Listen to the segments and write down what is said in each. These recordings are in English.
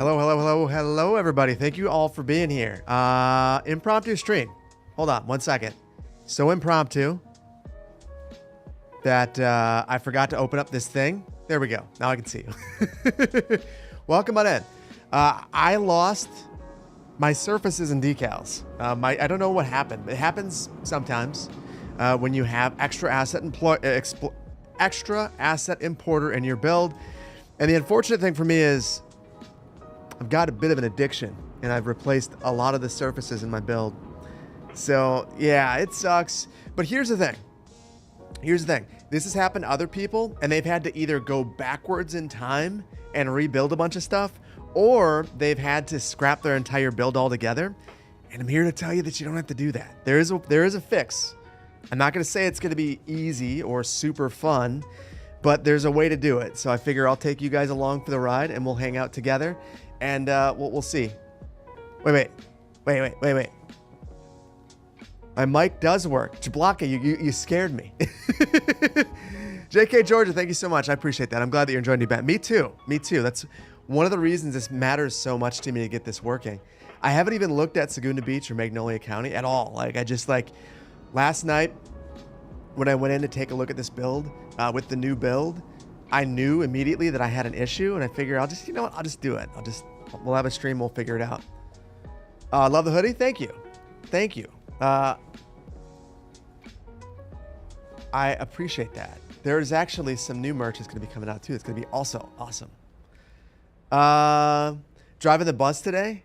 Hello, hello, hello, hello, everybody. Thank you all for being here. Impromptu stream. Hold on 1 second. So impromptu that I forgot to open up this thing. There we go. Now I can see you. Welcome on in. I lost my surfaces and decals. I don't know what happened. It happens sometimes when you have extra asset importer in your build. And the unfortunate thing for me is I've got a bit of an addiction and I've replaced a lot of the surfaces in my build. So yeah, it sucks. But here's the thing. This has happened to other people and they've had to either go backwards in time and rebuild a bunch of stuff, or they've had to scrap their entire build altogether. And I'm here to tell you that you don't have to do that. There is a fix. I'm not going to say it's going to be easy or super fun, but there's a way to do it. So I figure I'll take you guys along for the ride and we'll hang out together and we'll see. Wait. My mic does work. Jablaka, you scared me. JK Georgia, thank you so much. I appreciate that. I'm glad that you're enjoying the event. Me too. That's one of the reasons this matters so much to me to get this working. I haven't even looked at Saguna Beach or Magnolia County at all. Last night when I went in to take a look at this build, with the new build, I knew immediately that I had an issue and I figured I'll just do it. We'll have a stream. We'll figure it out. Love the hoodie. Thank you. I appreciate that. There's actually some new merch that's going to be coming out too. It's going to be also awesome. Driving the bus today.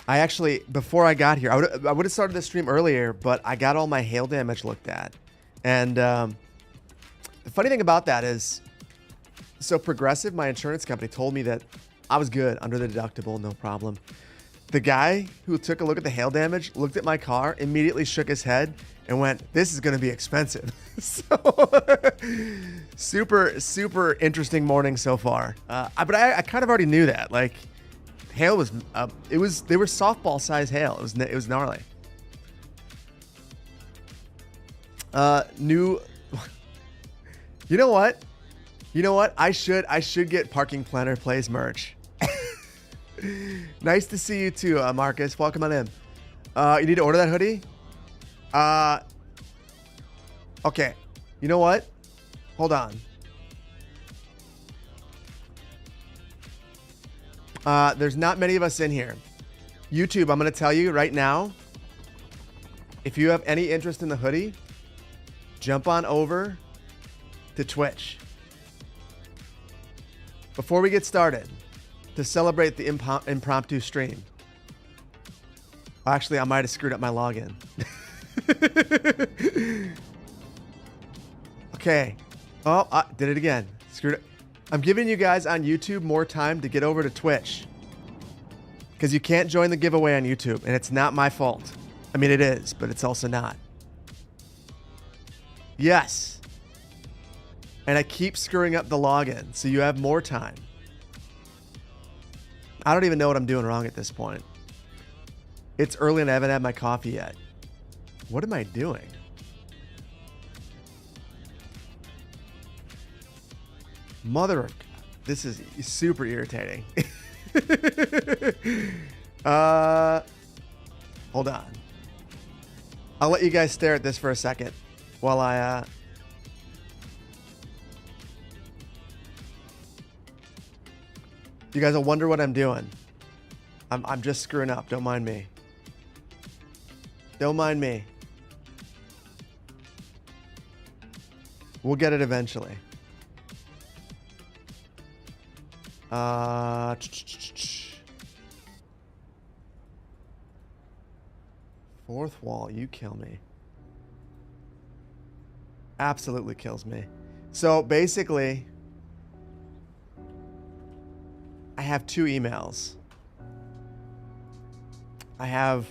I actually, before I got here, I would have started this stream earlier, but I got all my hail damage looked at. And the funny thing about that is, so Progressive, my insurance company, told me that I was good under the deductible, no problem. The guy who took a look at the hail damage looked at my car, immediately shook his head and went, "This is going to be expensive." So super interesting morning so far. But I kind of already knew that. Like, hail was they were softball size hail. It was gnarly. You know what? I should get Parking Planner Plays merch. Nice to see you too, Marcus. Welcome on in. You need to order that hoodie? Okay. You know what? Hold on. There's not many of us in here. YouTube, I'm going to tell you right now, if you have any interest in the hoodie, jump on over to Twitch. Before we get started, to celebrate the impromptu stream. Actually, I might have screwed up my login. Okay. Oh, I did it again. Screwed it. I'm giving you guys on YouTube more time to get over to Twitch, because you can't join the giveaway on YouTube, and it's not my fault. I mean, it is, but it's also not. Yes. And I keep screwing up the login, so you have more time. I don't even know what I'm doing wrong at this point. It's early and I haven't had my coffee yet. What am I doing? Mother of God. This is super irritating. Hold on. I'll let you guys stare at this for a second while I you guys will wonder what I'm doing. I'm just screwing up. Don't mind me. Don't mind me. We'll get it eventually. Fourth wall, you kill me. Absolutely kills me. So basically, I have two emails. I have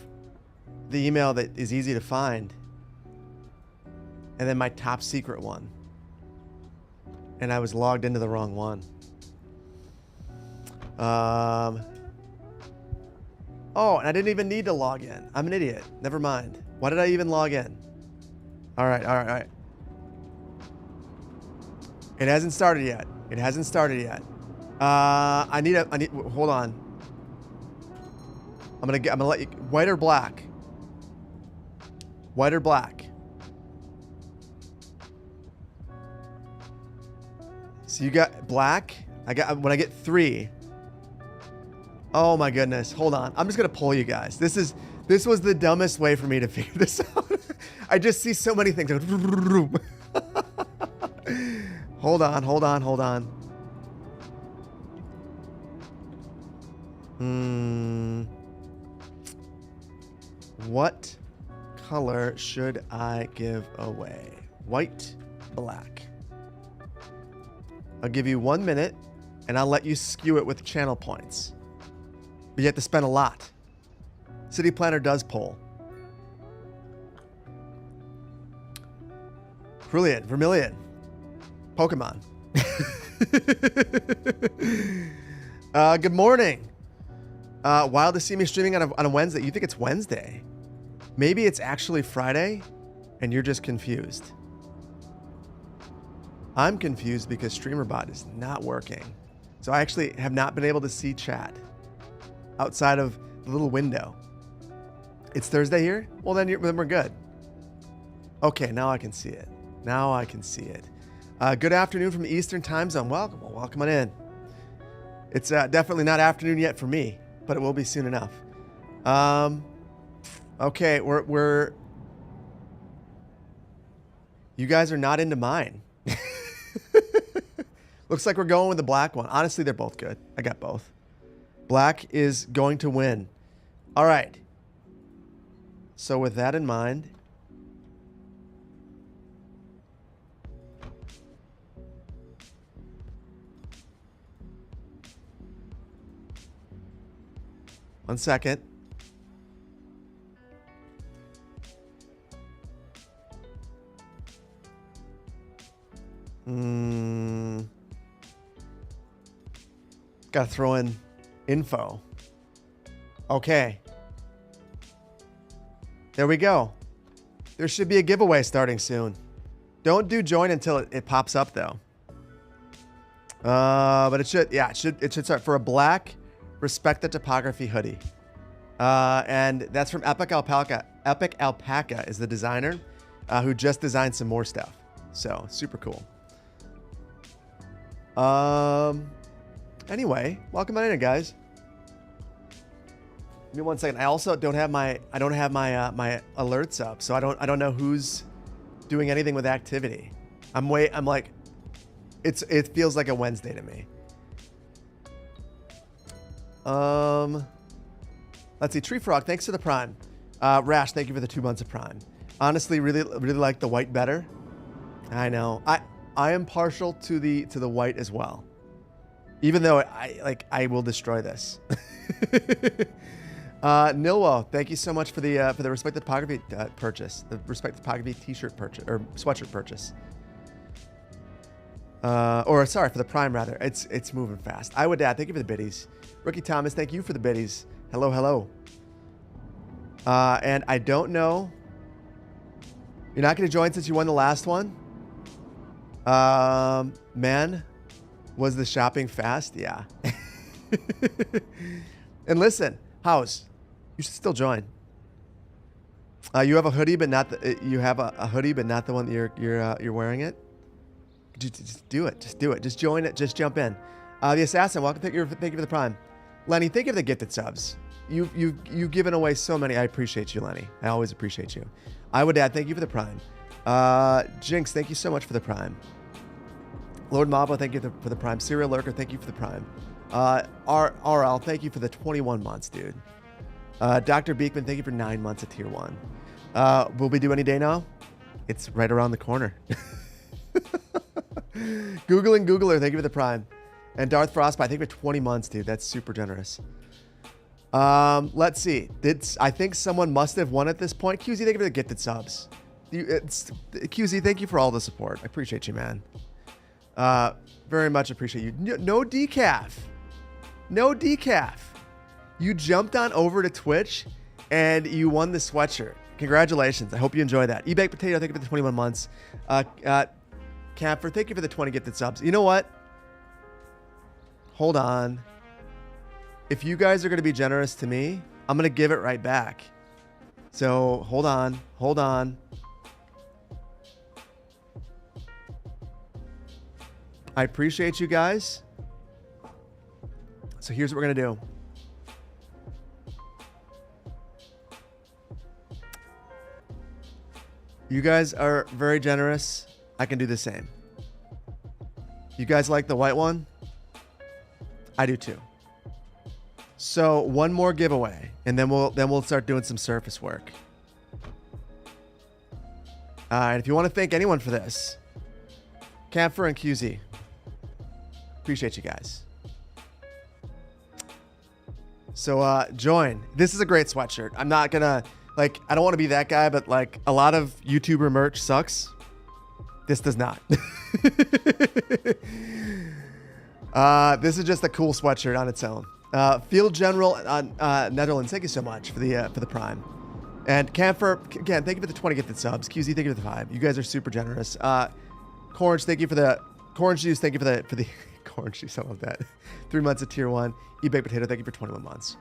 the email that is easy to find, and then my top secret one. And I was logged into the wrong one. Oh, and I didn't even need to log in. I'm an idiot. Never mind. Why did I even log in? All right. It hasn't started yet. I need, hold on. I'm gonna let you, white or black? White or black? So you got black. When I get 3. Oh my goodness. Hold on. I'm just gonna pull you guys. This was the dumbest way for me to figure this out. I just see so many things. Hold on. What color should I give away? White, black. I'll give you 1 minute, and I'll let you skew it with channel points. But you have to spend a lot. City Planner does poll. Brilliant. Vermilion. Pokemon. Good morning. Wild to see me streaming on a Wednesday. You think it's Wednesday? Maybe it's actually Friday, and you're just confused. I'm confused because StreamerBot is not working. So I actually have not been able to see chat outside of the little window. It's Thursday here? Well, then we're good. Okay, now I can see it. Good afternoon from the Eastern time zone. Welcome on in. It's definitely not afternoon yet for me, but it will be soon enough. Okay, we're you guys are not into mine. Looks like we're going with the black one. Honestly, they're both good. I got both. Black is going to win. All right. So with that in mind, one second. Gotta throw in info. Okay. There we go. There should be a giveaway starting soon. Don't do join until it pops up though. But it should start for a black Respect the Topography hoodie. And that's from Epic Alpaca. Epic Alpaca is the designer who just designed some more stuff. So super cool. Anyway, welcome on in, guys. Give me 1 second. I also don't have my my alerts up, so I don't know who's doing anything with activity. I'm like, it feels like a Wednesday to me. Let's see. Tree Frog, thanks for the Prime. Rash, thank you for the 2 months of Prime. Honestly, really like the white better. I know. I am partial to the white as well. Even though I will destroy this. Nilwo, thank you so much for the Respect the Topography purchase. The Respect the Topography t-shirt purchase or sweatshirt purchase. Or sorry, for the Prime rather. It's moving fast. I would thank you for the biddies. Rookie Thomas, thank you for the biddies. Hello. And I don't know. You're not going to join since you won the last one? Man, was the shopping fast? Yeah. And listen, House, you should still join. You have a hoodie, but not the, you have a hoodie, but not the one that you're wearing it. Just do it. Just do it. Just join it. Just jump in. The Assassin, welcome. Thank you for the Prime. Lenny, thank you for the gifted subs. You've given away so many. I appreciate you, Lenny. I always appreciate you. I would add, thank you for the Prime. Jinx, thank you so much for the Prime. Lord Mabo, thank you for the Prime. Serial Lurker, thank you for the Prime. RL, thank you for the 21 months, dude. Dr. Beekman, thank you for 9 months of Tier 1. Will we do any day now? It's right around the corner. Googler, thank you for the Prime. And Darth Frostbite, thank you for 20 months, dude. That's super generous. Let's see. I think someone must have won at this point. QZ, thank you for the gifted subs. QZ, thank you for all the support. I appreciate you, man. Very much appreciate you. No decaf. No decaf. You jumped on over to Twitch and you won the sweatshirt. Congratulations. I hope you enjoy that. eBaked Potato, thank you for the 21 months. Camper, thank you for the 20 gifted subs. You know what? Hold on. If you guys are going to be generous to me, I'm going to give it right back. So hold on. Hold on. I appreciate you guys. So here's what we're going to do. You guys are very generous. I can do the same. You guys like the white one? I do too. So one more giveaway, and then we'll start doing some surface work. And if you want to thank anyone for this, Camphor and QZ, appreciate you guys. So join. This is a great sweatshirt. I'm not gonna like. I don't want to be that guy, but like a lot of YouTuber merch sucks. This does not. This is just a cool sweatshirt on its own. Field General Netherlands, thank you so much for the Prime. And Camphor, again, thank you for the 20 gifted subs. QZ, thank you for the 5. You guys are super generous. Corn, thank you for the Corn Juice. Thank you for the Corn Juice. I love that. 3 months of tier 1. eBay Potato, thank you for 21 months.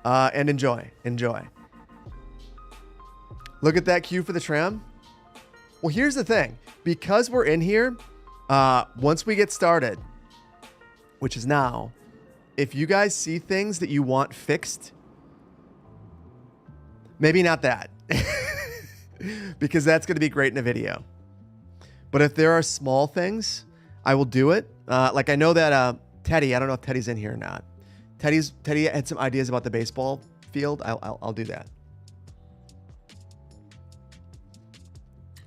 And enjoy. Look at that queue for the tram. Well, here's the thing. Because we're in here, once we get started, which is now, if you guys see things that you want fixed, maybe not that, because that's going to be great in a video. But if there are small things, I will do it. Like I know that Teddy, I don't know if Teddy's in here or not. Teddy had some ideas about the baseball field. I'll do that.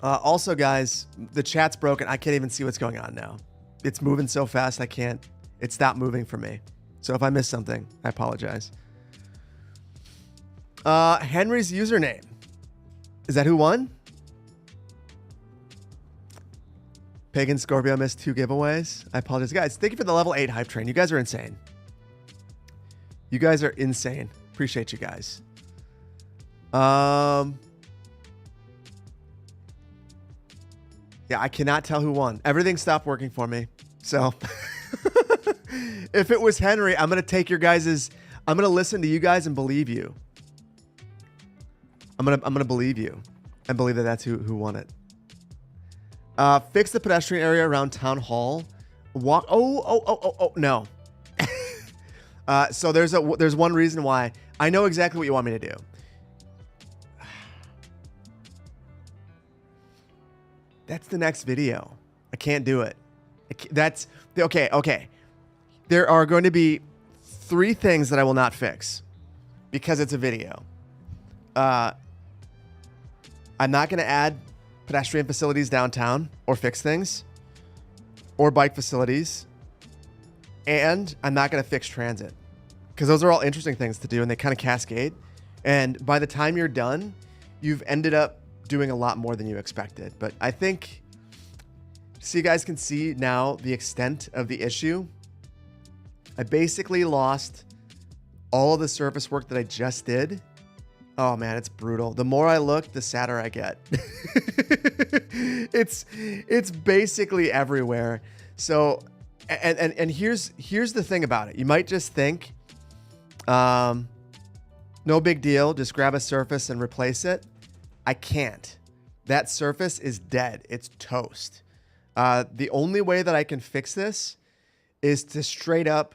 Also, guys, the chat's broken. I can't even see what's going on now. It's moving so fast, I can't. It stopped moving for me. So if I missed something, I apologize. Henry's username. Is that who won? Pagan Scorpio missed 2 giveaways. I apologize. Guys, thank you for the level 8 hype train. You guys are insane. You guys are insane. Appreciate you guys. Yeah, I cannot tell who won. Everything stopped working for me. So if it was Henry, I'm going to take your guys's, I'm going to listen to you guys and believe you. I'm going to believe you and believe that that's who won it. Fix the pedestrian area around town hall. Walk. Oh, no. So there's one reason why. I know exactly what you want me to do. That's the next video. I can't do it. That's okay. There are going to be 3 things that I will not fix because it's a video. I'm not going to add pedestrian facilities downtown or fix things or bike facilities. And I'm not going to fix transit because those are all interesting things to do and they kind of cascade. And by the time you're done, you've ended up doing a lot more than you expected. But I think, so you guys can see now the extent of the issue. I basically lost all of the surface work that I just did. Oh man, it's brutal. The more I look, the sadder I get. It's basically everywhere. So, and here's the thing about it. You might just think, no big deal. Just grab a surface and replace it. I can't. That surface is dead. It's toast. The only way that I can fix this is to straight up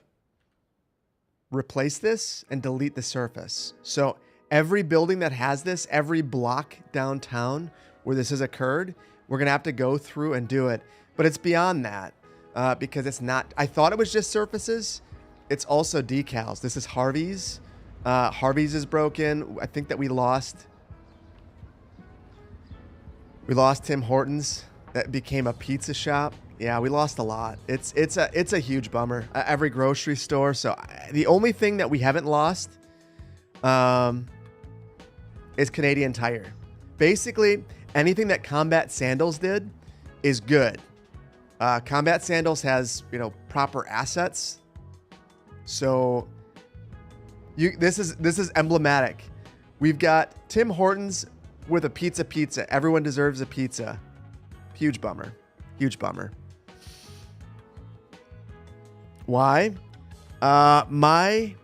replace this and delete the surface. So every building that has this, every block downtown where this has occurred, we're going to have to go through and do it. But it's beyond that because it's not, I thought it was just surfaces. It's also decals. This is Harvey's. Harvey's is broken. I think that we lost Tim Hortons. That became a pizza shop. Yeah, we lost a lot. It's a huge bummer. Every grocery store. So the only thing that we haven't lost is Canadian Tire. Basically, anything that Combat Sandals did is good. Combat Sandals has, proper assets. So this is emblematic. We've got Tim Hortons with a pizza. Everyone deserves a pizza. Huge bummer. Why? My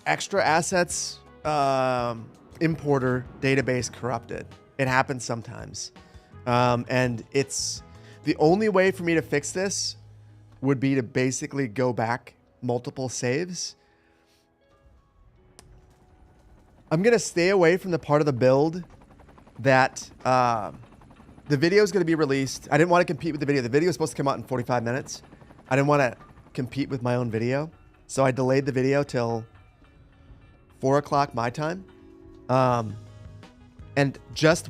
extra assets importer database corrupted. It happens sometimes. And it's the only way for me to fix this would be to basically go back multiple saves. I'm going to stay away from the part of the build that the video is going to be released. I didn't want to compete with the video. The video is supposed to come out in 45 minutes. I didn't want to compete with my own video. So I delayed the video till 4 o'clock my time. And just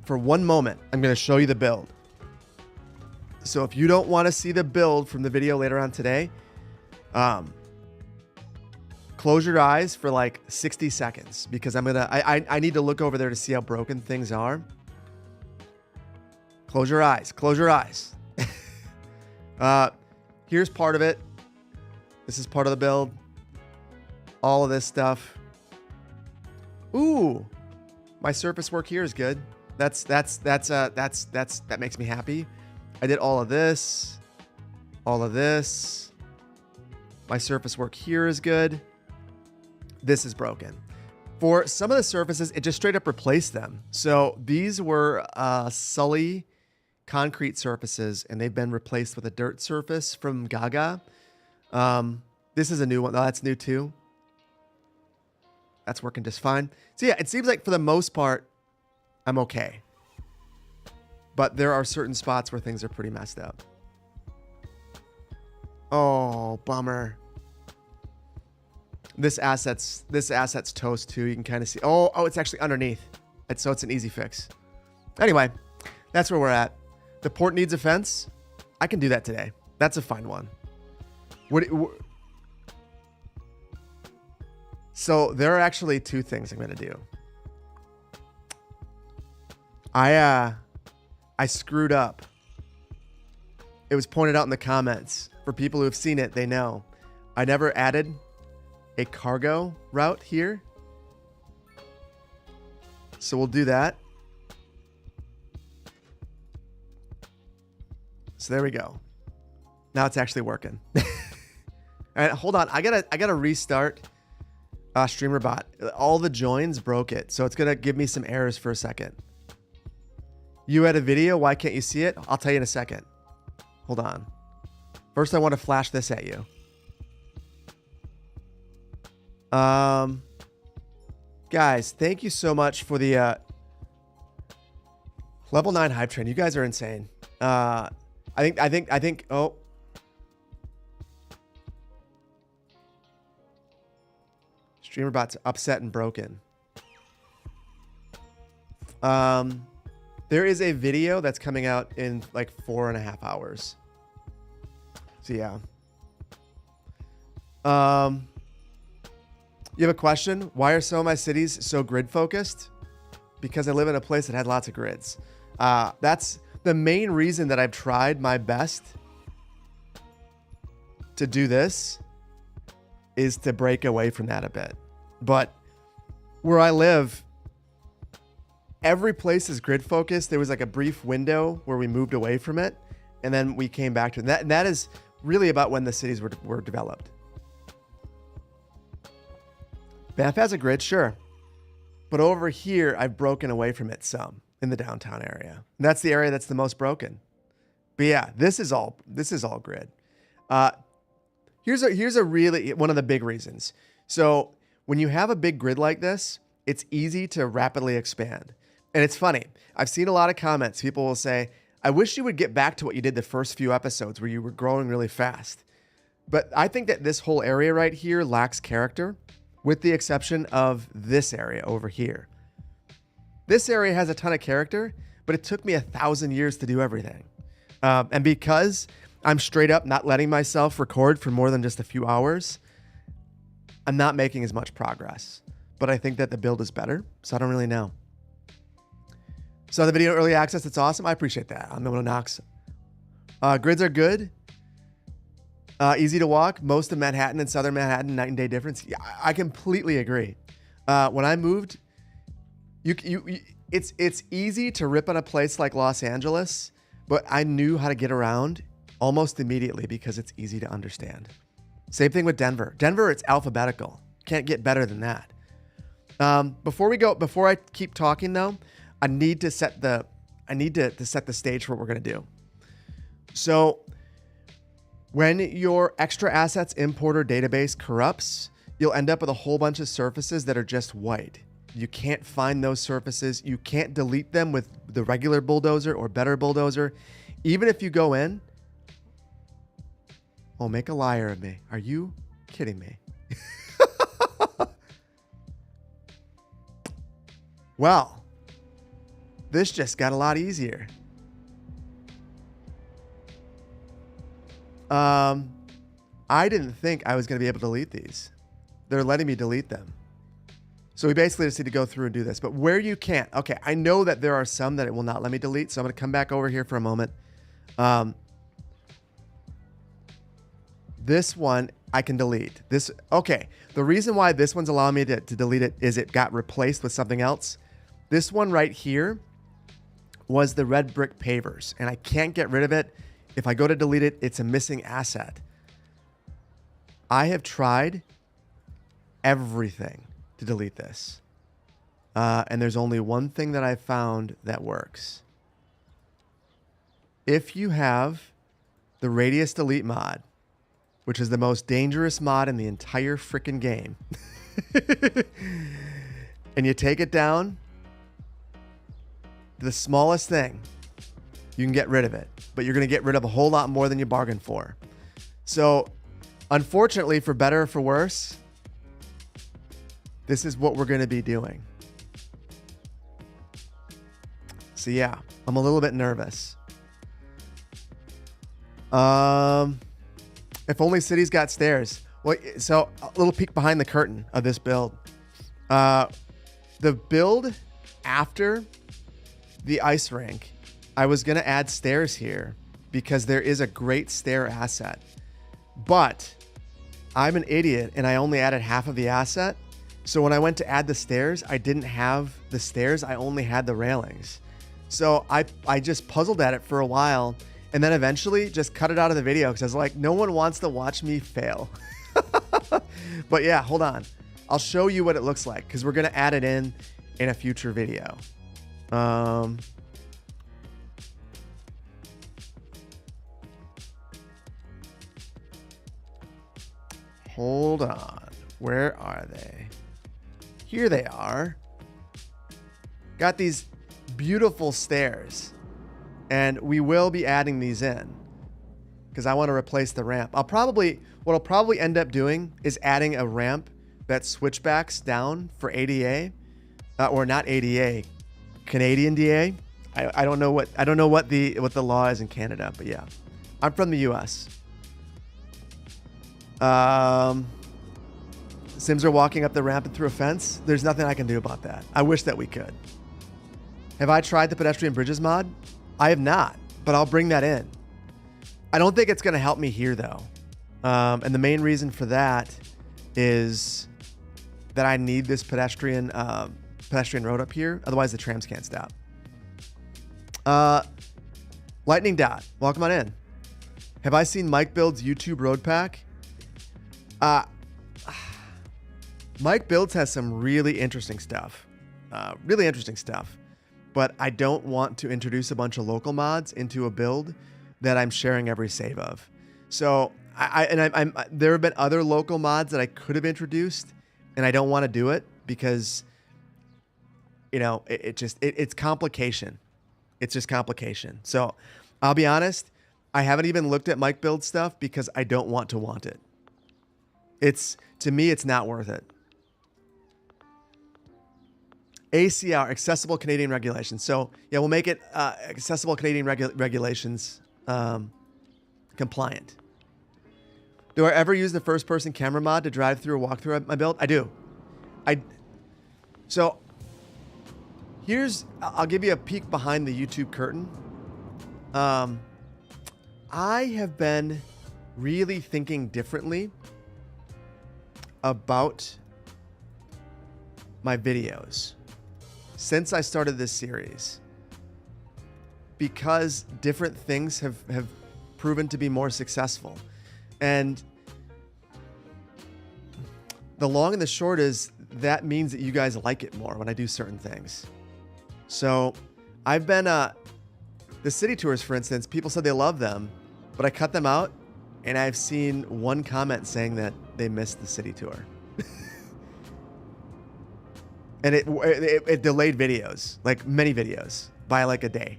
for one moment, I'm going to show you the build. So if you don't want to see the build from the video later on today, close your eyes for like 60 seconds because I need to look over there to see how broken things are. Close your eyes. Close your eyes. Here's part of it. This is part of the build. All of this stuff. Ooh, my surface work here is good. That makes me happy. I did all of this. All of this. My surface work here is good. This is broken. For some of the surfaces, it just straight up replaced them. So these were Sully concrete surfaces, and they've been replaced with a dirt surface from Gaga. This is a new one. Oh, that's new too. That's working just fine. So yeah, it seems like for the most part, I'm okay. But there are certain spots where things are pretty messed up. Oh, bummer. This asset's toast too. You can kind of see. Oh, it's actually underneath. So it's an easy fix. Anyway, that's where we're at. The port needs a fence. I can do that today. That's a fine one. So there are actually two things I'm going to do. I screwed up. It was pointed out in the comments. For people who have seen it, they know. I never added a cargo route here. So we'll do that. So there we go. Now it's actually working. And hold on, I gotta restart StreamerBot. All the joins broke it, so it's gonna give me some errors for a second. You had a video, why can't you see it? I'll tell you in a second. Hold on. First, I want to flash this at you. Guys, thank you so much for the level 9 hype train. You guys are insane. I think. Oh, StreamerBot's upset and broken. There is a video that's coming out in like 4.5 hours. So yeah. You have a question? Why are some of my cities so grid focused? Because I live in a place that had lots of grids. That's the main reason that I've tried my best to do this is to break away from that a bit. But where I live, every place is grid focused. There was like a brief window where we moved away from it, and then we came back to it. And that is really about when the cities were developed. Banff has a grid, sure. But over here, I've broken away from it some in the downtown area. And that's the area that's the most broken. But yeah, this is all grid. Here's a really one of the big reasons. So when you have a big grid like this, it's easy to rapidly expand. And it's funny. I've seen a lot of comments. People will say, I wish you would get back to what you did the first few episodes where you were growing really fast. But I think that this whole area right here lacks character, with the exception of this area over here. This area has a ton of character, but it took me 1,000 years to do everything. And because I'm straight up not letting myself record for more than just a few hours, I'm not making as much progress. But I think that the build is better, so I don't really know. So the video early access, it's awesome. I appreciate that. I'm no Knox. Grids are good. Easy to walk. Most of Manhattan and Southern Manhattan, night and day difference. Yeah, I completely agree. When I moved, it's easy to rip on a place like Los Angeles, but I knew how to get around almost immediately because it's easy to understand. Same thing with Denver. Denver, it's alphabetical. Can't get better than that. Before I keep talking though, I need to set the stage for what we're going to do. So when your extra assets importer database corrupts, you'll end up with a whole bunch of surfaces that are just white. You can't find those surfaces. You can't delete them with the regular bulldozer or better bulldozer. Even if you go in, oh, make a liar of me. Are you kidding me? Well, this just got a lot easier. I didn't think I was going to be able to delete these. They're letting me delete them. So we basically just need to go through and do this. But where you can't, okay, I know that there are some that it will not let me delete. So I'm going to come back over here for a moment. This one I can delete. This, okay. The reason why this one's allowing me to delete it is it got replaced with something else. This one right here was the red brick pavers, and I can't get rid of it. If I go to delete it, it's a missing asset. I have tried everything to delete this. And there's only one thing that I found that works. If you have the radius delete mod, which is the most dangerous mod in the entire freaking game, and you take it down, the smallest thing, you can get rid of it, but you're going to get rid of a whole lot more than you bargained for. So unfortunately, for better or for worse, this is what we're going to be doing. So yeah, I'm a little bit nervous. If only cities got stairs. Well, so a little peek behind the curtain of this build. The build after the ice rink, I was going to add stairs here because there is a great stair asset. But I'm an idiot and I only added half of the asset. So when I went to add the stairs, I didn't have the stairs. I only had the railings. So I just puzzled at it for a while and then eventually just cut it out of the video because I was like, no one wants to watch me fail. But yeah, hold on. I'll show you what it looks like because we're going to add it in a future video. Hold on. Where are they? Here they are. Got these beautiful stairs. And we will be adding these in because I want to replace the ramp. What I'll probably end up doing is adding a ramp that switchbacks down for ADA, or not ADA, Canadian DA. I don't know what the law is in Canada, but yeah, I'm from the US. Sims are walking up the ramp and through a fence. There's nothing I can do about that. I wish that we could. Have I tried the pedestrian bridges mod? I have not, but I'll bring that in. I don't think it's going to help me here though. And the main reason for that is that I need this pedestrian road up here. Otherwise the trams can't stop. Lightning Dot, welcome on in. Have I seen Mike Build's YouTube road pack? Mike Builds has some really interesting stuff. But I don't want to introduce a bunch of local mods into a build that I'm sharing every save of. So there have been other local mods that I could have introduced, and I don't want to do it because, it's complication. It's just complication. So I'll be honest, I haven't even looked at Mike Build stuff because I don't want it. To me, it's not worth it. ACR, Accessible Canadian Regulations. So yeah, we'll make it Accessible Canadian Regulations compliant. Do I ever use the first person camera mod to drive through or walk through my build? I do. So I'll give you a peek behind the YouTube curtain. I have been really thinking differently about my videos since I started this series, because different things have proven to be more successful. And the long and the short is that means that you guys like it more when I do certain things. So I've been, the city tours, for instance, people said they love them, but I cut them out and I've seen one comment saying that they missed the city tour. And it delayed videos, like many videos, by like a day.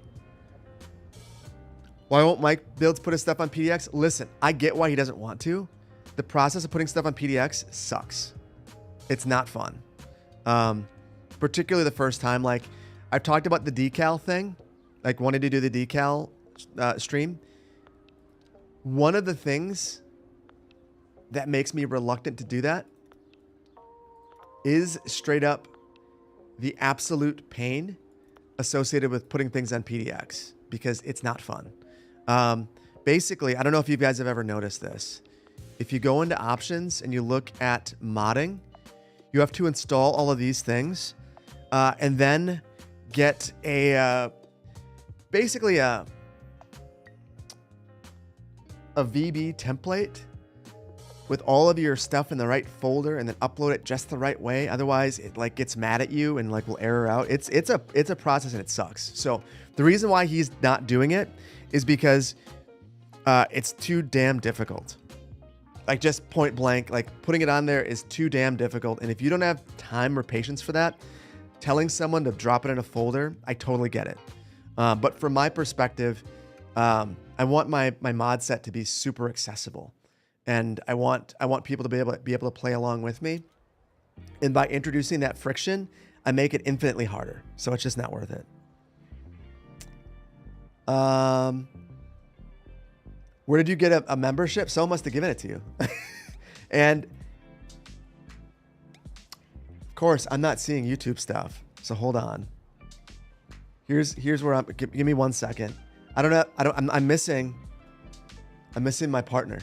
Why won't Mike Builds put his stuff on PDX? Listen, I get why he doesn't want to. The process of putting stuff on PDX sucks. It's not fun. Particularly the first time. Like, I've talked about the decal thing, like wanting to do the decal stream. One of the things that makes me reluctant to do that is straight up the absolute pain associated with putting things on PDX, because it's not fun. Basically, I don't know if you guys have ever noticed this. If you go into options and you look at modding, you have to install all of these things and then get basically a VB template with all of your stuff in the right folder, and then upload it just the right way. Otherwise, it like gets mad at you and like will error out. It's a process and it sucks. So the reason why he's not doing it is because it's too damn difficult. Like, just point blank, like putting it on there is too damn difficult. And if you don't have time or patience for that, telling someone to drop it in a folder, I totally get it. But from my perspective, I want my mod set to be super accessible. And I want people to be able to play along with me. And by introducing that friction, I make it infinitely harder. So it's just not worth it. Where did you get a membership? Someone must have given it to you. And of course, I'm not seeing YouTube stuff. So hold on. Here's where I'm. Give me 1 second. I'm missing my partner.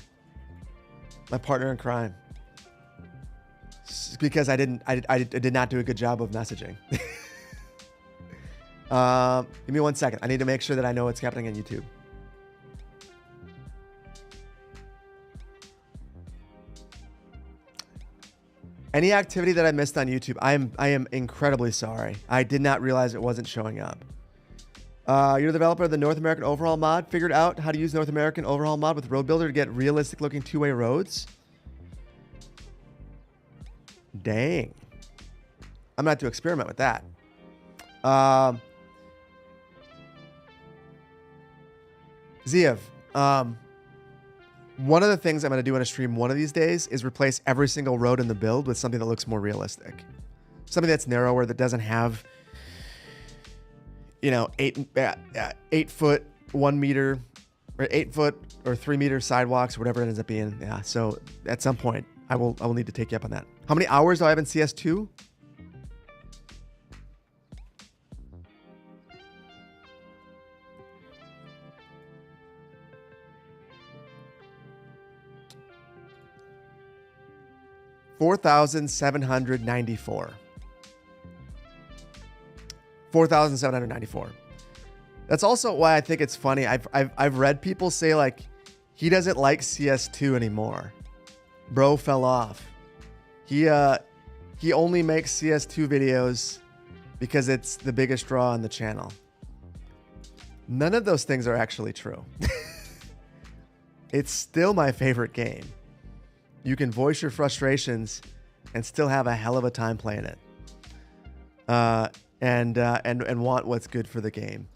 My partner in crime. It's because I did not do a good job of messaging. Give me 1 second. I need to make sure that I know what's happening on YouTube. Any activity that I missed on YouTube, I am incredibly sorry. I did not realize it wasn't showing up. You're the developer of the North American Overhaul mod. Figured out how to use North American Overhaul mod with Road Builder to get realistic looking two-way roads. Dang. I'm gonna have to experiment with that. Ziev, one of the things I'm going to do in a stream one of these days is replace every single road in the build with something that looks more realistic. Something that's narrower, that doesn't have, 8 foot, 1 meter, or 8 foot or 3 meter sidewalks, or whatever it ends up being. Yeah. So at some point I will need to take you up on that. How many hours do I have in CS2? $4,794. 4,794. That's also why I think it's funny. I've read people say like he doesn't like CS2 anymore. Bro fell off. He only makes CS2 videos because it's the biggest draw on the channel. None of those things are actually true. It's still my favorite game. You can voice your frustrations and still have a hell of a time playing it. And want what's good for the game.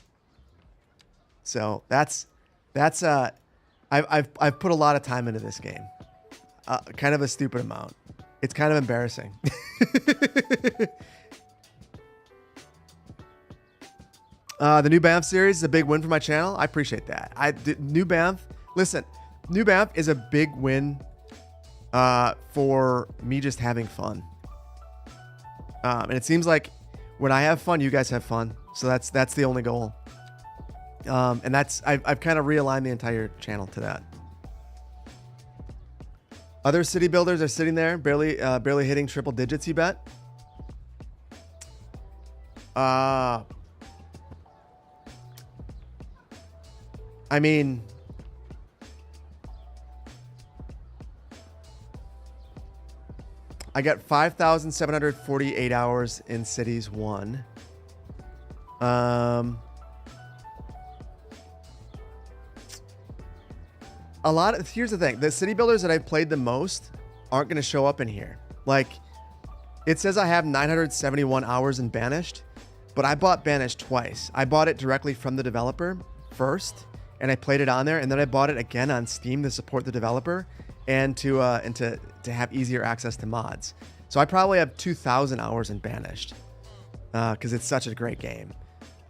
So that's I've put a lot of time into this game. Kind of a stupid amount. It's kind of embarrassing. The new Banff series is a big win for my channel. I appreciate that. New Banff. Listen, new Banff is a big win for me just having fun. And it seems like when I have fun, you guys have fun. So that's the only goal. And I've kind of realigned the entire channel to that. Other city builders are sitting there, barely hitting triple digits, you bet. I mean, I got 5,748 hours in Cities 1. Here's the thing. The city builders that I've played the most aren't going to show up in here. Like, it says I have 971 hours in Banished, but I bought Banished twice. I bought it directly from the developer first, and I played it on there, and then I bought it again on Steam to support the developer and to have easier access to mods. So I probably have 2,000 hours in Banished because it's such a great game.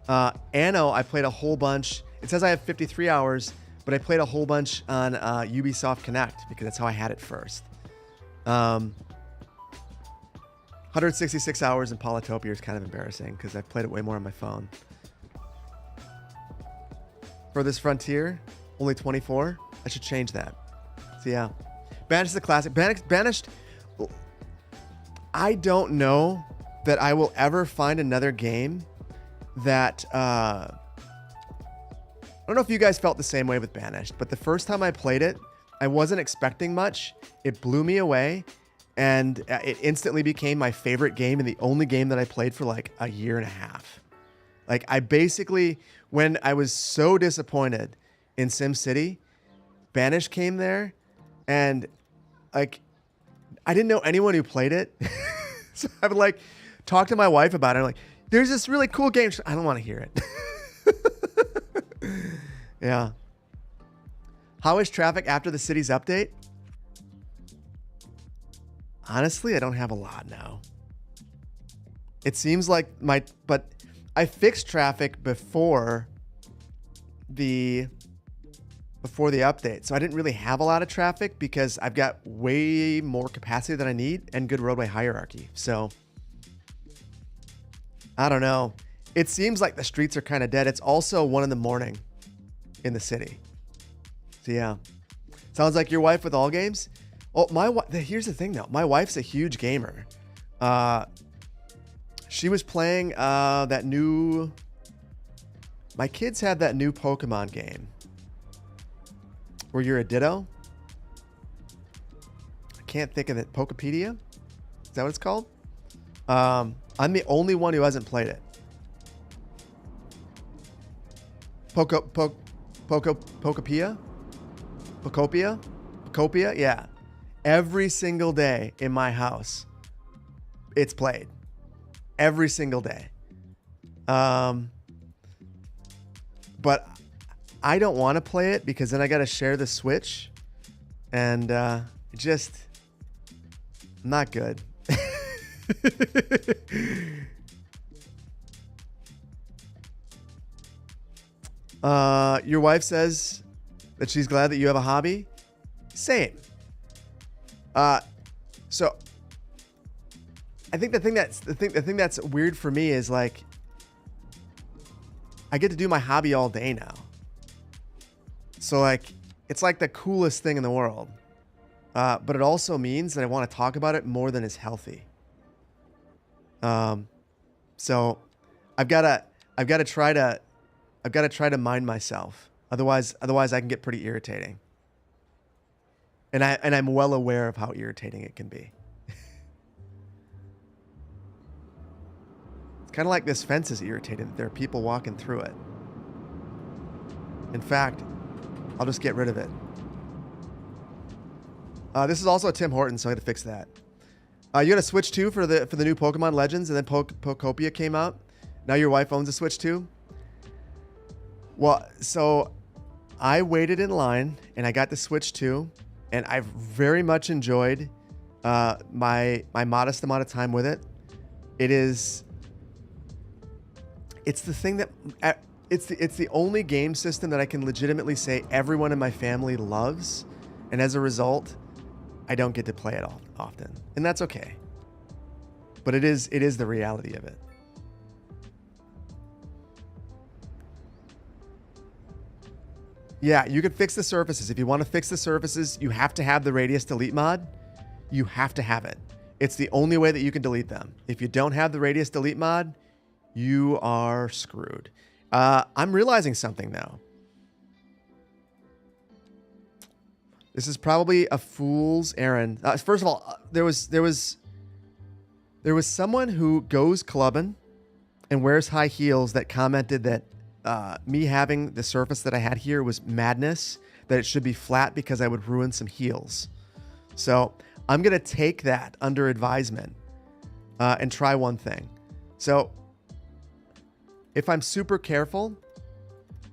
Anno, I played a whole bunch. It says I have 53 hours, but I played a whole bunch on Ubisoft Connect because that's how I had it first. 166 hours in Polytopia is kind of embarrassing because I've played it way more on my phone. Furthest Frontier, only 24. I should change that. So yeah. Banished is a classic. Banished, I don't know that I will ever find another game that... I don't know if you guys felt the same way with Banished, but the first time I played it, I wasn't expecting much. It blew me away, and it instantly became my favorite game and the only game that I played for like a year and a half. Like, I basically, when I was so disappointed in SimCity, Banished came there, and like, I didn't know anyone who played it. So I would like talk to my wife about it. I'm like, there's this really cool game. I don't want to hear it. Yeah. How is traffic after the city's update? Honestly, I don't have a lot now. It seems like but I fixed traffic before the update. So I didn't really have a lot of traffic because I've got way more capacity than I need and good roadway hierarchy. So I don't know. It seems like the streets are kind of dead. It's also 1 a.m. in the city. So yeah. Sounds like your wife with all games? Oh, here's the thing though. My wife's a huge gamer. She was playing that new... My kids have that new Pokemon game where you're a Ditto. I can't think of it. Pokepedia? Is that what it's called? I'm the only one who hasn't played it. Pokopia? Pokopia? Yeah. Every single day in my house, it's played. Every single day. But I don't want to play it because then I got to share the Switch. And just not good. Your wife says that she's glad that you have a hobby. Same. So I think the thing that's weird for me is like I get to do my hobby all day now. So like it's like the coolest thing in the world. But it also means that I want to talk about it more than is healthy. So I've got to try to mind myself. Otherwise I can get pretty irritating. And I'm well aware of how irritating it can be. It's kind of like this fence is irritating. There are people walking through it. In fact, I'll just get rid of it. This is also a Tim Hortons, so I had to fix that. You got a Switch 2 for the new Pokemon Legends, and then Pokopia came out. Now your wife owns a Switch 2. Well, so I waited in line, and I got the Switch 2, and I've very much enjoyed my modest amount of time with it. It's the thing that it's the only game system that I can legitimately say everyone in my family loves, and as a result, I don't get to play it often, and that's okay. But it is the reality of it. Yeah, you can fix the surfaces. If you want to fix the surfaces, you have to have the radius delete mod. You have to have it. It's the only way that you can delete them. If you don't have the radius delete mod, you are screwed. I'm realizing something though. This is probably a fool's errand. First of all, there was There was someone who goes clubbing and wears high heels that commented that me having the surface that I had here was madness, that it should be flat because I would ruin some heels. So I'm going to take that under advisement and try one thing. So if I'm super careful,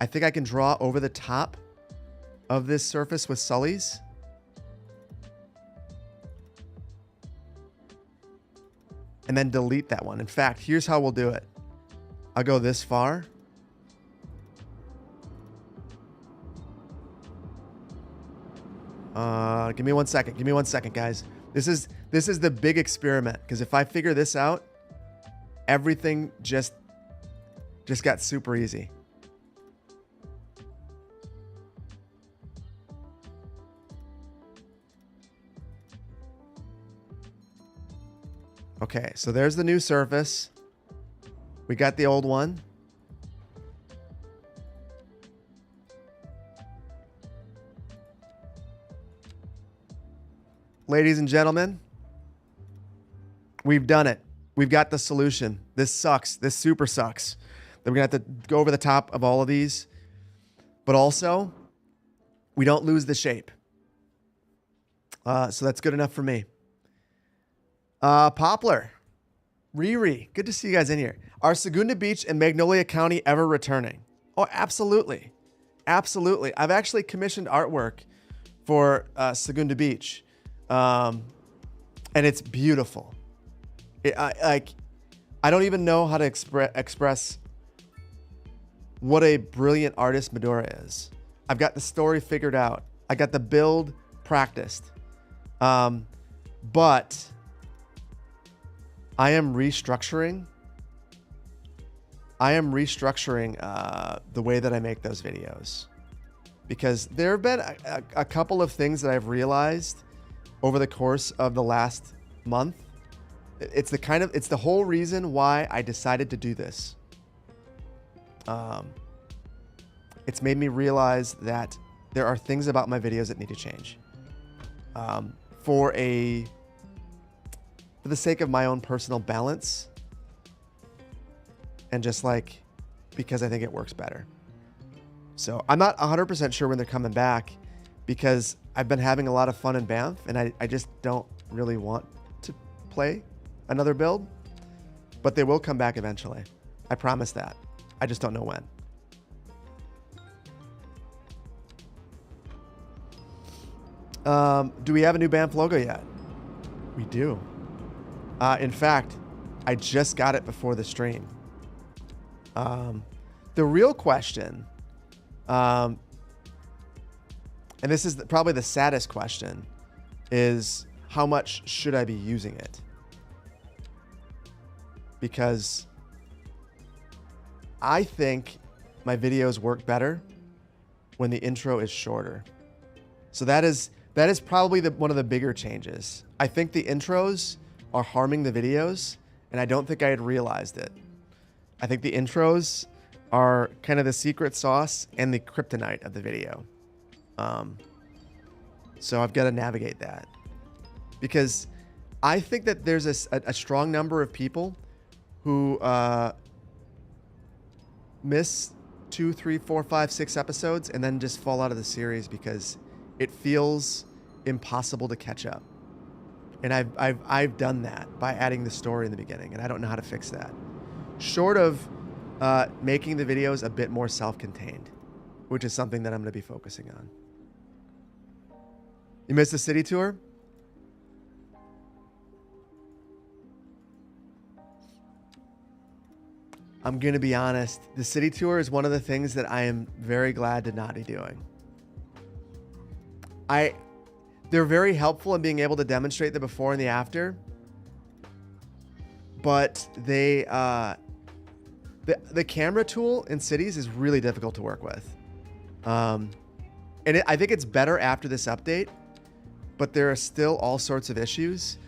I think I can draw over the top of this surface with sullies. And then delete that one. In fact, here's how we'll do it. I'll go this far. Give me 1 second. Give me 1 second, guys. This is the big experiment, because if I figure this out, everything just got super easy. Okay, so there's the new surface. We got the old one. Ladies and gentlemen, we've done it. We've got the solution. This sucks. This super sucks. Then we're going to have to go over the top of all of these. But also, we don't lose the shape. So that's good enough for me. Poplar. Riri. Good to see you guys in here. Are Segunda Beach and Magnolia County ever returning? Oh, absolutely. Absolutely. I've actually commissioned artwork for Segunda Beach. And it's beautiful. I don't even know how to express what a brilliant artist Medora is. I've got the story figured out. I got the build practiced. But I am restructuring the way that I make those videos, because there have been a couple of things that I've realized over the course of the last month. It's the whole reason why I decided to do this. It's made me realize that there are things about my videos that need to change. For the sake of my own personal balance, and just like because I think it works better. So I'm not 100% sure when they're coming back, because I've been having a lot of fun in Banff, and I just don't really want to play another build, but they will come back eventually. I promise that. I just don't know when. Do we have a new Banff logo yet? We do. In fact, I just got it before the stream. The real question, and this is probably the saddest question, is how much should I be using it? Because I think my videos work better when the intro is shorter. So that is probably one of the bigger changes. I think the intros are harming the videos, and I don't think I had realized it. I think the intros are kind of the secret sauce and the kryptonite of the video. So I've got to navigate that, because I think that there's a strong number of people who miss 2, 3, 4, 5, 6 episodes and then just fall out of the series because it feels impossible to catch up. And I've done that by adding the story in the beginning, and I don't know how to fix that. Short of making the videos a bit more self-contained, which is something that I'm going to be focusing on. You missed the city tour? I'm going to be honest. The city tour is one of the things that I am very glad to not be doing. They're very helpful in being able to demonstrate the before and the after, but the camera tool in cities is really difficult to work with. I think it's better after this update, but there are still all sorts of issues.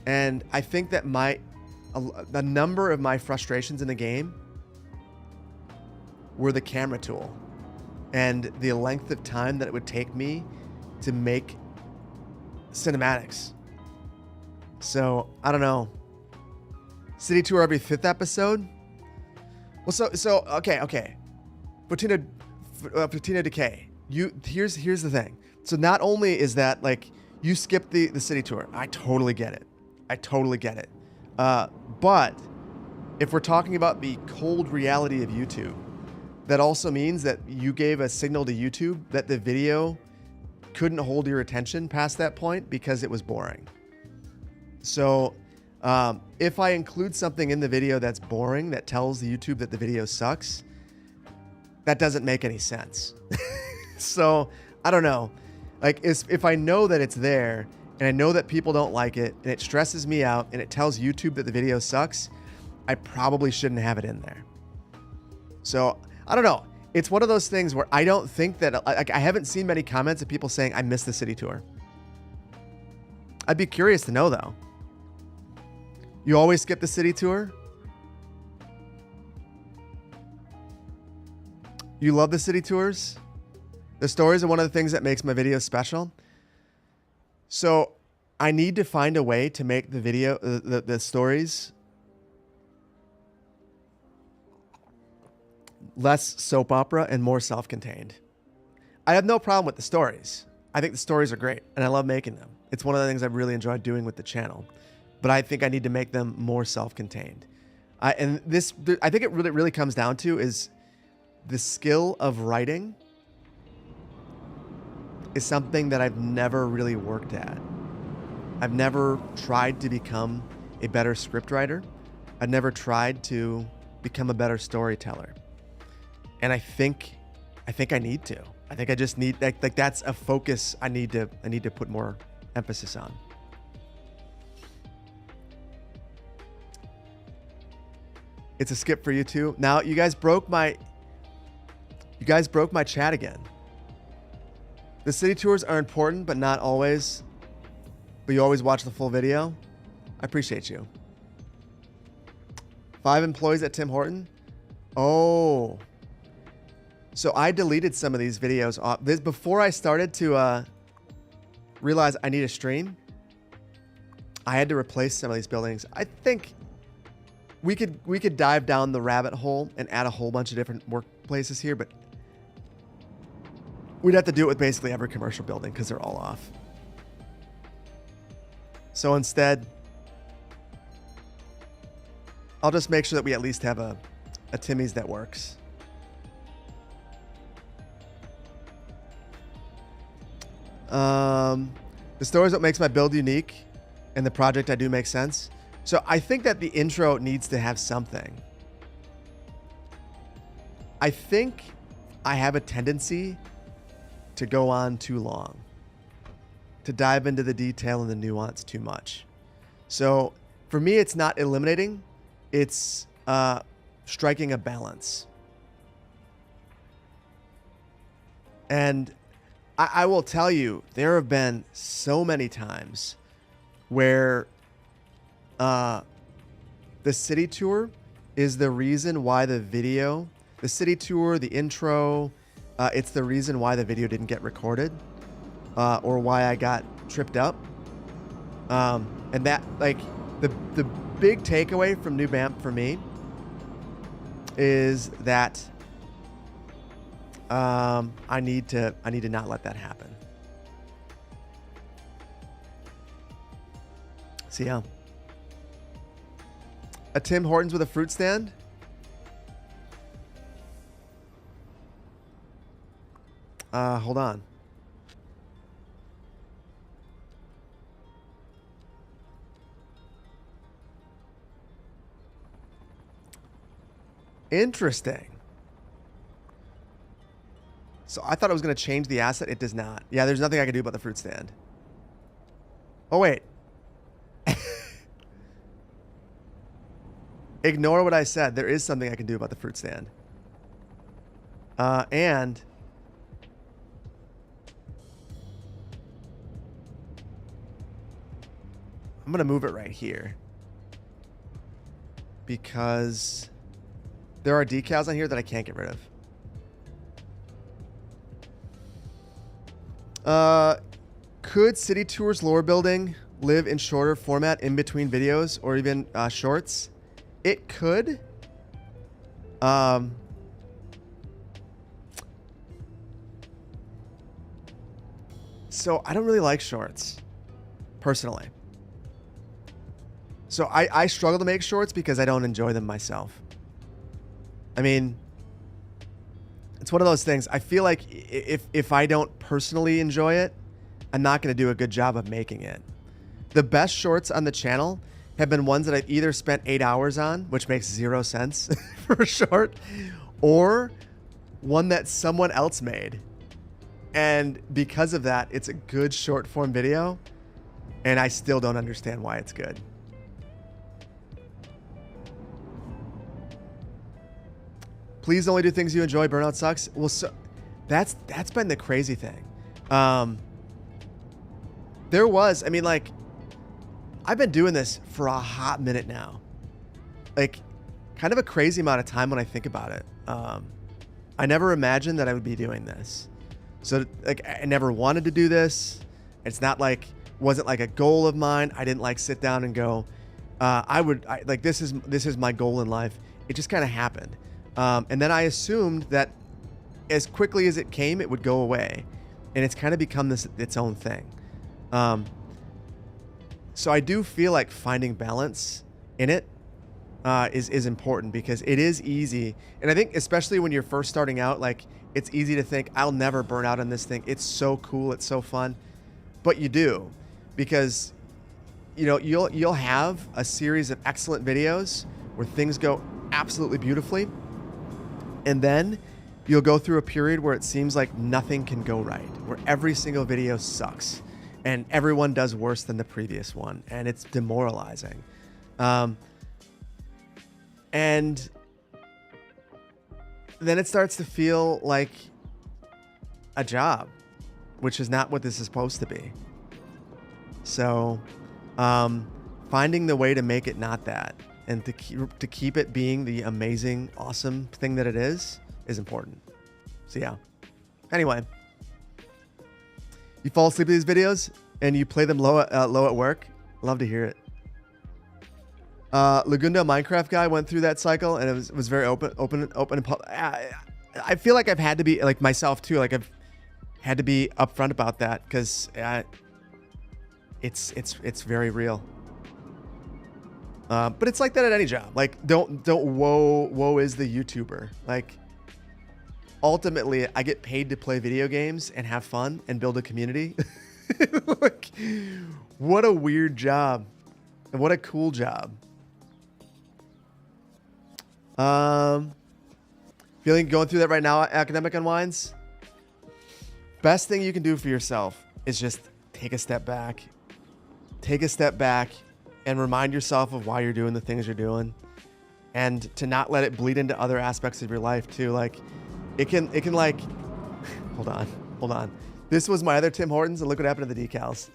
And I think that the number of my frustrations in the game were the camera tool and the length of time that it would take me to make cinematics. So I don't know. City tour every 5th episode. Well, okay. Fortuna Decay. Here's the thing. So not only is that like you skip the city tour, I totally get it. But if we're talking about the cold reality of YouTube, that also means that you gave a signal to YouTube that the video couldn't hold your attention past that point because it was boring. So if I include something in the video that's boring, that tells YouTube that the video sucks, that doesn't make any sense. So I don't know. Like if I know that it's there and I know that people don't like it and it stresses me out and it tells YouTube that the video sucks, I probably shouldn't have it in there. So I don't know. It's one of those things where I don't think that, like, I haven't seen many comments of people saying I missed the city tour. I'd be curious to know though. You always skip the city tour? You love the city tours? The stories are one of the things that makes my videos special. So I need to find a way to make the video, the stories less soap opera and more self-contained. I have no problem with the stories. I think the stories are great and I love making them. It's one of the things I've really enjoyed doing with the channel, but I think I need to make them more self-contained. I think it really comes down to is the skill of writing is something that I've never really worked at. I've never tried to become a better scriptwriter. I've never tried to become a better storyteller. And I think I need to. I think I just need like that's a focus I need to put more emphasis on. It's a skip for you too. Now you guys broke my chat again. The city tours are important, but not always. But you always watch the full video. I appreciate you. 5 employees at Tim Horton. Oh. So I deleted some of these videos off. Before I started to realize I need a stream, I had to replace some of these buildings. I think we could dive down the rabbit hole and add a whole bunch of different workplaces here, but we'd have to do it with basically every commercial building because they're all off. So instead, I'll just make sure that we at least have a Timmy's that works. The story is what makes my build unique, and the project I do makes sense. So I think that the intro needs to have something. I think I have a tendency to go on too long, to dive into the detail and the nuance too much. So for me, it's not eliminating, it's striking a balance. And I will tell you, there have been so many times where the city tour is the reason why the video, the city tour, the intro, it's the reason why the video didn't get recorded, or why I got tripped up. And that, like, the big takeaway from New Banff for me is that I need to not let that happen. See ya. A Tim Hortons with a fruit stand? Hold on. Interesting. So I thought it was going to change the asset. It does not. Yeah, there's nothing I can do about the fruit stand. Oh, wait. Ignore what I said. There is something I can do about the fruit stand. And I'm going to move it right here because there are decals on here that I can't get rid of. Could City Tours lore building live in shorter format in between videos or even shorts? It could. So I don't really like shorts, personally. So I struggle to make shorts because I don't enjoy them myself. I mean, it's one of those things. I feel like if I don't personally enjoy it, I'm not going to do a good job of making it. The best shorts on the channel have been ones that I've either spent 8 hours on, which makes 0 sense for a short, or one that someone else made. And because of that, it's a good short form video, and I still don't understand why it's good. Please only do things you enjoy. Burnout sucks. Well, so that's been the crazy thing. There was, I mean, like, I've been doing this for a hot minute now. Like, kind of a crazy amount of time when I think about it. I never imagined that I would be doing this. So, like, I never wanted to do this. It's not like, wasn't like a goal of mine. I didn't like sit down and go, like, this is my goal in life. It just kind of happened. And then I assumed that as quickly as it came, it would go away. And it's kind of become its own thing. So I do feel like finding balance in it is important, because it is easy. And I think especially when you're first starting out, like, it's easy to think, I'll never burn out on this thing. It's so cool. It's so fun. But you do, because, you know, you'll have a series of excellent videos where things go absolutely beautifully. And then you'll go through a period where it seems like nothing can go right, where every single video sucks and everyone does worse than the previous one, and it's demoralizing. And then it starts to feel like a job, which is not what this is supposed to be. So finding the way to make it not that, and to keep it being the amazing, awesome thing that it is important. So yeah. Anyway, you fall asleep to these videos and you play them low at work. Love to hear it. Lagunda Minecraft guy went through that cycle, and it was very open. I feel like I've had to be, like, myself too. Like, I've had to be upfront about that, because it's very real. But it's like that at any job. Like, don't woe is the YouTuber. Like, ultimately, I get paid to play video games and have fun and build a community. Like, what a weird job, and what a cool job. Feeling going through that right now, academic unwinds. Best thing you can do for yourself is just take a step back. Take a step back and remind yourself of why you're doing the things you're doing, and to not let it bleed into other aspects of your life too. Like, it can like, hold on. This was my other Tim Hortons, and look what happened to the decals.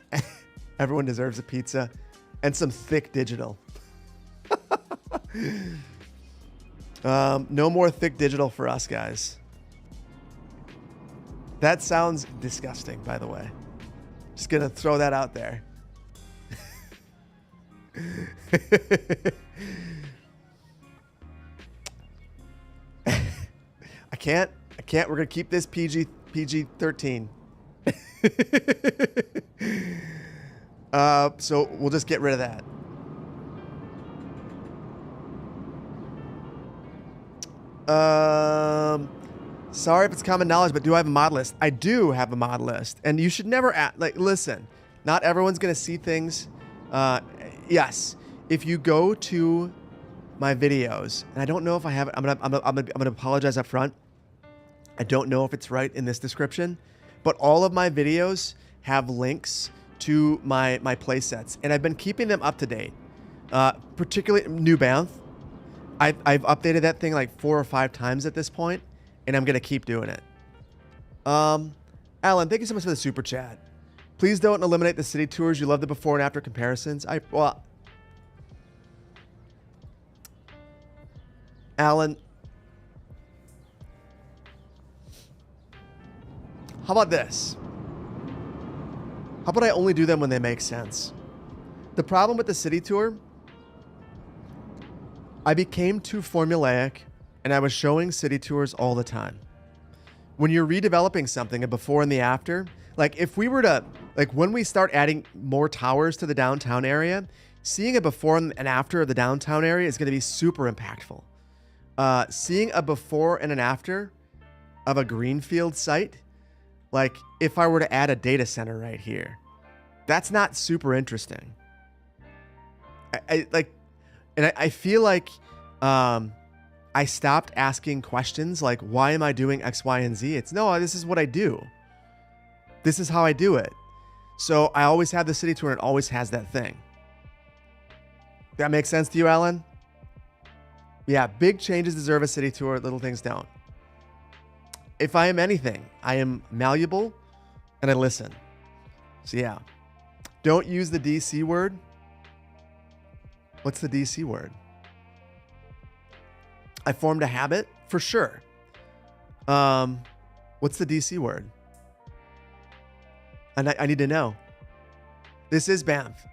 Everyone deserves a pizza and some thick digital. No more thick digital for us, guys. That sounds disgusting, by the way. Just gonna throw that out there. I can't. We're gonna keep this PG-13. So we'll just get rid of that. Sorry if it's common knowledge, but do I have a mod list? I do have a mod list, and you should never listen. Not everyone's gonna see things. Yes, if you go to my videos, and I don't know if I have it. I'm gonna apologize up front. I don't know if it's right in this description, but all of my videos have links to my play sets, and I've been keeping them up to date. Particularly New Banff. I've updated that thing like 4 or 5 times at this point, and I'm gonna keep doing it. Alan, thank you so much for the super chat. Please don't eliminate the city tours. You love the before and after comparisons. Alan, how about this? How about I only do them when they make sense? The problem with the city tour I became too formulaic, and I was showing city tours all the time. When you're redeveloping something, a before and the after, like if we were to, like when we start adding more towers to the downtown area, seeing a before and after of the downtown area is going to be super impactful. Seeing a before and an after of a greenfield site, like if I were to add a data center right here, that's not super interesting. I feel like I stopped asking questions like, why am I doing X, Y, and Z? It's no, this is what I do. This is how I do it. So I always have the city tour and it always has that thing. That makes sense to you, Alan? Yeah, big changes deserve a city tour, little things don't. If I am anything, I am malleable and I listen. So yeah, don't use the DC word. What's the DC word? I formed a habit for sure. What's the DC word? And I need to know. This is Banff.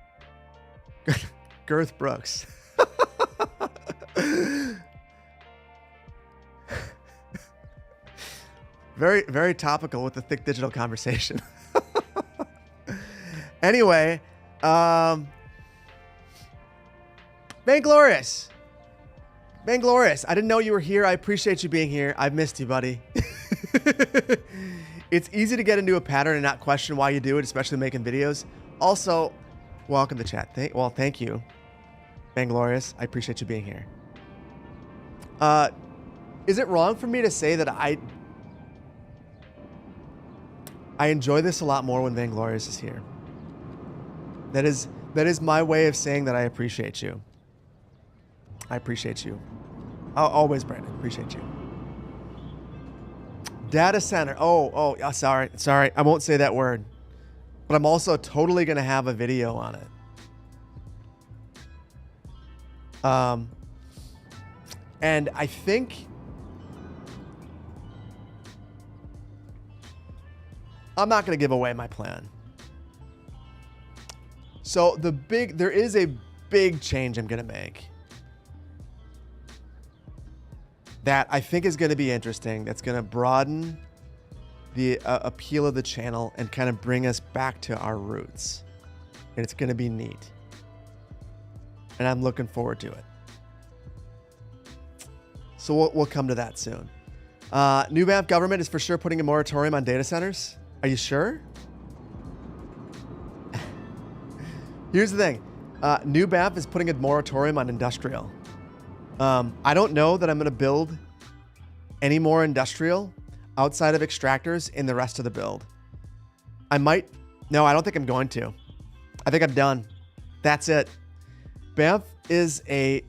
Girth Brooks. Very, very topical with the thick digital conversation. Anyway, Vainglorious. Vainglorious, I didn't know you were here. I appreciate you being here. I've missed you, buddy. It's easy to get into a pattern and not question why you do it, especially making videos. Also, welcome to chat. Thank you, Vainglorious. I appreciate you being here. Is it wrong for me to say that I enjoy this a lot more when Vainglorious is here? That is my way of saying that I appreciate you. I appreciate you. Always, Brandon. Appreciate you. Data center. Oh, sorry. I won't say that word. But I'm also totally going to have a video on it. And I think I'm not going to give away my plan. So there is a big change I'm going to make that I think is going to be interesting. That's going to broaden the appeal of the channel and kind of bring us back to our roots. And it's going to be neat. And I'm looking forward to it. So we'll come to that soon. New Banff government is for sure putting a moratorium on data centers. Are you sure? Here's the thing. New Banff is putting a moratorium on industrial. I don't know that I'm going to build any more industrial outside of extractors in the rest of the build. I might. No, I don't think I'm going to. I think I'm done. That's it. Banff is a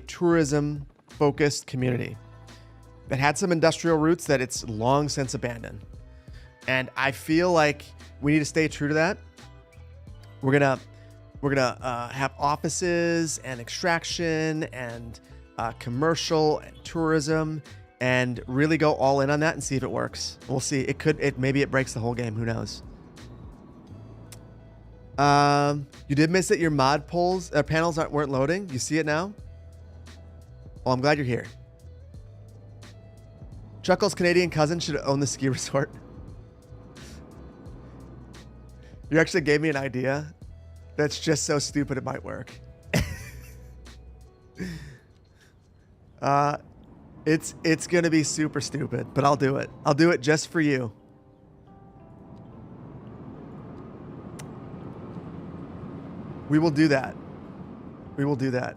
tourism focused community that had some industrial roots that it's long since abandoned. And I feel like we need to stay true to that. We're gonna have offices and extraction and commercial and tourism and really go all in on that and see if it works. We'll see. Maybe it breaks the whole game. Who knows? You did miss it. Your mod panels weren't loading. You see it now? Well, I'm glad you're here. Chuckle's Canadian cousin should own the ski resort. You actually gave me an idea that's just so stupid it might work. It's gonna be super stupid, but I'll do it. I'll do it just for you. We will do that. We will do that.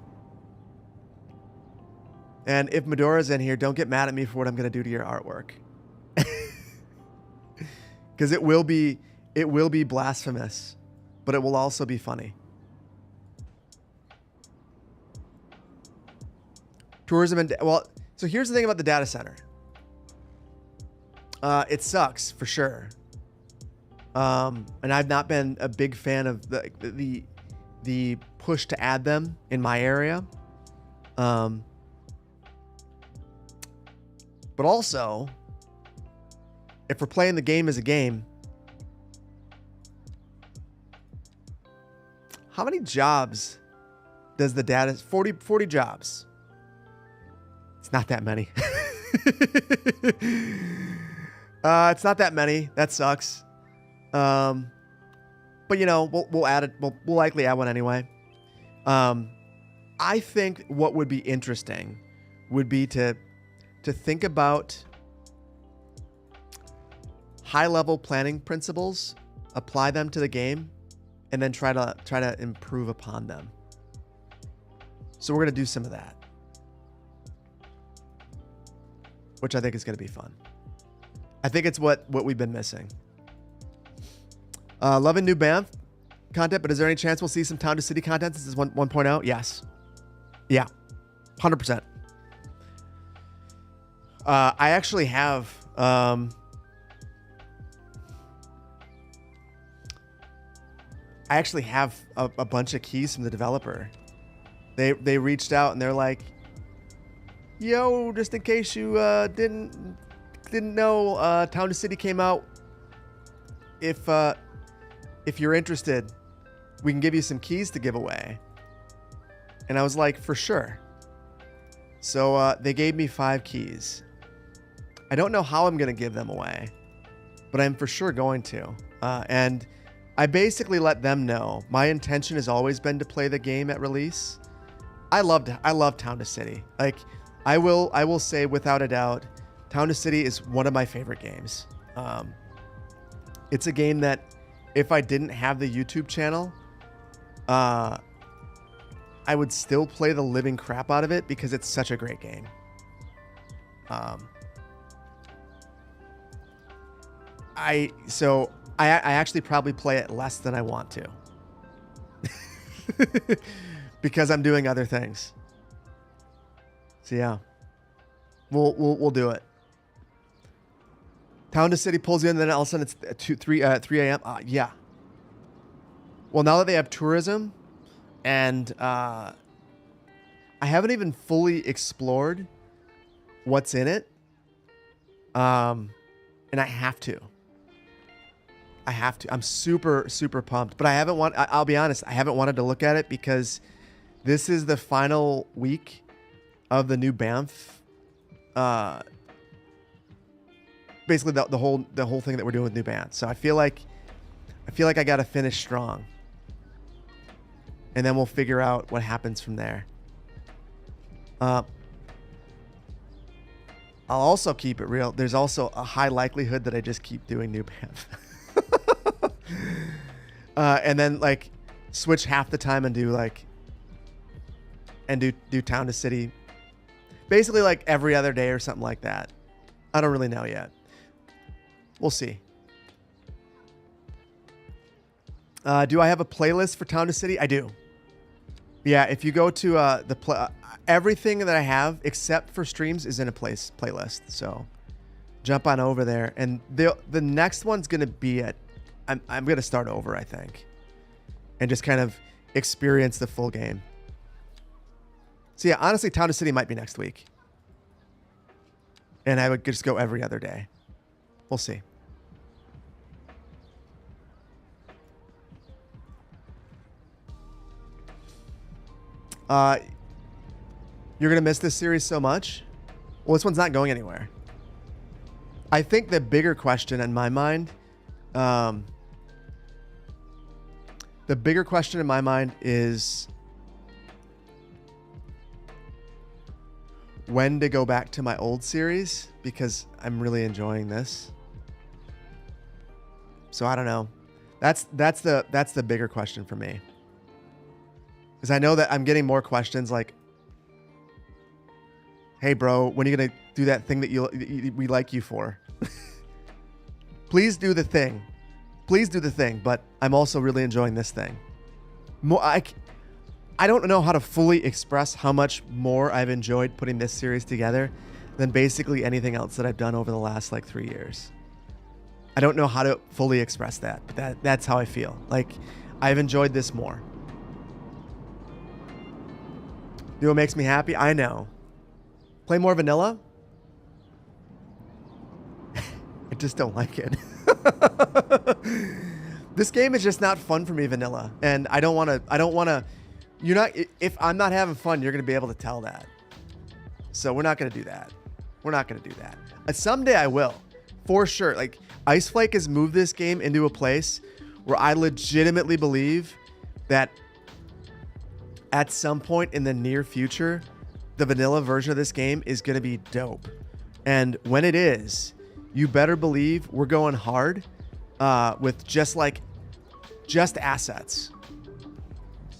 And if Medora's in here, don't get mad at me for what I'm gonna do to your artwork. Because it will be blasphemous, but it will also be funny. Tourism and so here's the thing about the data center. It sucks for sure. And I've not been a big fan of the push to add them in my area. But also, if we're playing the game as a game, how many jobs does the data... 40 jobs. It's not that many. It's not that many. That sucks. But you know, we'll add it. We'll likely add one anyway. I think what would be interesting would be to think about high-level planning principles, apply them to the game, and then try to improve upon them. So we're gonna do some of that, which I think is gonna be fun. I think it's what we've been missing. Loving new Banff content, but is there any chance we'll see some Town to City content? This is 1.0. Yes. Yeah. 100%. I actually have a bunch of keys from the developer. They reached out and they're like, "Yo, just in case you didn't know, Town to City came out. If you're interested, we can give you some keys to give away." And I was like, "For sure." So they gave me 5 keys. I don't know how I'm gonna give them away, but I'm for sure going to. And I basically let them know my intention has always been to play the game at release. I love Town to City. Like, I will say without a doubt, Town to City is one of my favorite games. It's a game that if I didn't have the YouTube channel, I would still play the living crap out of it because it's such a great game. I actually probably play it less than I want to. Because I'm doing other things. So yeah. We'll do it. Town to City pulls you in, and then all of a sudden it's 3 a.m. Yeah. Well, now that they have tourism, and I haven't even fully explored what's in it, and I have to. I'm super pumped, but I'll be honest, I haven't wanted to look at it because this is the final week of the new Banff. Basically the whole thing that we're doing with New Banff. So I feel like I got to finish strong, and then we'll figure out what happens from there. I'll also keep it real. There's also a high likelihood that I just keep doing New Banff. And then like switch half the time and do Town to City, basically like every other day or something like that. I don't really know yet. We'll see. Do I have a playlist for Town to City? I do. Yeah, if you go to everything that I have except for streams is in a playlist. So jump on over there, and the next one's gonna be I'm gonna start over, I think, and just kind of experience the full game. So yeah, honestly, Town to City might be next week, and I would just go every other day. We'll see. You're gonna miss this series so much. Well, this one's not going anywhere. I think the bigger question in my mind, is when to go back to my old series, because I'm really enjoying this. So I don't know. That's the bigger question for me. Because I know that I'm getting more questions like, "Hey bro, when are you gonna do that thing that we like you for?" Please do the thing. Please do the thing, but I'm also really enjoying this thing. I don't know how to fully express how much more I've enjoyed putting this series together than basically anything else that I've done over the last 3 years. I don't know how to fully express that, but that's how I feel. Like, I've enjoyed this more. You know what makes me happy? I know. Play more vanilla? I just don't like it. This game is just not fun for me, vanilla. And I don't want to, if I'm not having fun, you're going to be able to tell that. So we're not going to do that. We're not going to do that. Someday I will, for sure. Like, Ice Flake has moved this game into a place where I legitimately believe that at some point in the near future, the vanilla version of this game is going to be dope. And when it is, you better believe we're going hard with just assets.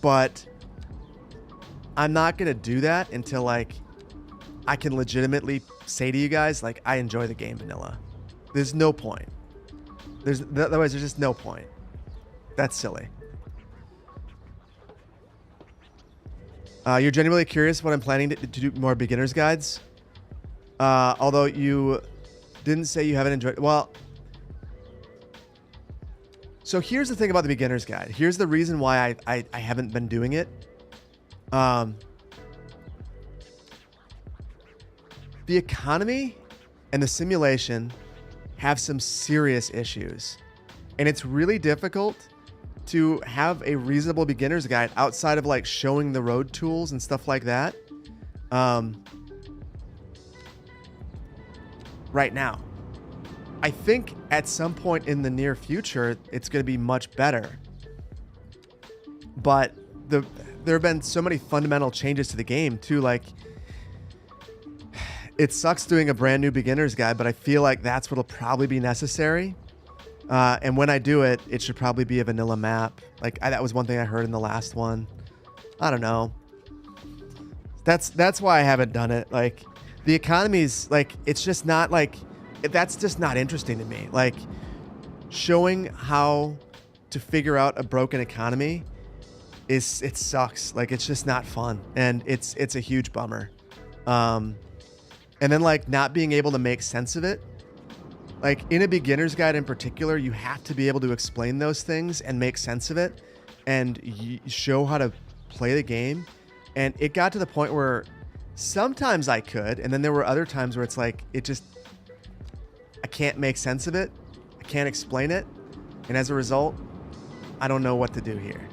But I'm not going to do that until like I can legitimately say to you guys, like, I enjoy the game vanilla. There's no point. Otherwise there's just no point. That's silly. You're genuinely curious what I'm planning to do more beginner's guides. Although you didn't say you haven't enjoyed. Well, so here's the thing about the beginner's guide. Here's the reason why I haven't been doing it. The economy and the simulation have some serious issues, and it's really difficult to have a reasonable beginner's guide outside of like showing the road tools and stuff like that. Right now, I think at some point in the near future, it's going to be much better. But there have been so many fundamental changes to the game too. Like, it sucks doing a brand new beginner's guide, but I feel like that's what'll probably be necessary. And when I do it, it should probably be a vanilla map. Like, that was one thing I heard in the last one. I don't know. That's why I haven't done it. Like, the economy's like, it's just not like, that's just not interesting to me. Like, showing how to figure out a broken economy it sucks. Like, it's just not fun, and it's a huge bummer. And then like not being able to make sense of it. Like, in a beginner's guide in particular, you have to be able to explain those things and make sense of it and show how to play the game. And it got to the point where sometimes I could, and then there were other times where it's like, I can't make sense of it. I can't explain it. And as a result, I don't know what to do here.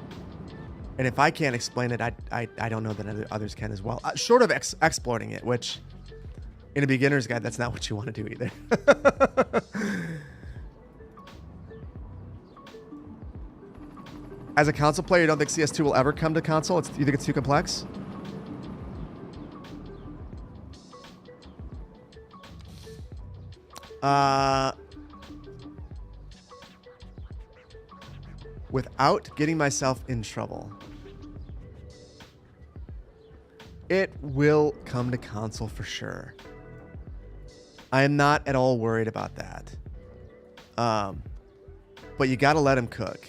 And if I can't explain it, I don't know that others can as well. Short of exploiting it, which in a beginner's guide, that's not what you want to do either. As a console player, you don't think CS2 will ever come to console? You think it's too complex? Without getting myself in trouble. It will come to console for sure. I am not at all worried about that. But you got to let him cook.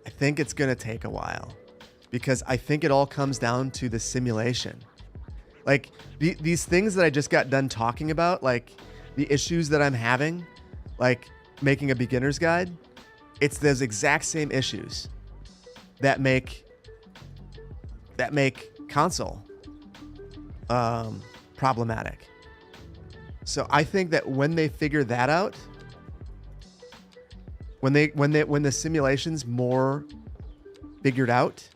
I think it's going to take a while because I think it all comes down to the simulation. Like these things that I just got done talking about, like the issues that I'm having, like making a beginner's guide, it's those exact same issues that make console problematic. So I think that when they figure that out, when the simulation's more figured out,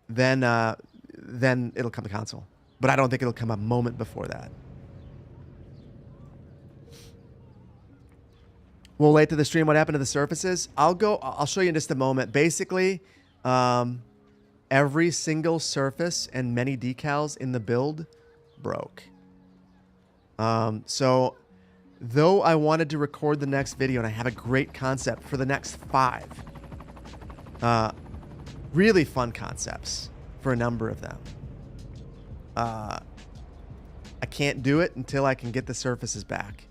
then it'll come to console. But I don't think it'll come a moment before that. We'll wait to the stream. What happened to the surfaces? I'll show you in just a moment. Basically, every single surface and many decals in the build broke. So though I wanted to record the next video and I have a great concept for the next 5, really fun concepts for a number of them, I can't do it until I can get the surfaces back.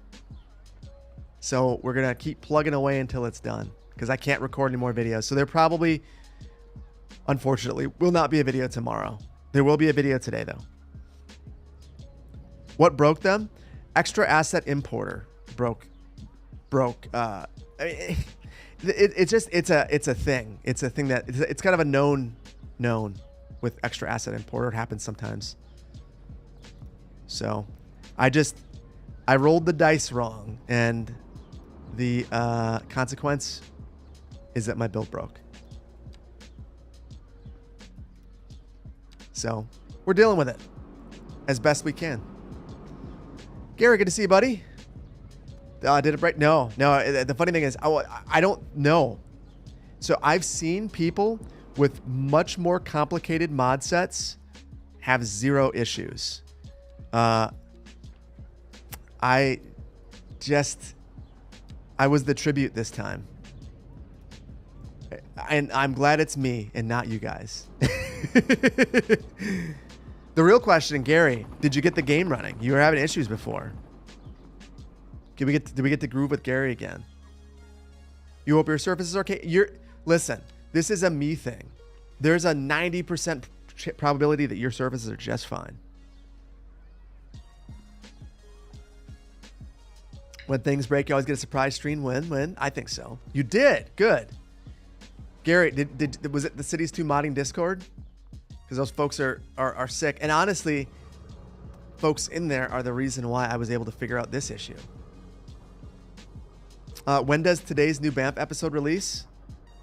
So we're going to keep plugging away until it's done because I can't record any more videos. So there probably, unfortunately, will not be a video tomorrow. There will be a video today, though. What broke them? Extra asset importer broke. It's a thing. It's a thing that it's kind of a known with extra asset importer. It happens sometimes. So I rolled the dice wrong, and the consequence is that my build broke. So we're dealing with it. as best we can. Gary, good to see you, buddy. Did it break? No. The funny thing is, I don't know. So I've seen people with much more complicated mod sets have zero issues. I was the tribute this time. And I'm glad it's me and not you guys. The real question, Gary, did you get the game running? You were having issues before. Did we get to groove with Gary again? You hope your surface is okay? Listen, this is a me thing. There's a 90% probability that your surfaces are just fine. When things break, you always get a surprise stream win. I think so. You did. Good. Gary, was it the Cities 2 modding Discord? Because those folks are sick. And honestly, folks in there are the reason why I was able to figure out this issue. When does today's new Banff episode release?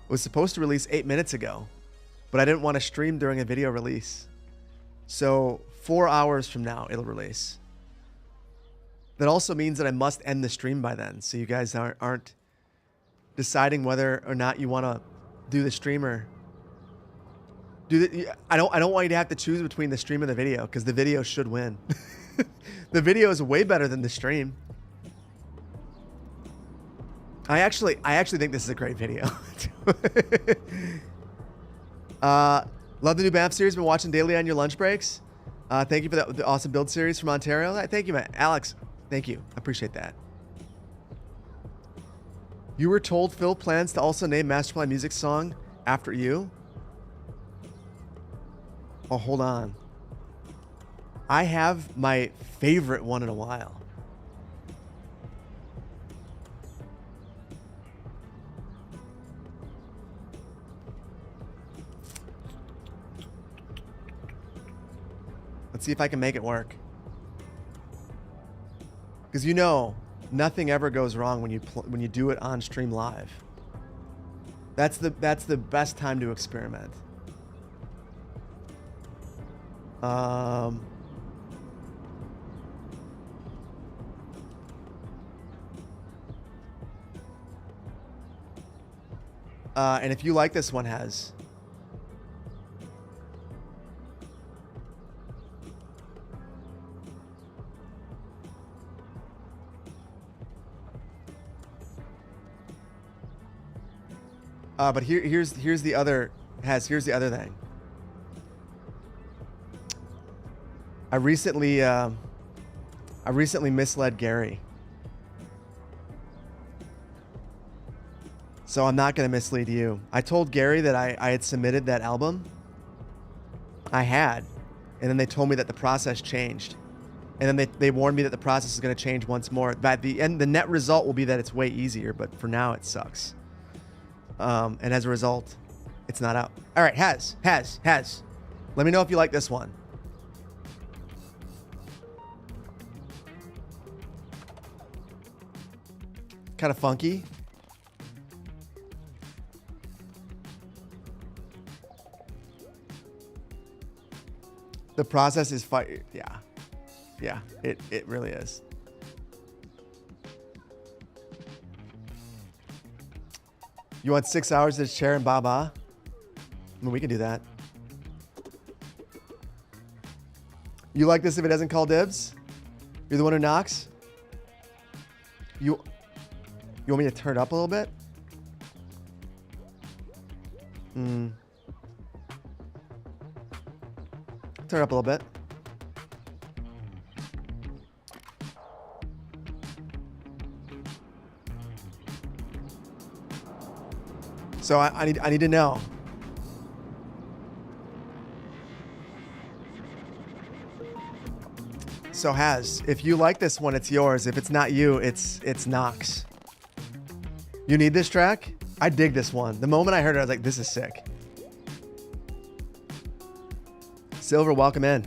It was supposed to release 8 minutes ago, but I didn't want to stream during a video release. So 4 hours from now, it'll release. That also means that I must end the stream by then, so you guys aren't deciding whether or not you want to do the stream or I don't want you to have to choose between the stream and the video, because the video should win. The video is way better than the stream. I actually think this is a great video. Love the new Banff series. Been watching daily on your lunch breaks. Thank you for the awesome build series from Ontario. Thank you, man. Alex, thank you. I appreciate that. You were told Phil plans to also name Masterplan Music song after you? Oh, hold on. I have my favorite one in a while. Let's see if I can make it work. Because you know, nothing ever goes wrong when you do it on stream live. That's the best time to experiment. And if you like this one, has. But here's the other here's the other thing. I recently misled Gary. So I'm not going to mislead you. I told Gary that I had submitted that album. I had. And then they told me that the process changed. And then they warned me that the process is going to change once more. But the net result will be that it's way easier, but for now it sucks. And as a result, it's not out. All right, has. Let me know if you like this one. Kind of funky. The process is yeah, it really is. You want 6 hours to share and Baba? I mean, we can do that. You like this if it doesn't call dibs? You're the one who knocks? You want me to turn it up a little bit? Turn it up a little bit. So I need to know. So if you like this one, it's yours. If it's not you, it's Knox. You need this track? I dig this one. The moment I heard it, I was like, this is sick. Silver, welcome in.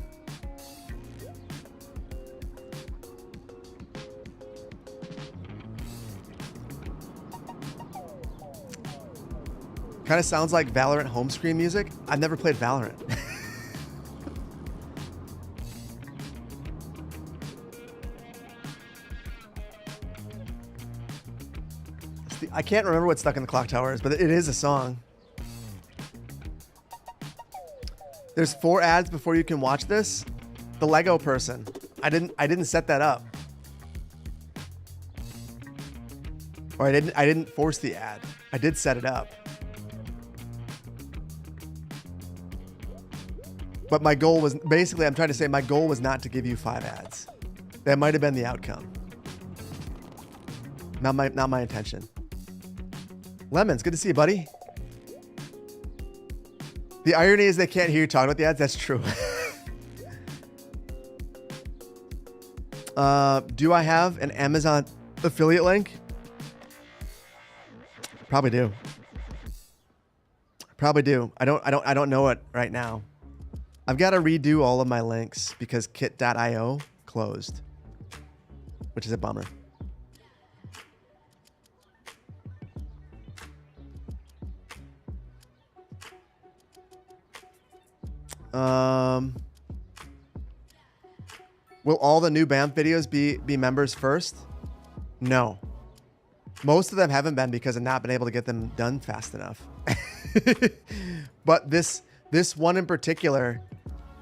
Kind of sounds like Valorant home screen music. I've never played Valorant. I can't remember what Stuck in the Clock Tower is, but it is a song. There's 4 ads before you can watch this. The Lego person. I didn't set that up. Or I didn't force the ad. I did set it up. But my goal was basically, I'm trying to say my goal was not to give you 5 ads. That might have been the outcome. Not my intention. Lemons, good to see you, buddy. The irony is they can't hear you talking about the ads. That's true. Do I have an Amazon affiliate link? Probably do. Probably do. I don't know it right now. I've got to redo all of my links because kit.io closed, which is a bummer. Will all the new Banff videos be members first? No. Most of them haven't been because I've not been able to get them done fast enough. But this one in particular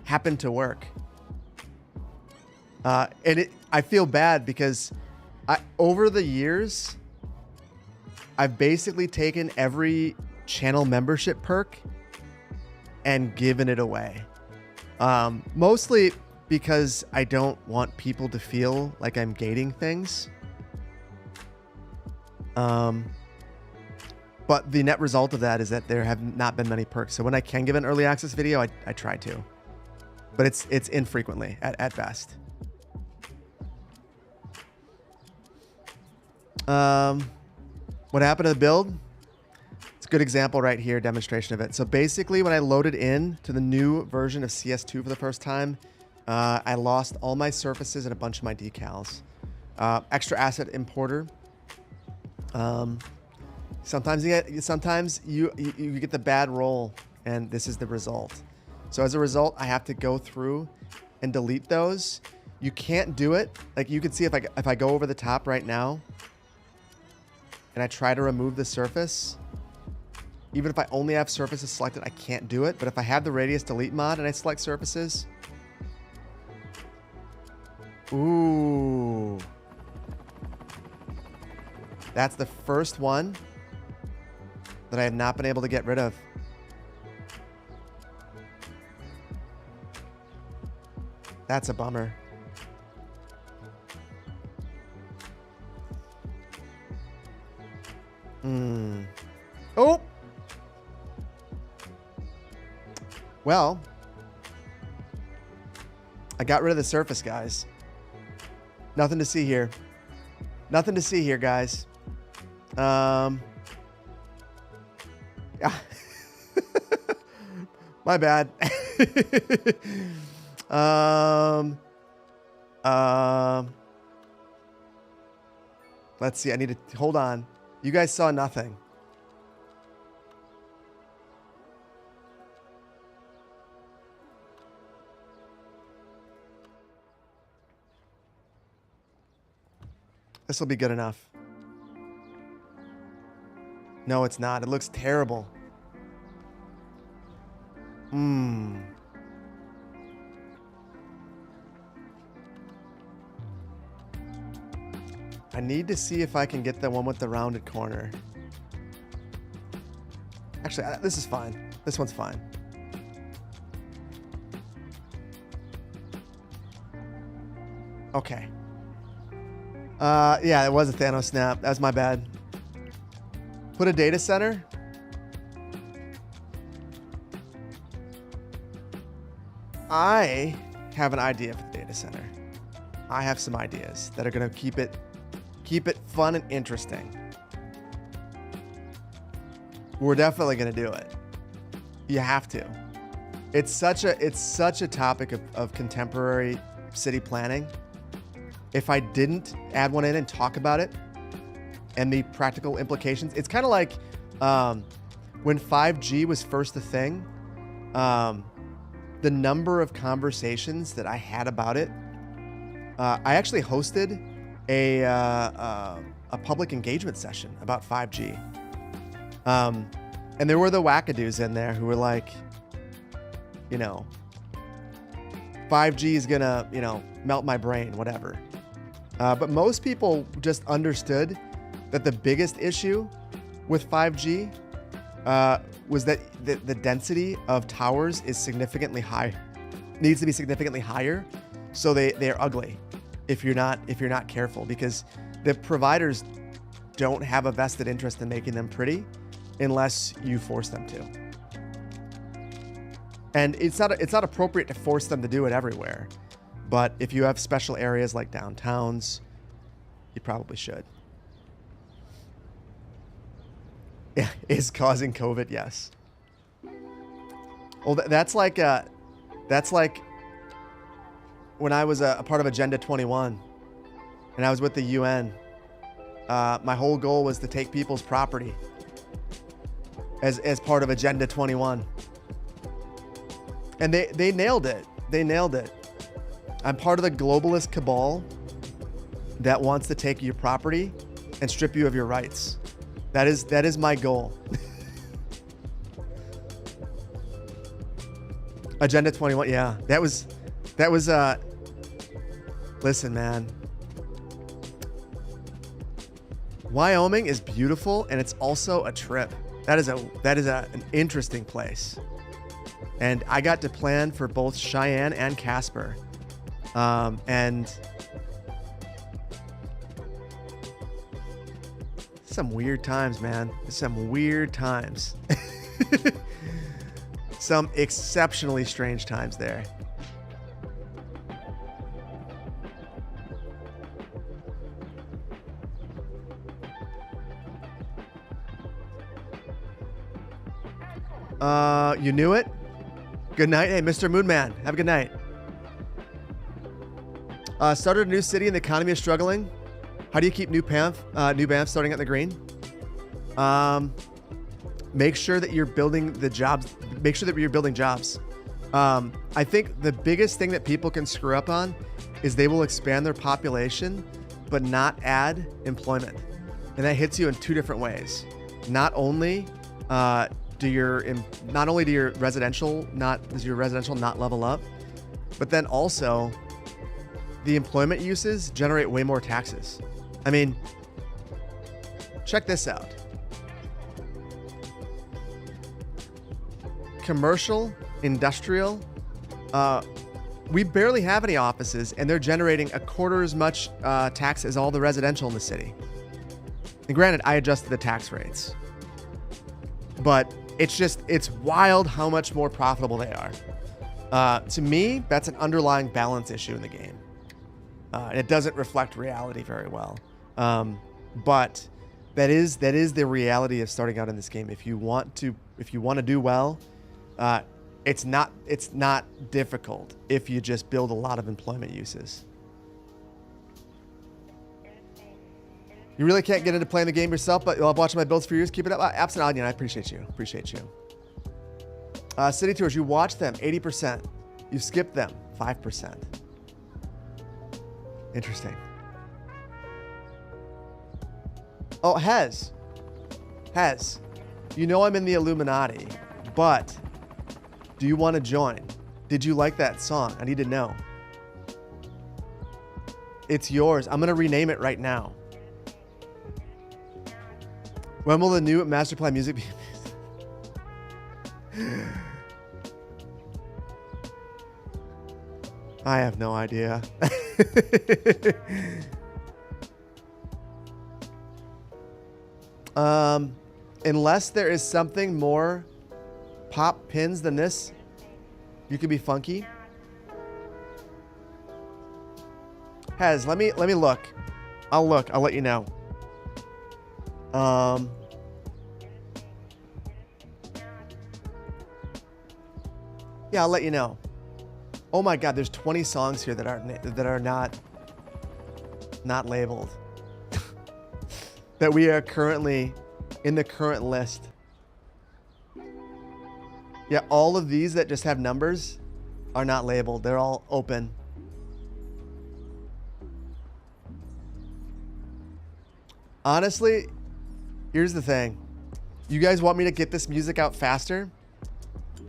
happened to work. And I feel bad because over the years, I've basically taken every channel membership perk and given it away. Mostly because I don't want people to feel like I'm gating things. But the net result of that is that there have not been many perks. So when I can give an early access video, I try to. But it's infrequently at best. What happened to the build? It's a good example right here, demonstration of it. So basically when I loaded in to the new version of CS2 for the first time, I lost all my surfaces and a bunch of my decals. Extra asset importer. Sometimes you get the bad roll, and this is the result. So as a result, I have to go through and delete those. You can't do it. Like you can see if I go over the top right now and I try to remove the surface, even if I only have surfaces selected, I can't do it. But if I have the radius delete mod and I select surfaces, ooh, that's the first one that I have not been able to get rid of. That's a bummer. Oh! Well, I got rid of the surface, guys. Nothing to see here. Nothing to see here, guys. Yeah. My bad. Let's see. I need to hold on. You guys saw nothing. This will be good enough. No, it's not. It looks terrible. I need to see if I can get the one with the rounded corner. Actually, this is fine. This one's fine. Okay. Yeah, it was a Thanos snap. That was my bad. Put a data center. I have an idea for the data center. I have some ideas that are going to keep it fun and interesting. We're definitely going to do it. You have to. It's such a topic of contemporary city planning. If I didn't add one in and talk about it and the practical implications, it's kind of like when 5G was first a thing, the number of conversations that I had about it. I actually hosted a a public engagement session about 5G. And there were the wackadoos in there who were like, 5G is gonna, melt my brain, whatever. But most people just understood that the biggest issue with 5G was that the density of towers is significantly high, needs to be significantly higher, so they're ugly if you're not careful, because the providers don't have a vested interest in making them pretty unless you force them to. And it's not appropriate to force them to do it everywhere. But if you have special areas like downtowns, you probably should. Yeah, is causing COVID? Yes. Well, that's like when I was a part of Agenda 21, and I was with the UN. My whole goal was to take people's property as part of Agenda 21. And they nailed it. They nailed it. I'm part of the globalist cabal that wants to take your property and strip you of your rights. That is my goal. Agenda 21. Yeah, that was listen, man. Wyoming is beautiful, and it's also a trip. That is an interesting place. And I got to plan for both Cheyenne and Casper. And some weird times, man. Some weird times. Some exceptionally strange times there. You knew it? Good night. Hey, Mr. Moonman. Have a good night. Started a new city and the economy is struggling. How do you keep New Banff starting at the green? Make sure that you're building the jobs. Make sure that you're building jobs. I think the biggest thing that people can screw up on is they will expand their population, but not add employment. And that hits you in two different ways. Not only do your residential not level up, but then also the employment uses generate way more taxes. I mean, check this out. Commercial, industrial, we barely have any offices, and they're generating a quarter as much tax as all the residential in the city. And granted, I adjusted the tax rates, but it's wild how much more profitable they are. To me, that's an underlying balance issue in the game. And it doesn't reflect reality very well. But that is the reality of starting out in this game. If you want to do well, it's not difficult if you just build a lot of employment uses. You really can't get into playing the game yourself, but you'll have watching my builds for years. Keep it up. Absent Onion, I appreciate you. City tours, you watch them, 80%. You skip them, 5%. Interesting. Oh, Hez. You know I'm in the Illuminati, but do you want to join? Did you like that song? I need to know. It's yours. I'm going to rename it right now. When will the new Masterplan music be? I have no idea. Unless there is something more pop pins than this, you could be funky. Hez, let me look. I'll look. I'll let you know. Yeah, I'll let you know. Oh my God, there's 20 songs here that are not labeled. That we are currently in the current list. Yeah, all of these that just have numbers are not labeled. They're all open. Honestly, here's the thing. You guys want me to get this music out faster?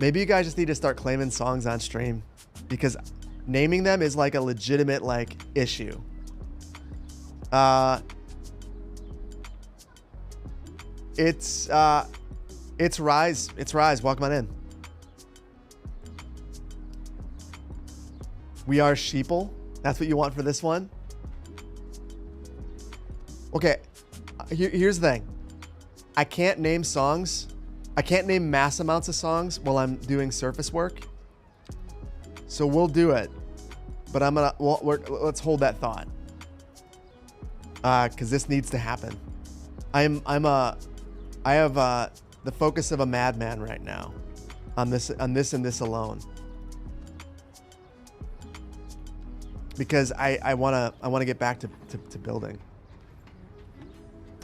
Maybe you guys just need to start claiming songs on stream, because naming them is like a legitimate like issue. It's Rise. It's Rise. Welcome on in. We Are Sheeple. That's what you want for this one? Okay. Here's the thing. I can't name songs. I can't name mass amounts of songs while I'm doing surface work. So we'll do it. But I'm gonna, let's hold that thought. Cause this needs to happen. I have the focus of a madman right now on this and this alone. Because I wanna get back to building.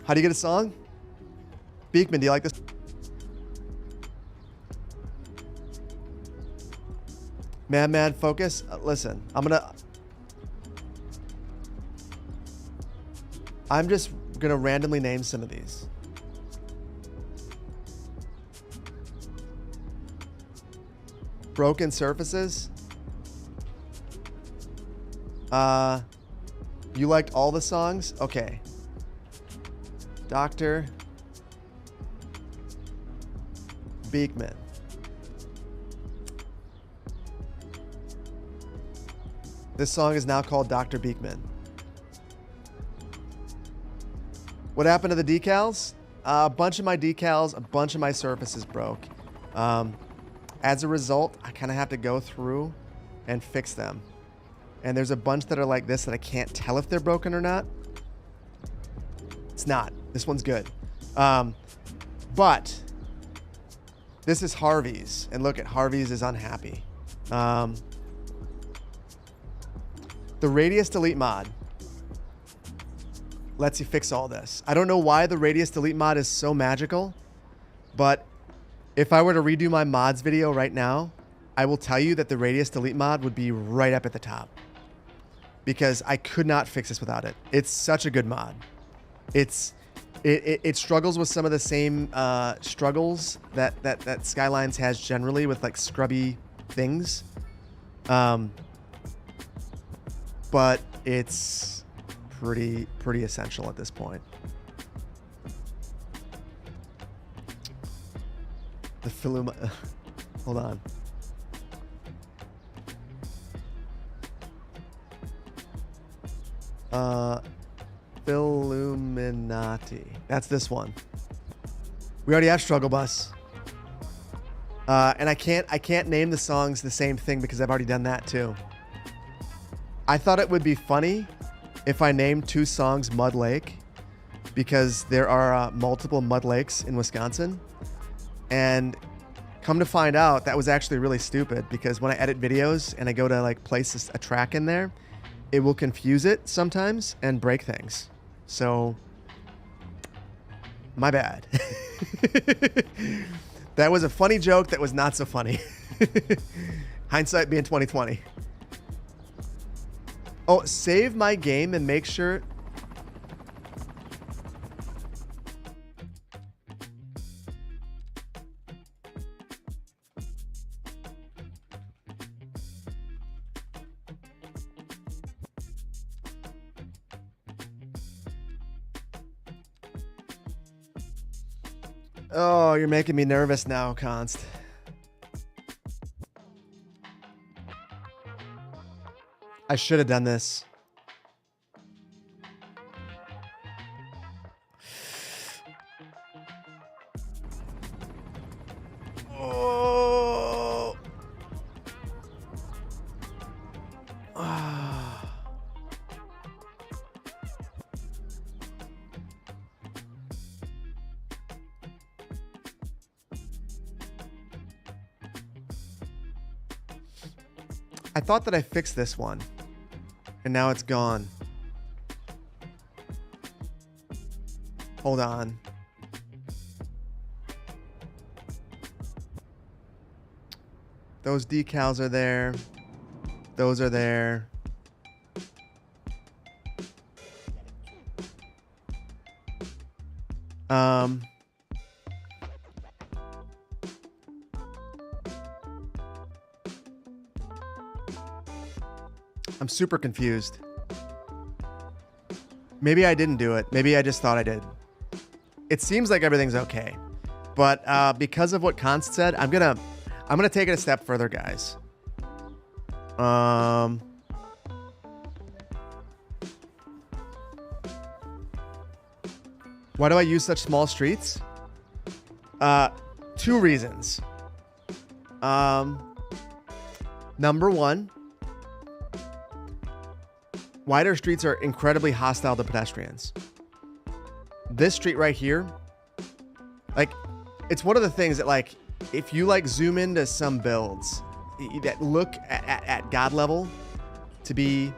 How do you get a song? Beekman, do you like this? Madman focus. Listen, I'm just gonna randomly name some of these. Broken surfaces. You liked all the songs? Okay. Dr. Beekman. This song is now called Dr. Beekman. What happened to the decals? A bunch of my decals, a bunch of my surfaces broke. As a result, I kind of have to go through and fix them. And there's a bunch that are like this that I can't tell if they're broken or not. It's not. This one's good. But this is Harvey's. And look at Harvey's is unhappy. The radius delete mod lets you fix all this. I don't know why the radius delete mod is so magical, but if I were to redo my mods video right now, I will tell you that the radius delete mod would be right up at the top, because I could not fix this without it. It's such a good mod. It struggles with some of the same struggles that Skylines has generally with like scrubby things. But it's pretty essential at this point. The Filuma, hold on. Illuminati. That's this one. We already have Struggle Bus. And I can't name the songs the same thing because I've already done that too. I thought it would be funny if I named two songs Mud Lake, because there are multiple Mud Lakes in Wisconsin. And come to find out, that was actually really stupid, because when I edit videos and I go to like place a track in there, it will confuse it sometimes and break things. So, my bad. That was a funny joke that was not so funny. Hindsight being 2020. Oh, save my game and make sure. Oh, you're making me nervous now, Const. I should have done this. Oh. I thought that I fixed this one, and now it's gone. Hold on. Those decals are there. Those are there. I'm super confused. Maybe I didn't do it. Maybe I just thought I did. It seems like everything's okay. But because of what Const said, I'm gonna take it a step further, guys. Why do I use such small streets? 2 reasons. Number 1, wider streets are incredibly hostile to pedestrians. This street right here, like, it's one of the things that, like, if you like zoom into some builds that look at God level to be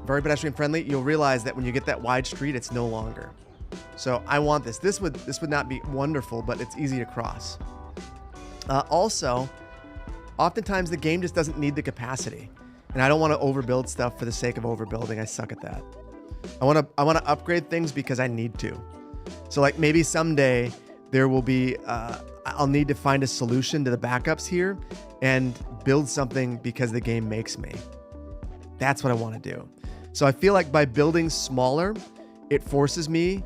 very pedestrian friendly, you'll realize that when you get that wide street, it's no longer. So I want this. This would not be wonderful, but it's easy to cross. Also, oftentimes the game just doesn't need the capacity, and I don't want to overbuild stuff for the sake of overbuilding. I suck at that. I want to upgrade things because I need to. So like maybe someday there will be I'll need to find a solution to the backups here and build something because the game makes me. That's what I want to do. So I feel like by building smaller, it forces me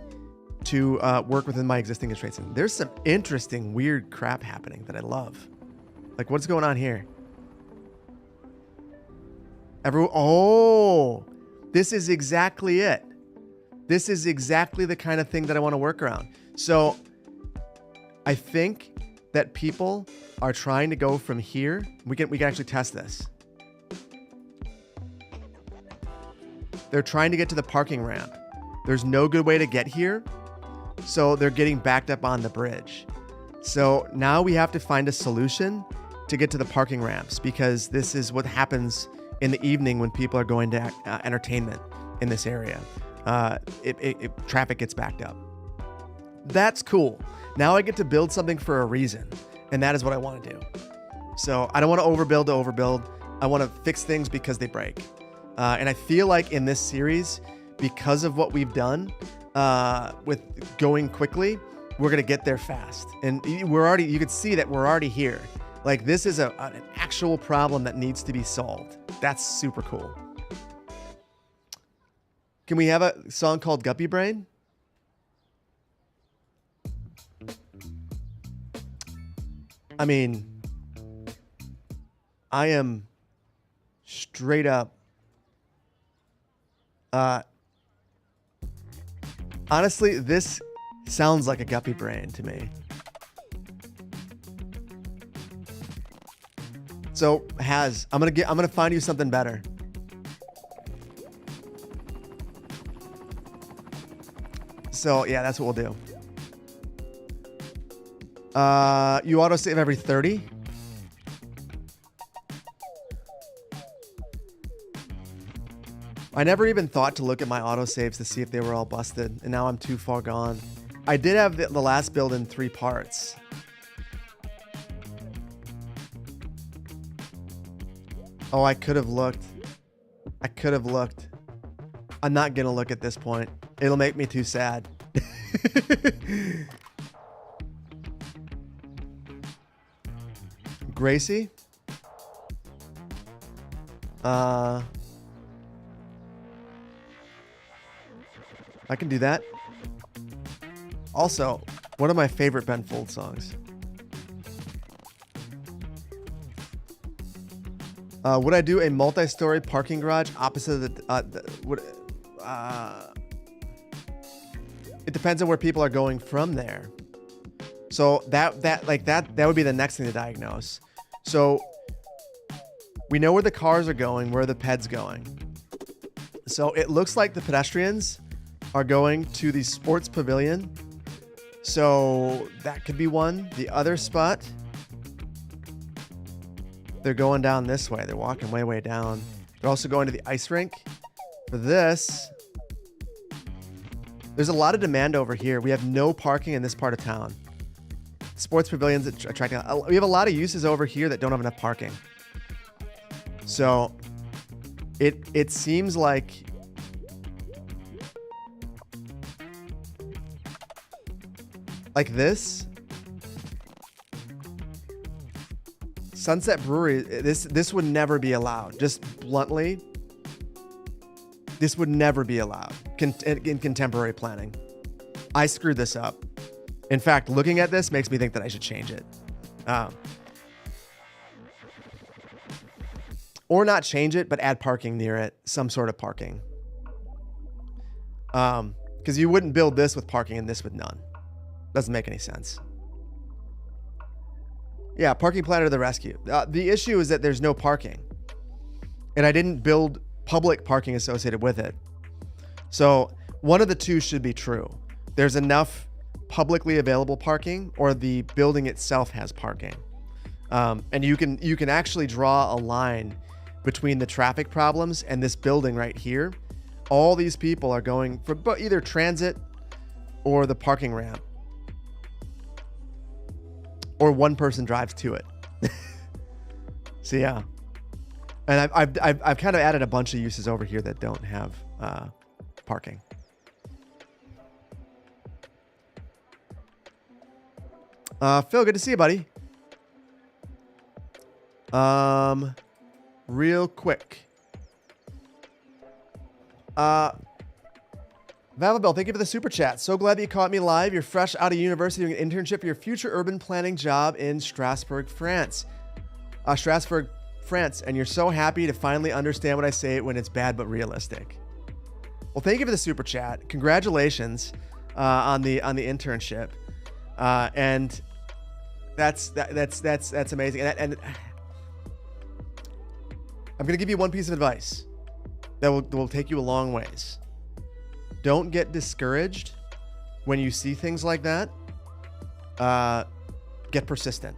to work within my existing constraints. And there's some interesting, weird crap happening that I love. Like, what's going on here? Oh, this is exactly it. This is exactly the kind of thing that I want to work around. So I think that people are trying to go from here. We can actually test this. They're trying to get to the parking ramp. There's no good way to get here, so they're getting backed up on the bridge. So now we have to find a solution to get to the parking ramps, because this is what happens in the evening when people are going to entertainment in this area. Traffic gets backed up. That's cool. Now I get to build something for a reason, and that is what I want to do. So I don't want to overbuild to overbuild. I want to fix things because they break. And I feel like in this series, because of what we've done with going quickly, we're going to get there fast. And you can see that we're already here. Like, this is an actual problem that needs to be solved. That's super cool. Can we have a song called Guppy Brain? I mean, I am straight up honestly, this sounds like a Guppy Brain to me. So, I'm gonna find you something better. So yeah, that's what we'll do. You autosave every 30. I never even thought to look at my autosaves to see if they were all busted, and now I'm too far gone. I did have the last build in 3 parts. Oh, I could have looked. I'm not gonna look at this point. It'll make me too sad. Gracie? I can do that. Also, one of my favorite Ben Folds songs. Would I do a multi-story parking garage opposite of it depends on where people are going from there. So that would be the next thing to diagnose. So we know where the cars are going, where the ped's going. So it looks like the pedestrians are going to the sports pavilion. So that could be one. The other spot, they're going down this way. They're walking way, way down. They're also going to the ice rink. For this, there's a lot of demand over here. We have no parking in this part of town. Sports pavilions attracting. We have a lot of uses over here that don't have enough parking. So it seems like like this. Sunset Brewery, this would never be allowed. Just bluntly, this would never be allowed in contemporary planning. I screwed this up. In fact, looking at this makes me think that I should change it. Or not change it, but add parking near it. Some sort of parking. Because you wouldn't build this with parking and this with none. Doesn't make any sense. Yeah, parking planner to the rescue. The issue is that there's no parking. And I didn't build public parking associated with it. So one of the two should be true. There's enough publicly available parking, or the building itself has parking. And you can actually draw a line between the traffic problems and this building right here. All these people are going for either transit or the parking ramp. Or one person drives to it. So yeah. And I've kind of added a bunch of uses over here that don't have parking. Phil, good to see you, buddy. Real quick. Valabel, thank you for the super chat. So glad that you caught me live. You're fresh out of university doing an internship for your future urban planning job in Strasbourg, France. Strasbourg, France. And you're so happy to finally understand what I say when it's bad but realistic. Well, thank you for the super chat. Congratulations on the internship. And that's amazing. And I'm going to give you one piece of advice that will take you a long ways. Don't get discouraged when you see things like that. Get persistent.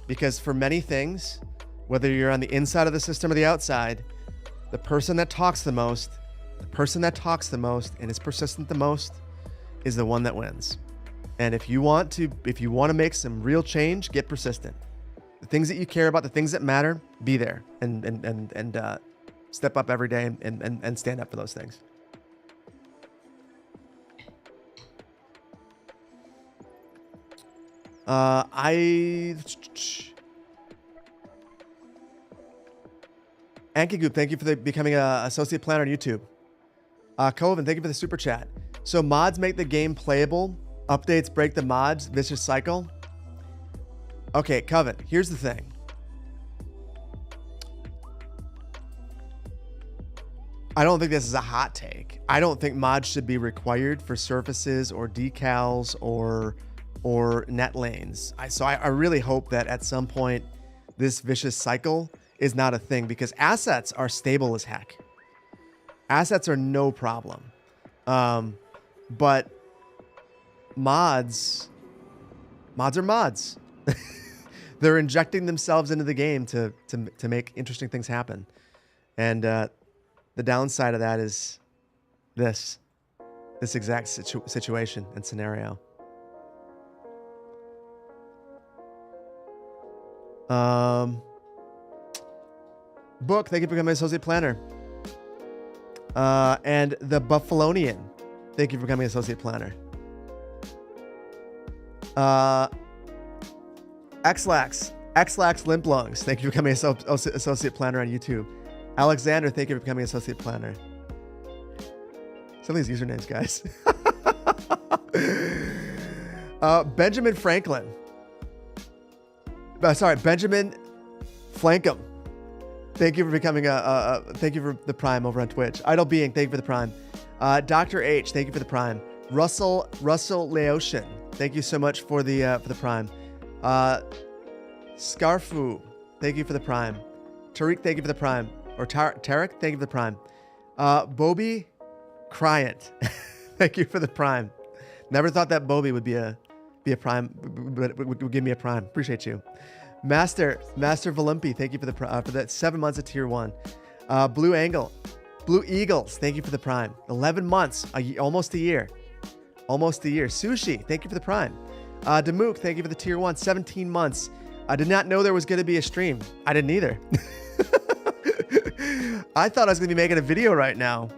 Because for many things, whether you're on the inside of the system or the outside, the person that talks the most and is persistent the most is the one that wins. And if you want to make some real change, get persistent. The things that you care about, the things that matter, be there and step up every day and stand up for those things. Ankigoop, thank you for becoming an associate planner on YouTube. Coven, thank you for the super chat. So mods make the game playable. Updates break the mods. Vicious cycle. Okay, Coven, here's the thing. I don't think this is a hot take. I don't think mods should be required for surfaces or decals or net lanes. I really hope that at some point this vicious cycle is not a thing, because assets are stable as heck. Assets are no problem. But mods are mods. They're injecting themselves into the game to make interesting things happen. And the downside of that is this exact situation and scenario. Book, thank you for becoming an associate planner. And the Buffalonian, thank you for becoming an associate planner. Xlax Limp Lungs, thank you for becoming an associate planner on YouTube. Alexander, thank you for becoming an associate planner. Some of these usernames, guys. Benjamin Franklin. Benjamin Flankum. Thank you for becoming thank you for the Prime over on Twitch. Idle Being, thank you for the Prime. Dr. H, thank you for the Prime. Russell Laotian, thank you so much for the Prime. Scarfu, thank you for the Prime. Tariq, thank you for the Prime. Or Tarek, thank you for the Prime. Bobby Cryant, thank you for the Prime. Never thought that Bobby would be a Prime, but would give me a Prime. Appreciate you. Master Volumpi, thank you for the 7 months of tier 1. Blue Eagles, thank you for the Prime. 11 months, almost a year. Sushi, thank you for the Prime. Demook, thank you for the tier 1. 17 months. I did not know there was going to be a stream. I didn't either. I thought I was going to be making a video right now,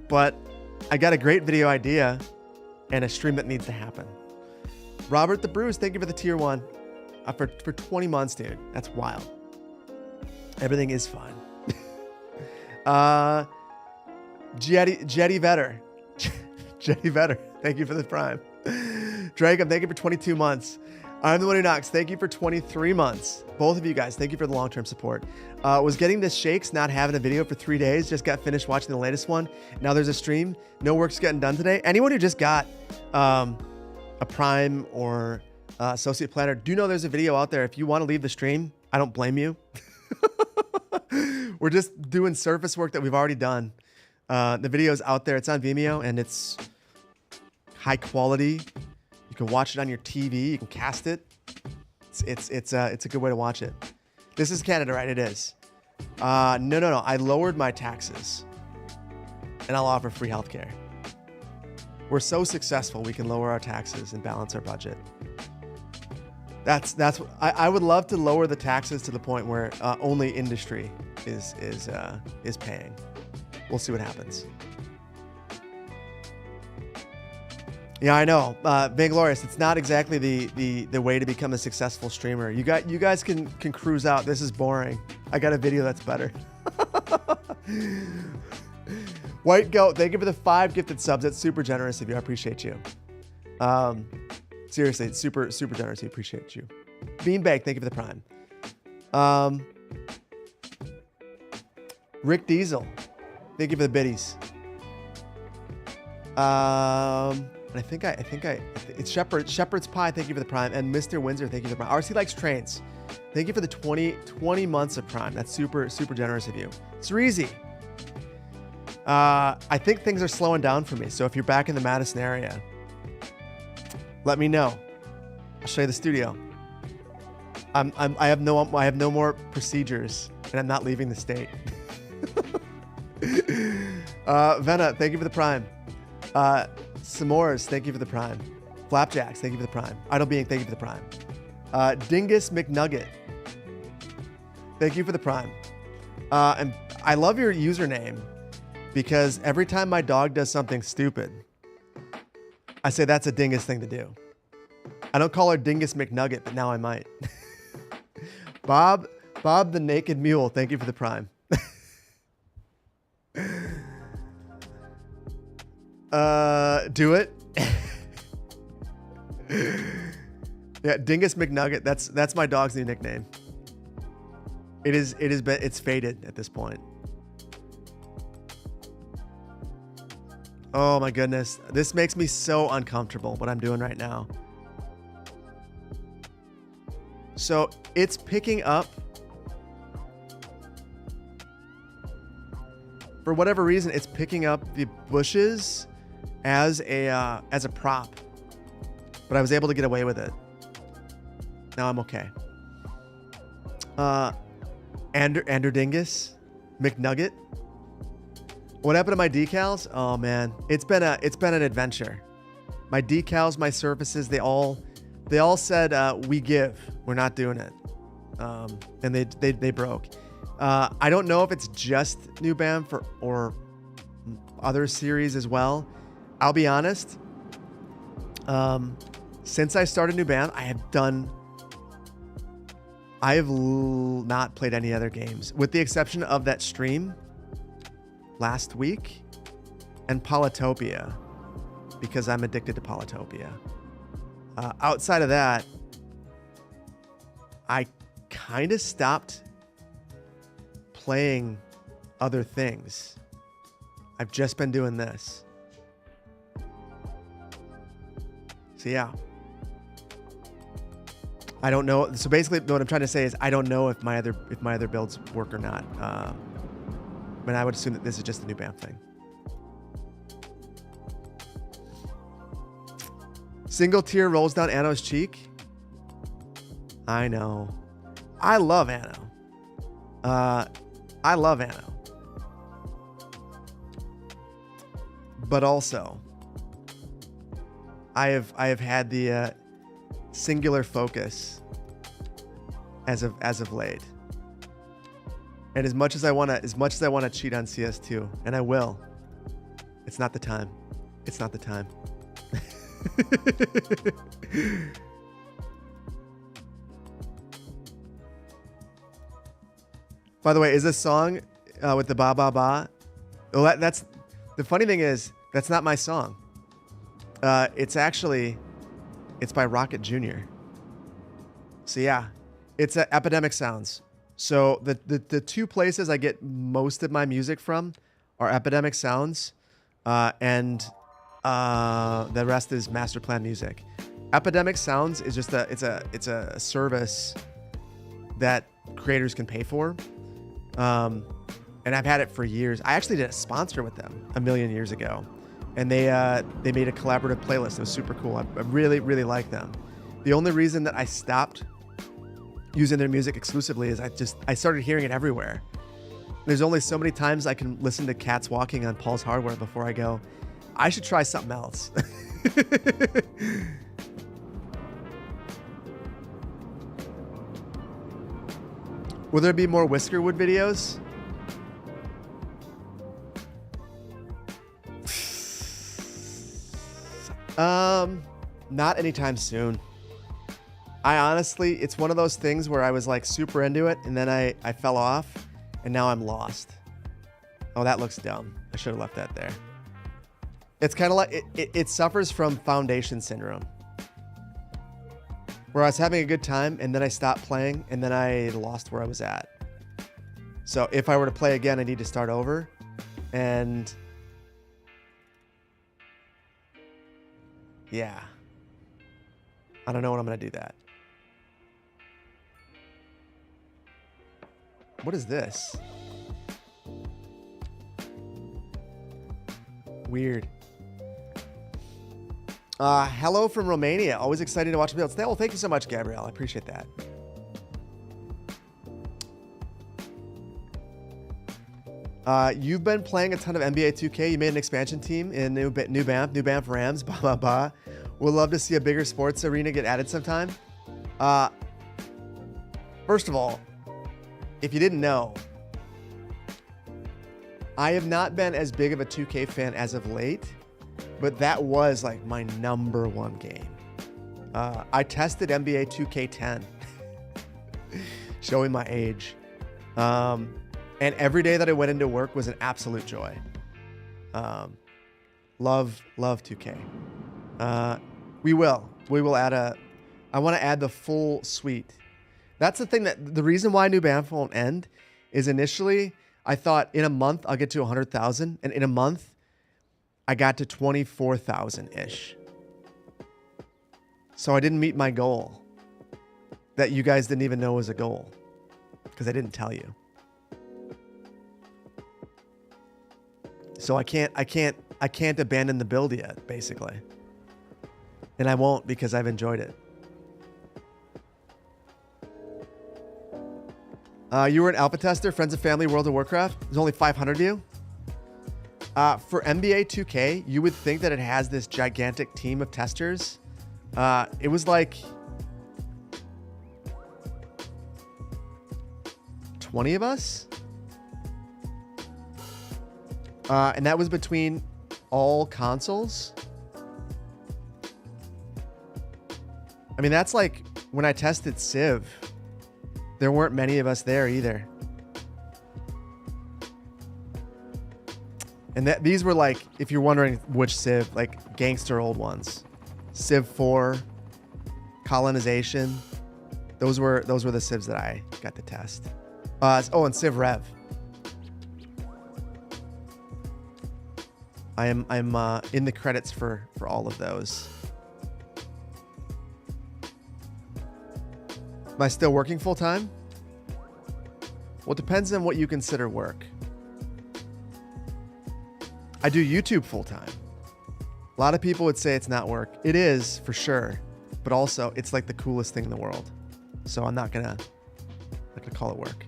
but I got a great video idea and a stream that needs to happen. Robert the Bruce, thank you for the tier 1. For 20 months, dude. That's wild. Everything is fine. Jetty Vetter. Jetty Vetter, thank you for the prime. Drake, thank you for 22 months. I'm the one who knocks. Thank you for 23 months. Both of you guys, thank you for the long-term support. Was getting the shakes, not having a video for 3 days. Just got finished watching the latest one. Now there's a stream. No work's getting done today. Anyone who just got a prime or associate planner, do know there's a video out there. If you want to leave the stream, I don't blame you. We're just doing surface work that we've already done. The video's out there. It's on Vimeo, and it's high quality. You can watch it on your TV. You can cast it. It's a good way to watch it. This is Canada, right? It is. No. I lowered my taxes, and I'll offer free healthcare. We're so successful, we can lower our taxes and balance our budget. That's I would love to lower the taxes to the point where only industry is paying. We'll see what happens. Yeah, I know. Vainglorious, it's not exactly the way to become a successful streamer. You guys can cruise out. This is boring. I got a video that's better. White Goat, thank you for the 5 gifted subs. That's super generous of you. I appreciate you. Seriously, it's super generous. I appreciate you. Beanbag, thank you for the prime. Rick Diesel, thank you for the biddies. And I think it's Shepherd's Pie, thank you for the prime. And Mr. Windsor, thank you for the prime. RC Likes Trains, thank you for the 20 months of prime. That's super generous of you. It's easy. I think things are slowing down for me. So if you're back in the Madison area, let me know. I'll show you the studio. I have no more procedures, and I'm not leaving the state. Venna, thank you for the prime. S'mores, thank you for the prime. Flapjacks, thank you for the prime. Idle Being, thank you for the prime. Dingus McNugget, thank you for the prime. And I love your username because every time my dog does something stupid, I say that's a dingus thing to do. I don't call her Dingus McNugget, but now I might. Bob the Naked Mule, thank you for the prime. Do it. Yeah, Dingus McNugget. That's my dog's new nickname. It's faded at this point. Oh my goodness. This makes me so uncomfortable what I'm doing right now. So it's picking up. For whatever reason, it's picking up the bushes as a prop. But I was able to get away with it. Now I'm okay. Andrew Dingus McNugget. What happened to my decals? Oh man, it's been an adventure. My decals, my surfaces, they all said we give. We're not doing it. And they broke. I don't know if it's just New Banff or other series as well. I'll be honest. Since I started New Banff, I have not played any other games, with the exception of that stream last week and Polytopia, because I'm addicted to Polytopia. Outside of that, I kind of stopped playing other things. I've just been doing this. So yeah. I don't know. So basically what I'm trying to say is I don't know if my other builds work or not. But I would assume that this is just the New Banff thing. Single tear rolls down Anno's cheek. I know. I love Anno. I love Anno. But also, I have had the singular focus as of late. And as much as I want to cheat on CS2, and I will, it's not the time. It's not the time. By the way, is this song with the ba ba ba? Well, that's the funny thing is that's not my song. It's by Rocket Jr. So yeah, it's Epidemic Sounds. So the two places I get most of my music from are Epidemic Sounds, and the rest is Master Plan Music. Epidemic Sounds is just it's a service that creators can pay for, and I've had it for years. I actually did a sponsor with them a million years ago, and they made a collaborative playlist. It was super cool. I really like them. The only reason that I stopped using their music exclusively is I started hearing it everywhere. There's only so many times I can listen to Cats Walking on Paul's Hardware before I go, I should try something else. Will there be more Whiskerwood videos? Not anytime soon. I honestly, it's one of those things where I was like super into it and then I fell off and now I'm lost. Oh, that looks dumb. I should have left that there. It's kind of like, it suffers from foundation syndrome. Where I was having a good time and then I stopped playing and then I lost where I was at. So if I were to play again, I need to start over. And yeah, I don't know when I'm going to do that. What is this? Weird. Hello from Romania. Always excited to watch the builds. Well, thank you so much, Gabrielle. I appreciate that. You've been playing a ton of NBA 2K. You made an expansion team in New Banff Rams. Blah, blah, blah. We'd love to see a bigger sports arena get added sometime. First of all, if you didn't know, I have not been as big of a 2K fan as of late, but that was like my number one game. I tested NBA 2K10, showing my age. And every day that I went into work was an absolute joy. Love 2K. We will add I want to add the full suite. That's the thing the reason why New Banff won't end is initially I thought in a month I'll get to 100,000, and in a month I got to 24,000-ish. So I didn't meet my goal that you guys didn't even know was a goal because I didn't tell you. So I can't abandon the build yet, basically. And I won't because I've enjoyed it. You were an alpha tester, Friends of Family, World of Warcraft. There's only 500 of you. For NBA 2K, you would think that it has this gigantic team of testers. It was like 20 of us. And that was between all consoles. I mean, that's like when I tested Civ. There weren't many of us there either. And these were like, if you're wondering which Civ, like gangster old ones. Civ 4, Colonization. Those were the Civs that I got to test. And Civ Rev. I'm in the credits for all of those. Am I still working full time? Well, it depends on what you consider work. I do YouTube full time. A lot of people would say it's not work. It is for sure, but also it's like the coolest thing in the world. So I'm not gonna call it work.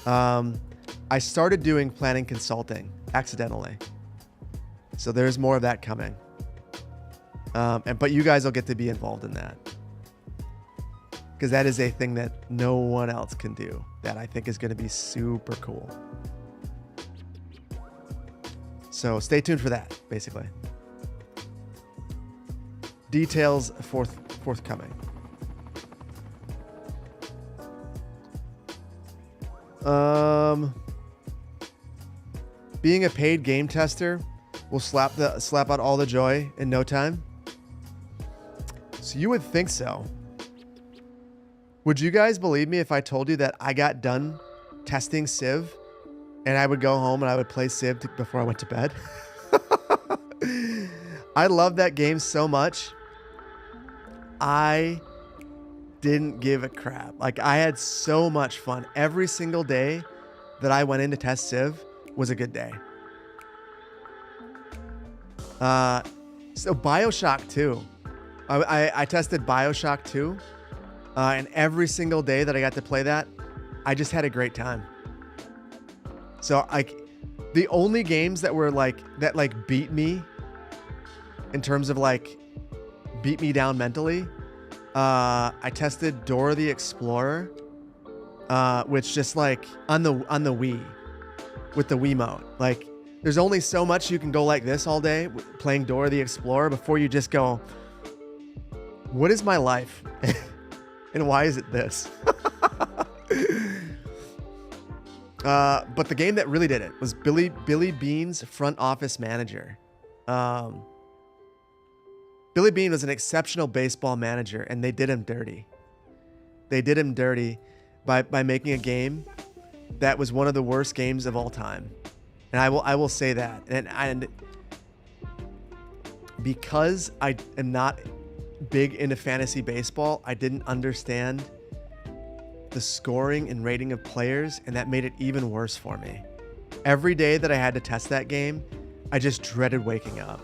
I started doing planning consulting accidentally, so there's more of that coming. But you guys will get to be involved in that. Because that is a thing that no one else can do that I think is going to be super cool. So stay tuned for that, basically. Details forthcoming. Being a paid game tester will slap out all the joy in no time. So you would think so. Would you guys believe me if I told you that I got done testing Civ and I would go home and I would play Civ before I went to bed? I love that game so much. I didn't give a crap. Like, I had so much fun. Every single day that I went in to test Civ was a good day. So BioShock 2. I tested BioShock 2. And every single day that I got to play that, I just had a great time. So, like, the only games that were that beat me in terms of beat me down mentally, I tested Dora the Explorer, which just on the Wii with the Wiimote. Like, there's only so much you can go like this all day playing Dora the Explorer before you just go, what is my life? And why is it this? But the game that really did it was Billy Bean's Front Office Manager. Billy Bean was an exceptional baseball manager, and they did him dirty. They did him dirty by making a game that was one of the worst games of all time. And I will say that. And because I am not big into fantasy baseball, I didn't understand the scoring and rating of players, and that made it even worse for me. Every day that I had to test that game, I just dreaded waking up.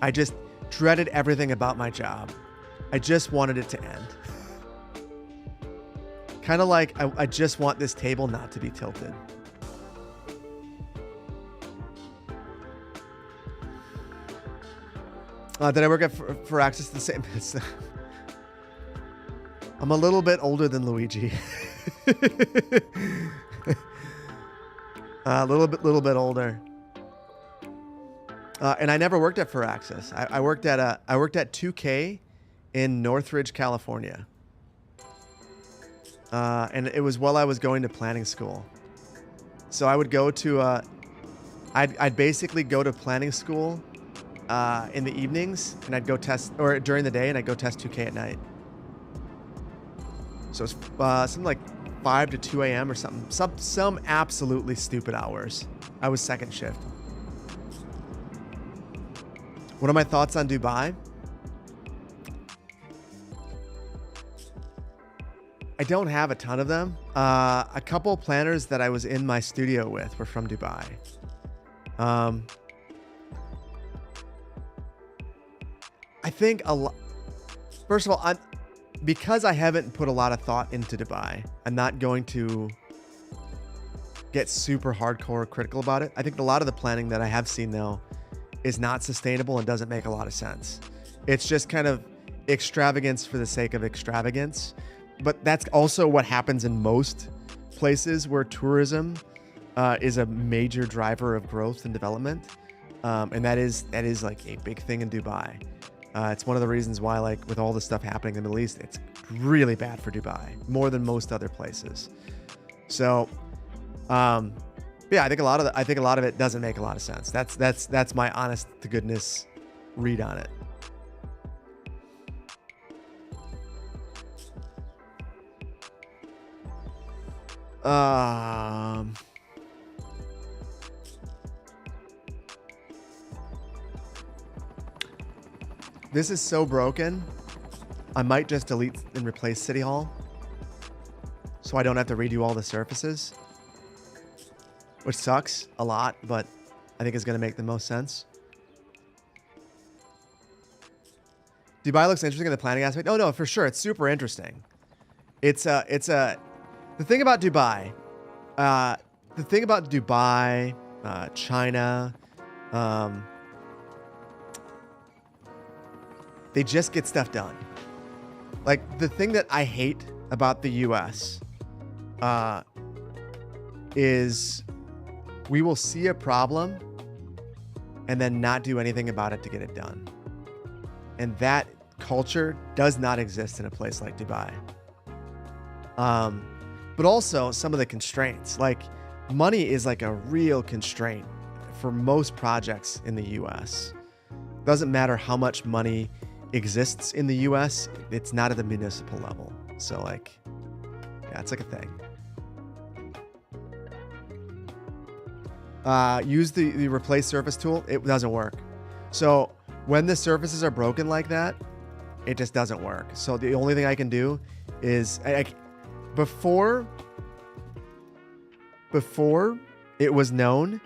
I just dreaded everything about my job. I just wanted it to end. Kind of like I just want this table not to be tilted. Did I work at for Access the same? I'm a little bit older than Luigi. A little bit older. And I never worked at Firaxis. I worked at 2K in Northridge, California. And it was while I was going to planning school. So I would go to I'd basically go to planning school in the evenings, and I'd go test, or during the day, and I'd go test 2K at night. So it's something like 5 to 2 a.m. or something. Some absolutely stupid hours. I was second shift. What are my thoughts on Dubai? I don't have a ton of them. A couple planners that I was in my studio with were from Dubai. I think first of all, because I haven't put a lot of thought into Dubai, I'm not going to get super hardcore critical about it. I think a lot of the planning that I have seen, though, is not sustainable and doesn't make a lot of sense. It's just kind of extravagance for the sake of extravagance. But that's also what happens in most places where tourism is a major driver of growth and development. And that is like a big thing in Dubai. It's one of the reasons why, like, with all the stuff happening in the Middle East, it's really bad for Dubai, more than most other places. So, yeah, I think a lot of it doesn't make a lot of sense. That's my honest to goodness read on it. This is so broken. I might just delete and replace City Hall so I don't have to redo all the surfaces, which sucks a lot, but I think it's going to make the most sense. Dubai looks interesting in the planning aspect. Oh no, for sure. It's super interesting. The thing about Dubai, China, they just get stuff done. Like, the thing that I hate about the US is we will see a problem and then not do anything about it to get it done. And that culture does not exist in a place like Dubai. But also some of the constraints, like money is like a real constraint for most projects in the US. Doesn't matter how much money exists in the US, it's not at the municipal level. So like, yeah, it's like a thing. Use the replace surface tool. It doesn't work. So when the surfaces are broken like that, it just doesn't work. So the only thing I can do is before it was known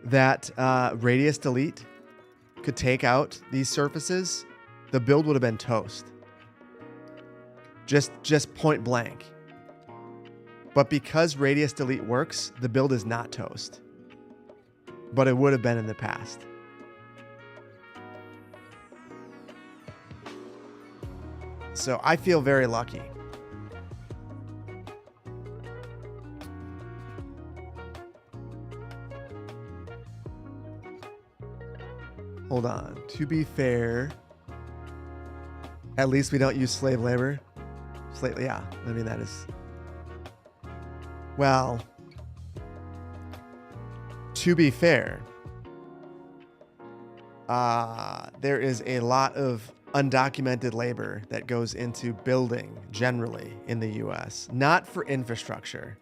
that radius delete could take out these surfaces, the build would have been toast. Just point blank. But because radius delete works, the build is not toast. But it would have been in the past. So I feel very lucky. Hold on. To be fair, at least we don't use slave labor. Yeah, I mean, that is... Well, to be fair, there is a lot of undocumented labor that goes into building generally in the US, not for infrastructure,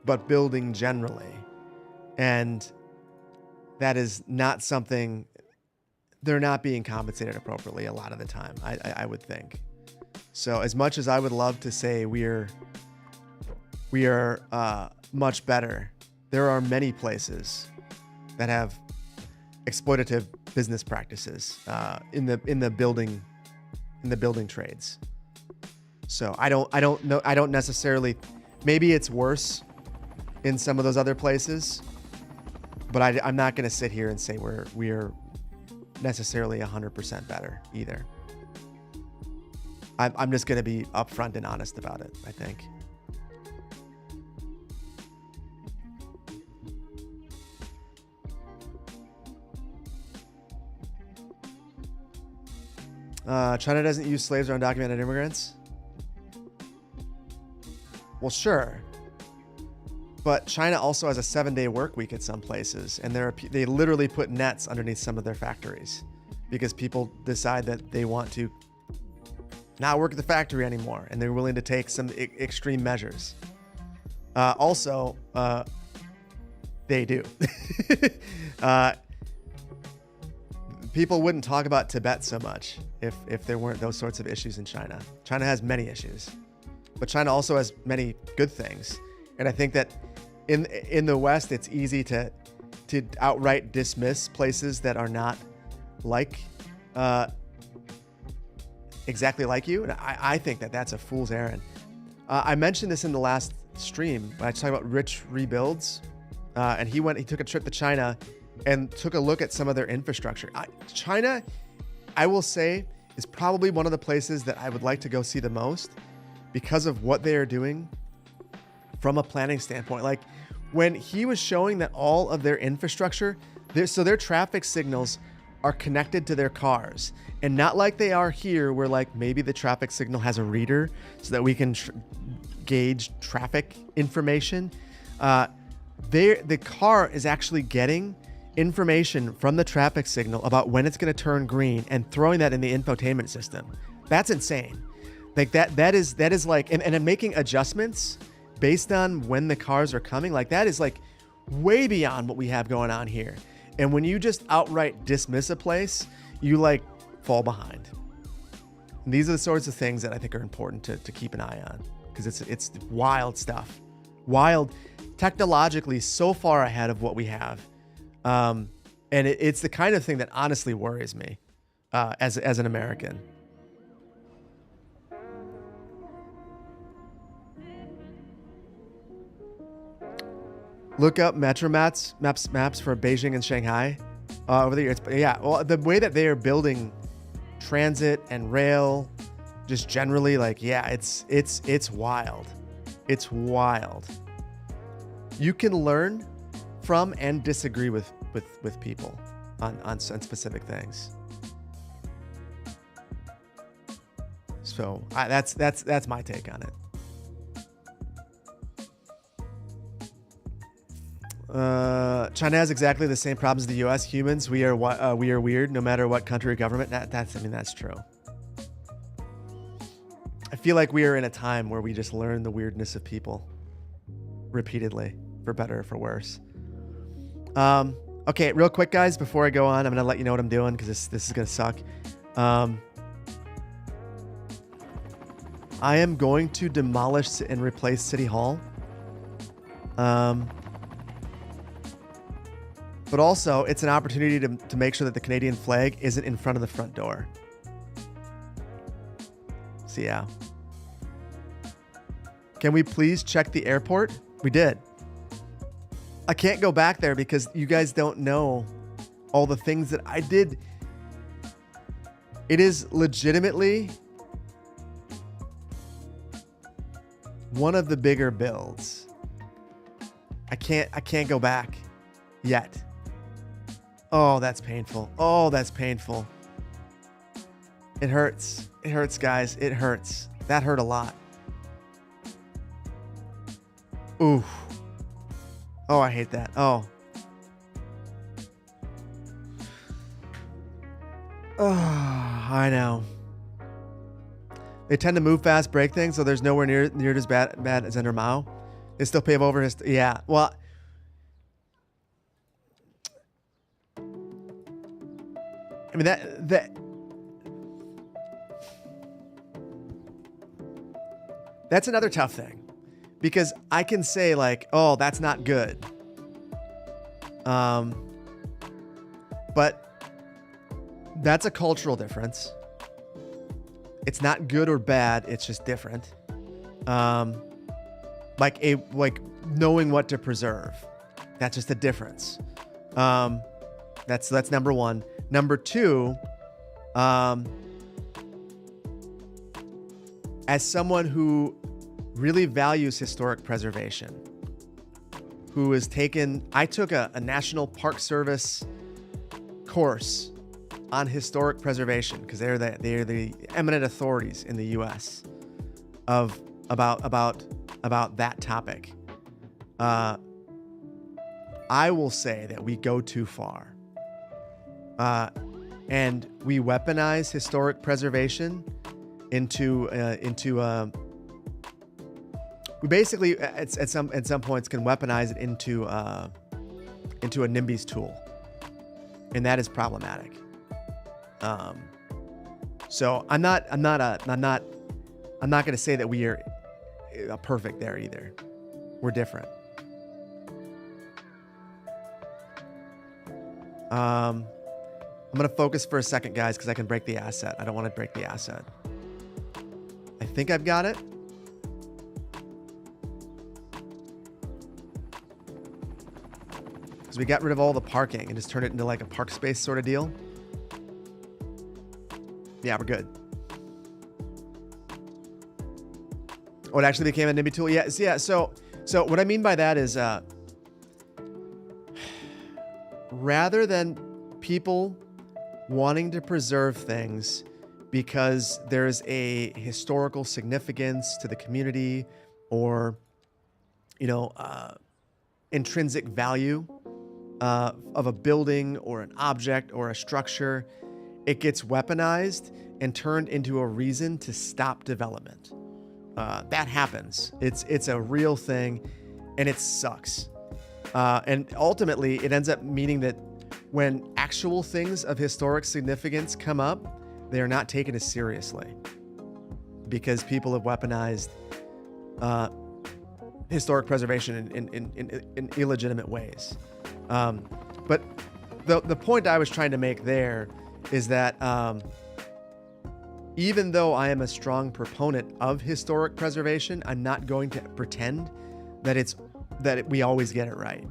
but building generally. And that is not something, they're not being compensated appropriately a lot of the time, I would think. So as much as I would love to say we are much better, there are many places that have exploitative business practices in the building trades. So I don't know. I don't necessarily. Maybe it's worse in some of those other places, but I'm not going to sit here and say we're necessarily 100% better either. I'm just going to be upfront and honest about it, I think. China doesn't use slaves or undocumented immigrants. Well, sure. But China also has a 7-day work week at some places, and they literally put nets underneath some of their factories because people decide that they want to not work at the factory anymore, and they're willing to take some extreme measures. Also, they do. People wouldn't talk about Tibet so much if there weren't those sorts of issues in China. China has many issues, but China also has many good things. And I think that in the West, it's easy to outright dismiss places that are not like exactly like you. And I think that that's a fool's errand. I mentioned this in the last stream when I talked about rich rebuilds, and he took a trip to China and took a look at some of their infrastructure. China, I will say, is probably one of the places that I would like to go see the most because of what they are doing from a planning standpoint. Like when he was showing that all of their infrastructure, their traffic signals are connected to their cars, and not like they are here where like maybe the traffic signal has a reader so that we can gauge traffic information. The car is actually getting information from the traffic signal about when it's going to turn green and throwing that in the infotainment system. That's insane. Like that is like, and making adjustments based on when the cars are coming. Like that is like way beyond what we have going on here. And when you just outright dismiss a place, you like fall behind. And these are the sorts of things that I think are important to keep an eye on, because it's wild stuff. Wild, technologically so far ahead of what we have. And it's the kind of thing that honestly worries me as an American. Look up Metro maps for Beijing and Shanghai over the years. Yeah, well, the way that they are building transit and rail, just generally, like, yeah, it's wild. It's wild. You can learn from and disagree with people on specific things. So that's my take on it. China has exactly the same problems as the U.S. Humans, we are weird no matter what country or government. That's true. I feel like we are in a time where we just learn the weirdness of people repeatedly, for better or for worse. Okay, real quick, guys, before I go on, I'm gonna let you know what I'm doing because this is gonna suck. I am going to demolish and replace City Hall. But also, it's an opportunity to make sure that the Canadian flag isn't in front of the front door. So yeah. Can we please check the airport? We did. I can't go back there because you guys don't know all the things that I did. It is legitimately one of the bigger builds. I can't go back yet. Oh, that's painful. Oh, that's painful. It hurts. It hurts, guys. It hurts. That hurt a lot. Oof. Oh, I hate that. Oh. Oh, I know. They tend to move fast, break things, so there's nowhere near as bad as under Mao. They still pave over his... Yeah, well... I mean, that's another tough thing. Because I can say, like, oh, that's not good. But that's a cultural difference. It's not good or bad. It's just different. Like knowing what to preserve. That's just a difference. That's number one. Number two, as someone who really values historic preservation, who has taken, I took a National Park Service course on historic preservation because they're the eminent authorities in the U.S. about that topic. I will say that we go too far, and we weaponize historic preservation into we basically at some points can weaponize it into a NIMBYs tool, and that is problematic. So I'm not going to say that we are perfect there either. We're different. I'm going to focus for a second, guys, because I can break the asset. I don't want to break the asset. I think I've got it. Because we got rid of all the parking and just turned it into like a park space sort of deal. Yeah, we're good. Oh, it actually became a NIMBY tool? Yeah, so what I mean by that is rather than people wanting to preserve things because there's a historical significance to the community or, intrinsic value of a building or an object or a structure, it gets weaponized and turned into a reason to stop development. That happens. It's a real thing, and it sucks. And ultimately, it ends up meaning that when actual things of historic significance come up, they are not taken as seriously because people have weaponized historic preservation in illegitimate ways. But the point I was trying to make there is that even though I am a strong proponent of historic preservation, I'm not going to pretend that we always get it right.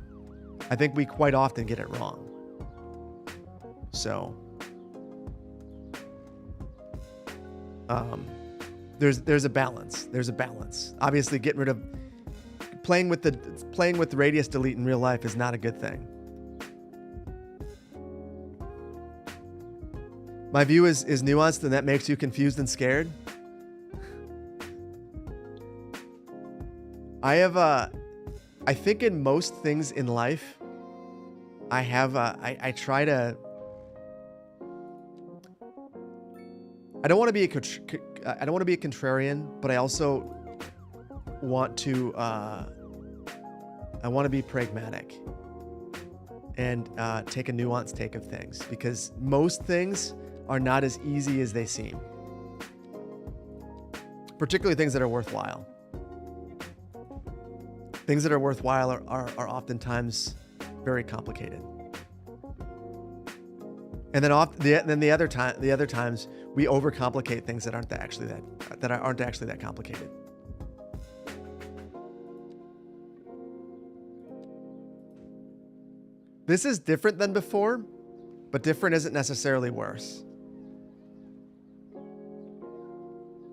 I think we quite often get it wrong. So there's a balance. There's a balance. Obviously, getting rid of playing with the radius delete in real life is not a good thing. My view is nuanced, and that makes you confused and scared. I think in most things in life, I try to, I don't want to be I don't want to be a contrarian, but I also want to, I want to be pragmatic and take a nuanced take of things, because most things are not as easy as they seem, particularly things that are worthwhile. Things that are worthwhile are oftentimes very complicated. And then the other times we overcomplicate things that aren't actually that complicated. This is different than before, but different isn't necessarily worse.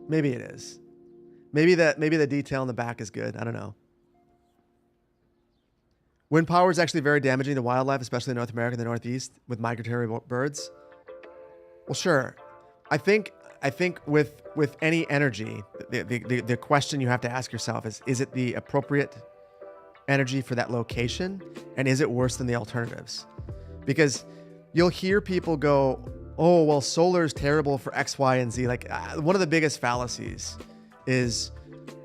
Maybe it is. Maybe the detail in the back is good. I don't know. Wind power is actually very damaging to wildlife, especially in North America and the Northeast with migratory birds. Well, sure. I think with any energy, the question you have to ask yourself is it the appropriate energy for that location, and is it worse than the alternatives? Because you'll hear people go, oh, well, solar is terrible for X, Y, and Z. Like one of the biggest fallacies is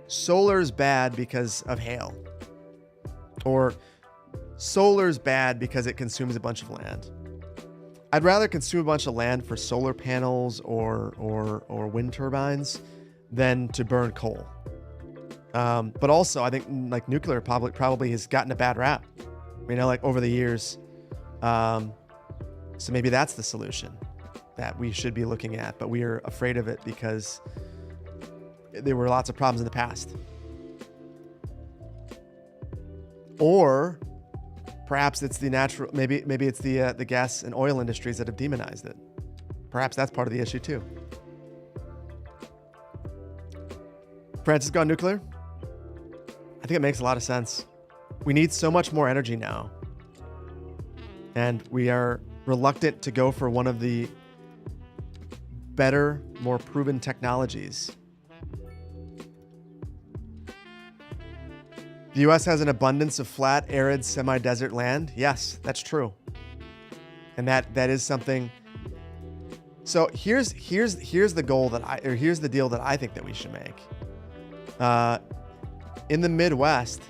solar's bad because of hail, or solar's bad because it consumes a bunch of land. I'd rather consume a bunch of land for solar panels or wind turbines than to burn coal. But also, I think like nuclear probably has gotten a bad rap, like over the years. So maybe that's the solution that we should be looking at, but we are afraid of it because there were lots of problems in the past. Or perhaps it's the natural, maybe it's the gas and oil industries that have demonized it. Perhaps that's part of the issue too. Francis gone nuclear? I think it makes a lot of sense. We need so much more energy now. And we are reluctant to go for one of the better, more proven technologies. The U.S. has an abundance of flat, arid, semi-desert land. Yes, that's true. And that is something. So here's the goal here's the deal that I think that we should make. In the Midwest,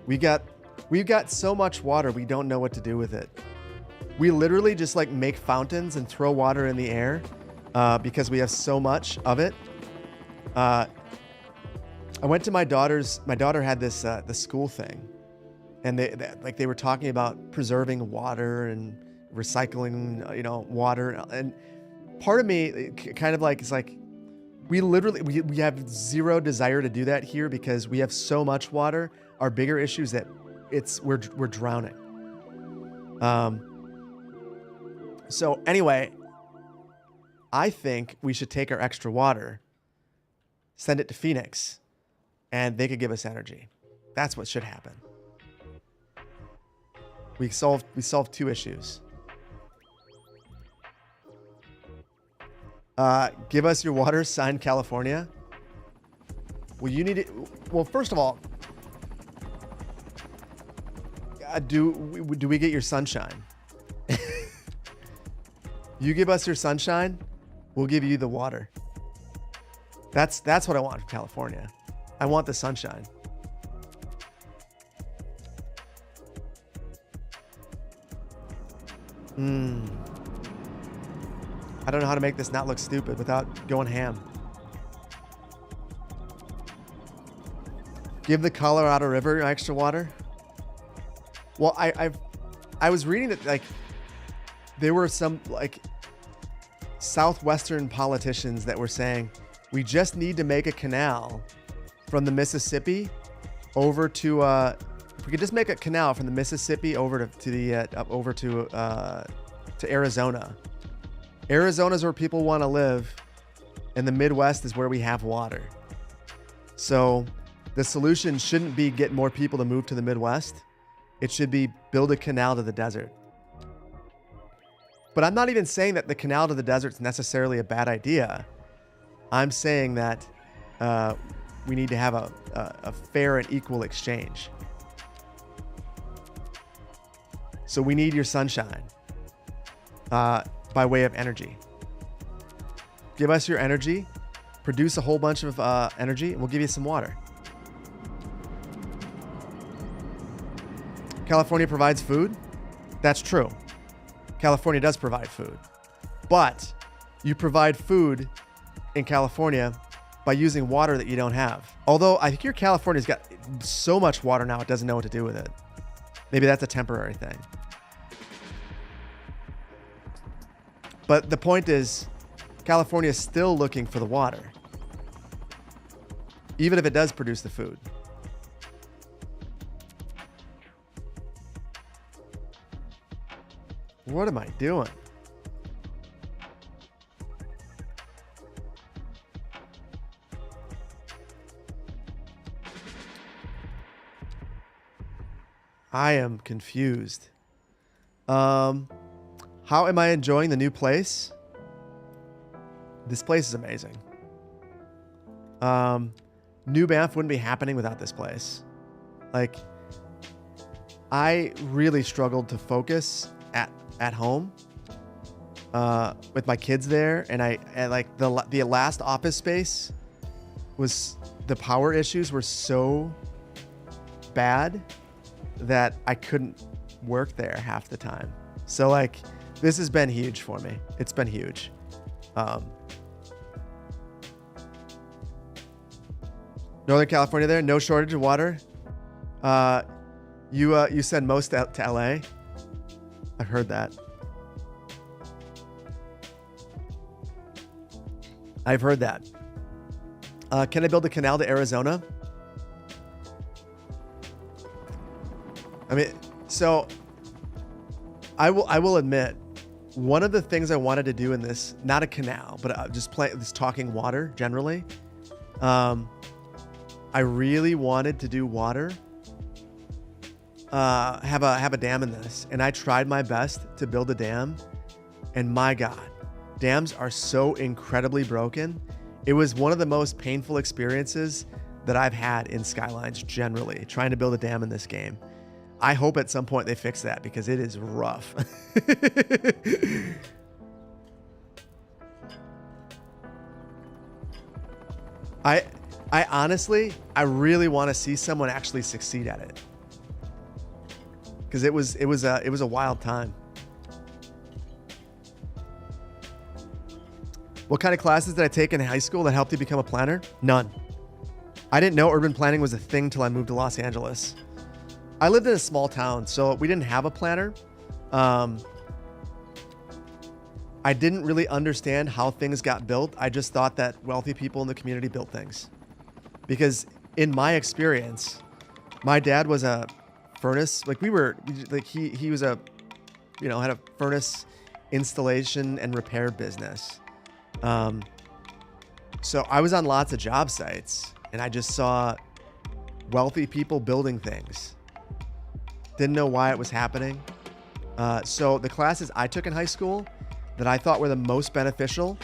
we've got so much water we don't know what to do with it. We literally just like make fountains and throw water in the air because we have so much of it. I went to my daughter had this the school thing, and they were talking about preserving water and recycling water, and part of me kind of like it's like we have zero desire to do that here because we have so much water. Our bigger issue is that we're drowning. So anyway, I think we should take our extra water, send it to Phoenix, and they could give us energy. That's what should happen. We solved two issues. Give us your water, sign California. Well, you need it. Well, first of all, do we get your sunshine? You give us your sunshine, we'll give you the water. That's what I want from California. I want the sunshine. I don't know how to make this not look stupid without going ham. Give the Colorado River extra water. Well, I was reading that like there were some like southwestern politicians that were saying we just need to make a canal from the Mississippi over to if we could just make a canal from the Mississippi over to Arizona. Arizona's where people want to live, and the Midwest is where we have water. So the solution shouldn't be get more people to move to the Midwest. It should be build a canal to the desert. But I'm not even saying that the canal to the desert is necessarily a bad idea. I'm saying that we need to have a fair and equal exchange. So we need your sunshine by way of energy. Give us your energy, produce a whole bunch of energy, and we'll give you some water. California provides food. That's true. California does provide food. But you provide food in California by using water that you don't have. Although I hear California's got so much water now it doesn't know what to do with it. Maybe that's a temporary thing. But the point is, California is still looking for the water, even if it does produce the food. What am I doing? I am confused. How am I enjoying the new place? This place is amazing. New Banff wouldn't be happening without this place. Like, I really struggled to focus at home with my kids there, and like the last office space was, the power issues were so bad that I couldn't work there half the time. So like, this has been huge for me. It's been huge. Northern California there, no shortage of water. You send most to LA. I've heard that. I've heard that. Can I build a canal to Arizona? I mean, so I will admit, one of the things I wanted to do in this, not a canal, but just this talking water generally. I really wanted to do water, have a dam in this, and I tried my best to build a dam, and my God, dams are so incredibly broken. It was one of the most painful experiences that I've had in Skylines generally, trying to build a dam in this game. I hope at some point they fix that because it is rough. I honestly, I really want to see someone actually succeed at it, because it was a wild time. What kind of classes did I take in high school that helped you become a planner? None. I didn't know urban planning was a thing till I moved to Los Angeles. I lived in a small town, so we didn't have a planner. I didn't really understand how things got built. I just thought that wealthy people in the community built things. Because in my experience, my dad was a furnace, like he was a, had a furnace installation and repair business. So I was on lots of job sites and I just saw wealthy people building things. Didn't know why it was happening. So the classes I took in high school that I thought were the most beneficial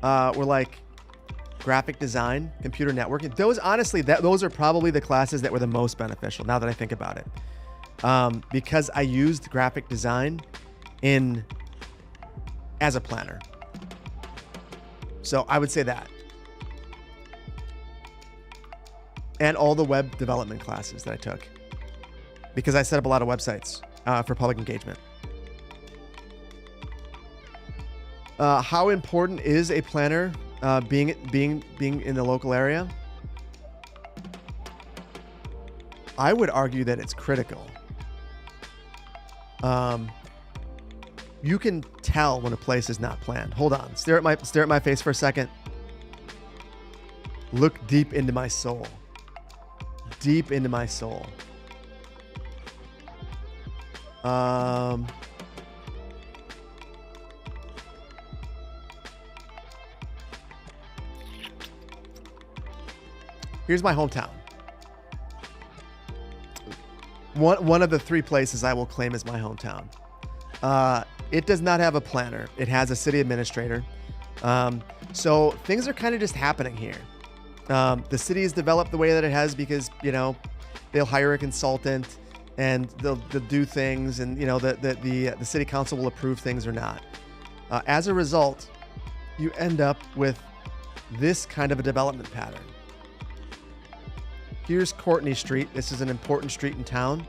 were like graphic design, computer networking. Those, honestly, those are probably the classes that were the most beneficial now that I think about it. Because I used graphic design as a planner. So I would say that. And all the web development classes that I took, because I set up a lot of websites for public engagement. How important is a planner being in the local area? I would argue that it's critical. You can tell when a place is not planned. Hold on, stare at my face for a second. Look deep into my soul. Deep into my soul. Here's my hometown. One of the three places I will claim as my hometown. It does not have a planner. It has a city administrator. So things are kind of just happening here. The city is developed the way that it has because, they'll hire a consultant and they'll do things, and, the city council will approve things or not. As a result, you end up with this kind of a development pattern. Here's Courtney Street. This is an important street in town.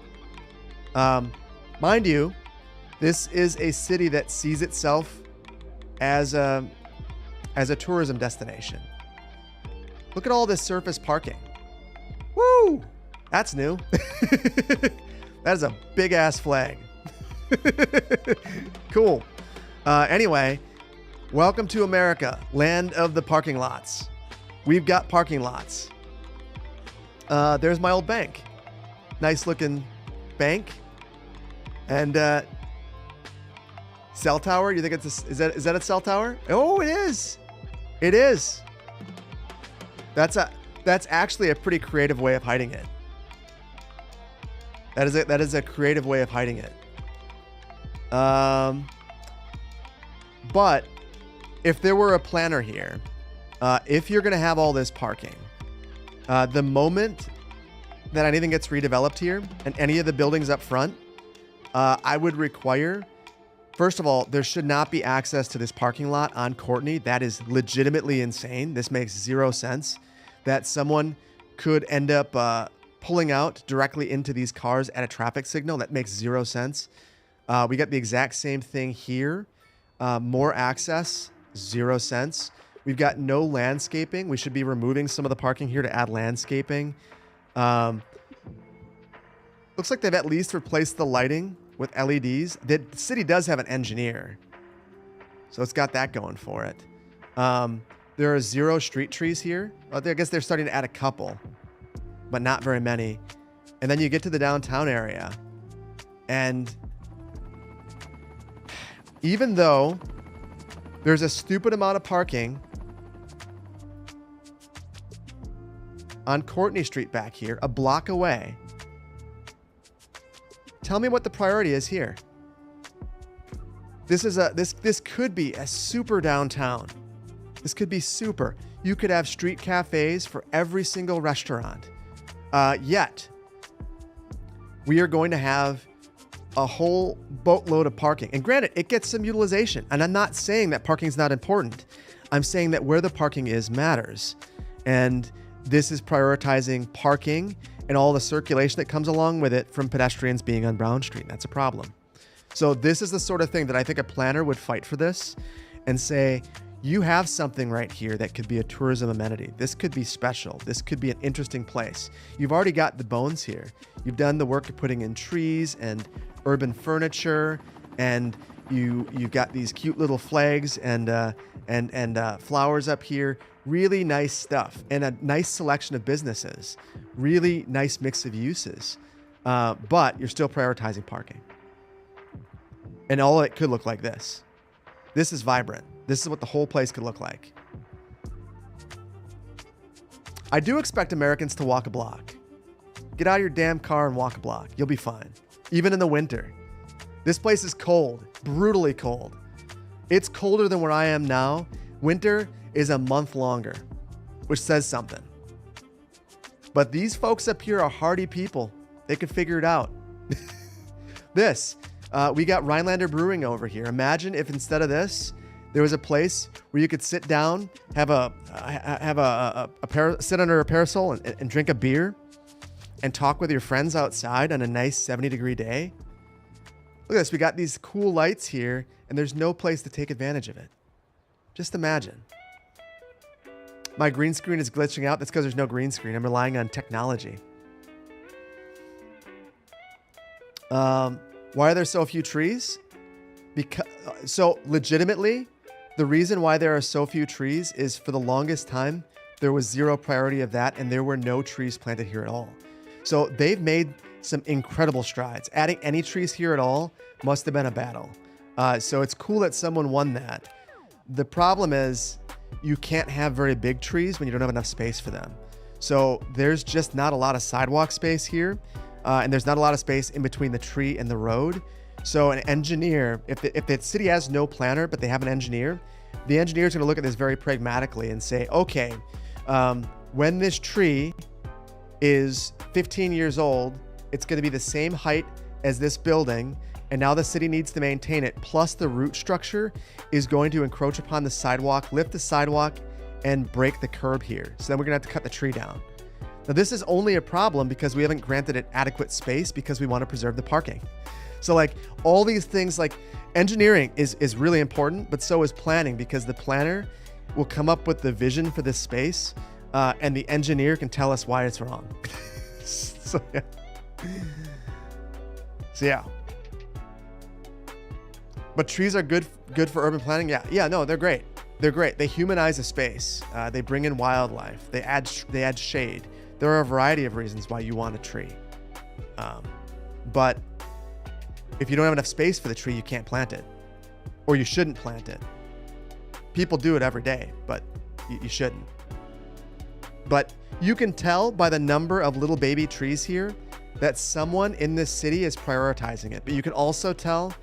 Mind you, this is a city that sees itself as a tourism destination. Look at all this surface parking. Woo! That's new. That is a big ass flag. Cool. Anyway, welcome to America, land of the parking lots. We've got parking lots. There's my old bank. Nice looking bank. And cell tower. You think is that a cell tower? Oh, it is. It is. That's actually a pretty creative way of hiding it. That is a creative way of hiding it. But if there were a planner here, if you're going to have all this parking, the moment that anything gets redeveloped here and any of the buildings up front, I would require, first of all, there should not be access to this parking lot on Courtney. That is legitimately insane. This makes zero sense that someone could end up pulling out directly into these cars at a traffic signal. That makes zero sense. We got the exact same thing here. More access, zero sense. We've got no landscaping. We should be removing some of the parking here to add landscaping. Looks like they've at least replaced the lighting with LEDs. The city does have an engineer, so it's got that going for it. There are 0 street trees here. I guess they're starting to add a couple, but not very many. And then you get to the downtown area, and even though there's a stupid amount of parking on Courtney Street back here, a block away, tell me what the priority is here. This could be a super downtown. This could be super. You could have street cafes for every single restaurant. Yet, we are going to have a whole boatload of parking. And granted, it gets some utilization. And I'm not saying that parking is not important. I'm saying that where the parking is matters. And this is prioritizing parking and all the circulation that comes along with it from pedestrians being on Brown Street. That's a problem. So this is the sort of thing that I think a planner would fight for this and say, you have something right here that could be a tourism amenity. This could be special. This could be an interesting place. You've already got the bones here. You've done the work of putting in trees and urban furniture, and you've got these cute little flags and flowers up here. Really nice stuff, and a nice selection of businesses. Really nice mix of uses, but you're still prioritizing parking. And all it could look like this. This is vibrant. This is what the whole place could look like. I do expect Americans to walk a block. Get out of your damn car and walk a block. You'll be fine. Even in the winter. This place is cold, brutally cold. It's colder than where I am now. Winter is a month longer, which says something. But these folks up here are hardy people. They could figure it out. We got Rhinelander Brewing over here. Imagine if instead of this, there was a place where you could sit down, sit under a parasol and drink a beer and talk with your friends outside on a nice 70-degree day. Look at this. We got these cool lights here, and there's no place to take advantage of it. Just imagine. My green screen is glitching out. That's because there's no green screen. I'm relying on technology. Why are there so few trees? So legitimately, the reason why there are so few trees is for the longest time, there was zero priority of that, and there were no trees planted here at all. So they've made some incredible strides. Adding any trees here at all must have been a battle. So it's cool that someone won that. The problem is you can't have very big trees when you don't have enough space for them. So there's just not a lot of sidewalk space here. And there's not a lot of space in between the tree and the road. So an engineer, if the city has no planner, but they have an engineer, the engineer is going to look at this very pragmatically and say, okay, when this tree is 15 years old, it's going to be the same height as this building, and now the city needs to maintain it. Plus the root structure is going to encroach upon the sidewalk, lift the sidewalk, and break the curb here. So then we're going to have to cut the tree down. Now this is only a problem because we haven't granted it adequate space because we want to preserve the parking. So like all these things, like engineering is really important, but so is planning, because the planner will come up with the vision for this space, and the engineer can tell us why it's wrong. So yeah. But trees are good for urban planning. Yeah, no, they're great. They're great. They humanize a space. They bring in wildlife. They add shade. There are a variety of reasons why you want a tree. But if you don't have enough space for the tree, you can't plant it, or you shouldn't plant it. People do it every day, but you shouldn't. But you can tell by the number of little baby trees here that someone in this city is prioritizing it. But you can also tell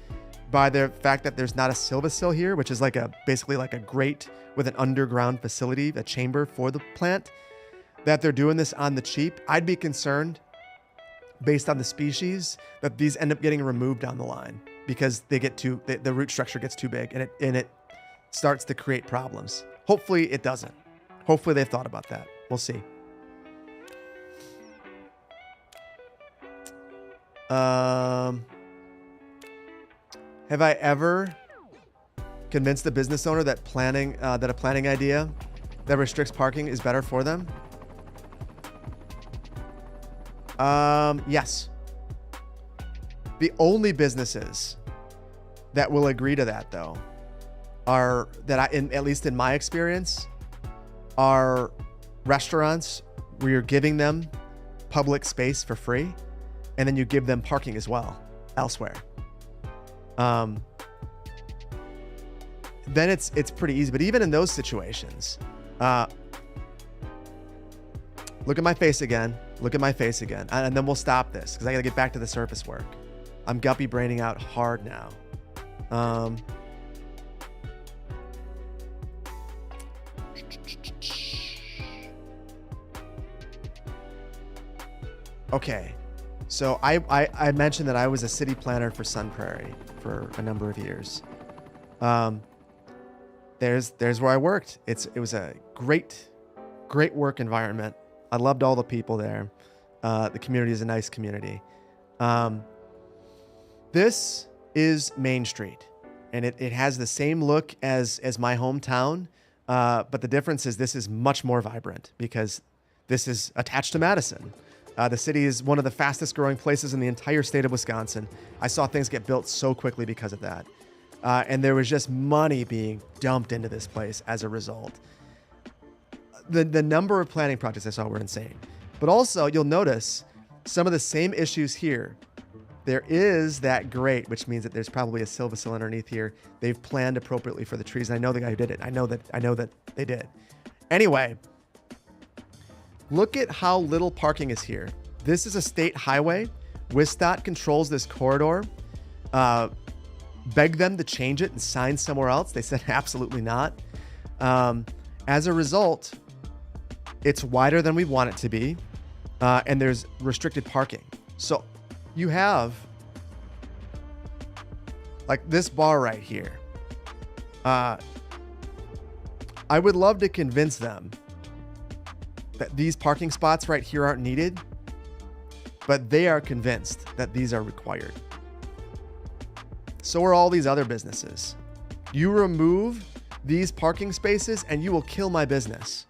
by the fact that there's not a silvasil here, which is basically like a grate with an underground facility, a chamber for the plant, that they're doing this on the cheap. I'd be concerned, based on the species, that these end up getting removed down the line because they get the root structure gets too big, and it starts to create problems. Hopefully it doesn't. Hopefully they've thought about that. We'll see. Have I ever convinced a business owner that a planning idea that restricts parking is better for them? Yes. The only businesses that will agree to that, though, at least in my experience, are restaurants where you're giving them public space for free, and then you give them parking as well elsewhere. Then it's pretty easy. But even in those situations, look at my face again. Look at my face again. And then we'll stop this because I got to get back to the surface work. I'm guppy braining out hard now. Okay. So I mentioned that I was a city planner for Sun Prairie for a number of years. There's where I worked. It was a great work environment. I loved all the people there. The community is a nice community. This is Main Street, and it has the same look as my hometown, but the difference is this is much more vibrant because this is attached to Madison. The city is one of the fastest growing places in the entire state of Wisconsin. I saw things get built so quickly because of that. And there was just money being dumped into this place as a result. The number of planning projects I saw were insane. But also, you'll notice some of the same issues here. There is that grate, which means that there's probably a silvasil underneath here. They've planned appropriately for the trees. I know the guy who did it. I know that they did. Anyway, look at how little parking is here. This is a state highway. WSDOT controls this corridor. Beg them to change it and sign somewhere else. They said absolutely not. As a result, it's wider than we want it to be, and there's restricted parking. So you have like this bar right here. I would love to convince them that these parking spots right here aren't needed, but they are convinced that these are required. So are all these other businesses. You remove these parking spaces and you will kill my business.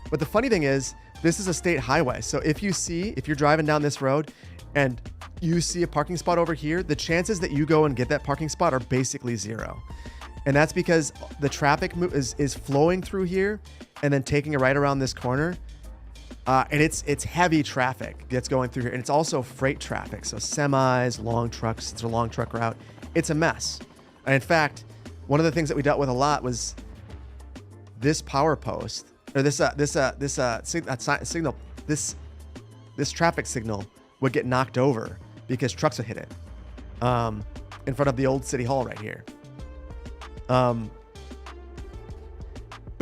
But the funny thing is, this is a state highway. So if you're driving down this road and you see a parking spot over here, the chances that you go and get that parking spot are basically zero. And that's because the traffic is flowing through here and then taking a right around this corner. And it's heavy traffic that's going through here. And it's also freight traffic. So semis, long trucks, it's a long truck route. It's a mess. And in fact, one of the things that we dealt with a lot was this power post, or this traffic signal would get knocked over because trucks would hit it in front of the old city hall right here. But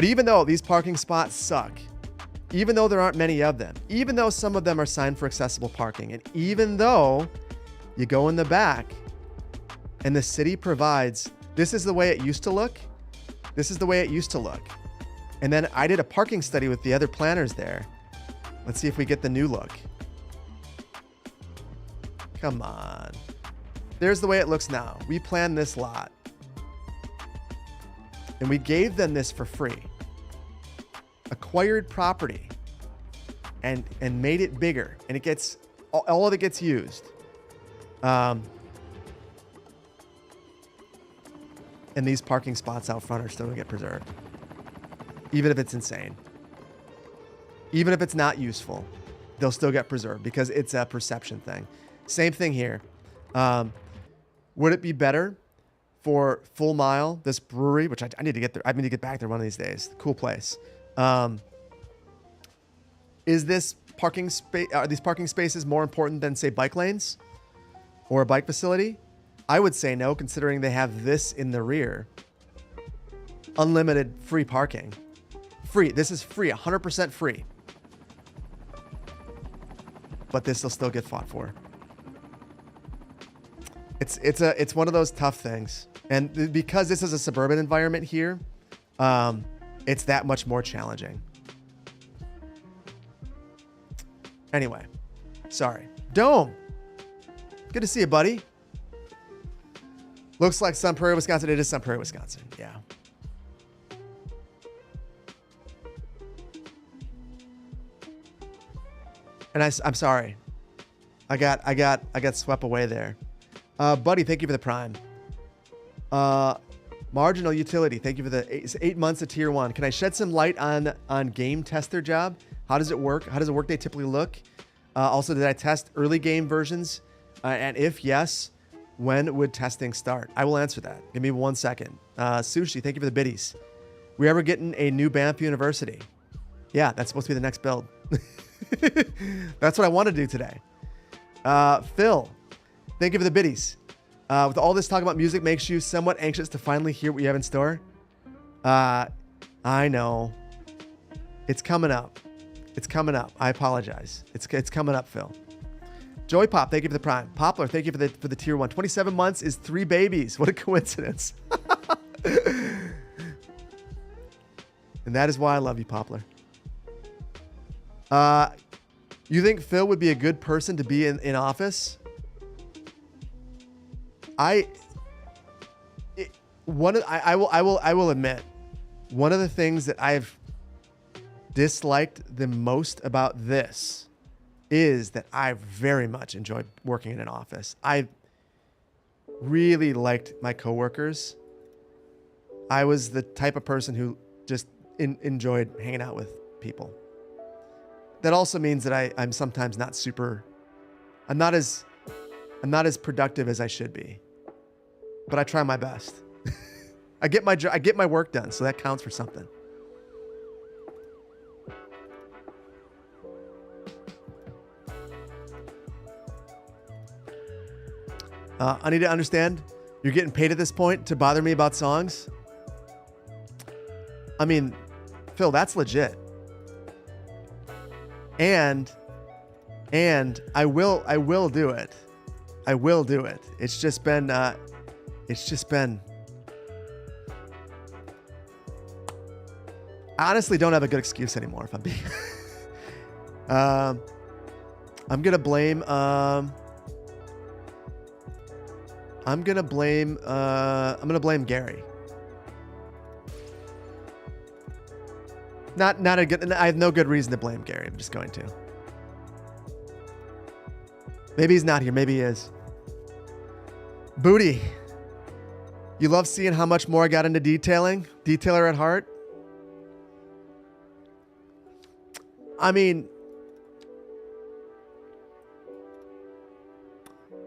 even though these parking spots suck, even though there aren't many of them, even though some of them are signed for accessible parking, and even though you go in the back and the city provides, this is the way it used to look. This is the way it used to look. And then I did a parking study with the other planners there. Let's see if we get the new look. Come on. There's the way it looks now. We planned this lot. And we gave them this for free. Acquired property. And made it bigger. And it gets, all of it gets used. And these parking spots out front are still going to get preserved. Even if it's insane. Even if it's not useful, they'll still get preserved because it's a perception thing. Same thing here. Would it be better for Full Mile, this brewery, which I need to get there. I need to get back there one of these days. Cool place. Is this parking space? Are these parking spaces more important than, say, bike lanes or a bike facility? I would say no, considering they have this in the rear. Unlimited free parking. Free. This is free. 100% free. But this will still get fought for. It's one of those tough things. And because this is a suburban environment here, it's that much more challenging. Anyway, sorry. Dome. Good to see you, buddy. Looks like Sun Prairie, Wisconsin. It is Sun Prairie, Wisconsin. Yeah. And I'm sorry. I got swept away there. Buddy, thank you for the prime. Marginal utility. Thank you for the 8 months of tier 1. Can I shed some light on game tester job? How does it work? How does a workday typically look? Also, did I test early game versions? And if yes, when would testing start? I will answer that. Give me 1 second. Sushi, thank you for the biddies. We ever getting a new Banff University? Yeah, that's supposed to be the next build. That's what I want to do today. Phil, thank you for the biddies. With all this talk about music makes you somewhat anxious to finally hear what you have in store. I know. It's coming up. It's coming up. I apologize. It's coming up, Phil. Joy Pop, thank you for the prime. Poplar, thank you for the tier 1. 27 months is 3 babies. What a coincidence. And that is why I love you, Poplar. You think Phil would be a good person to be in office? I will admit, one of the things that I've disliked the most about this is that I very much enjoyed working in an office. I really liked my coworkers. I was the type of person who just enjoyed hanging out with people. That also means that I'm sometimes not super. I'm not as productive as I should be, but I try my best. I get my work done, so that counts for something. I need to understand. You're getting paid at this point to bother me about songs? I mean, Phil, that's legit. And I will do it. I will do it. It's just been I honestly don't have a good excuse anymore, if I'm being I'm gonna blame Gary. Not a good. I have no good reason to blame Gary. I'm just going to. Maybe he's not here. Maybe he is. Booty. You love seeing how much more I got into detailing? Detailer at heart? I mean,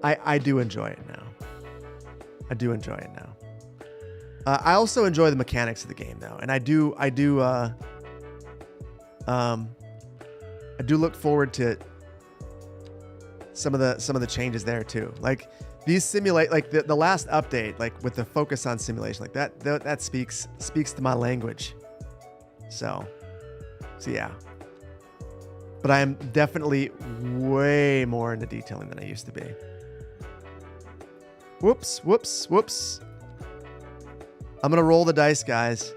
I do enjoy it now. I do enjoy it now. I also enjoy the mechanics of the game though, and I do look forward to some of the changes there too. Like these like the last update, like with the focus on simulation, like that speaks to my language. So yeah. but I am definitely way more into detailing than I used to be. Whoops, whoops, whoops. I'm going to roll the dice, guys.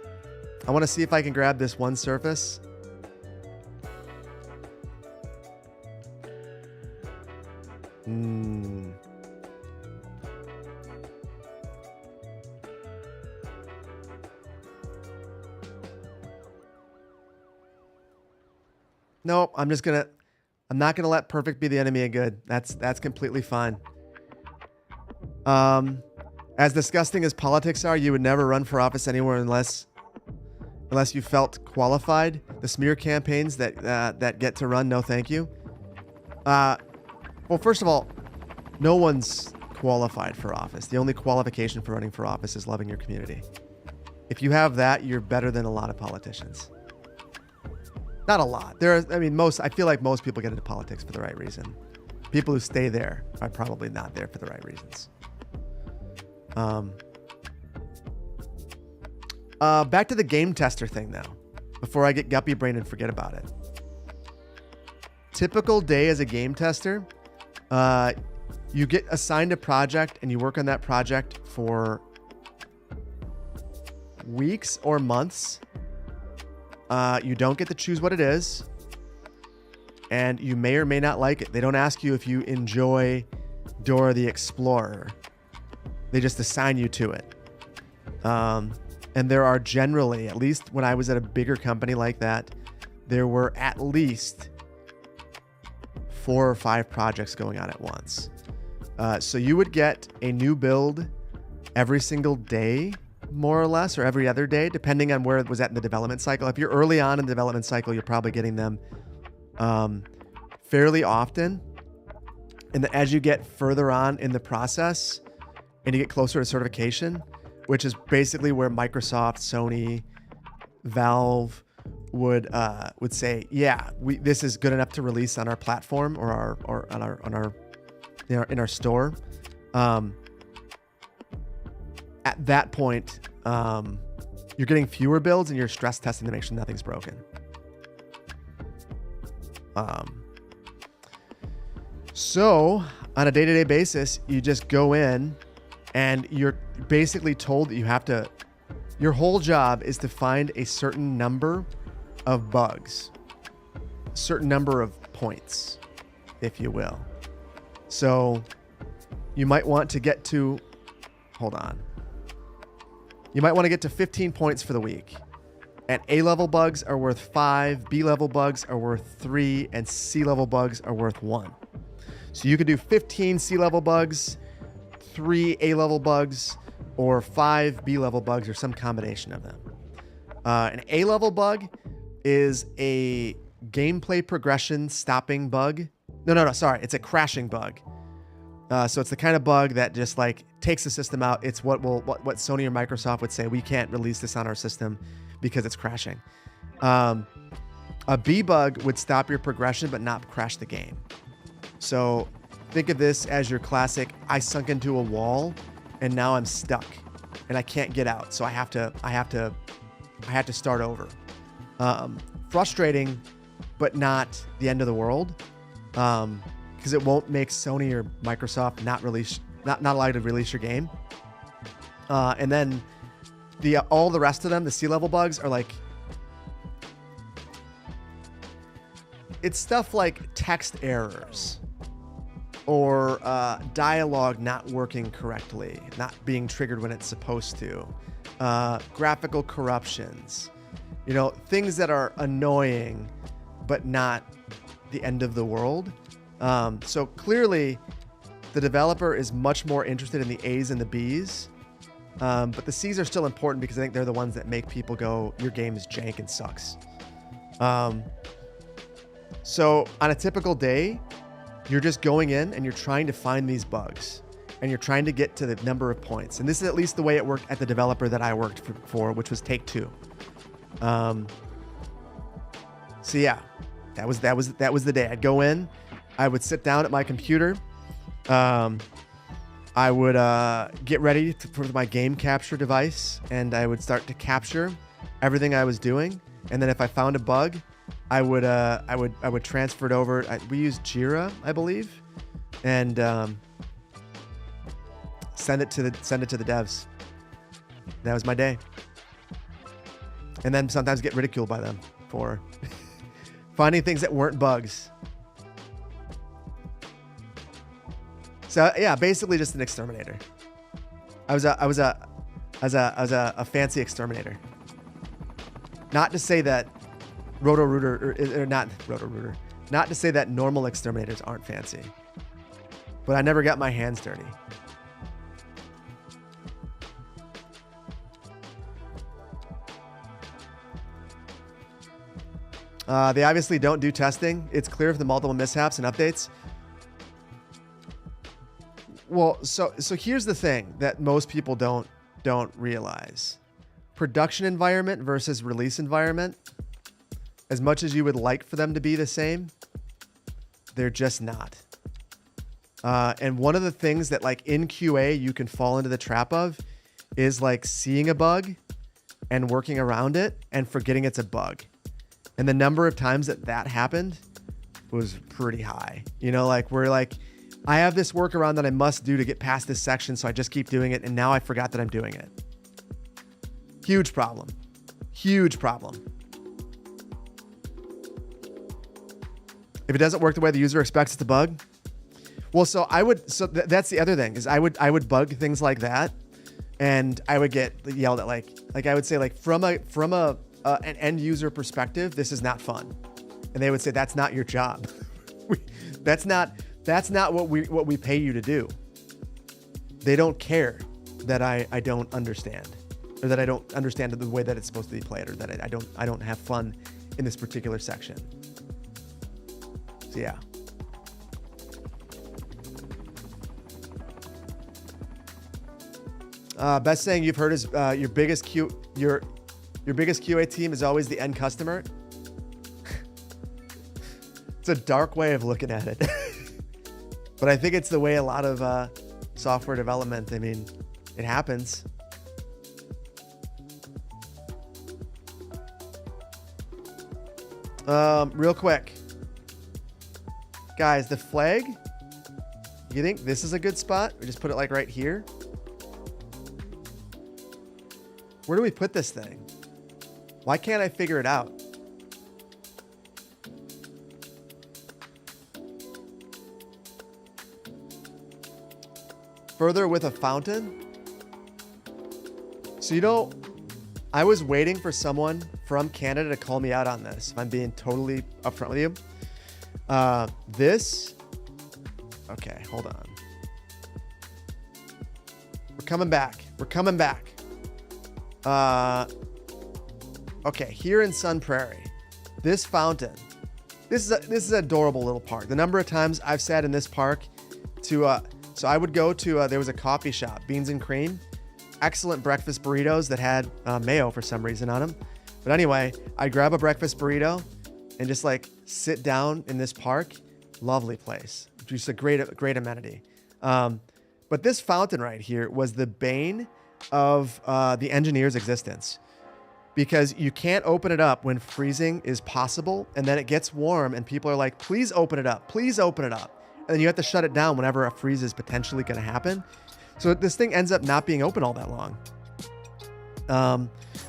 I want to see if I can grab this one surface. Nope, I'm not gonna let perfect be the enemy of good. That's completely fine. As disgusting as politics are, you would never run for office anywhere unless you felt qualified. The smear campaigns that get to run, no thank you. Well, first of all, no one's qualified for office. The only qualification for running for office is loving your community. If you have that, you're better than a lot of politicians. Not a lot. I feel like most people get into politics for the right reason. People who stay there are probably not there for the right reasons. Back to the game tester thing now, before I get guppy brain and forget about it. Typical day as a game tester, you get assigned a project and you work on that project for weeks or months. You don't get to choose what it is, and you may or may not like it. They don't ask you if you enjoy Dora the Explorer. They just assign you to it. And there are generally, at least when I was at a bigger company like that, there were at least 4 or 5 projects going on at once. So you would get a new build every single day, more or less, or every other day, depending on where it was at in the development cycle. If you're early on in the development cycle, you're probably getting them fairly often. And then as you get further on in the process and you get closer to certification, which is basically where Microsoft, Sony, Valve would say, yeah, this is good enough to release on our platform or in our store. At that point, you're getting fewer builds and you're stress testing to make sure nothing's broken. So on a day-to-day basis, you just go in and you're basically told that your whole job is to find a certain number of bugs, a certain number of points, if you will. So you might want to get to, you might want to get to 15 points for the week. And A-level bugs are worth 5, B-level bugs are worth 3, and C-level bugs are worth 1. So you could do 15 C-level bugs, 3 A-level bugs, or 5 B-level bugs, or some combination of them. An A-level bug is a gameplay progression stopping bug. No, sorry. It's a crashing bug. So it's the kind of bug that just like takes the system out. It's what Sony or Microsoft would say, we can't release this on our system because it's crashing. A B bug would stop your progression but not crash the game. So think of this as your classic, I sunk into a wall and now I'm stuck and I can't get out. So I have to start over. Frustrating, but not the end of the world. Because it won't make Sony or Microsoft not allowed to release your game. And then all the rest of them, the C-level bugs, are like, it's stuff like text errors or dialogue not working correctly, not being triggered when it's supposed to, graphical corruptions, things that are annoying but not the end of the world. So clearly the developer is much more interested in the A's and the B's. But the C's are still important because I think they're the ones that make people go, your game is jank and sucks. So on a typical day, you're just going in and you're trying to find these bugs and you're trying to get to the number of points. And this is at least the way it worked at the developer that I worked for, which was Take-Two. So yeah, that was the day. I'd go in, I would sit down at my computer. I would get ready for my game capture device, and I would start to capture everything I was doing. And then if I found a bug, I would transfer it over. We use Jira, I believe, and send it to the devs. That was my day. And then sometimes get ridiculed by them for finding things that weren't bugs. So yeah, basically just an exterminator. I was a fancy exterminator. Not to say that not to say that normal exterminators aren't fancy, but I never got my hands dirty. They obviously don't do testing. It's clear for the multiple mishaps and updates. Well, so here's the thing that most people don't realize. Production environment versus release environment, as much as you would like for them to be the same, they're just not. And one of the things that like in QA you can fall into the trap of is like seeing a bug and working around it and forgetting it's a bug. And the number of times that happened was pretty high. You know, like we're like, I have this workaround that I must do to get past this section, so I just keep doing it, and now I forgot that I'm doing it. Huge problem. Huge problem. If it doesn't work the way the user expects it to bug, well, so that's the other thing is I would bug things like that, and I would get yelled at like I would say like from an end user perspective, this is not fun, and they would say that's not your job. That's not what we pay you to do. They don't care that I don't understand, or that I don't understand the way that it's supposed to be played, or that I don't have fun in this particular section. So yeah. Best saying you've heard is your biggest QA team is always the end customer. It's a dark way of looking at it. But I think it's the way a lot of software development, I mean, it happens. Real quick. Guys, the flag, you think this is a good spot? We just put it like right here. Where do we put this thing? Why can't I figure it out? Further with a fountain. So, you know, I was waiting for someone from Canada to call me out on this. If I'm being totally upfront with you. Okay, hold on. We're coming back. Okay, here in Sun Prairie, this fountain, this is an adorable little park. The number of times I've sat in this park to, so I would go to, there was a coffee shop, Beans and Cream, excellent breakfast burritos that had mayo for some reason on them. But anyway, I grab a breakfast burrito and just like sit down in this park. Lovely place. Just a great amenity. But this fountain right here was the bane of the engineer's existence, because you can't open it up when freezing is possible, and then it gets warm and people are like, please open it up, please open it up. And then you have to shut it down whenever a freeze is potentially going to happen. So this thing ends up not being open all that long.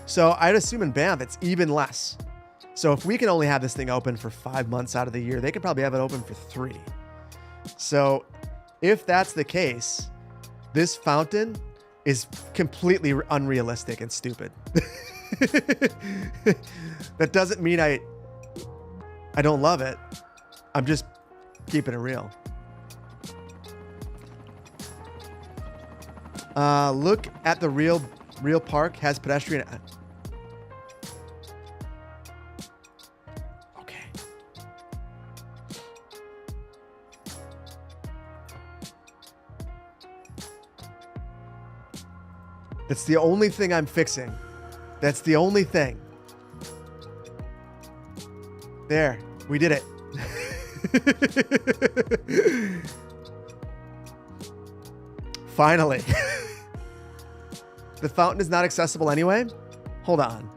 So I'd assume in Banff it's even less. So if we can only have this thing open for 5 months out of the year, they could probably have it open for 3. So if that's the case, this fountain is completely unrealistic and stupid. That doesn't mean I don't love it. I'm just keeping it real. Look at the real park has pedestrian. Okay. That's the only thing I'm fixing. That's the only thing. There, we did it. Finally. The fountain is not accessible anyway? Hold on.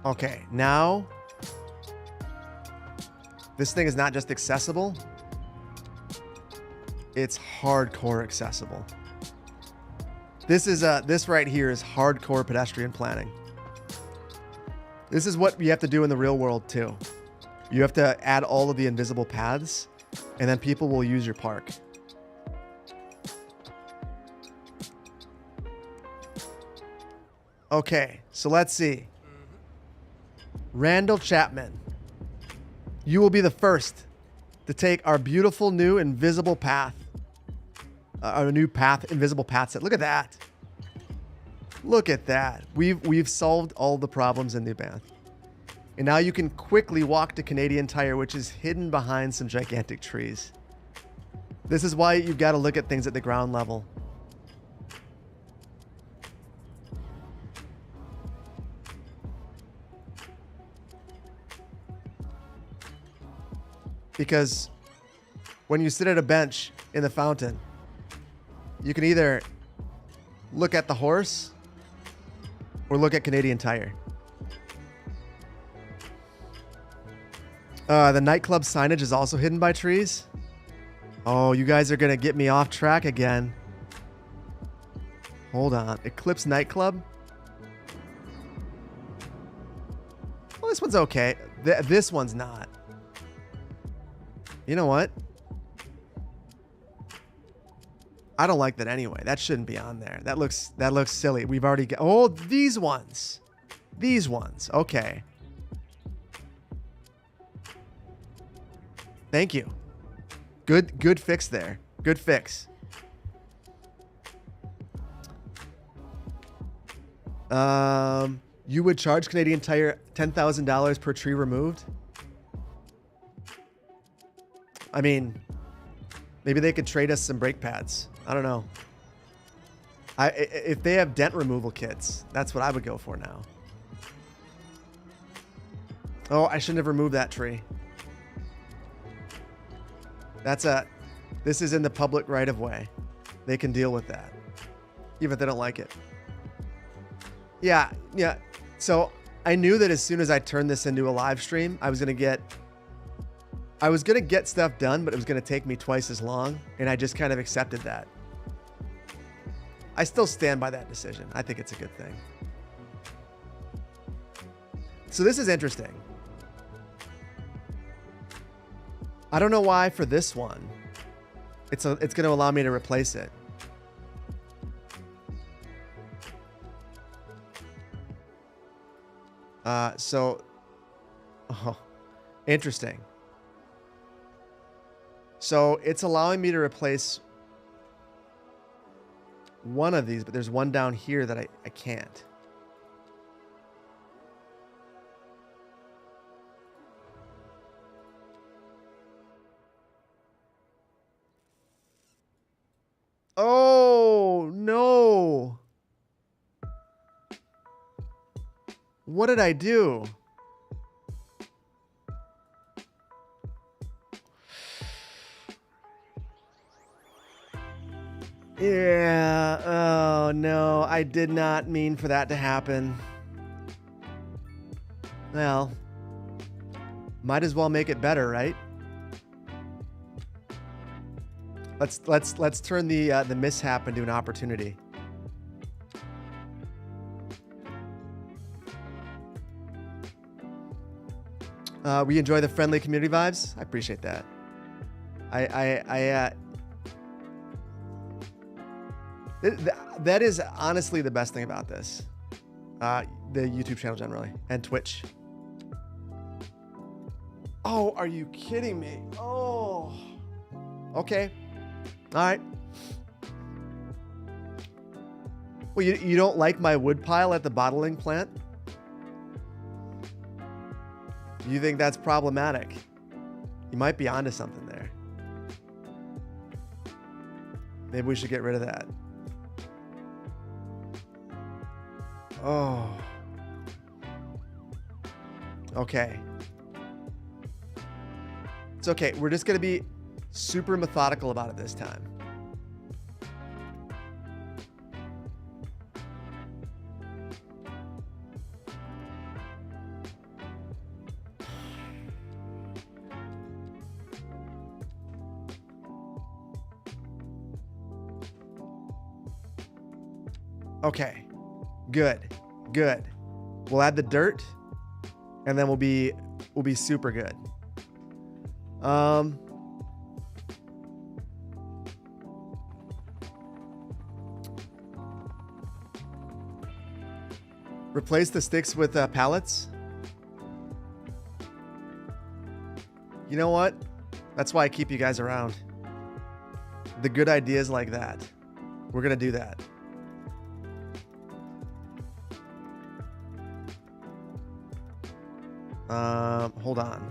Okay, now this thing is not just accessible, it's hardcore accessible. This right here is hardcore pedestrian planning. This is what you have to do in the real world too. You have to add all of the invisible paths, and then people will use your park. Okay, so let's see. Randall Chapman, you will be the first to take our beautiful new invisible path. Our new path, invisible path set. Look at that. Look at that. We've solved all the problems in New Banff. And now you can quickly walk to Canadian Tire, which is hidden behind some gigantic trees. This is why you've got to look at things at the ground level. Because when you sit at a bench in the fountain, you can either look at the horse or look at Canadian Tire. The nightclub signage is also hidden by trees. Oh, you guys are going to get me off track again. Hold on. Eclipse Nightclub? Well, this one's okay. This one's not. You know what? I don't like that anyway. That shouldn't be on there. That looks silly. We've already got... Oh, these ones. These ones. Okay. Thank you. Good fix there. Good fix. You would charge Canadian Tire $10,000 per tree removed? I mean, maybe they could trade us some brake pads. I don't know. If they have dent removal kits, that's what I would go for now. Oh, I shouldn't have removed that tree. This is in the public right of way. They can deal with that, even if they don't like it. Yeah. So I knew that as soon as I turned this into a live stream, I was gonna get stuff done, but it was gonna take me twice as long, and I just kind of accepted that. I still stand by that decision. I think it's a good thing. So this is interesting. I don't know why for this one, it's going to allow me to replace it. Interesting. So it's allowing me to replace one of these, but there's one down here that I can't. Oh, no. What did I do? Yeah. Oh, no. I did not mean for that to happen. Well, might as well make it better, right? Let's turn the mishap into an opportunity. We enjoy the friendly community vibes. I appreciate that. That is honestly the best thing about this. The YouTube channel generally, and Twitch. Oh, are you kidding me? Oh, okay. All right. Well, you don't like my wood pile at the bottling plant? You think that's problematic? You might be onto something there. Maybe we should get rid of that. Oh. Okay. It's okay. We're just going to be super methodical about it this time. Okay. Good. Good. We'll add the dirt, and then we'll be super good. Replace the sticks with pallets. You know what? That's why I keep you guys around. The good ideas like that. We're gonna do that. Hold on.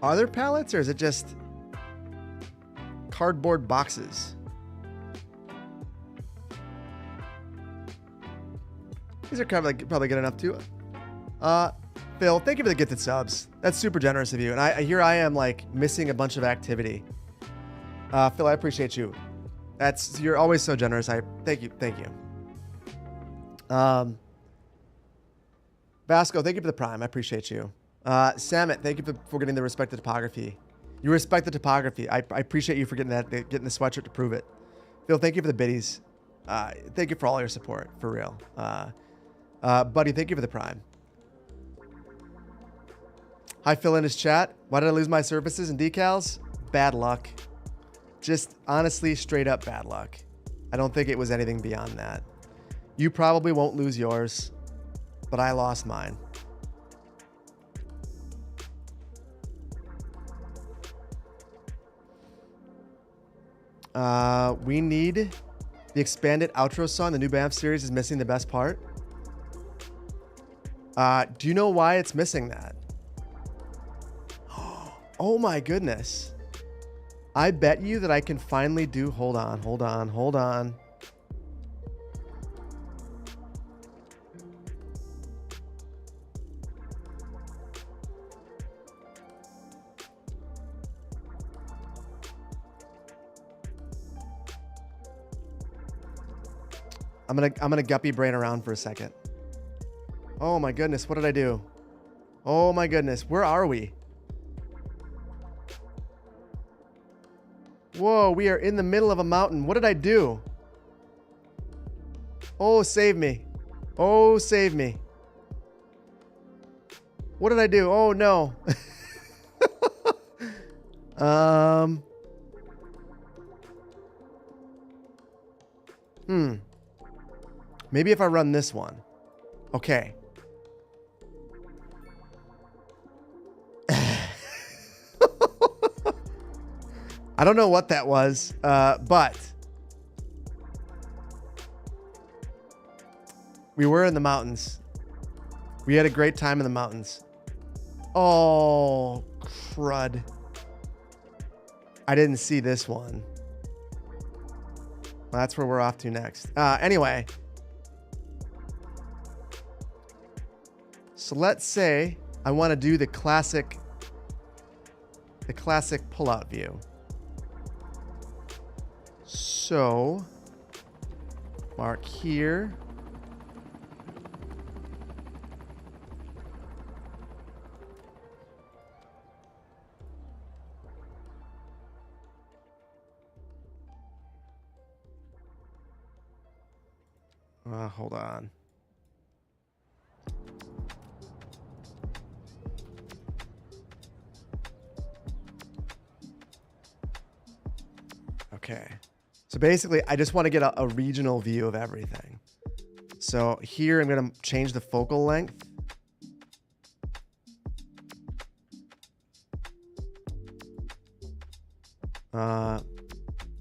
Are there pallets, or is it just cardboard boxes? These are kind of probably good enough too. Phil, thank you for the gifted subs. That's super generous of you. And here I am missing a bunch of activity. Phil, I appreciate you. You're always so generous. Thank you. Vasco, thank you for the prime. I appreciate you. Samet, thank you for getting the respect to topography. You respect the topography. I appreciate you for getting the sweatshirt to prove it. Phil, thank you for the biddies. Thank you for all your support, for real. Buddy, thank you for the prime. Hi, Phil in his chat. Why did I lose my surfaces and decals? Bad luck. Just honestly, straight up bad luck. I don't think it was anything beyond that. You probably won't lose yours, but I lost mine. We need the expanded outro song. The new Banff series is missing the best part. Do you know why it's missing that? Oh my goodness. I bet you that I can finally do... Hold on. I'm gonna guppy brain around for a second. Oh my goodness, what did I do? Oh my goodness, where are we? Whoa, we are in the middle of a mountain. What did I do? Oh, save me. Oh, save me. What did I do? Oh no. Maybe if I run this one. Okay. I don't know what that was, but we were in the mountains. We had a great time in the mountains. Oh, crud. I didn't see this one. Well, that's where we're off to next. Anyway. So let's say I want to do the classic pull-out view. So, mark here. Hold on. Okay. So basically, I just want to get a regional view of everything. So here, I'm going to change the focal length.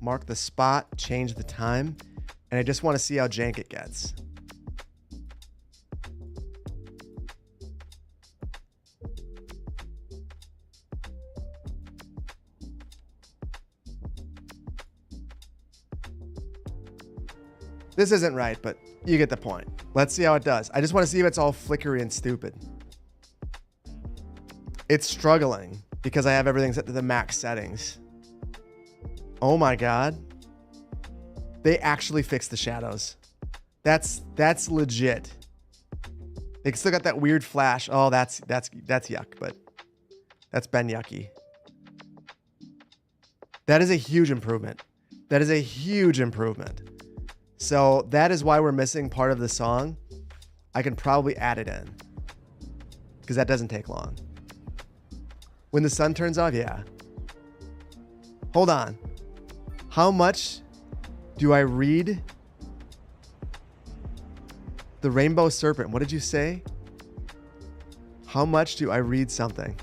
Mark the spot, change the time, and I just want to see how jank it gets. This isn't right, but you get the point. Let's see how it does. I just want to see if it's all flickery and stupid. It's struggling because I have everything set to the max settings. Oh my God. They actually fixed the shadows. That's legit. They still got that weird flash. Oh, that's yuck, but that's been yucky. That is a huge improvement. That is a huge improvement. So that is why we're missing part of the song. I can probably add it in because that doesn't take long. When the sun turns off, yeah. Hold on. How much do I read the Rainbow Serpent? What did you say? How much do I read something?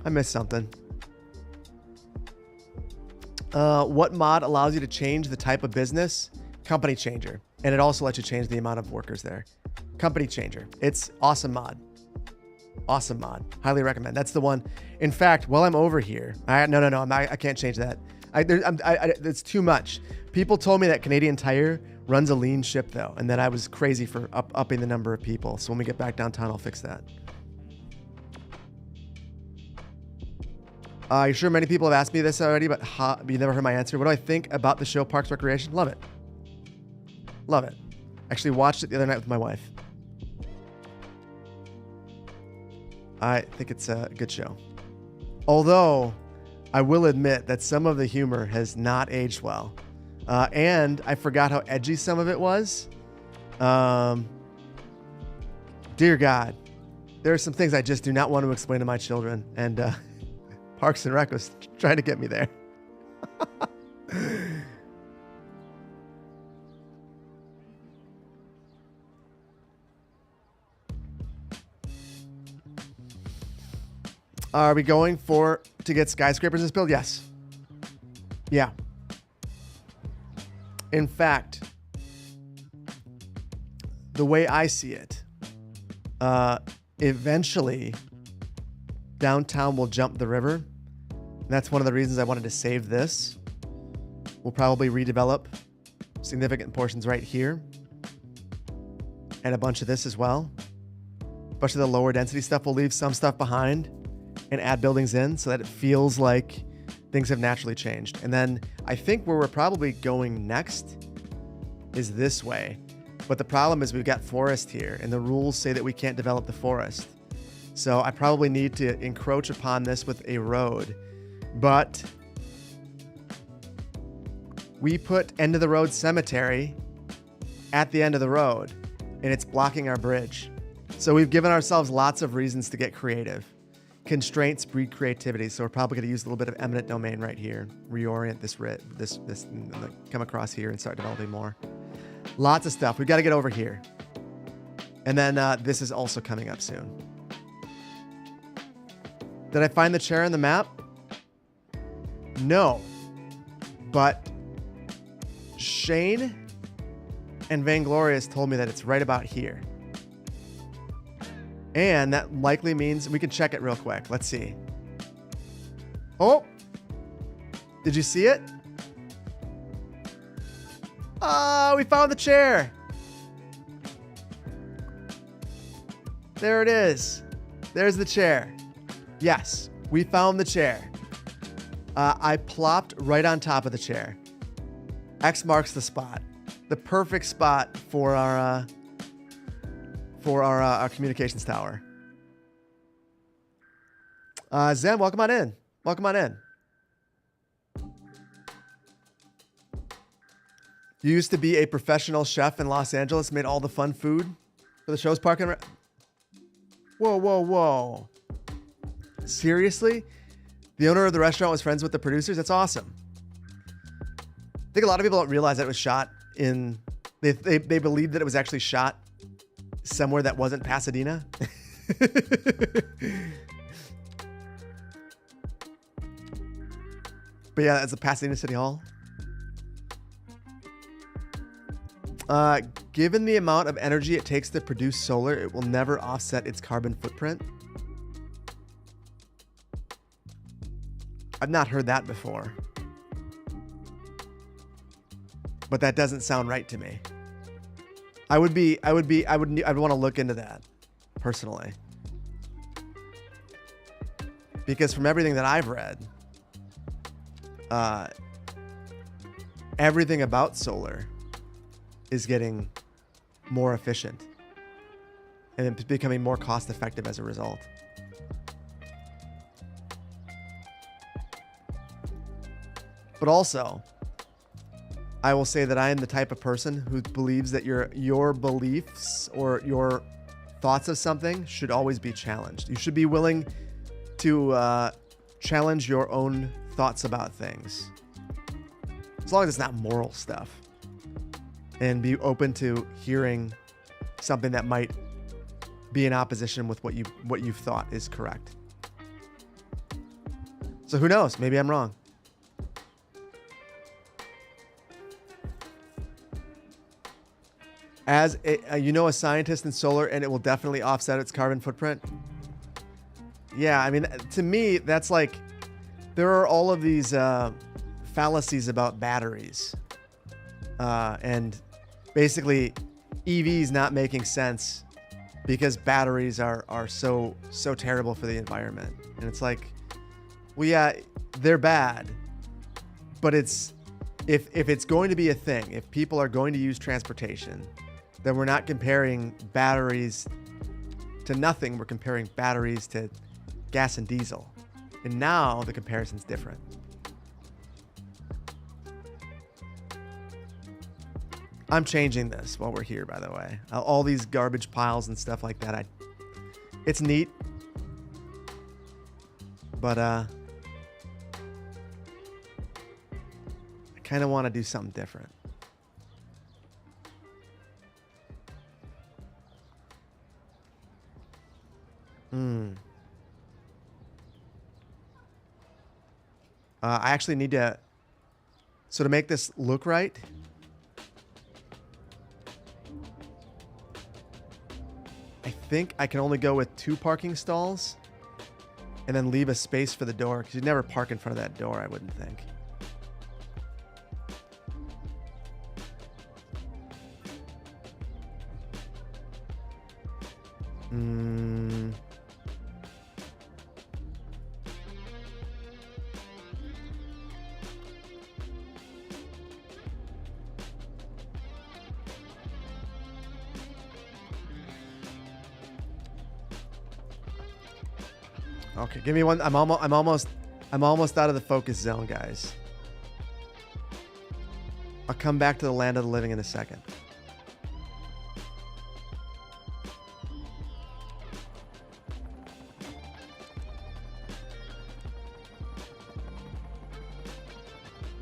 I missed something. What mod allows you to change the type of business? Company Changer. And it also lets you change the amount of workers there. Company Changer. It's awesome mod. Awesome mod. Highly recommend. That's the one. In fact, while I'm over here, no, I can't change that. It's too much. People told me that Canadian Tire runs a lean ship though, and that I was crazy for upping the number of people. So when we get back downtown, I'll fix that. I'm sure many people have asked me this already, but you never heard my answer. What do I think about the show Parks Recreation? Love it. Love it. Actually watched it the other night with my wife. I think it's a good show. Although, I will admit that some of the humor has not aged well. And I forgot how edgy some of it was. Dear God. There are some things I just do not want to explain to my children. And Parks and Rec was trying to get me there. Are we going to get skyscrapers in this build? Yes. Yeah. In fact, the way I see it, eventually downtown will jump the river. And that's one of the reasons I wanted to save this. We'll probably redevelop significant portions right here. And a bunch of this as well. A bunch of the lower density stuff. We'll leave some stuff behind and add buildings in so that it feels like things have naturally changed. And then I think where we're probably going next is this way. But the problem is we've got forest here and the rules say that we can't develop the forest. So I probably need to encroach upon this with a road. But we put end of the road cemetery at the end of the road and it's blocking our bridge. So we've given ourselves lots of reasons to get creative. Constraints breed creativity, so we're probably going to use a little bit of eminent domain right here. Reorient this, come across here and start developing more. Lots of stuff. We've got to get over here. And then this is also coming up soon. Did I find the chair on the map? No. But Shane and Vainglorious told me that it's right about here. And that likely means we can check it real quick. Let's see. Oh, did you see it? Oh, we found the chair. There it is. There's the chair. Yes, we found the chair. I plopped right on top of the chair. X marks the spot. The perfect spot for our communications tower. Zen, welcome on in. Welcome on in. You used to be a professional chef in Los Angeles, made all the fun food for the show's park and Whoa, whoa, whoa. Seriously? The owner of the restaurant was friends with the producers? That's awesome. I think a lot of people don't realize that it was shot in... They believed that it was actually shot somewhere that wasn't Pasadena. But yeah, that's a Pasadena City Hall. Given the amount of energy it takes to produce solar, it will never offset its carbon footprint. I've not heard that before. But that doesn't sound right to me. I would want to look into that personally. Because from everything that I've read, everything about solar is getting more efficient and it's becoming more cost effective as a result. But also, I will say that I am the type of person who believes that your beliefs or your thoughts of something should always be challenged. You should be willing to challenge your own thoughts about things, as long as it's not moral stuff, and be open to hearing something that might be in opposition with what you've thought is correct. So who knows? Maybe I'm wrong. As a scientist in solar, and it will definitely offset its carbon footprint. Yeah, I mean, to me, that's like, there are all of these fallacies about batteries, and basically EVs not making sense because batteries are so terrible for the environment. And it's like, well, yeah, they're bad, but it's if it's going to be a thing, if people are going to use transportation, then we're not comparing batteries to nothing. We're comparing batteries to gas and diesel. And now the comparison's different. I'm changing this while we're here, by the way. All these garbage piles and stuff like that. It's neat. But I kind of want to do something different. I actually need to, so to make this look right, I think I can only go with 2 parking stalls and then leave a space for the door, because you'd never park in front of that door, I wouldn't think. Okay, give me one. I'm almost out of the focus zone, guys. I'll come back to the land of the living in a second.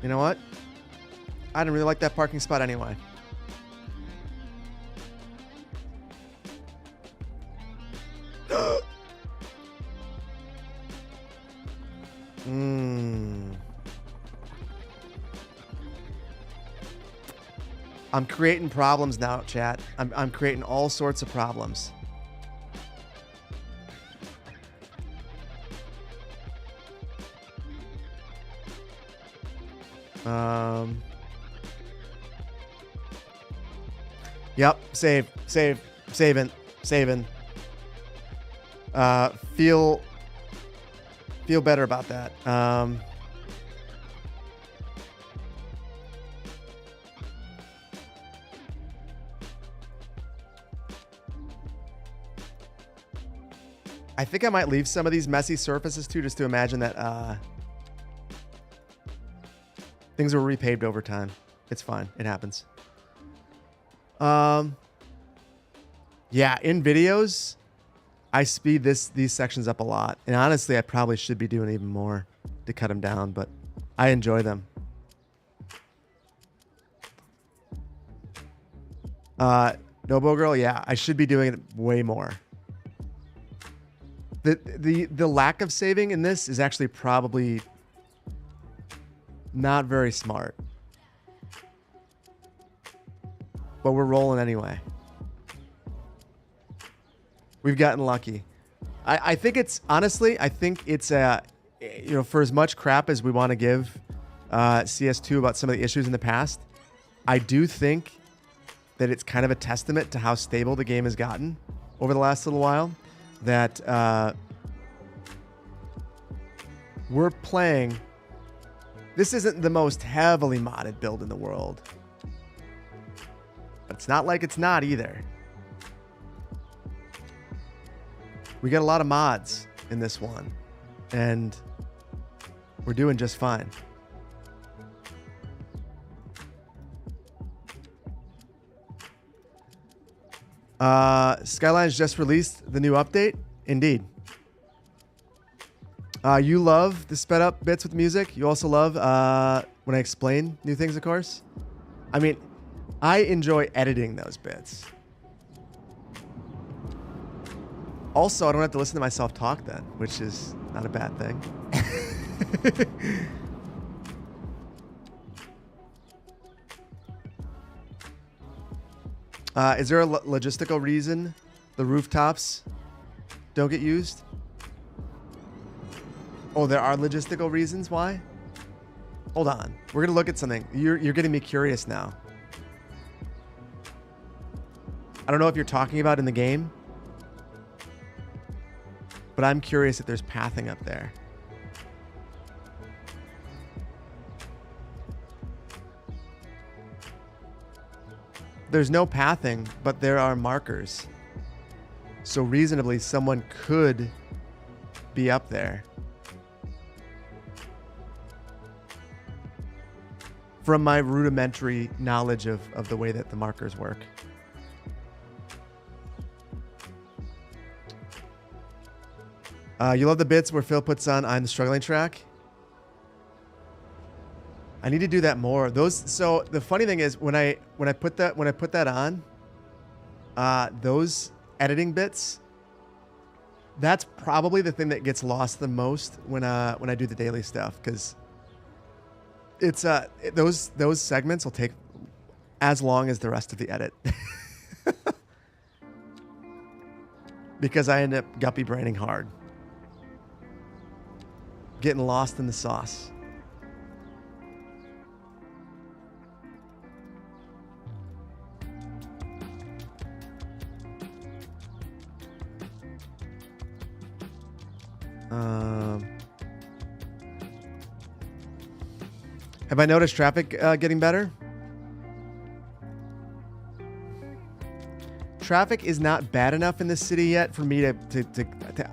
You know what? I didn't really like that parking spot anyway. I'm creating problems now, chat. I'm creating all sorts of problems. Yep, saving. Feel better about that. I think I might leave some of these messy surfaces too, just to imagine that things were repaved over time. It's fine. It happens. Yeah, in videos, I speed these sections up a lot. And honestly, I probably should be doing even more to cut them down, but I enjoy them. Nobo Girl, yeah, I should be doing it way more. The lack of saving in this is actually probably not very smart. But we're rolling anyway. We've gotten lucky. I think it's, honestly, I think it's, for as much crap as we want to give CS2 about some of the issues in the past, I do think that it's kind of a testament to how stable the game has gotten over the last little while. That we're playing. This isn't the most heavily modded build in the world. But it's not like it's not either. We got a lot of mods in this one. And we're doing just fine. Skyline's just released the new update. Indeed. You love the sped up bits with music. You also love when I explain new things, of course. I mean, I enjoy editing those bits. Also, I don't have to listen to myself talk then, which is not a bad thing. Is there a logistical reason the rooftops don't get used? Oh, there are logistical reasons why? Hold on. We're going to look at something. You're getting me curious now. I don't know if you're talking about in the game, but I'm curious if there's pathing up there. There's no pathing, but there are markers. So reasonably, someone could be up there. From my rudimentary knowledge of the way that the markers work. You love the bits where Phil puts on "I'm the Struggling" track. I need to do that more. So the funny thing is when I put that on, those editing bits, that's probably the thing that gets lost the most when I do the daily stuff, because it's those segments will take as long as the rest of the edit. Because I end up guppy braining hard. Getting lost in the sauce. Have I noticed traffic getting better? Traffic is not bad enough in this city yet for me to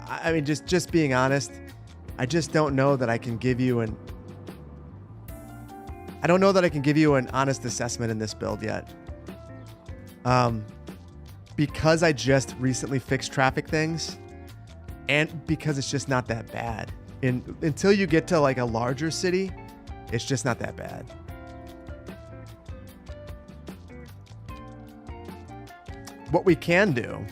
I mean, just being honest, I just don't know that I can give you an honest assessment in this build yet. Because I just recently fixed traffic things, and because it's just not that bad. Until you get to like a larger city, it's just not that bad. What we can do,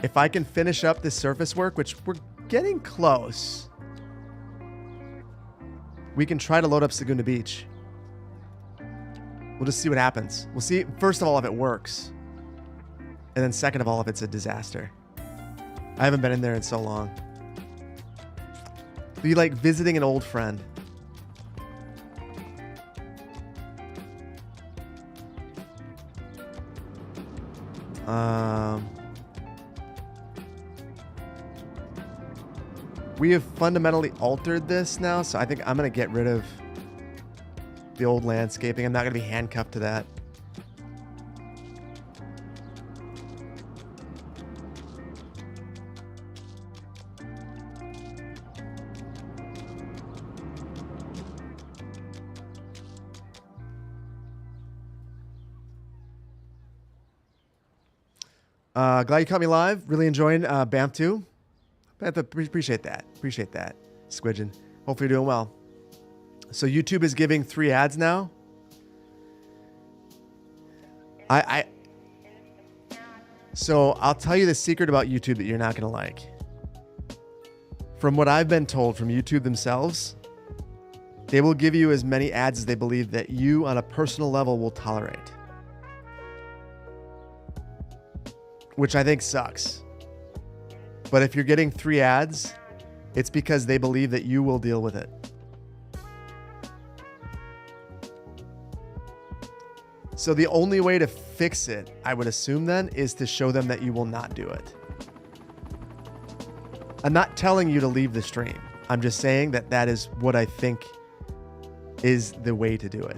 if I can finish up this surface work, which we're getting close, we can try to load up Saguna Beach. We'll just see what happens. We'll see, first of all, if it works. And then second of all, if it's a disaster. I haven't been in there in so long. Be like visiting an old friend. We have fundamentally altered this now, so I think I'm going to get rid of the old landscaping. I'm not going to be handcuffed to that. Glad you caught me live. Really enjoying Banff 2. Appreciate that. Appreciate that, Squidgen. Hopefully you're doing well. So YouTube is giving 3 ads now. So I'll tell you the secret about YouTube that you're not going to like. From what I've been told from YouTube themselves, they will give you as many ads as they believe that you on a personal level will tolerate. Which I think sucks. But if you're getting 3 ads, it's because they believe that you will deal with it. So the only way to fix it, I would assume then, is to show them that you will not do it. I'm not telling you to leave the stream. I'm just saying that that is what I think is the way to do it.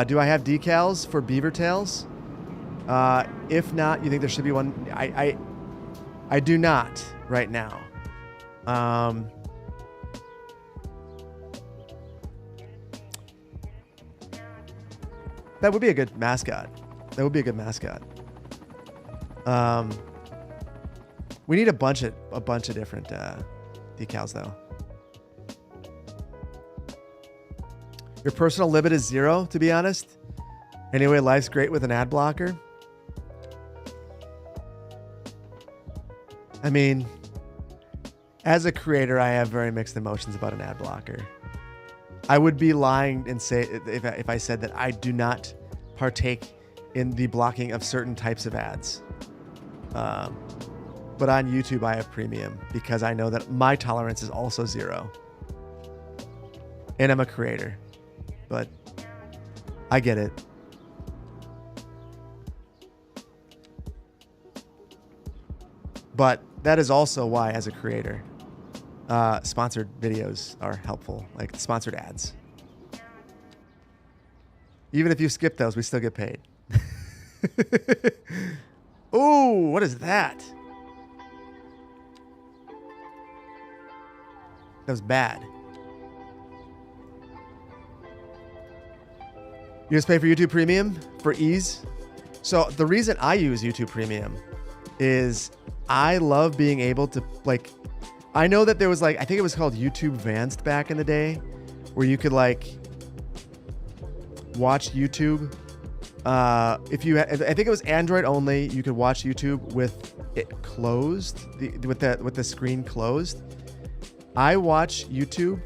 Do I have decals for beaver tails? If not, you think there should be one? I do not right now. That would be a good mascot. That would be a good mascot. We need a bunch of different decals though. Your personal limit is 0, to be honest. Anyway, life's great with an ad blocker. I mean, as a creator, I have very mixed emotions about an ad blocker. I would be lying and say if I said that I do not partake in the blocking of certain types of ads. But on YouTube, I have premium because I know that my tolerance is also 0. And I'm a creator. But I get it. But that is also why, as a creator, sponsored videos are helpful, like sponsored ads. Even if you skip those, we still get paid. Ooh, what is that? That was bad. You just pay for YouTube Premium for ease. So the reason I use YouTube Premium is I love being able to, like, I know that there was, like, I think it was called YouTube Advanced back in the day, where you could, like, watch YouTube. I think it was Android only. You could watch YouTube with it closed, with the screen closed. I watch YouTube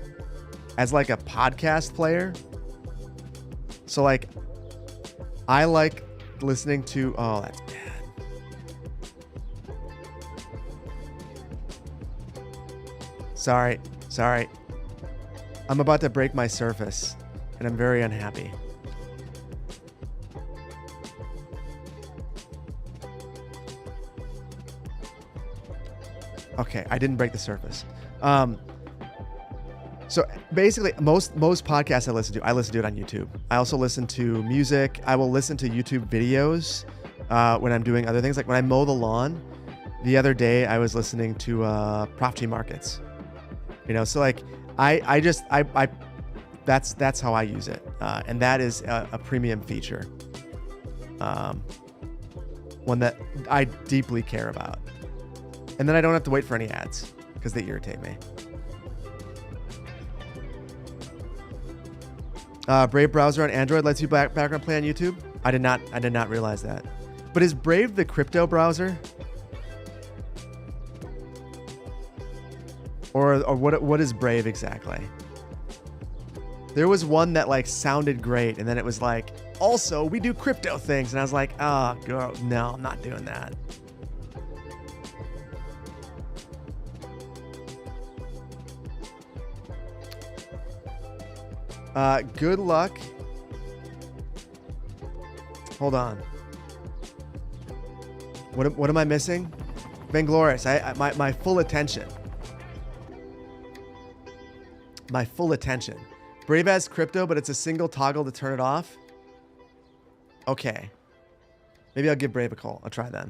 as like a podcast player. So like, I like listening to, oh, that's bad. Sorry. I'm about to break my Surface and I'm very unhappy. Okay, I didn't break the Surface. So basically, most podcasts I listen to it on YouTube. I also listen to music. I will listen to YouTube videos when I'm doing other things. Like when I mow the lawn, the other day I was listening to Prof G Markets. You know, so like that's how I use it, and that is a premium feature, one that I deeply care about. And then I don't have to wait for any ads because they irritate me. Brave browser on Android lets you background play on YouTube. I did not realize that. But is Brave the crypto browser? Or what is Brave exactly? There was one that like sounded great, and then it was like, also we do crypto things, and I was like, oh, girl, no, I'm not doing that. Good luck. Hold on. What am I missing? Vainglorious. My full attention. My full attention. Brave has crypto, but it's a single toggle to turn it off. Okay. Maybe I'll give Brave a call. I'll try that.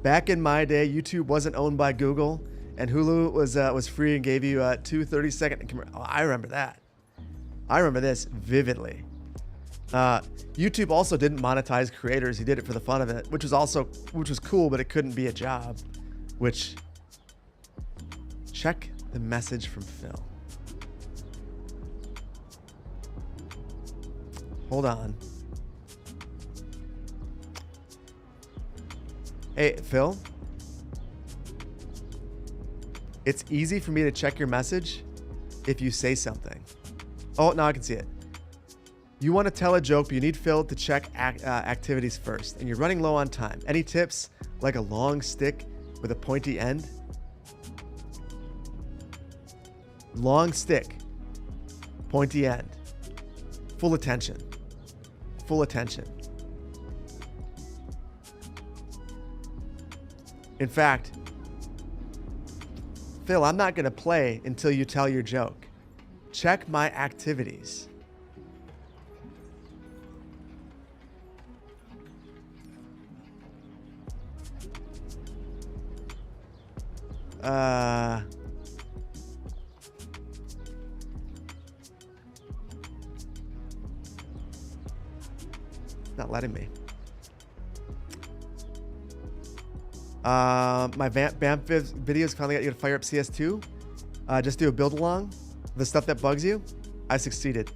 Back in my day, YouTube wasn't owned by Google, and Hulu was free and gave you 2 30-second commercials. Oh, I remember that. I remember this vividly. YouTube also didn't monetize creators. He did it for the fun of it, which was cool, but it couldn't be a job. Which, check the message from Phil. Hold on. Hey, Phil. It's easy for me to check your message if you say something. Oh, now I can see it. You want to tell a joke, but you need Phil to check activities first, and you're running low on time. Any tips, like a long stick with a pointy end? Long stick, pointy end, full attention. full attention. In fact, Phil, I'm not going to play until you tell your joke. Check my activities. Not letting me. My Banff videos finally got you to fire up CS2. Just do a build along. The stuff that bugs you. I succeeded.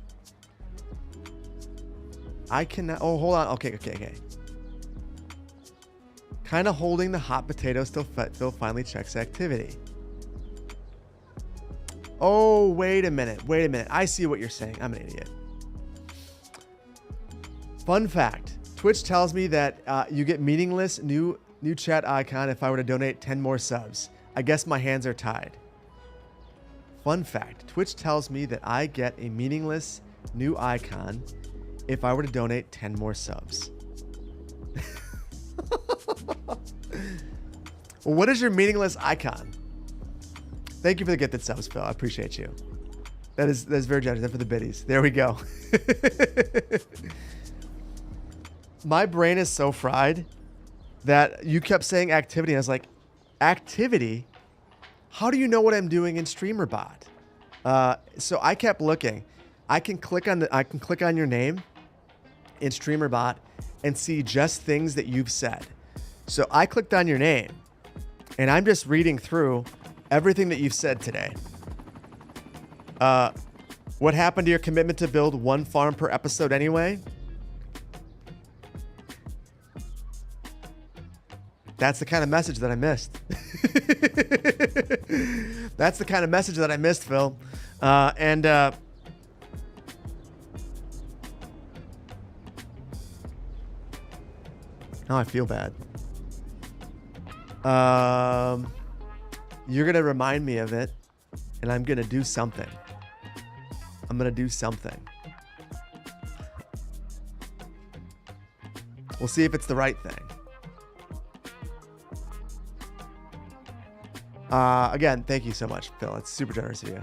I cannot. Oh, hold on. Okay. Kind of holding the hot potatoes till Phil finally checks activity. Oh, wait a minute. I see what you're saying. I'm an idiot. Fun fact. Twitch tells me that you get meaningless new chat icon if I were to donate 10 more subs. I guess my hands are tied. Fun fact. Twitch tells me that I get a meaningless new icon if I were to donate 10 more subs. Well, what is your meaningless icon? Thank you for the gifted subs, Phil. I appreciate you. That's very generous. That's for the biddies. There we go. My brain is so fried that you kept saying activity. And I was like, activity? How do you know what I'm doing in StreamerBot? So I kept looking. I can click on your name in StreamerBot and see just things that you've said. So I clicked on your name, and I'm just reading through everything that you've said today. What happened to your commitment to build one farm per episode anyway? That's the kind of message that I missed. That's the kind of message that I missed, Phil. Oh, I feel bad. You're going to remind me of it, and I'm going to do something. We'll see if it's the right thing. Again, thank you so much, Phil. It's super generous of you.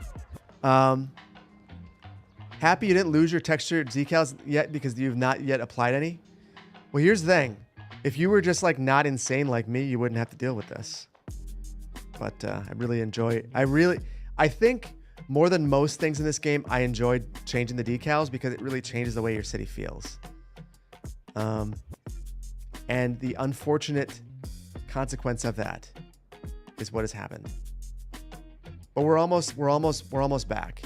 Happy you didn't lose your texture decals yet because you've not yet applied any? Well, here's the thing. If you were just like not insane like me, you wouldn't have to deal with this. But I really enjoy it. I think more than most things in this game, I enjoyed changing the decals because it really changes the way your city feels. And the unfortunate consequence of that is what has happened. But we're almost back.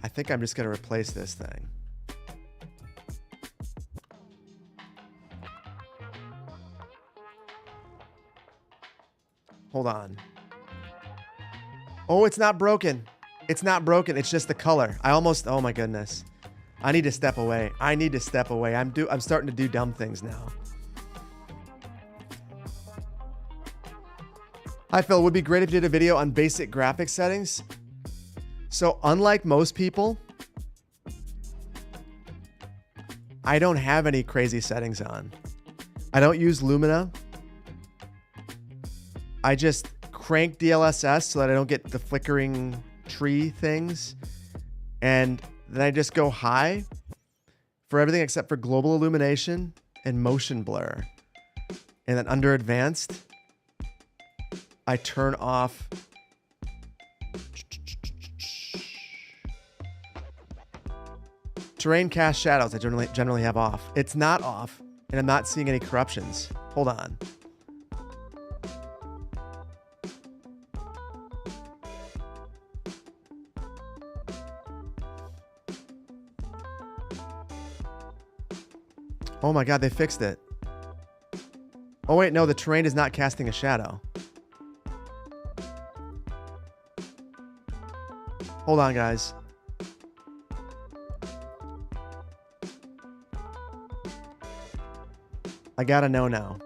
I think I'm just going to replace this thing. Hold on. Oh, it's not broken. It's not broken. It's just the color. Oh my goodness. I need to step away. I'm starting to do dumb things now. Hi, Phil. It would be great if you did a video on basic graphics settings. So unlike most people, I don't have any crazy settings on. I don't use Lumina. I just crank DLSS so that I don't get the flickering tree things. And then I just go high for everything except for global illumination and motion blur. And then under advanced, I turn off terrain cast shadows. I generally have off. It's not off, and I'm not seeing any corruptions. Hold on. Oh my God, they fixed it. Oh wait, no, the terrain is not casting a shadow. Hold on, guys. I gotta know now.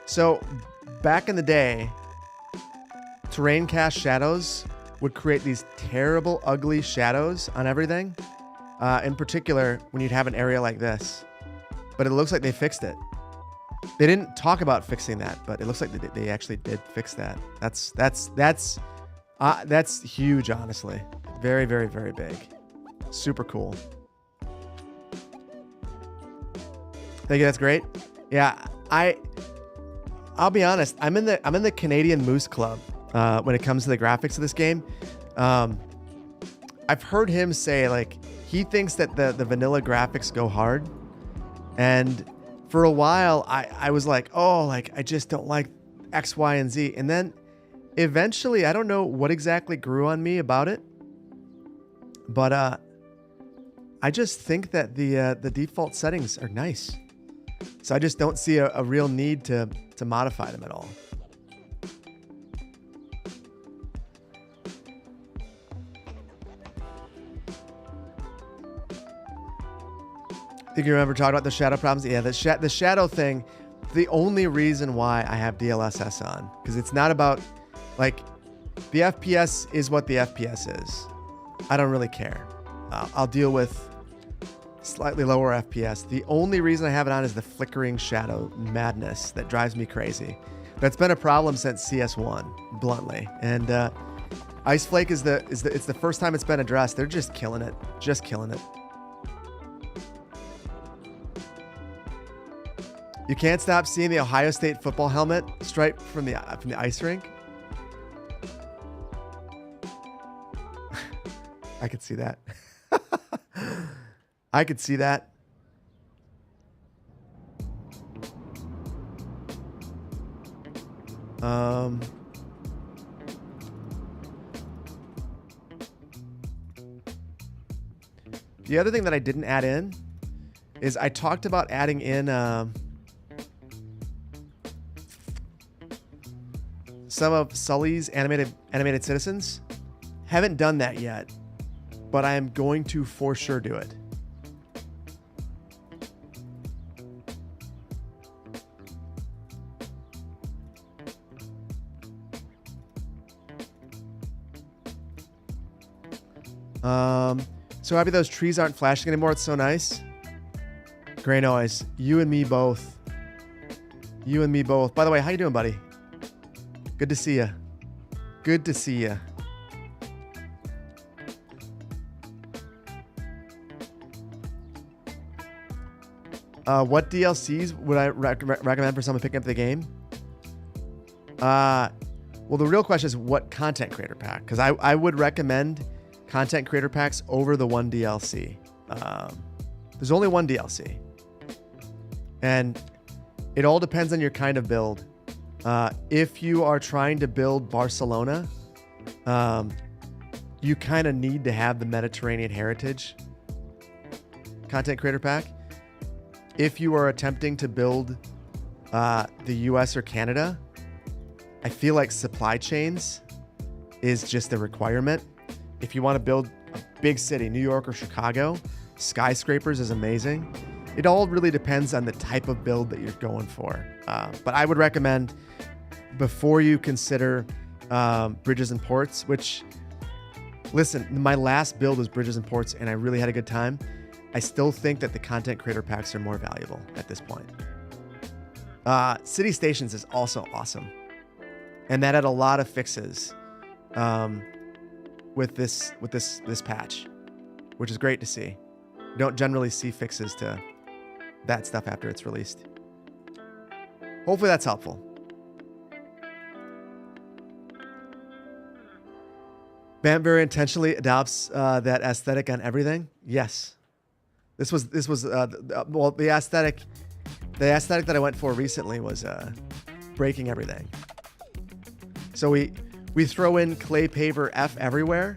So back in the day, terrain cast shadows would create these terrible, ugly shadows on everything. In particular, when you'd have an area like this. But it looks like they fixed it. They didn't talk about fixing that, but it looks like they actually did fix that. That's huge, honestly. Very, very, very big. Super cool. Thank you. That's great. Yeah, I'll be honest. I'm in the Canadian Moose Club when it comes to the graphics of this game. I've heard him say like he thinks that the vanilla graphics go hard, and for a while I was like, oh, like I just don't like X, Y, and Z, and then eventually I don't know what exactly grew on me about it, but I just think that the default settings are nice. So I just don't see a real need to modify them at all. Think you remember talking about the shadow problems? Yeah, the shadow thing, the only reason why I have DLSS on, because it's not about, like, the FPS is what the FPS is. I don't really care. I'll deal with slightly lower FPS. The only reason I have it on is the flickering shadow madness that drives me crazy. That's been a problem since CS1, bluntly. And Ice Flake it's the first time it's been addressed. They're just killing it. Just killing it. You can't stop seeing the Ohio State football helmet stripe from the ice rink. I could see that. I could see that. The other thing that I didn't add in is I talked about adding in some of Sully's animated citizens. Haven't done that yet, but I am going to for sure do it. So happy those trees aren't flashing anymore. It's so nice. Gray noise. You and me both. You and me both. By the way, how you doing, buddy? Good to see you. Good to see you. What DLCs would I recommend for someone picking up the game? Well, the real question is what content creator pack? Because I would recommend content creator packs over the one DLC. There's only one DLC. And it all depends on your kind of build. If you are trying to build Barcelona, you kind of need to have the Mediterranean heritage content creator pack. If you are attempting to build the US or Canada, I feel like supply chains is just a requirement. If you want to build a big city, New York or Chicago, skyscrapers is amazing. It all really depends on the type of build that you're going for. But I would recommend, before you consider bridges and ports, which, listen, my last build was bridges and ports and I really had a good time. I still think that the content creator packs are more valuable at this point. City Stations is also awesome. And that had a lot of fixes with this patch, which is great to see. You don't generally see fixes to that stuff after it's released. Hopefully that's helpful. Banff very intentionally adopts that aesthetic on everything. Yes. This was well, the aesthetic that I went for recently was breaking everything. So we throw in clay paver F everywhere,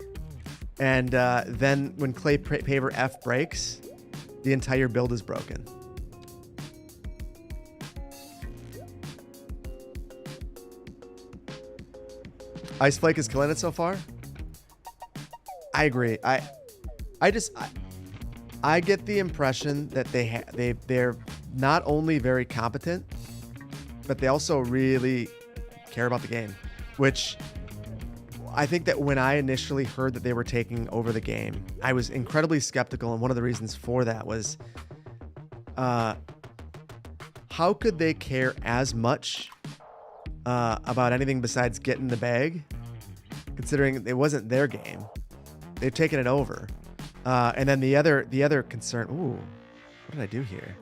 and then when clay paver F breaks, the entire build is broken. Ice Flake is killing it so far. I agree. I get the impression that they're not only very competent, but they also really care about the game, which I think that when I initially heard that they were taking over the game, I was incredibly skeptical. And one of the reasons for that was, how could they care as much about anything besides getting the bag, considering it wasn't their game? They've taken it over. And then the other concern, ooh, what did I do here?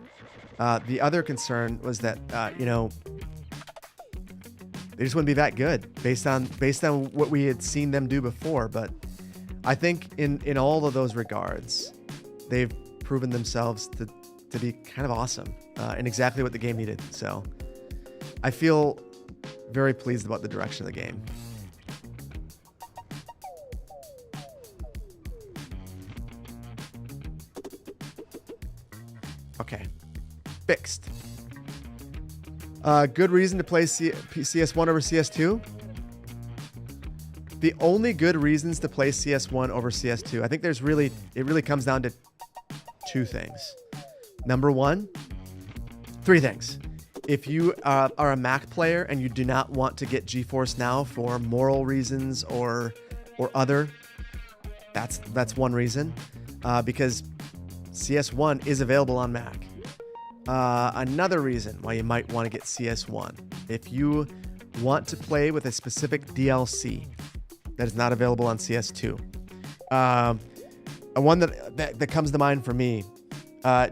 The other concern was that, they just wouldn't be that good based on what we had seen them do before. But I think in all of those regards, they've proven themselves to be kind of awesome and exactly what the game needed. So I feel very pleased about the direction of the game. Okay, fixed. Good reason to play CS1 over CS2? The only good reasons to play CS1 over CS2, I think it really comes down to two things. Number one, three things. If you are a Mac player and you do not want to get GeForce Now for moral reasons or other, that's one reason, because CS1 is available on Mac. Another reason why you might want to get CS1, if you want to play with a specific DLC that is not available on CS2. One that comes to mind for me,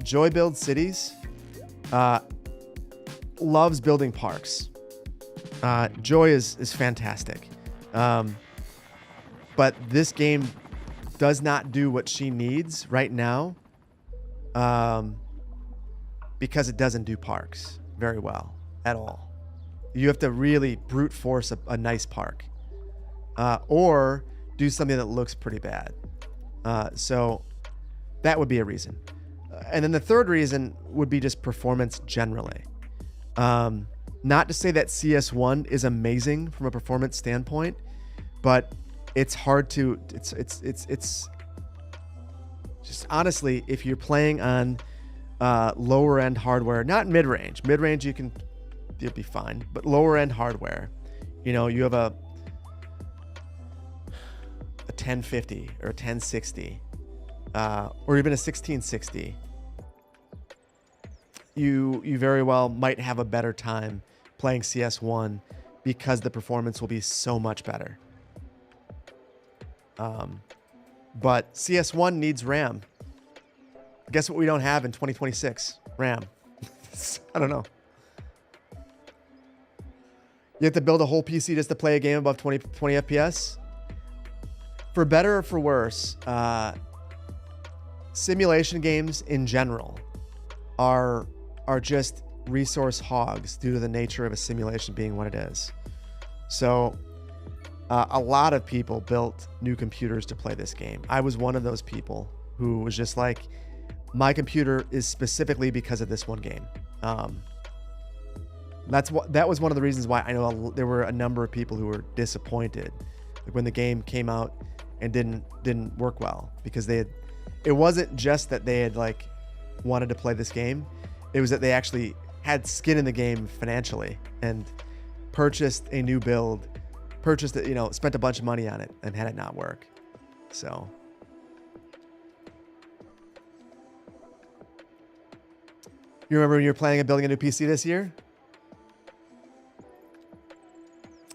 Joy Build Cities loves building parks. Joy is fantastic. But this game does not do what she needs right now. Because it doesn't do parks very well at all. You have to really brute force a nice park, or do something that looks pretty bad. So that would be a reason. And then the third reason would be just performance generally. Not to say that CS1 is amazing from a performance standpoint, but it's hard to, it's just honestly, if you're playing on lower end hardware, not mid-range. Mid-range you'll be fine, but lower end hardware, you have a 1050 or a 1060, or even a 1660. You very well might have a better time playing CS1 because the performance will be so much better. But CS1 needs RAM. Guess what we don't have in 2026? RAM. I don't know. You have to build a whole PC just to play a game above 20 FPS? For better or for worse, simulation games in general are just resource hogs due to the nature of a simulation being what it is. So a lot of people built new computers to play this game. I was one of those people who was just like, my computer is specifically because of this one game. That was one of the reasons why I know there were a number of people who were disappointed when the game came out and didn't work well, because it wasn't just that they had wanted to play this game. It was that they actually had skin in the game financially and purchased a new build, spent a bunch of money on it and had it not work. So you remember when you were planning on building a new PC this year?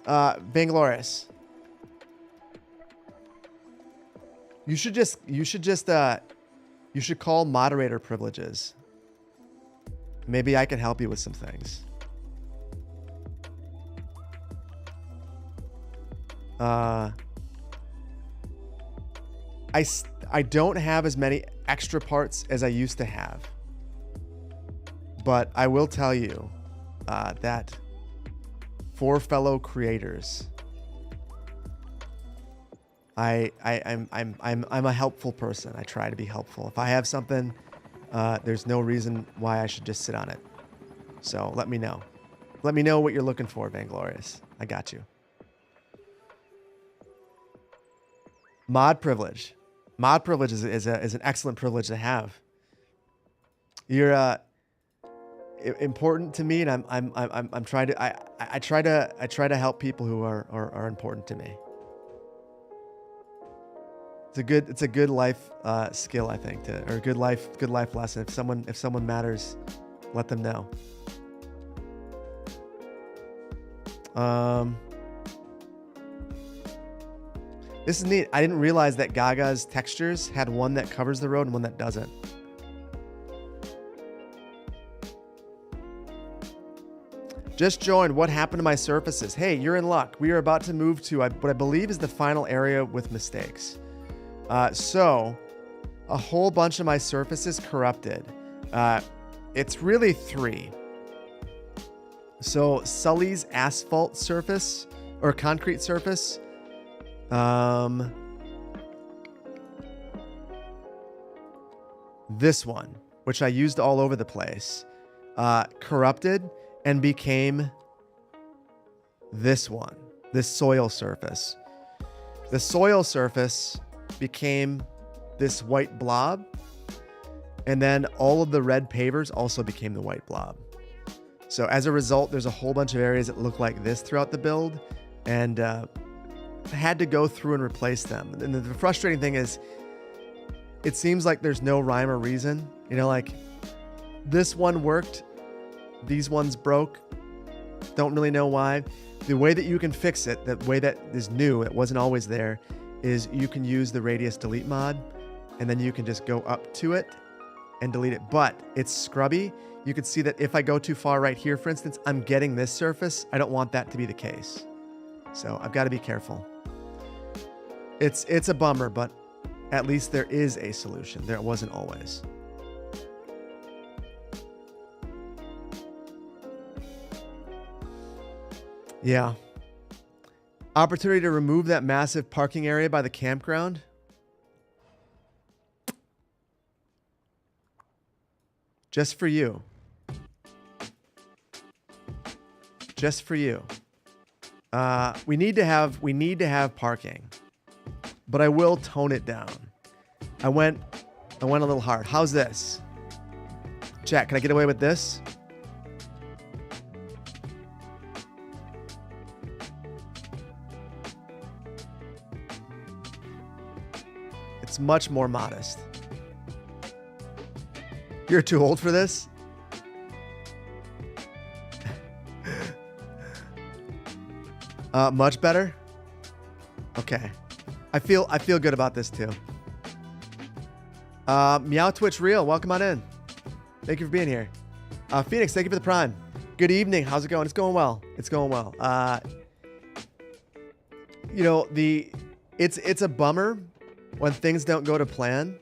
Vainglorious. You should call moderator privileges. Maybe I can help you with some things. I don't have as many extra parts as I used to have. But I will tell you that for fellow creators, I'm a helpful person. I try to be helpful. If I have something, there's no reason why I should just sit on it. So let me know. Let me know what you're looking for, Vainglorious. I got you. Mod privilege. Mod privilege is an excellent privilege to have. important to me, and I'm trying to I try to help people who are important to me. It's a good life skill, I think, or a good life lesson. If someone matters, let them know. This is neat. I didn't realize that Gaga's textures had one that covers the road and one that doesn't. Just joined. What happened to my surfaces? Hey, you're in luck. We are about to move to what I believe is the final area with mistakes. So a whole bunch of my surfaces corrupted. It's really 3. So Sully's asphalt surface or concrete surface. This one, which I used all over the place, corrupted and became this one, this soil surface. The soil surface became this white blob, and then all of the red pavers also became the white blob. So as a result, there's a whole bunch of areas that look like this throughout the build, and I had to go through and replace them. And the frustrating thing is, it seems like there's no rhyme or reason. You know, like this one worked, these ones broke. Don't really know why. The way that you can fix it, the way that is new, it wasn't always there, is you can use the radius delete mod, and then you can just go up to it and delete it. But it's scrubby. You can see that if I go too far right here, for instance, I'm getting this surface. I don't want that to be the case. So I've got to be careful. It's a bummer, but at least there is a solution. There wasn't always. Yeah. Opportunity to remove that massive parking area by the campground. Just for you. Just for you. We need to have parking, but I will tone it down. I went a little hard. How's this? Chat, can I get away with this? It's much more modest. You're too old for this? Much better? Okay. I feel good about this too. Meow Twitch Real, welcome on in. Thank you for being here. Phoenix, thank you for the prime. Good evening. How's it going? It's going well. It's going well. You know, it's a bummer when things don't go to plan.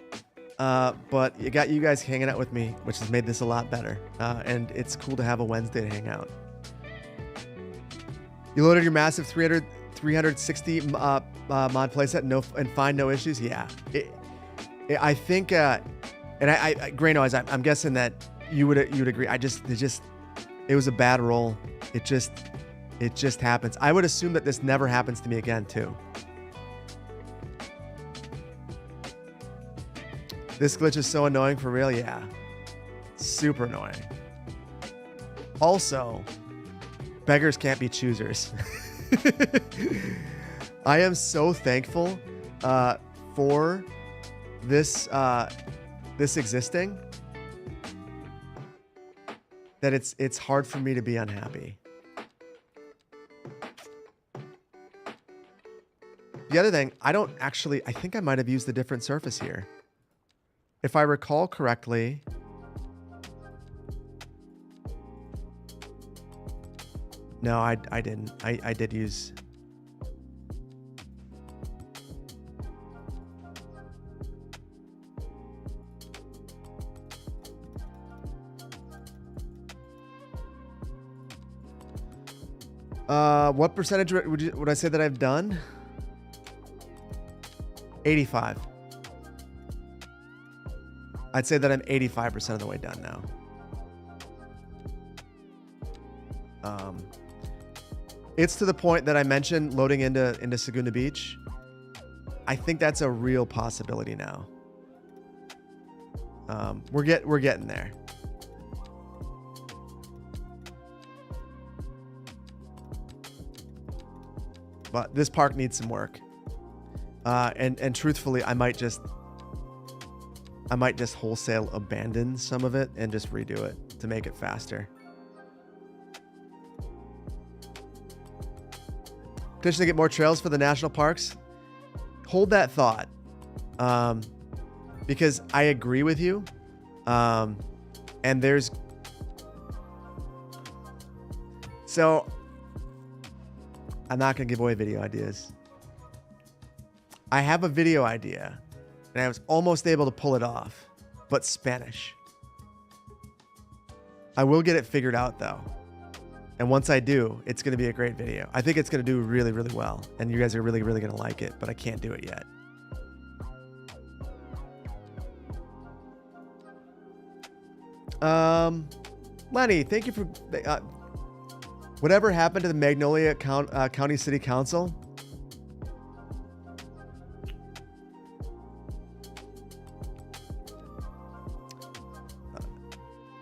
But you got you guys hanging out with me, which has made this a lot better. And it's cool to have a Wednesday to hang out. You loaded your massive 360 mod playset and find no issues. Yeah, I think, and I Grano, I'm guessing that you would agree. It was a bad roll. It just happens. I would assume that this never happens to me again too. This glitch is so annoying for real. Yeah, super annoying. Also, beggars can't be choosers. I am so thankful for this existing that it's hard for me to be unhappy. The other thing, I think I might have used a different surface here. If I recall correctly, no, I didn't. I did use. What percentage would I say that I've done? 85. I'd say that I'm 85% of the way done now. It's to the point that I mentioned loading into Saguna Beach. I think that's a real possibility now. We're getting there. But this park needs some work. And truthfully, I might just wholesale abandon some of it and just redo it to make it faster. Petition to get more trails for the national parks. Hold that thought. Because I agree with you. And there's... So, I'm not going to give away video ideas. I have a video idea, and I was almost able to pull it off, but Spanish. I will get it figured out, though. And once I do, it's going to be a great video. I think it's going to do really, really well, and you guys are really, really going to like it, but I can't do it yet. Lenny, thank you for... whatever happened to the Magnolia County City Council?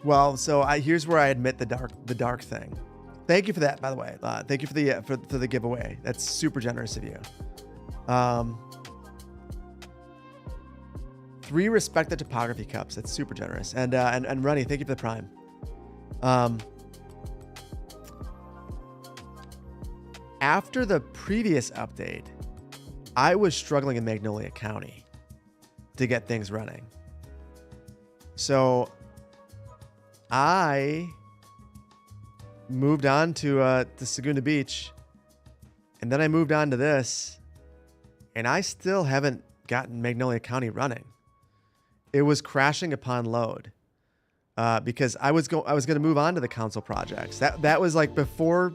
Well, so here's where I admit the dark thing. Thank you for that, by the way. Thank you for the giveaway. That's super generous of you. 3 Respect the Topography cups. That's super generous. And Runny, thank you for the prime. After the previous update, I was struggling in Magnolia County to get things running. So I moved on to Saguna Beach, and then I moved on to this, and I still haven't gotten Magnolia County running. It was crashing upon load because I was going to move on to the council projects. That was like before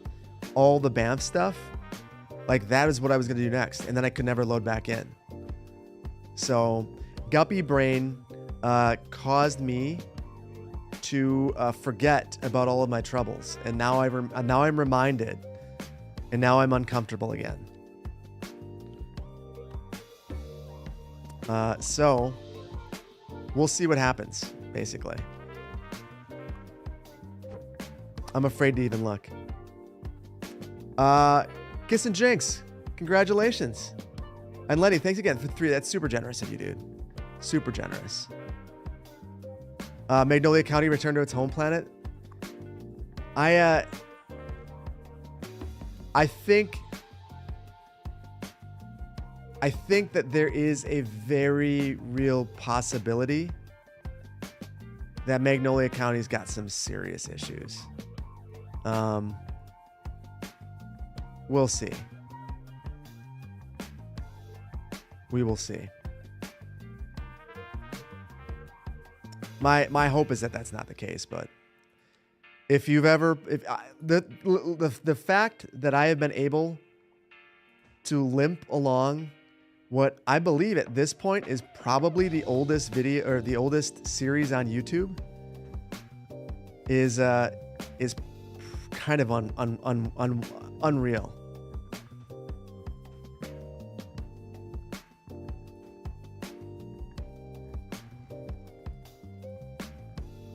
all the Banff stuff. Like that is what I was going to do next, and then I could never load back in. So Guppy Brain caused me to forget about all of my troubles, and now I'm reminded, and now I'm uncomfortable again. So we'll see what happens. Basically, I'm afraid to even look. Kiss and Jinx, congratulations, and Lenny, thanks again for 3. That's super generous of you, dude. Super generous. Magnolia County returned to its home planet. I think that there is a very real possibility that Magnolia County's got some serious issues. We'll see. We will see. My hope is that that's not the case, but if the fact that I have been able to limp along what I believe at this point is probably the oldest video or the oldest series on YouTube is kind of unreal.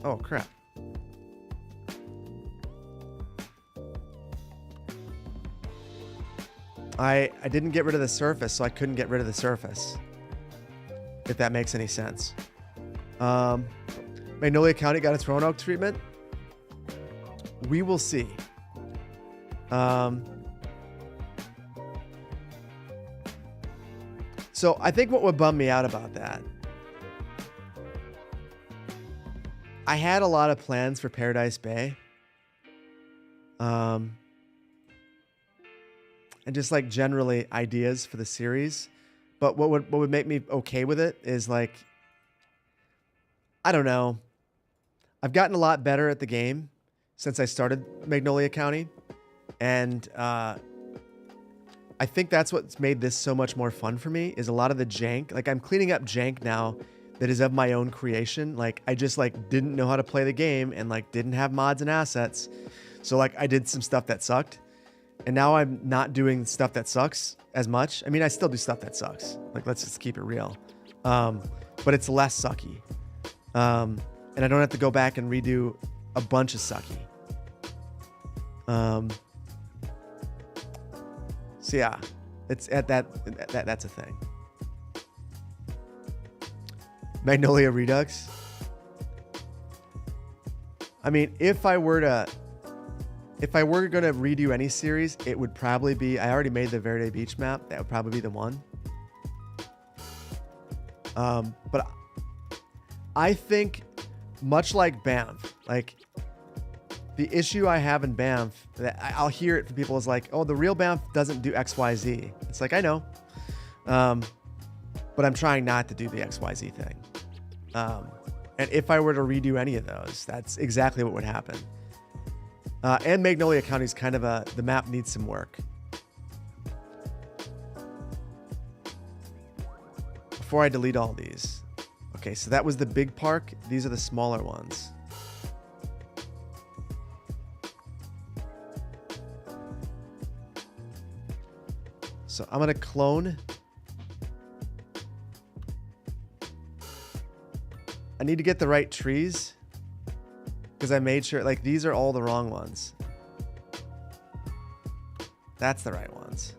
Oh, crap. I didn't get rid of the surface, so I couldn't get rid of the surface. If that makes any sense. Magnolia County got its Roanoke treatment. We will see. So I think what would bum me out about that, I had a lot of plans for Paradise Bay. And just like generally ideas for the series. But what would make me okay with it is like, I don't know. I've gotten a lot better at the game since I started Magnolia County. And I think that's what's made this so much more fun for me is a lot of the jank. Like I'm cleaning up jank now that is of my own creation. Like I just like didn't know how to play the game and like didn't have mods and assets. So like I did some stuff that sucked. And now I'm not doing stuff that sucks as much. I mean, I still do stuff that sucks. Like, let's just keep it real. But it's less sucky. And I don't have to go back and redo a bunch of sucky. So yeah, it's at that's a thing. Magnolia Redux. I mean, if I were going to redo any series, it would probably be, I already made the Verde Beach map. That would probably be the one. But I think much like Banff, like the issue I have in Banff, that I'll hear it from people is like, oh, the real Banff doesn't do XYZ. It's like, I know. But I'm trying not to do the XYZ thing. And if I were to redo any of those, that's exactly what would happen. And Magnolia County is kind of the map needs some work. Before I delete all these. Okay, so that was the big park. These are the smaller ones. So I'm going to clone. I need to get the right trees because I made sure, like, these are all the wrong ones. That's the right ones.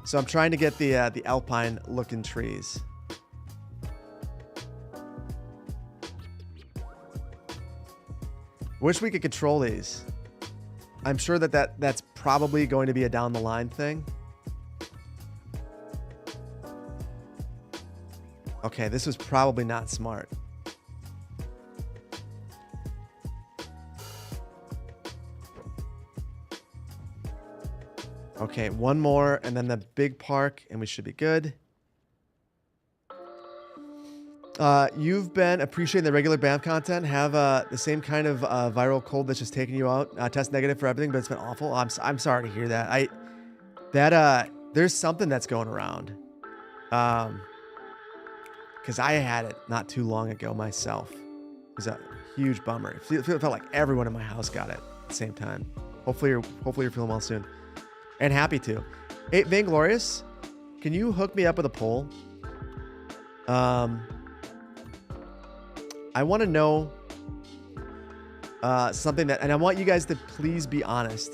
So I'm trying to get the alpine looking trees. Wish we could control these. I'm sure that's probably going to be a down the line thing. Okay, this was probably not smart. Okay, one more, and then the big park, and we should be good. You've been appreciating the regular Banff content. Have the same kind of viral cold that's just taking you out. Test negative for everything, but it's been awful. I'm sorry to hear that. There's something that's going around. Because I had it not too long ago myself. It was a huge bummer. It felt like everyone in my house got it at the same time. Hopefully you're feeling well soon. And happy to. Hey, Vainglorious, can you hook me up with a poll? I want to know something and I want you guys to please be honest.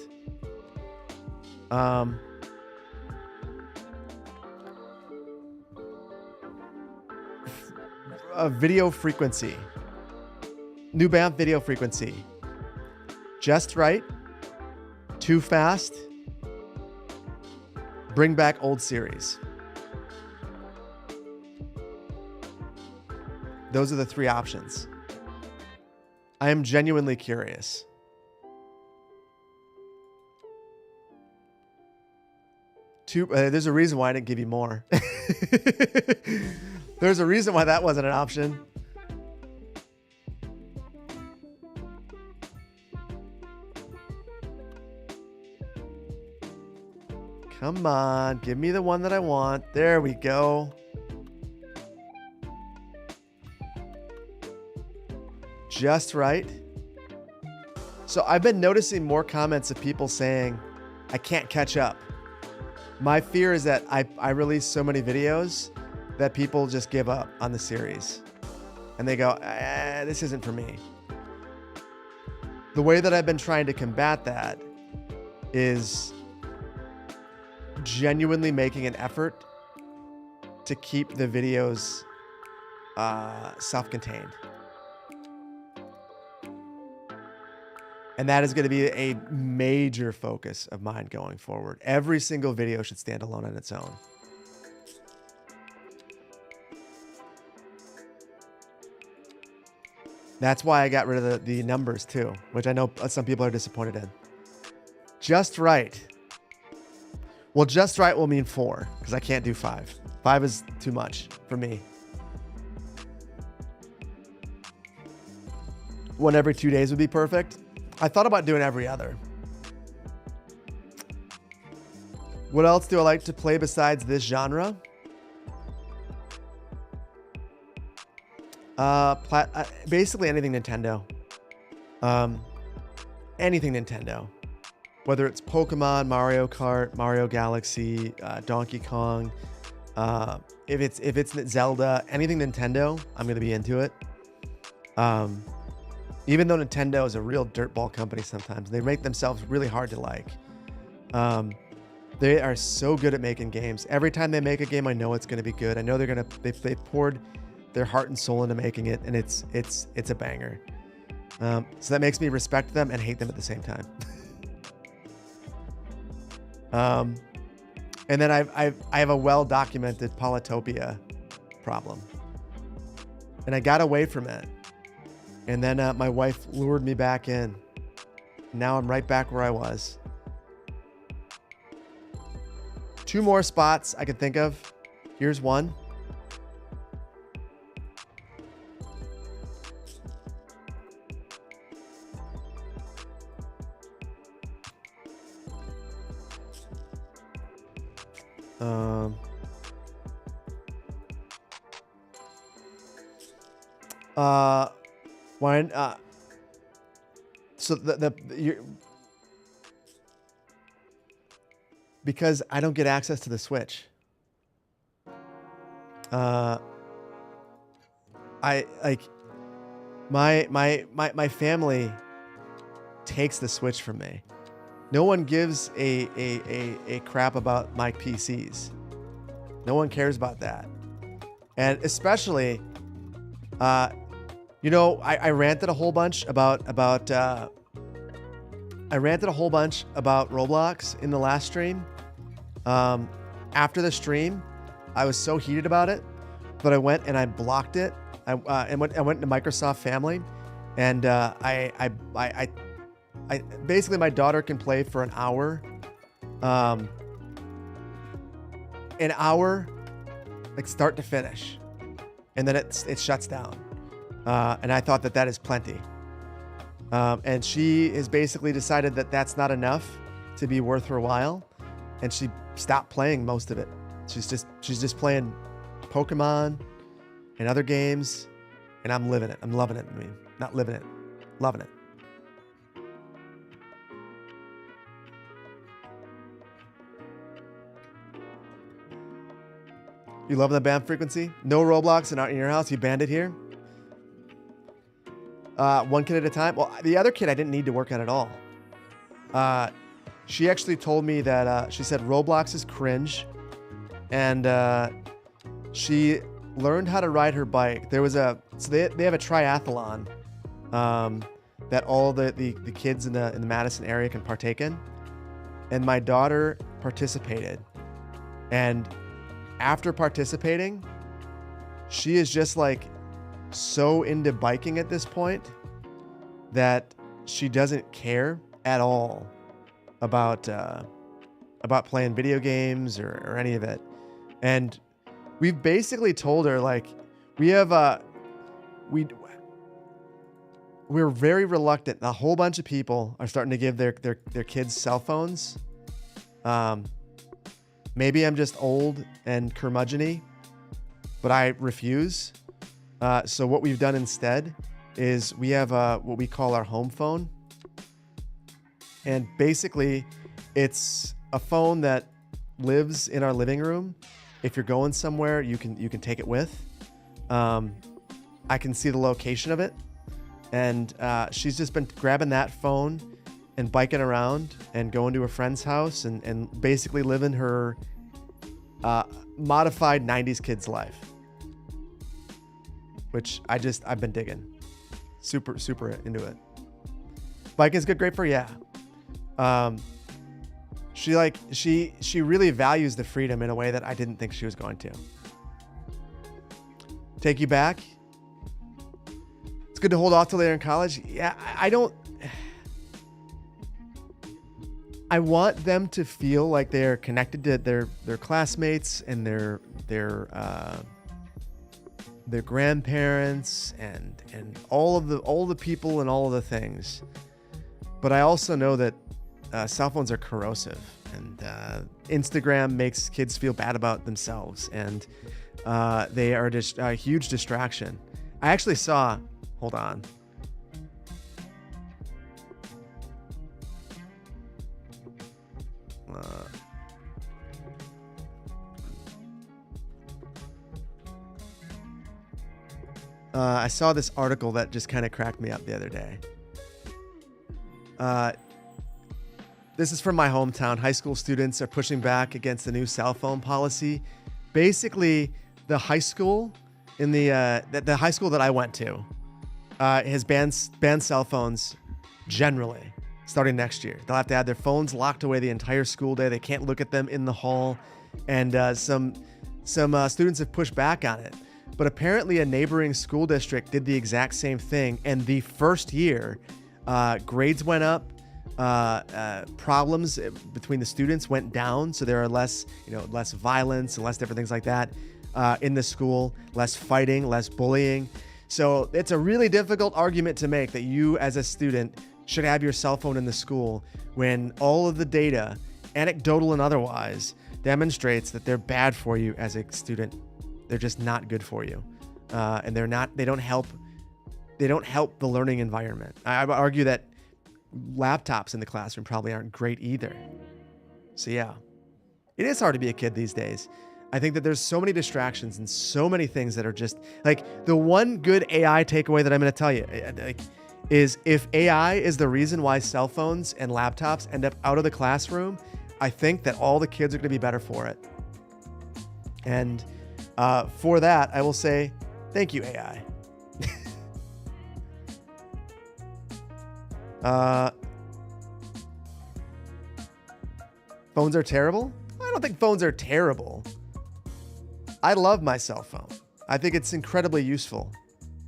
Video frequency. New Banff video frequency. Just right. Too fast. Bring back old series. Those are the three options. I am genuinely curious. There's a reason why I didn't give you more. There's a reason why that wasn't an option. Come on, give me the one that I want. There we go. Just right. So I've been noticing more comments of people saying, I can't catch up. My fear is that I release so many videos that people just give up on the series. And they go, this isn't for me. The way that I've been trying to combat that is genuinely making an effort to keep the videos self-contained. And that is going to be a major focus of mine going forward. Every single video should stand alone on its own. That's why I got rid of the numbers too, which I know some people are disappointed in. Just right. Well, just right will mean 4 because I can't do 5. 5 is too much for me. 1 every 2 days would be perfect. I thought about doing every other. What else do I like to play besides this genre? Basically anything Nintendo. Anything Nintendo. Whether it's Pokemon, Mario Kart, Mario Galaxy, Donkey Kong, if it's Zelda, anything Nintendo, I'm gonna be into it. Even though Nintendo is a real dirtball company sometimes, they make themselves really hard to like. They are so good at making games. Every time they make a game, I know it's going to be good. I know they poured their heart and soul into making it, and it's a banger. So that makes me respect them and hate them at the same time. And then I have a well-documented Polytopia problem, and I got away from it. And then my wife lured me back in. Now I'm right back where I was. 2 more spots I could think of. Here's one. So because I don't get access to the Switch. I like my family takes the Switch from me. No one gives a crap about my PCs. No one cares about that. And especially, I ranted a whole bunch about Roblox in the last stream. After the stream, I was so heated about it that I went and I blocked it. I went into Microsoft Family, and I basically, my daughter can play for an hour. Like start to finish, and then it shuts down. And I thought that is plenty. And she has basically decided that that's not enough to be worth her while, and she stopped playing most of it. She's just playing Pokemon and other games, and I'm living it. I'm loving it. I mean, not living it, loving it. You love the Banff frequency? No Roblox and not in your house? You banned it here? One kid at a time? Well, the other kid I didn't need to work on at all. She actually told me that, she said Roblox is cringe. And she learned how to ride her bike. There was so they have a triathlon that all the kids in the Madison area can partake in. And my daughter participated. And after participating, she is just like so into biking at this point that she doesn't care at all about playing video games or any of it. And we've basically told her, like, we're very reluctant. A whole bunch of people are starting to give their kids cell phones. Maybe I'm just old and curmudgeon-y, but I refuse. So what we've done instead is we have what we call our home phone. And basically, it's a phone that lives in our living room. If you're going somewhere, you can take it with. I can see the location of it. And she's just been grabbing that phone and biking around and going to a friend's house and basically living her modified 90s kid's life, which I've been digging. Super into it. Biking is great for, yeah. She really values the freedom in a way that I didn't think she was going to. Take you back. It's good to hold off till later in college. Yeah, I want them to feel like they're connected to their classmates and their grandparents and all the people and all of the things. But I also know that cell phones are corrosive, and Instagram makes kids feel bad about themselves, and they are just a huge distraction. I actually saw, hold on. I saw this article that just kind of cracked me up the other day. This is from my hometown. High school students are pushing back against the new cell phone policy. Basically, the high school the high school that I went to has banned cell phones generally starting next year. They'll have to have their phones locked away the entire school day. They can't look at them in the hall. And some students have pushed back on it. But apparently a neighboring school district did the exact same thing. And the first year, grades went up. Problems between the students went down. So there are less violence and less different things like that in the school, less fighting, less bullying. So it's a really difficult argument to make that you as a student should have your cell phone in the school when all of the data, anecdotal and otherwise, demonstrates that they're bad for you as a student. They're just not good for you. And they don't help the learning environment. I would argue that laptops in the classroom probably aren't great either. So yeah, it is hard to be a kid these days. I think that there's so many distractions and so many things that are just like the one good AI takeaway that I'm going to tell you is if AI is the reason why cell phones and laptops end up out of the classroom, I think that all the kids are going to be better for it. And for that, I will say, thank you, AI. Phones are terrible? I don't think phones are terrible. I love my cell phone. I think it's incredibly useful.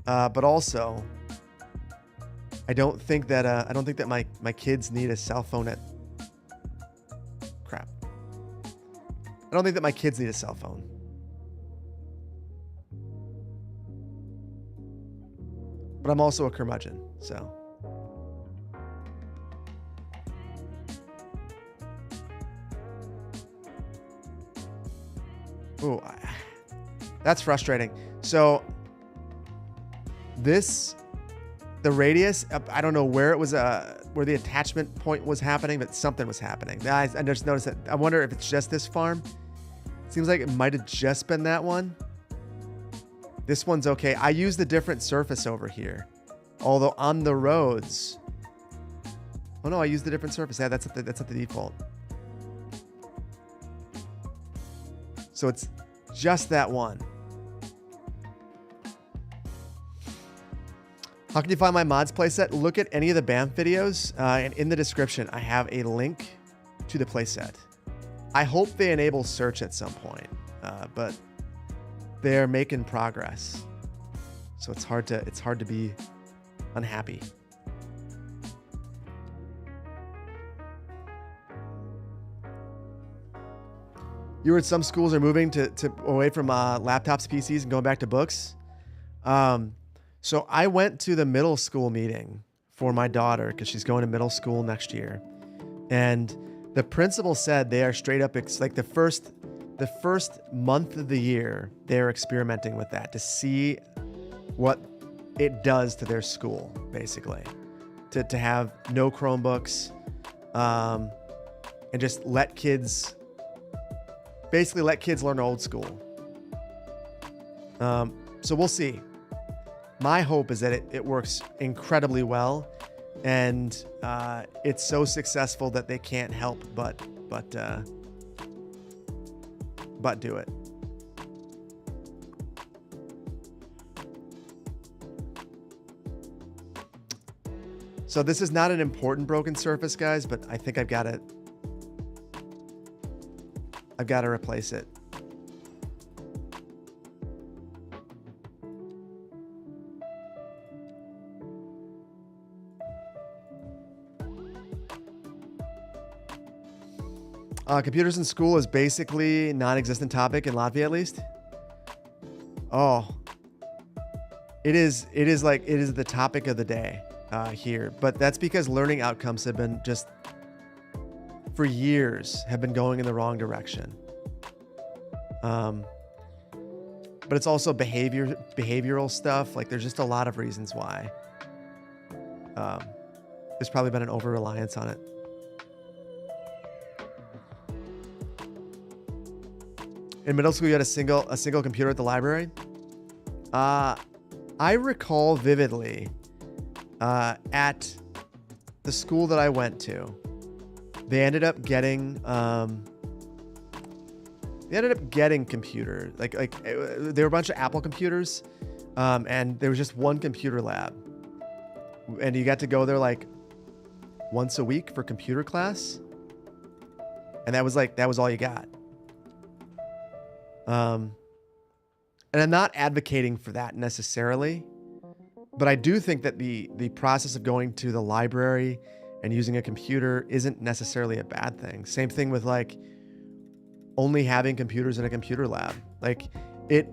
But also, I don't think that my kids need a cell phone I don't think that my kids need a cell phone. But I'm also a curmudgeon, so. Ooh, that's frustrating. So the radius, I don't know where it was, where the attachment point was happening, but something was happening. I just noticed that. I wonder if it's just this farm. Seems like it might have just been that one. This one's okay. I used a different surface over here. Although on the roads. Oh no, I used a different surface. Yeah, that's at the default. So it's just that one. How can you find my mods playset? Look at any of the Banff videos, and in the description, I have a link to the playset. I hope they enable search at some point, but they're making progress. So it's hard to be unhappy. You heard some schools are moving to away from laptops, PCs, and going back to books. So I went to the middle school meeting for my daughter because she's going to middle school next year, and the principal said they are straight up like the first month of the year they're experimenting with that to see what it does to their school, basically, to have no Chromebooks, and just let kids learn old school. So we'll see. My hope is that it works incredibly well, and it's so successful that they can't help but do it. So this is not an important broken surface, guys, but I think I've got to replace it. Computers in school is basically non-existent topic in Latvia, at least. Oh, it is the topic of the day here, but that's because learning outcomes have been just for years have been going in the wrong direction. But it's also behavioral stuff. Like there's just a lot of reasons why. There's probably been an over-reliance on it. In middle school, you had a single computer at the library. I recall vividly at the school that I went to, they ended up getting computer, like there were a bunch of Apple computers, and there was just one computer lab, and you got to go there like once a week for computer class, and that was all you got. And I'm not advocating for that necessarily, but I do think that the process of going to the library and using a computer isn't necessarily a bad thing. Same thing with like only having computers in a computer lab. Like it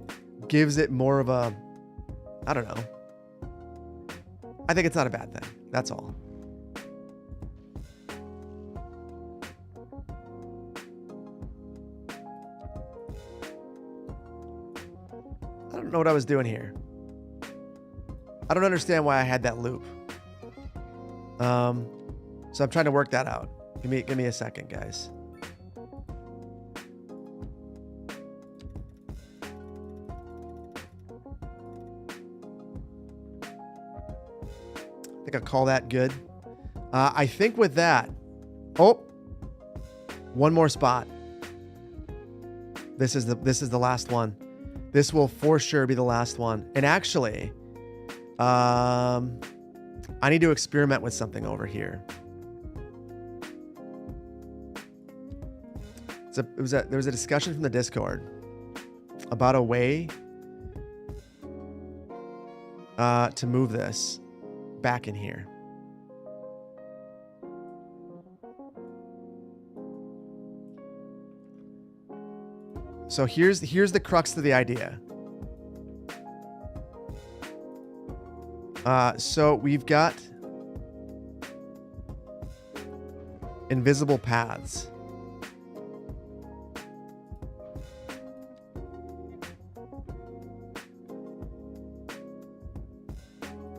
gives it more of a, I don't know. I think it's not a bad thing. That's all. I don't know what I was doing here. I don't understand why I had that loop. So I'm trying to work that out. Give me a second, guys. I think I'll call that good. I think with that, one more spot. This is the last one. This will for sure be the last one. And actually, I need to experiment with something over here. There was a discussion from the Discord about a way to move this back in here. So here's the crux of the idea. So we've got invisible paths.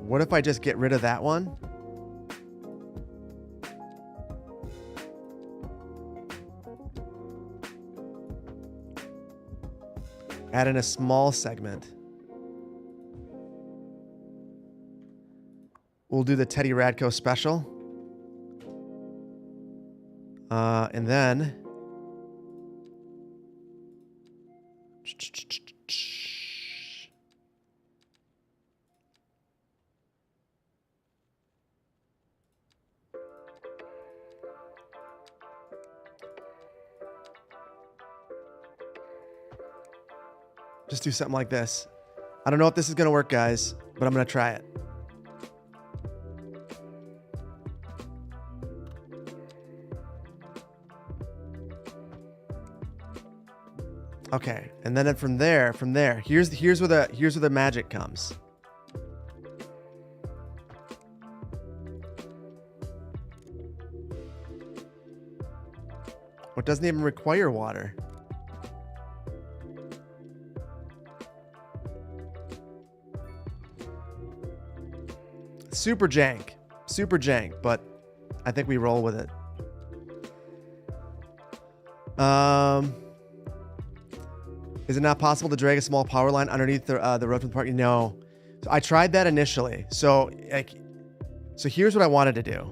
What if I just get rid of that one? Add in a small segment. We'll do the Teddy Radko special. And then just do something like this. I don't know if this is going to work, guys, but I'm going to try it. Okay, and then from there, here's where the magic comes. It doesn't even require water. Super jank, but I think we roll with it. Is it not possible to drag a small power line underneath the road from the park? No. So I tried that initially. So here's what I wanted to do.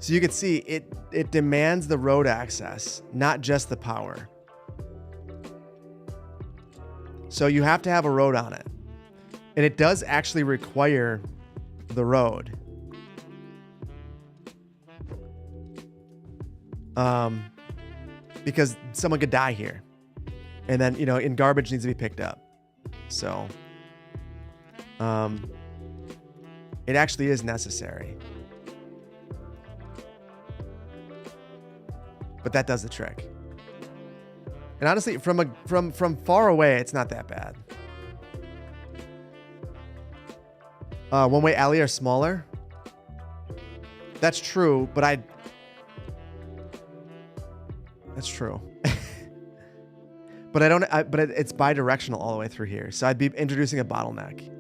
So you can see it demands the road access, not just the power. So you have to have a road on it. And it does actually require the road. Because someone could die here. And then, and garbage needs to be picked up. So, it actually is necessary. But that does the trick. And honestly, from far away, it's not that bad. One-way alley are smaller. That's true, but that's true. But it's bi-directional all the way through here. So I'd be introducing a bottleneck.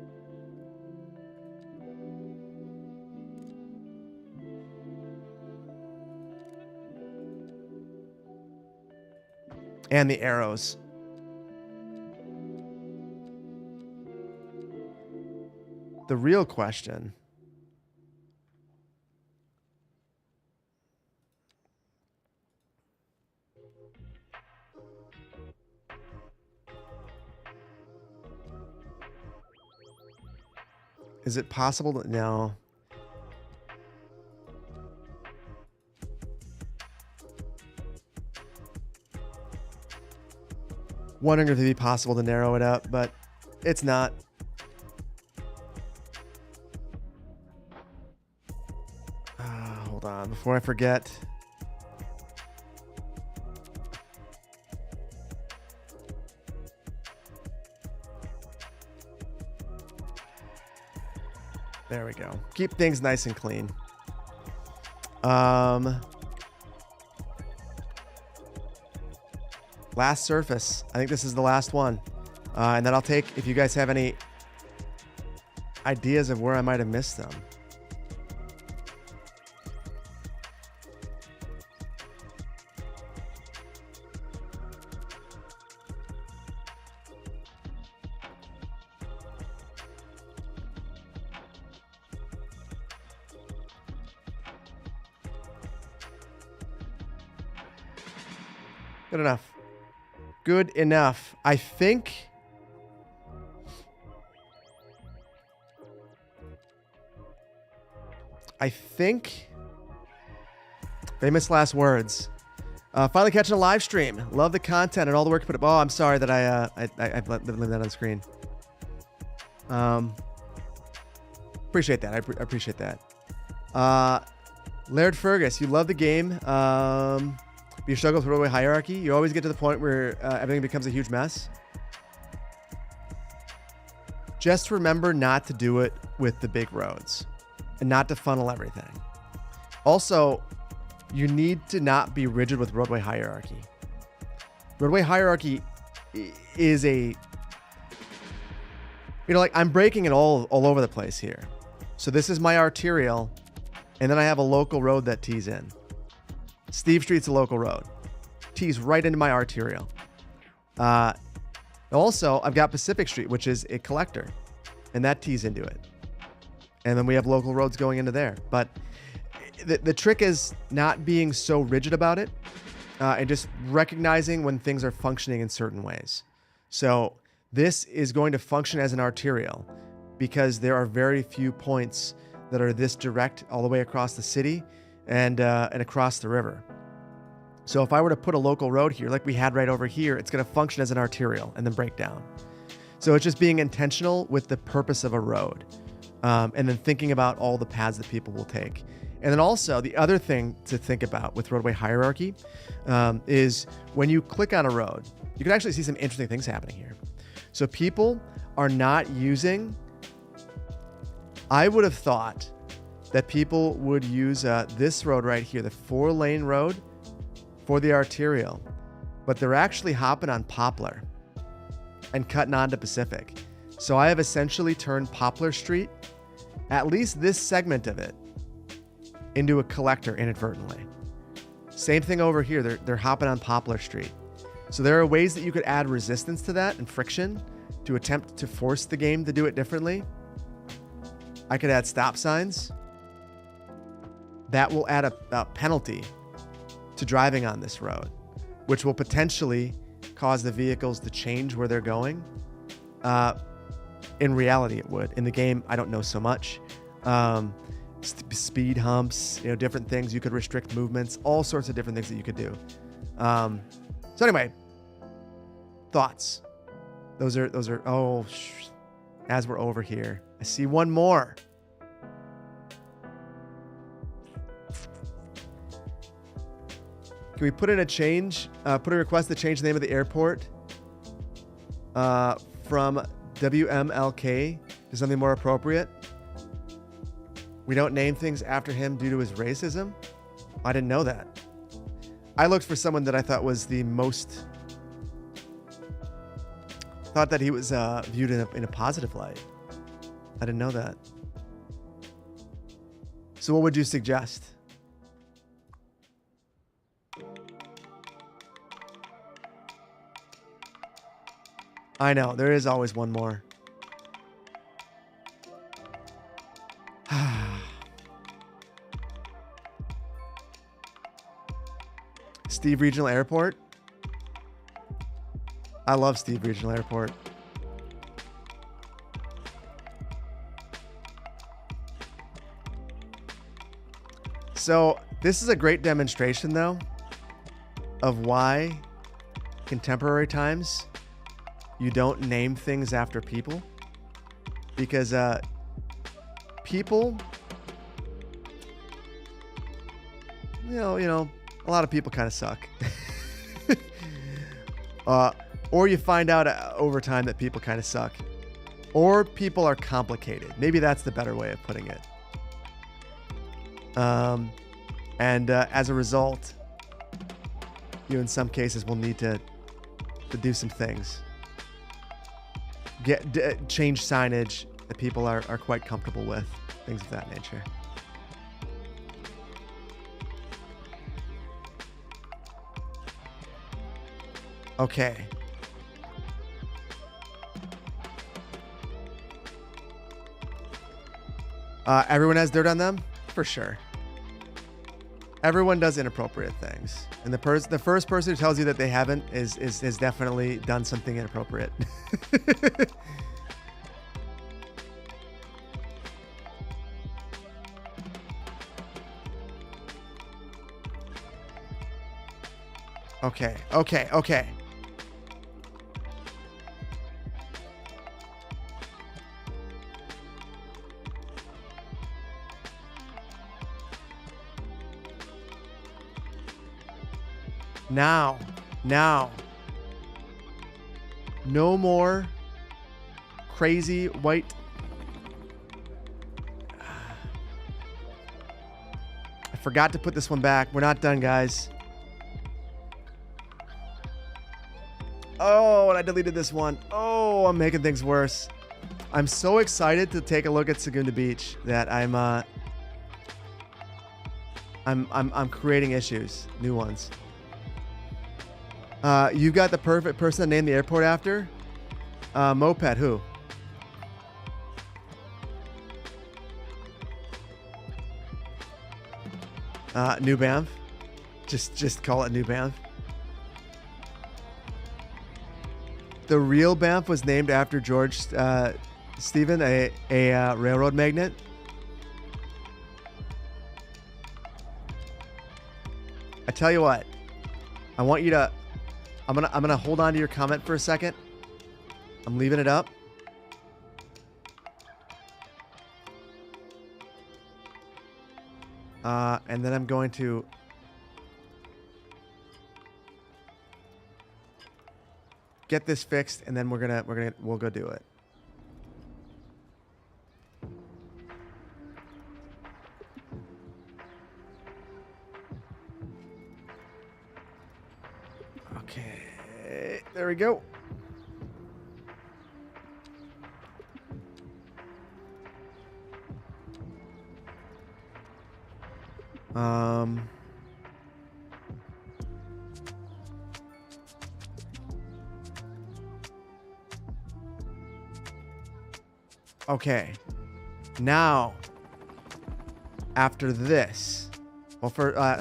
And the arrows. The real question Is it possible to... No. Wondering if it'd be possible to narrow it up, but it's not. Hold on, before I forget. There we go. Keep things nice and clean. Last surface. I think this is the last one. And then I'll take, if you guys have any ideas of where I might have missed them. Good enough. Good enough. I think... Famous last words. Finally catching a live stream. Love the content and all the work you put up. Oh, I'm sorry that I leave that on screen. Appreciate that. I appreciate that. Laird Fergus, you love the game. You struggle with roadway hierarchy. You always get to the point where everything becomes a huge mess. Just remember not to do it with the big roads and not to funnel everything. Also, you need to not be rigid with roadway hierarchy. Roadway hierarchy is a, like I'm breaking it all over the place here. So this is my arterial, and then I have a local road that tees in. Steve Street's a local road. Tees right into my arterial. Also, I've got Pacific Street, which is a collector, and that tees into it. And then we have local roads going into there. But the trick is not being so rigid about it, and just recognizing when things are functioning in certain ways. So this is going to function as an arterial because there are very few points that are this direct all the way across the city and across the river. So if I were to put a local road here, like we had right over here, it's going to function as an arterial and then break down. So it's just being intentional with the purpose of a road, and then thinking about all the paths that people will take. And then also the other thing to think about with roadway hierarchy is when you click on a road, you can actually see some interesting things happening here. So people are not using, I would have thought that people would use this road right here, the 4-lane road, for the arterial, but they're actually hopping on Poplar and cutting onto Pacific. So I have essentially turned Poplar Street, at least this segment of it, into a collector inadvertently. Same thing over here. They're hopping on Poplar Street. So there are ways that you could add resistance to that and friction to attempt to force the game to do it differently. I could add stop signs. That will add a penalty to driving on this road, which will potentially cause the vehicles to change where they're going. In reality, it would. In the game, I don't know so much. Speed humps, different things. You could restrict movements, all sorts of different things that you could do. So anyway, thoughts. Those are. Oh, as we're over here, I see one more. Can we put in a change? Put a request to change the name of the airport from WMLK to something more appropriate? We don't name things after him due to his racism? I didn't know that. I looked for someone that I thought was the most... Thought that he was viewed in a positive light. I didn't know that. So what would you suggest? I know, there is always one more. Steve Regional Airport. I love Steve Regional Airport. So this is a great demonstration, though, of why contemporary times you don't name things after people, because people, you know, a lot of people kind of suck. Or you find out over time that people kind of suck, or people are complicated. Maybe that's the better way of putting it. And as a result, you in some cases will need to do some things. Change signage that people are quite comfortable with, things of that nature. Okay. Everyone has dirt on them? For sure. Everyone does inappropriate things. And the first person who tells you that they haven't is definitely done something inappropriate. Okay. Now, no more crazy white. I forgot to put this one back. We're not done, guys. Oh, and I deleted this one. Oh, I'm making things worse. I'm so excited to take a look at Segunda Beach that I'm creating issues, new ones. You got the perfect person to name the airport after? Moped, who? New Banff. Just call it New Banff. The real Banff was named after George Stephen, a railroad magnate. I tell you what, I want you to. I'm gonna hold on to your comment for a second. I'm leaving it up. And then I'm going to get this fixed, and then we'll go do it. Okay, there we go. Okay. Now, after this, well,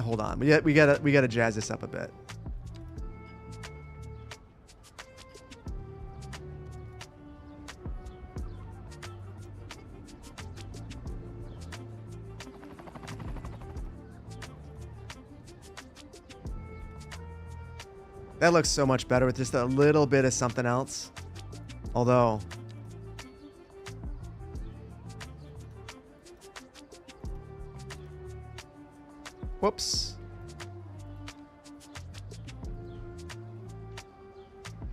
hold on. We gotta jazz this up a bit. That looks so much better with just a little bit of something else. Although, whoops.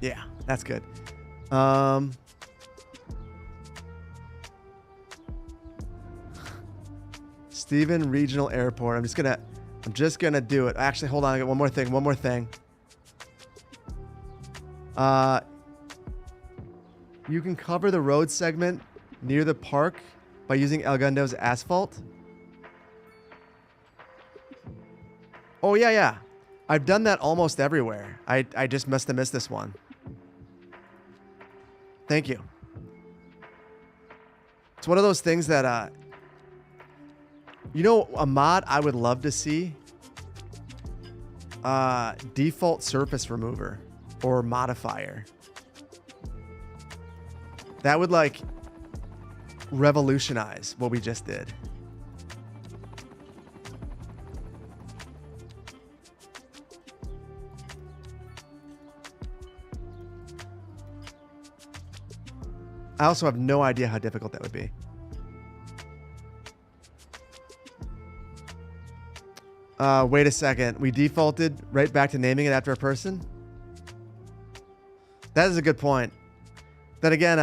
Yeah, that's good. Stephen Regional Airport. I'm just gonna do it. Actually, hold on. I got one more thing. You can cover the road segment near the park by using El Gundo's asphalt. Oh, yeah. I've done that almost everywhere. I just must have missed this one. Thank you. It's one of those things that, a mod I would love to see. Default surface remover or modifier. That would like revolutionize what we just did. I also have no idea how difficult that would be. Wait a second. We defaulted right back to naming it after a person? That is a good point. Then again,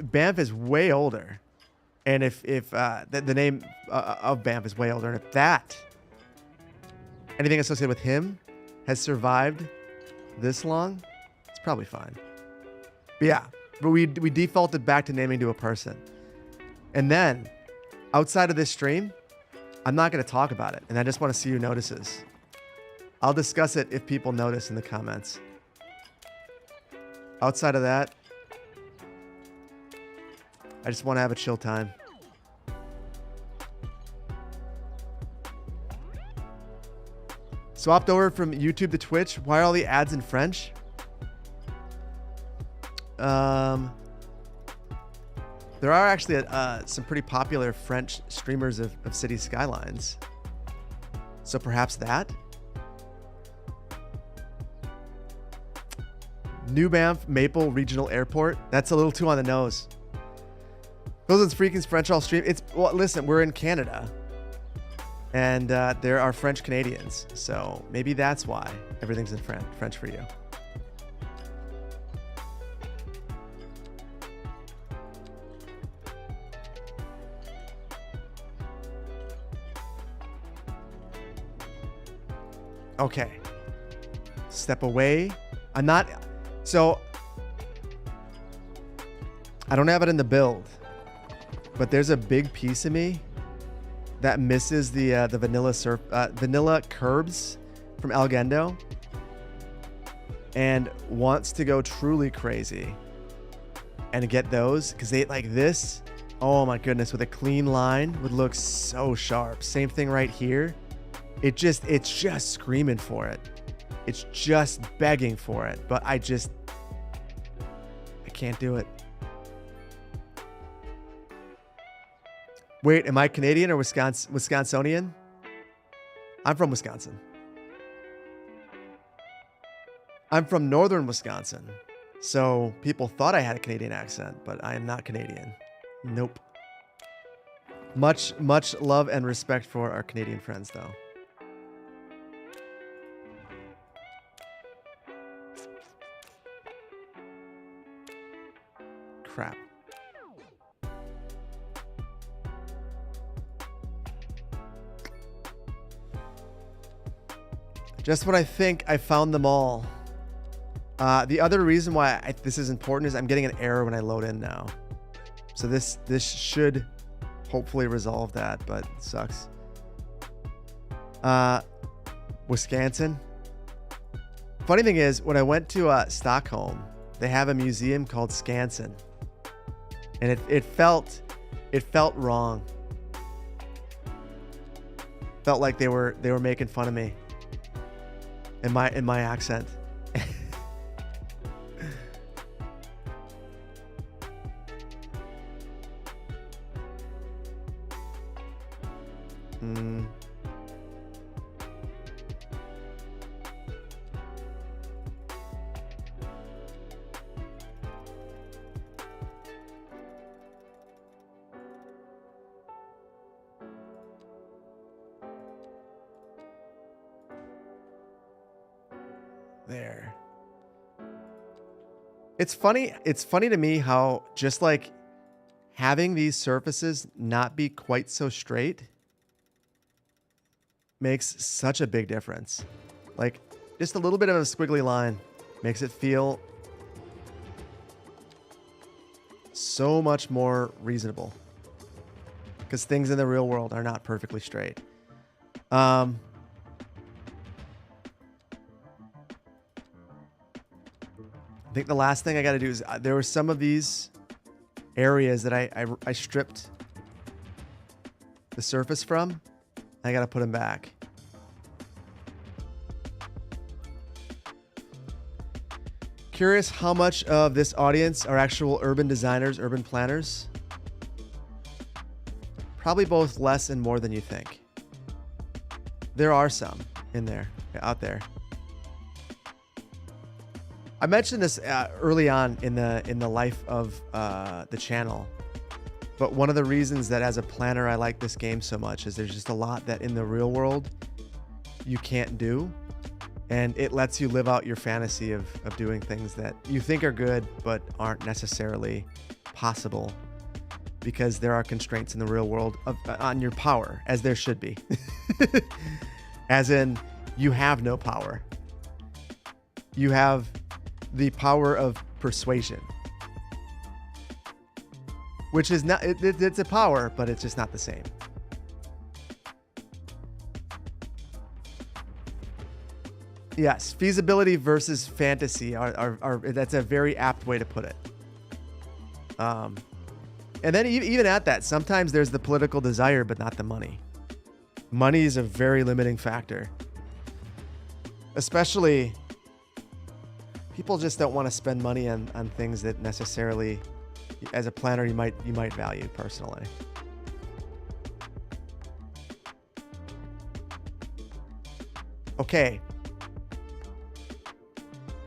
Banff is way older. And if the name of Banff is way older, and if that, anything associated with him has survived this long, it's probably fine. But yeah, but we defaulted back to naming to a person. And then, outside of this stream, I'm not going to talk about it, and I just want to see who notices. I'll discuss it if people notice in the comments. Outside of that, I just want to have a chill time. Swapped over from YouTube to Twitch. Why are all the ads in French? There are actually some pretty popular French streamers of city skylines. So perhaps that? New Banff Maple Regional Airport. That's a little too on the nose. Those freaking French all stream. Well, listen, we're in Canada. And there are French Canadians. So maybe that's why everything's in French for you. Okay. Step away. I'm not... So... I don't have it in the build. But there's a big piece of me that misses the vanilla curbs from Algendo. And wants to go truly crazy. And get those. Because they like this. Oh my goodness. With a clean line. Would look so sharp. Same thing right here. It's just screaming for it. It's just begging for it. But I can't do it. Wait, am I Canadian or Wisconsinian? I'm from Wisconsin. I'm from northern Wisconsin. So people thought I had a Canadian accent, but I am not Canadian. Nope. Much love and respect for our Canadian friends, though. Crap. Just when I think I found them all. The other reason why this is important is I'm getting an error when I load in now. So this should hopefully resolve that, but it sucks. Wisconsin. Funny thing is, when I went to Stockholm, they have a museum called Skansen. And it felt wrong. Felt like they were making fun of me. In my accent. There. It's funny to me how just like having these surfaces not be quite so straight makes such a big difference. Like just a little bit of a squiggly line makes it feel so much more reasonable. Because things in the real world are not perfectly straight. I think the last thing I got to do is there were some of these areas that I stripped the surface from. I got to put them back. Curious how much of this audience are actual urban designers, urban planners? Probably both less and more than you think. There are some in there, out there. I mentioned this early on in the life of the channel, but one of the reasons that as a planner I like this game so much is there's just a lot that in the real world you can't do, and it lets you live out your fantasy of doing things that you think are good but aren't necessarily possible, because there are constraints in the real world on your power, as there should be. As in, you have no power. You have the power of persuasion, which is not, it's a power, but it's just not the same. Yes, feasibility versus fantasy are that's a very apt way to put it. And then even at that, sometimes there's the political desire, but not the money. Money is a very limiting factor. Especially, people just don't want to spend money on things that necessarily, as a planner, you might value personally. Okay.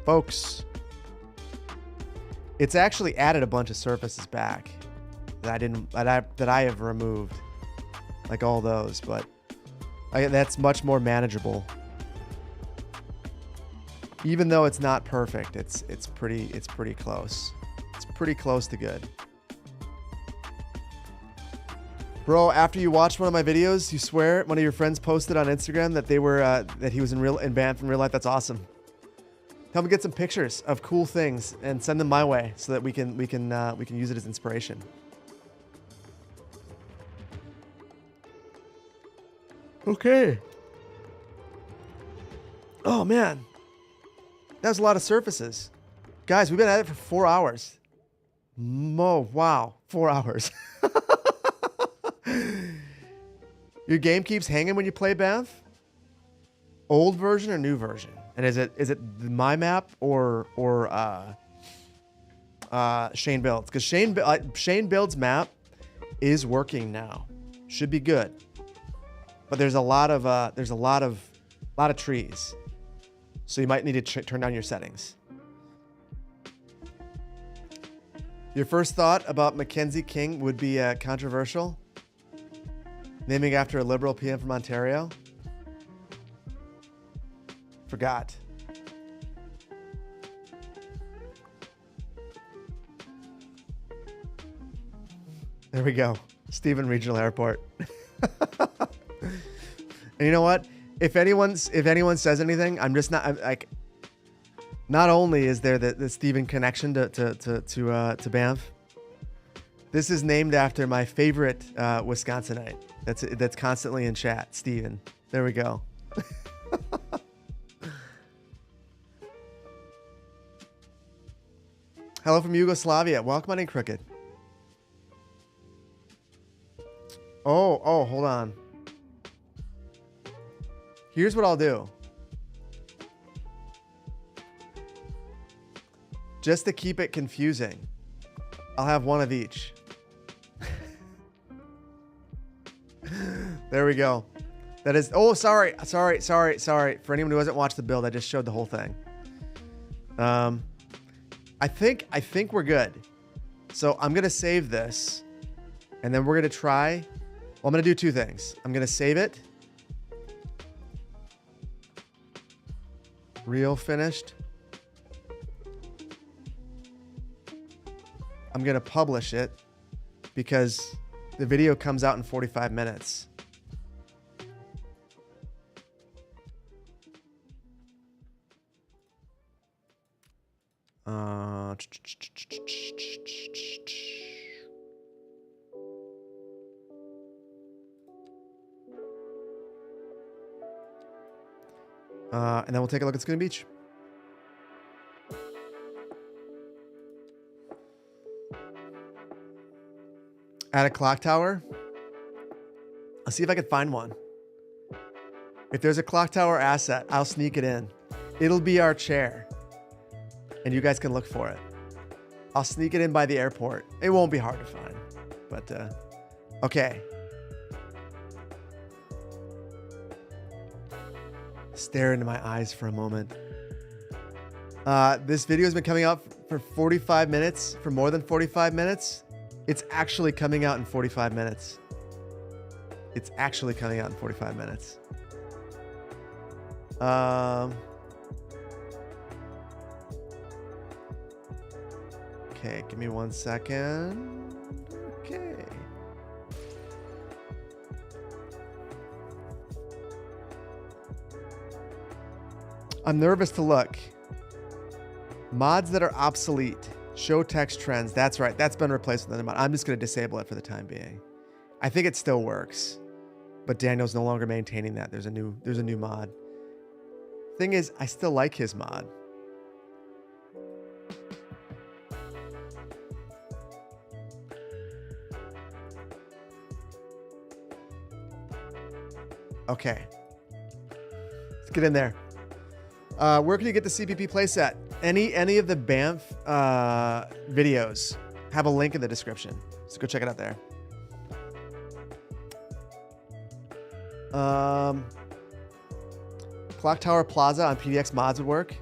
Folks, it's actually added a bunch of surfaces back that I have removed, like all those, but that's much more manageable. Even though it's not perfect, it's pretty close. It's pretty close to good. Bro, after you watched one of my videos, you swear one of your friends posted on Instagram that they were that he was in Banff in real life. That's awesome. Tell me, get some pictures of cool things and send them my way so that we can use it as inspiration. Okay. Oh man, that was a lot of surfaces, guys. We've been at it for 4 hours. Wow, 4 hours. Your game keeps hanging when you play Banff? Old version or new version? And is it my map or Shane Builds? Because Shane Builds map is working now. Should be good. But there's a lot of trees. So you might need to turn down your settings. Your first thought about Mackenzie King would be controversial. Naming after a Liberal PM from Ontario. Forgot. There we go. Stephen Regional Airport. And you know what? If anyone says anything, I'm like. Not only is there the Stephen connection to Banff, this is named after my favorite Wisconsinite. That's constantly in chat. Stephen. There we go. Hello from Yugoslavia. Welcome on in, Crooked. Oh, hold on. Here's what I'll do. Just to keep it confusing, I'll have one of each. There we go. That is, oh, sorry. For anyone who hasn't watched the build, I just showed the whole thing. I think we're good. So I'm going to save this, and then we're going to try. Well, I'm going to do two things. I'm going to save it. Real finished. I'm going to publish it because the video comes out in 45 minutes. And then we'll take a look at Schooner Beach. At a clock tower. I'll see if I can find one. If there's a clock tower asset, I'll sneak it in. It'll be our chair. and you guys can look for it. I'll sneak it in by the airport. It won't be hard to find, but okay. Stare into my eyes for a moment. This video has been coming out for 45 minutes, for more than 45 minutes. It's actually coming out in 45 minutes. It's actually coming out in 45 minutes. Okay, give me 1 second. Okay. I'm nervous to look. Mods that are obsolete. Show text trends. That's right. That's been replaced with another mod. I'm just going to disable it for the time being. I think it still works, but Daniel's no longer maintaining that. There's a new mod. Thing is, I still like his mod. Okay. Let's get in there. Where can you get the CPP playset? Any of the Banff videos have a link in the description. So go check it out there. Clock Tower Plaza on PDX mods would work.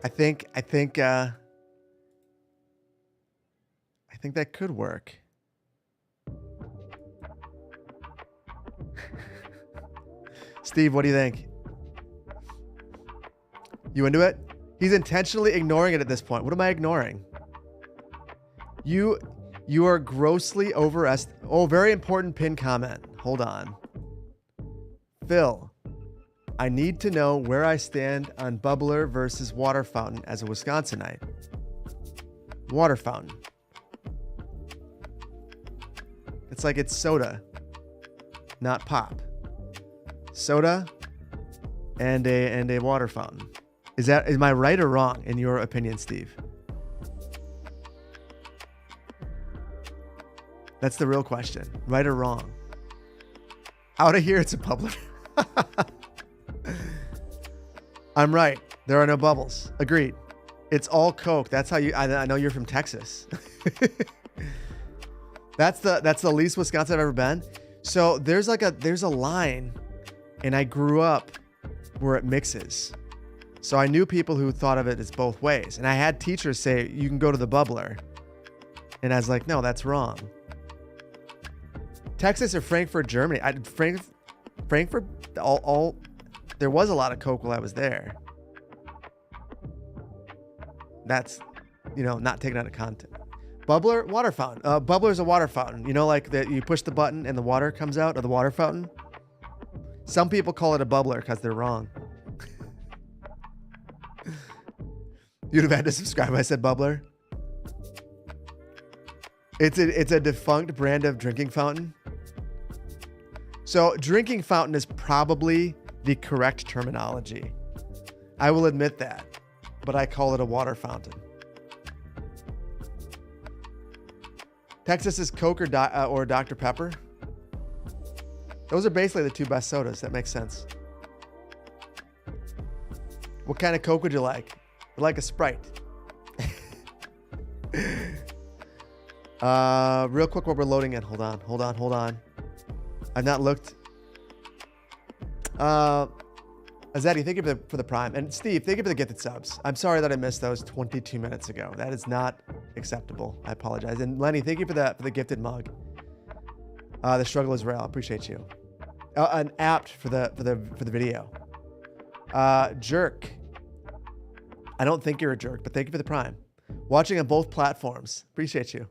I think that could work. Steve, what do you think? You into it? He's intentionally ignoring it at this point. What am I ignoring? You are grossly overestimating. Oh, very important pin comment. Hold on. Phil, I need to know where I stand on bubbler versus water fountain as a Wisconsinite. Water fountain. It's like it's soda, not pop. Soda and a water fountain. Am I right or wrong in your opinion, Steve? That's the real question. Right or wrong? Out of here, it's a bubbler. I'm right. There are no bubbles. Agreed. It's all Coke. That's how you. I know you're from Texas. That's the least Wisconsin I've ever been. So there's a line, and I grew up where it mixes. So I knew people who thought of it as both ways, and I had teachers say you can go to the bubbler, and I was like, no, that's wrong. Texas or Frankfurt, Germany. Frankfurt. There was a lot of Coke while I was there. That's, not taken out of context. Bubbler, water fountain. Bubbler is a water fountain. Like that you push the button and the water comes out of the water fountain. Some people call it a bubbler because they're wrong. You'd have had to subscribe. I said bubbler. It's a defunct brand of drinking fountain. So drinking fountain is probably the correct terminology. I will admit that, but I call it a water fountain. Texas is Coke or Dr. Pepper. Those are basically the two best sodas. That makes sense. What kind of Coke would you like? I'd like a Sprite. Real quick while we're loading in. Hold on. I've not looked. Azadi, thank you for the Prime. And Steve, thank you for the gifted subs. I'm sorry that I missed those 22 minutes ago. That is not acceptable. I apologize. And Lenny, thank you for the gifted mug. The struggle is real. I appreciate you. An apt for the video. Jerk. I don't think you're a jerk, but thank you for the Prime. Watching on both platforms. Appreciate you.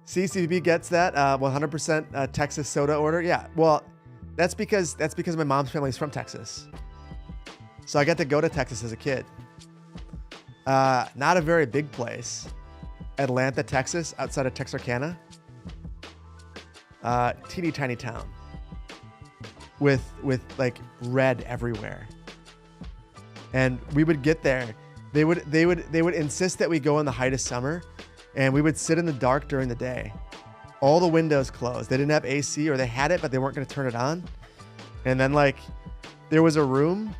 CCB gets that 100% Texas soda order. Yeah, well, that's because my mom's family is from Texas, so I got to go to Texas as a kid. Not a very big place, Atlanta, Texas, outside of Texarkana. Teeny tiny town with like red everywhere. And we would get there. They would insist that we go in the height of summer, and we would sit in the dark during the day. All the windows closed. They didn't have AC, or they had it, but they weren't going to turn it on. And then like there was a room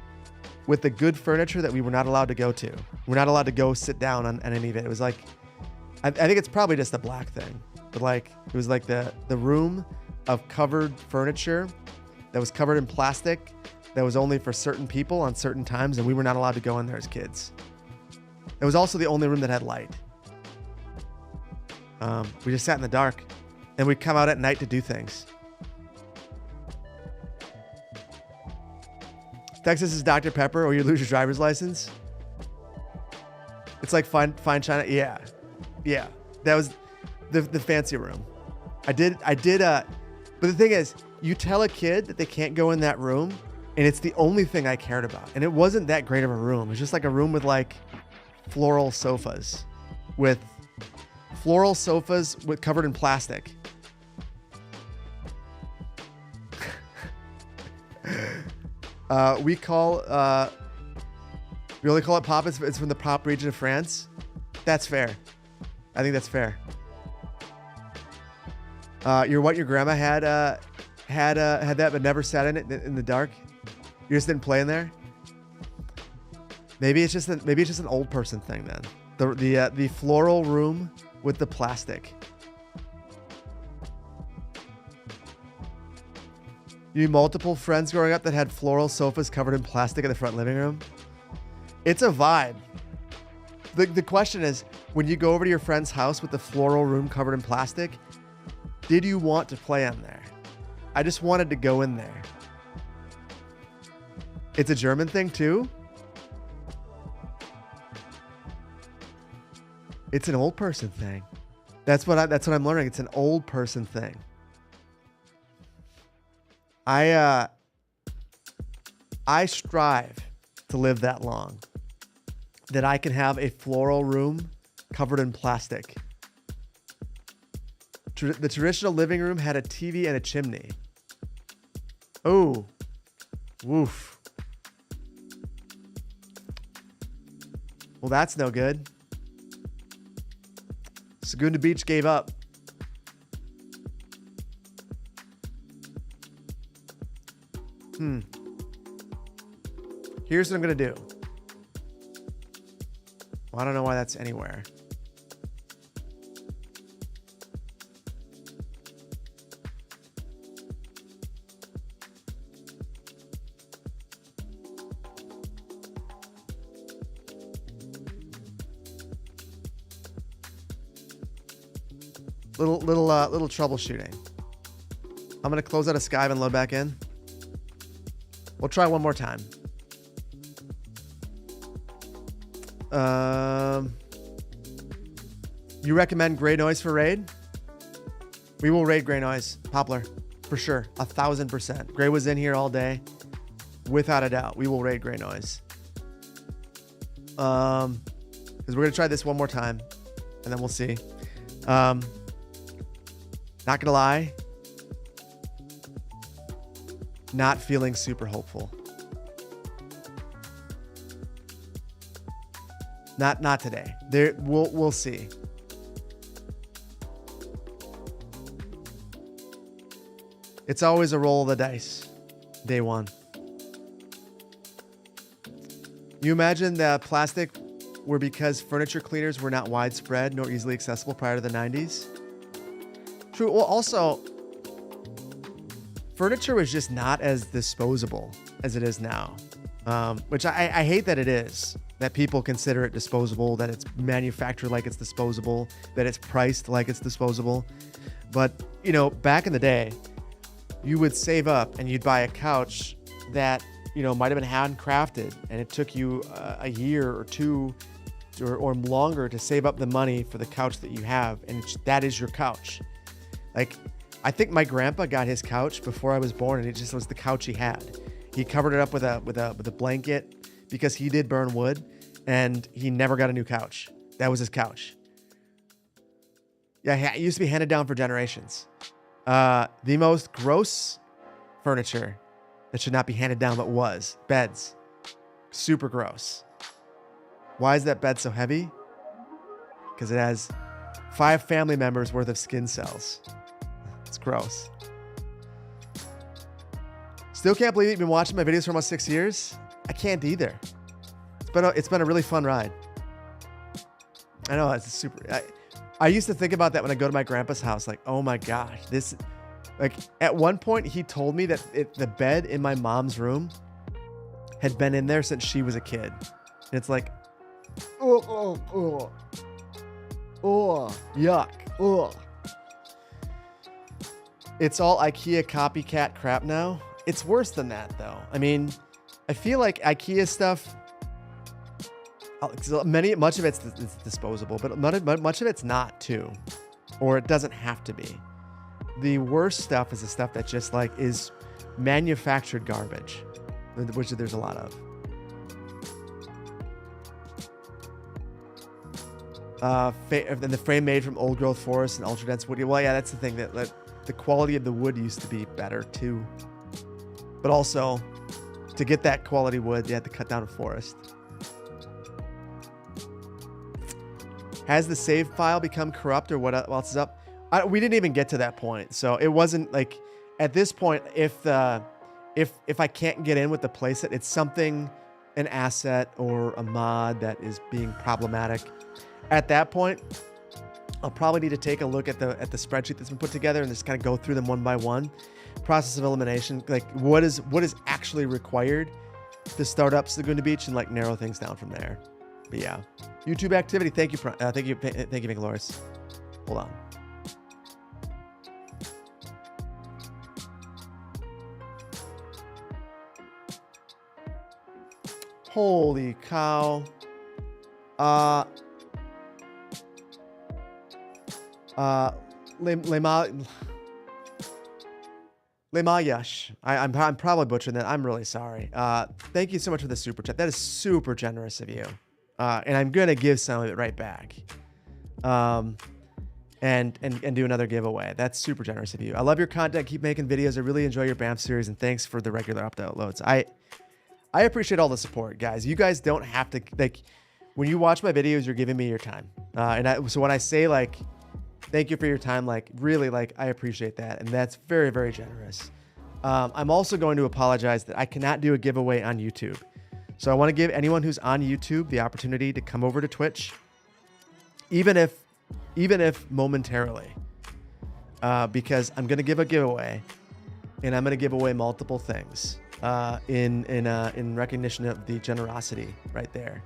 with the good furniture that we were not allowed to go to. We're not allowed to go sit down on any of it. It was like, I think it's probably just a black thing, but like it was like the room of covered furniture that was covered in plastic that was only for certain people on certain times, and we were not allowed to go in there as kids. It was also the only room that had light. We just sat in the dark, and we'd come out at night to do things. Texas is Dr. Pepper, or you lose your driver's license. It's like fine China. Yeah. That was the fancy room. I did. But the thing is, you tell a kid that they can't go in that room, and it's the only thing I cared about. And it wasn't that great of a room. It was just like a room with like floral sofas, covered in plastic. We only call it pop. It's from the pop region of France. That's fair. I think that's fair. Your grandma had that, but never sat in it in the dark. You just didn't play in there. Maybe it's just an old person thing then. The floral room with the plastic. You multiple friends growing up that had floral sofas covered in plastic in the front living room? It's a vibe. The question is, when you go over to your friend's house with the floral room covered in plastic, did you want to play on there? I just wanted to go in there. It's a German thing too? It's an old person thing. That's what I'm learning. It's an old person thing. I strive to live that long, that I can have a floral room covered in plastic. The traditional living room had a TV and a chimney. Oh, woof. Well, that's no good. Sagunda Beach gave up. Here's what I'm going to do. Well, I don't know why that's anywhere. Little troubleshooting. I'm going to close out of Skype and load back in. We'll try one more time. You recommend Gray Noise for raid? We will raid Gray Noise. Poplar. For sure. 1,000%. Gray was in here all day. Without a doubt. We will raid Gray Noise. Because we're going to try this one more time. And then we'll see. Not going to lie. Not feeling super hopeful. Not today. We'll see. It's always a roll of the dice. Day one. You imagine that plastic were because furniture cleaners were not widespread nor easily accessible prior to the 90s? True. Well, also, furniture was just not as disposable as it is now, which I hate that it is, that people consider it disposable, that it's manufactured like it's disposable, that it's priced like it's disposable. But, you know, back in the day, you would save up and you'd buy a couch that, you know, might have been handcrafted, and it took you a year or two or longer to save up the money for the couch that you have, and that is your couch. Like, I think my grandpa got his couch before I was born, and it just was the couch he had. He covered it up with a blanket because he did burn wood, and he never got a new couch. That was his couch. Yeah, it used to be handed down for generations. The most gross furniture that should not be handed down, but was beds. Super gross. Why is that bed so heavy? Because it has 5 family members worth of skin cells. It's gross. Still can't believe you've been watching my videos for almost 6 years. I can't either. It's been a really fun ride. I know, it's super. I used to think about that when I go to my grandpa's house. Like, oh my gosh, this. Like, at one point, he told me that the bed in my mom's room had been in there since she was a kid. And it's like, oh, yuck, oh. It's all IKEA copycat crap now. It's worse than that, though. I mean, I feel like IKEA stuff, much of it's disposable, but much of it's not too, or it doesn't have to be. The worst stuff is the stuff that just like is manufactured garbage, which there's a lot of. And the frame made from old growth forest and ultra dense wood. Well, yeah, that's the thing, that the quality of the wood used to be better too. But also, to get that quality wood, you had to cut down a forest. Has the save file become corrupt, or what else is up? We didn't even get to that point, so it wasn't like at this point. If I can't get in with the playset, it's something, an asset or a mod that is being problematic. At that point, I'll probably need to take a look at the spreadsheet that's been put together and just kind of go through them one by one. Process of elimination, like what is actually required to start up Laguna Beach, and like narrow things down from there. But yeah, YouTube activity. Thank you, Vaingloris. Hold on. Holy cow. Lemayash. I'm probably butchering that. I'm really sorry. Thank you so much for the super chat. That is super generous of you. And I'm gonna give some of it right back. And do another giveaway. That's super generous of you. I love your content. Keep making videos. I really enjoy your Banff series, and thanks for the regular uploads. I appreciate all the support, guys. You guys don't have to, like, when you watch my videos, you're giving me your time. So when I say like, thank you for your time, like really, like I appreciate that. And that's very, very generous. I'm also going to apologize that I cannot do a giveaway on YouTube. So I want to give anyone who's on YouTube the opportunity to come over to Twitch, even if momentarily, because I'm going to give a giveaway, and I'm going to give away multiple things in recognition of the generosity right there.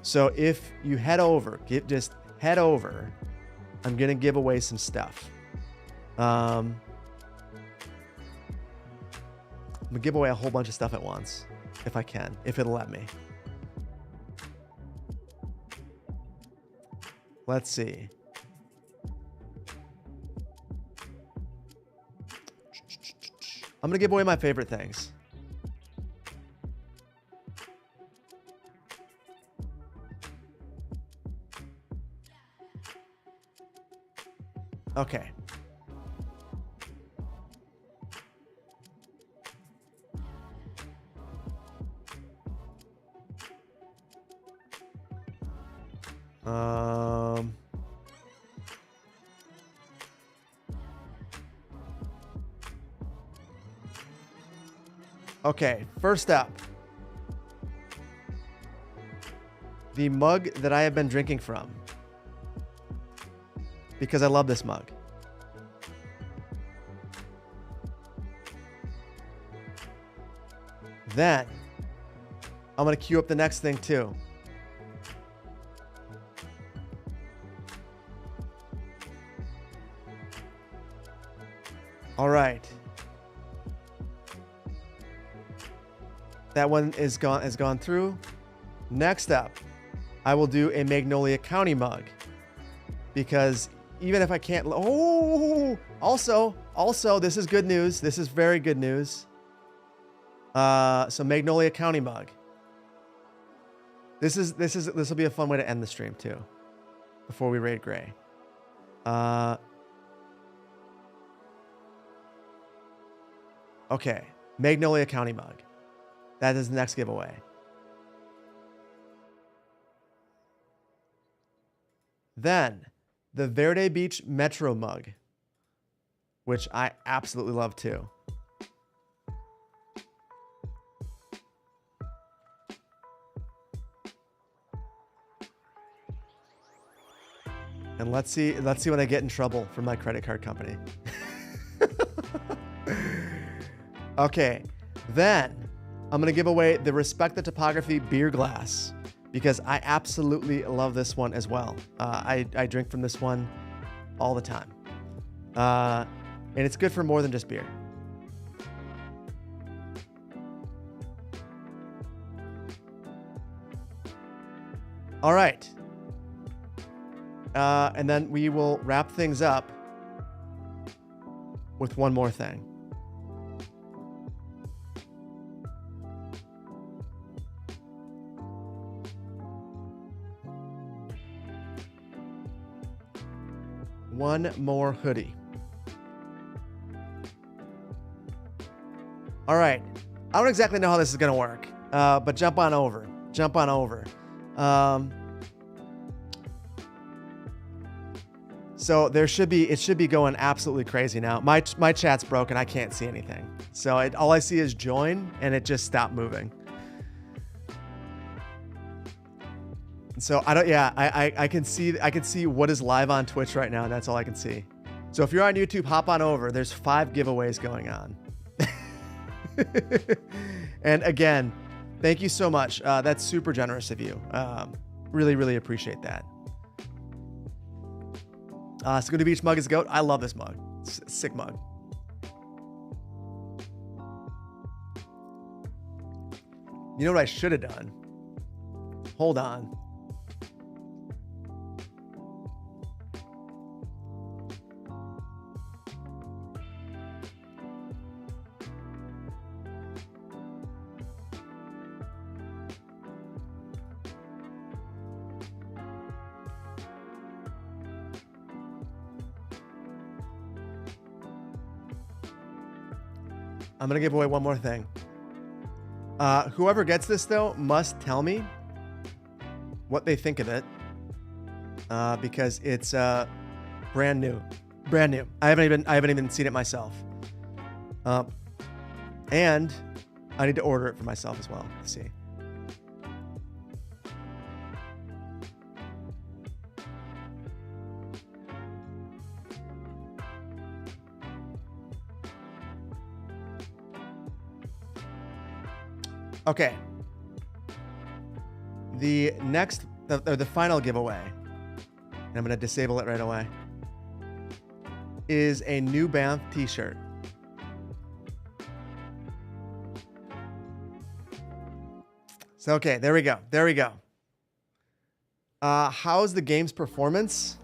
So if you just head over, I'm going to give away some stuff. I'm going to give away a whole bunch of stuff at once, if I can, if it'll let me. Let's see. I'm going to give away my favorite things. Okay. Okay, first up, the mug that I have been drinking from, because I love this mug. Then I'm going to queue up the next thing too. All right. That one has gone through. Next up, I will do a Magnolia County mug, because even if I can't, also, this is good news. This is very good news. So Magnolia County mug. This will be a fun way to end the stream too, before we raid Gray. Okay. Magnolia County mug. That is the next giveaway. Then, the Verde Beach Metro mug, which I absolutely love too. And let's see when I get in trouble from my credit card company. Okay, then I'm gonna give away the Respect the Topography beer glass because I absolutely love this one as well. I drink from this one all the time. And it's good for more than just beer. All right. And then we will wrap things up with one more thing. One more hoodie. All right. I don't exactly know how this is going to work, but jump on over. Jump on over. So it should be going absolutely crazy now. My chat's broken. I can't see anything. So all I see is join, and it just stopped moving. So I can see what is live on Twitch right now, and that's all I can see. So if you're on YouTube, hop on over. There's 5 giveaways going on. And again, thank you so much. That's super generous of you. Really, really appreciate that. Segundo Beach mug is GOAT. I love this mug. It's a sick mug. You know what I should have done? Hold on. I'm going to give away one more thing. Whoever gets this, though, must tell me what they think of it. Because it's brand new. Brand new. I haven't even seen it myself. And I need to order it for myself as well. Let's see. Okay. The final giveaway, and I'm going to disable it right away, is a new Banff t-shirt. So, okay, there we go. There we go. How's the game's performance?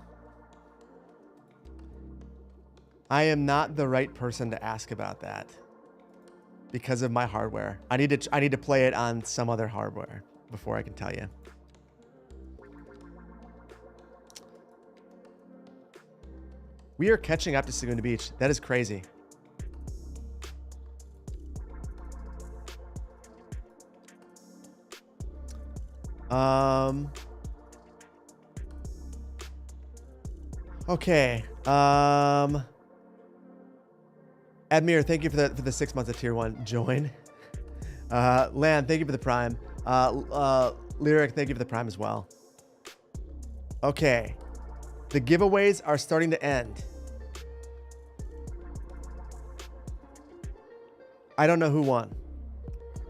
I am not the right person to ask about that. Because of my hardware. I need to play it on some other hardware before I can tell you. We are catching up to Segundo Beach. That is crazy. Okay. Admir, thank you for the 6 months of tier 1 join. Lan, thank you for the prime. Lyric, thank you for the prime as well. Okay. The giveaways are starting to end. I don't know who won.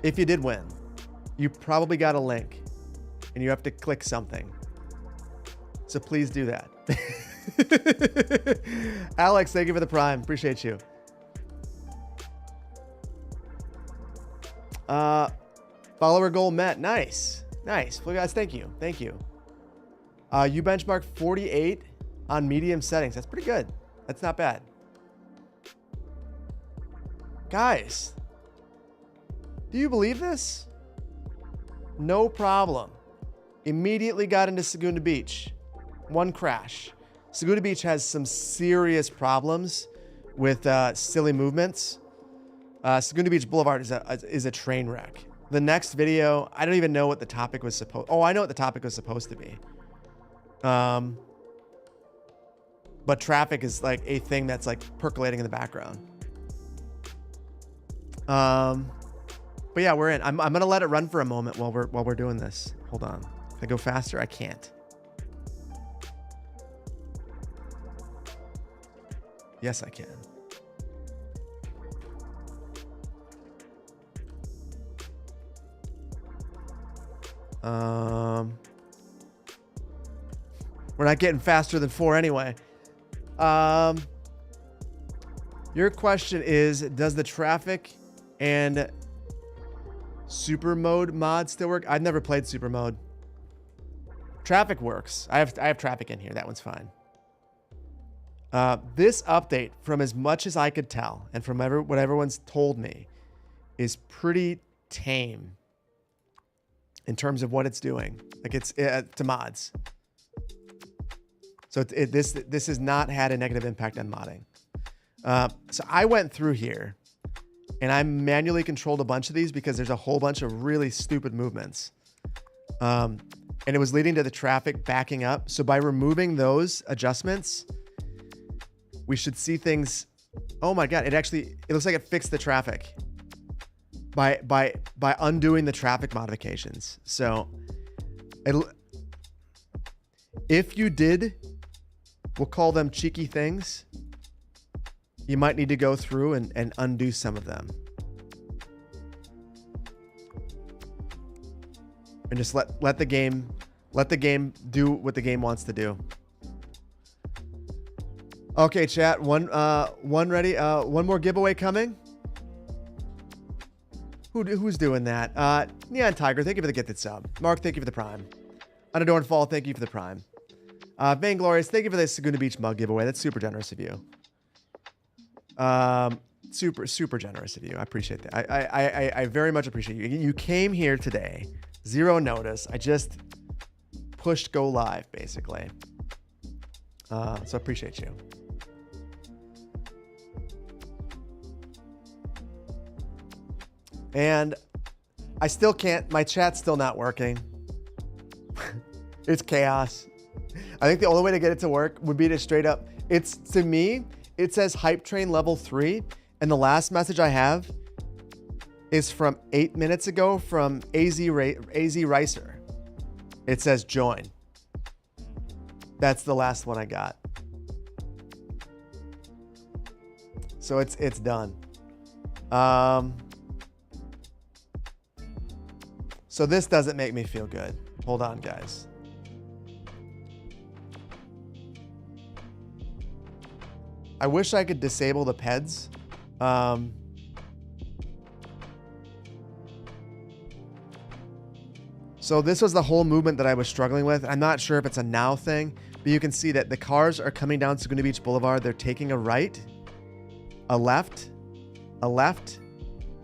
If you did win, you probably got a link and you have to click something. So please do that. Alex, thank you for the prime. Appreciate you. Follower goal met. Nice. Nice. Well, guys, thank you. Thank you. You benchmarked 48 on medium settings. That's pretty good. That's not bad. Guys, do you believe this? No problem. Immediately got into Segundo Beach. One crash. Saguda Beach has some serious problems with silly movements. Saguda Beach Boulevard is a train wreck. The next video, I don't even know what the topic was supposed. Oh, I know what the topic was supposed to be. But traffic is like a thing that's like percolating in the background. But yeah, we're in. I'm gonna let it run for a moment while we're doing this. Hold on. If I go faster, I can't. Yes, I can. We're not getting faster than 4 anyway. Your question is, does the traffic and super mode mod still work? I've never played super mode. Traffic works. I have traffic in here. That one's fine. This update, from as much as I could tell, and from what everyone's told me, is pretty tame in terms of what it's doing. Like it's to mods. So this has not had a negative impact on modding. So I went through here and I manually controlled a bunch of these because there's a whole bunch of really stupid movements. And it was leading to the traffic backing up. So by removing those adjustments, we should see things. Oh my God, it looks like it fixed the traffic by undoing the traffic modifications. So if you did, we'll call them cheeky things, you might need to go through and undo some of them. And just let the game do what the game wants to do. Okay, chat. One ready. One more giveaway coming. Who's doing that? Neon Tiger, thank you for the gifted sub. Mark, thank you for the prime. Unadorned Fall, thank you for the prime. Vainglorious, thank you for the Saguda Beach mug giveaway. That's super generous of you. Super generous of you. I appreciate that. I very much appreciate you. You came here today, 0 notice. I just pushed go live basically. So I appreciate you. And I still can't, my chat's still not working. It's chaos. I think the only way to get it to work would be to straight up, to me, it says hype train level 3. And the last message I have is from 8 minutes ago from AZ Ricer. It says join. That's the last one I got. So it's done. So this doesn't make me feel good. Hold on, guys. I wish I could disable the PEDs. So this was the whole movement that I was struggling with. I'm not sure if it's a now thing, but you can see that the cars are coming down Saguda Beach Boulevard. They're taking a right, a left, a left,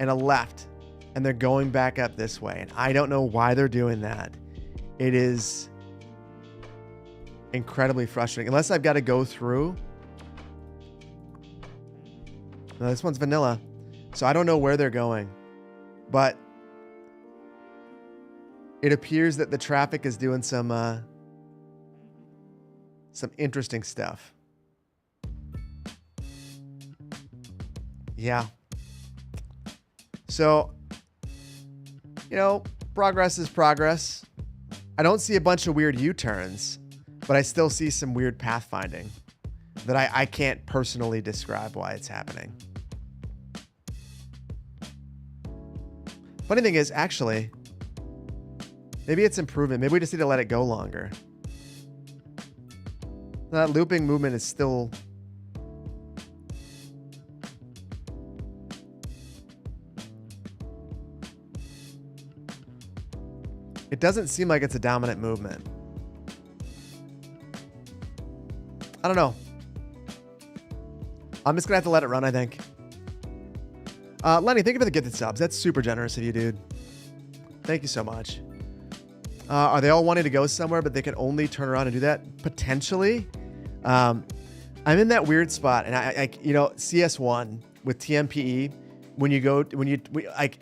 and a left. And they're going back up this way. And I don't know why they're doing that. It is incredibly frustrating. Unless I've got to go through. No, this one's vanilla. So I don't know where they're going. But it appears that the traffic is doing some interesting stuff. Yeah. So, you know, progress is progress. I don't see a bunch of weird U-turns, but I still see some weird pathfinding that I can't personally describe why it's happening. Funny thing is, actually, maybe it's improving. Maybe we just need to let it go longer. That looping movement is still... It doesn't seem like it's a dominant movement. I don't know. I'm just going to have to let it run, I think. Lenny, thank you for the gifted subs. That's super generous of you, dude. Thank you so much. Are they all wanting to go somewhere, but they can only turn around and do that? Potentially. I'm in that weird spot, and I you know, CS1 with TMPE.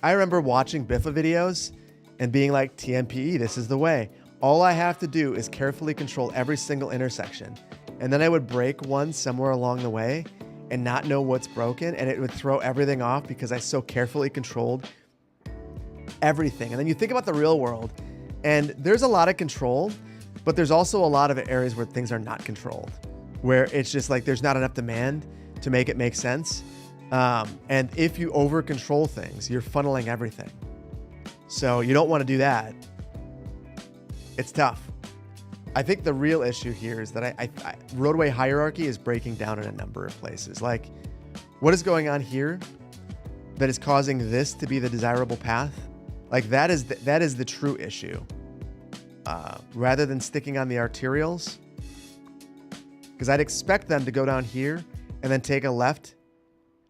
I remember watching Biffa videos and being like, TMPE, this is the way. All I have to do is carefully control every single intersection. And then I would break one somewhere along the way and not know what's broken, and it would throw everything off because I so carefully controlled everything. And then you think about the real world, and there's a lot of control, but there's also a lot of areas where things are not controlled, where it's just like there's not enough demand to make it make sense. And if you over control things, you're funneling everything. So you don't want to do that. It's tough. I think the real issue here is that roadway hierarchy is breaking down in a number of places. Like, what is going on here that is causing this to be the desirable path? Like, that is the true issue. Rather than sticking on the arterials, because I'd expect them to go down here and then take a left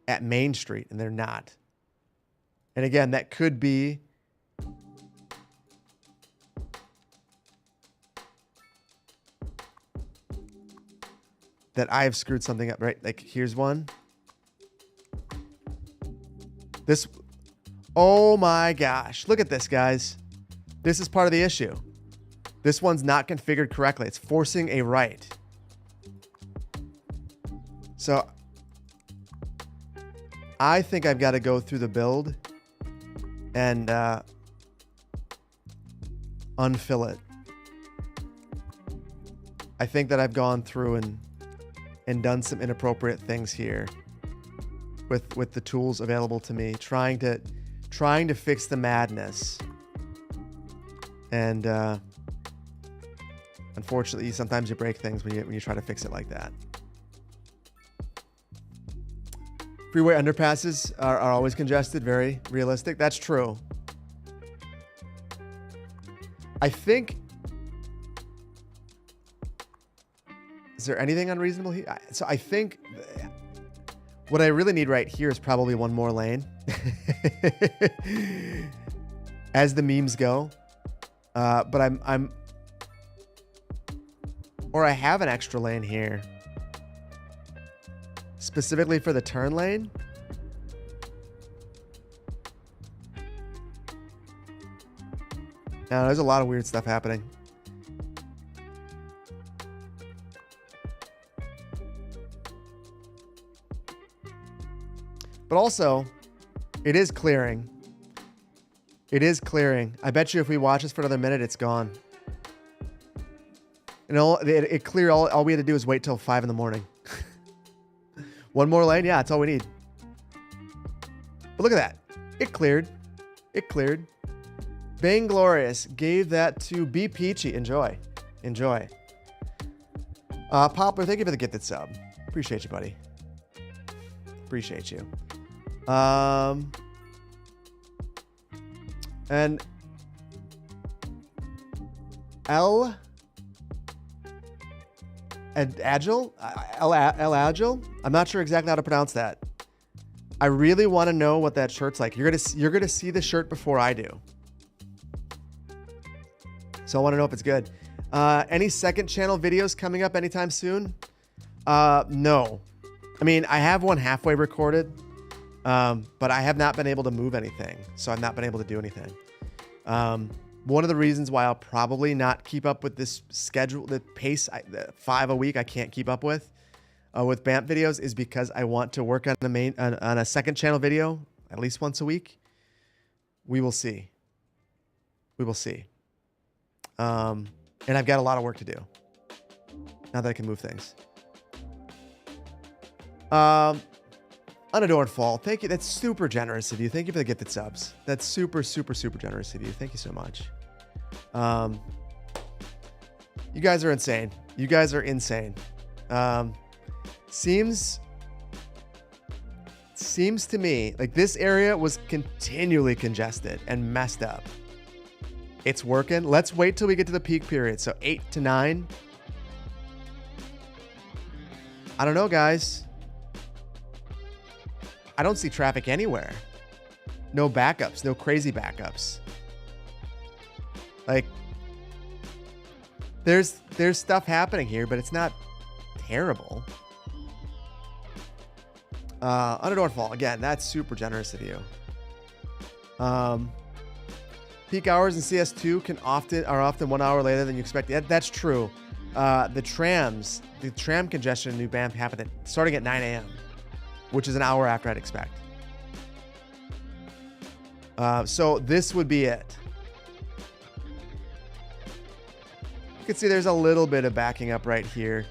at Main Street, and they're not. And again, that could be that I've screwed something up, right? Like, here's one. This, oh my gosh. Look at this, guys. This is part of the issue. This one's not configured correctly. It's forcing a right. So I think I've got to go through the build and unfill it. I think that I've gone through and done some inappropriate things here with the tools available to me, trying to fix the madness. And unfortunately, sometimes you break things when you try to fix it like that. Freeway underpasses are always congested, very realistic. That's true. I think, is there anything unreasonable here? So I think what I really need right here is probably one more lane. As the memes go. But or I have an extra lane here. Specifically for the turn lane. Now, there's a lot of weird stuff happening. But also, it is clearing. It is clearing. I bet you if we watch this for another minute, it's gone. And it cleared. All we had to do is wait till 5 in the morning. One more lane? Yeah, that's all we need. But look at that. It cleared. It cleared. Vainglorious gave that to Be Peachy. Enjoy. Enjoy. Poplar, thank you for the gifted sub. Appreciate you, buddy. Appreciate you. And L Agile? L Agile? I'm not sure exactly how to pronounce that. I really want to know what that shirt's like. You're gonna see the shirt before I do. So I want to know if it's good. Any second channel videos coming up anytime soon? No. I mean, I have one halfway recorded, but I have not been able to move anything. So I've not been able to do anything. One of the reasons why I'll probably not keep up with this schedule, the pace, the 5 a week I can't keep up with Banff videos, is because I want to work on on a second channel video at least once a week. We will see. We will see. And I've got a lot of work to do now that I can move things. Unadorned Fall, thank you. That's super generous of you. Thank you for the gifted subs. That's super, super, super generous of you. Thank you so much. You guys are insane. You guys are insane. Seems to me like this area was continually congested and messed up. It's working. Let's wait till we get to the peak period. So 8 to 9. I don't know, guys. I don't see traffic anywhere. No backups, no crazy backups. Like, there's stuff happening here, but it's not terrible. Unadorned fall. Again, that's super generous of you. Peak hours in CS2 are often 1 hour later than you expect. Yeah, that's true. The tram congestion in New Banff happened starting at 9 a.m., which is an hour after I'd expect. So this would be it. You can see there's a little bit of backing up right here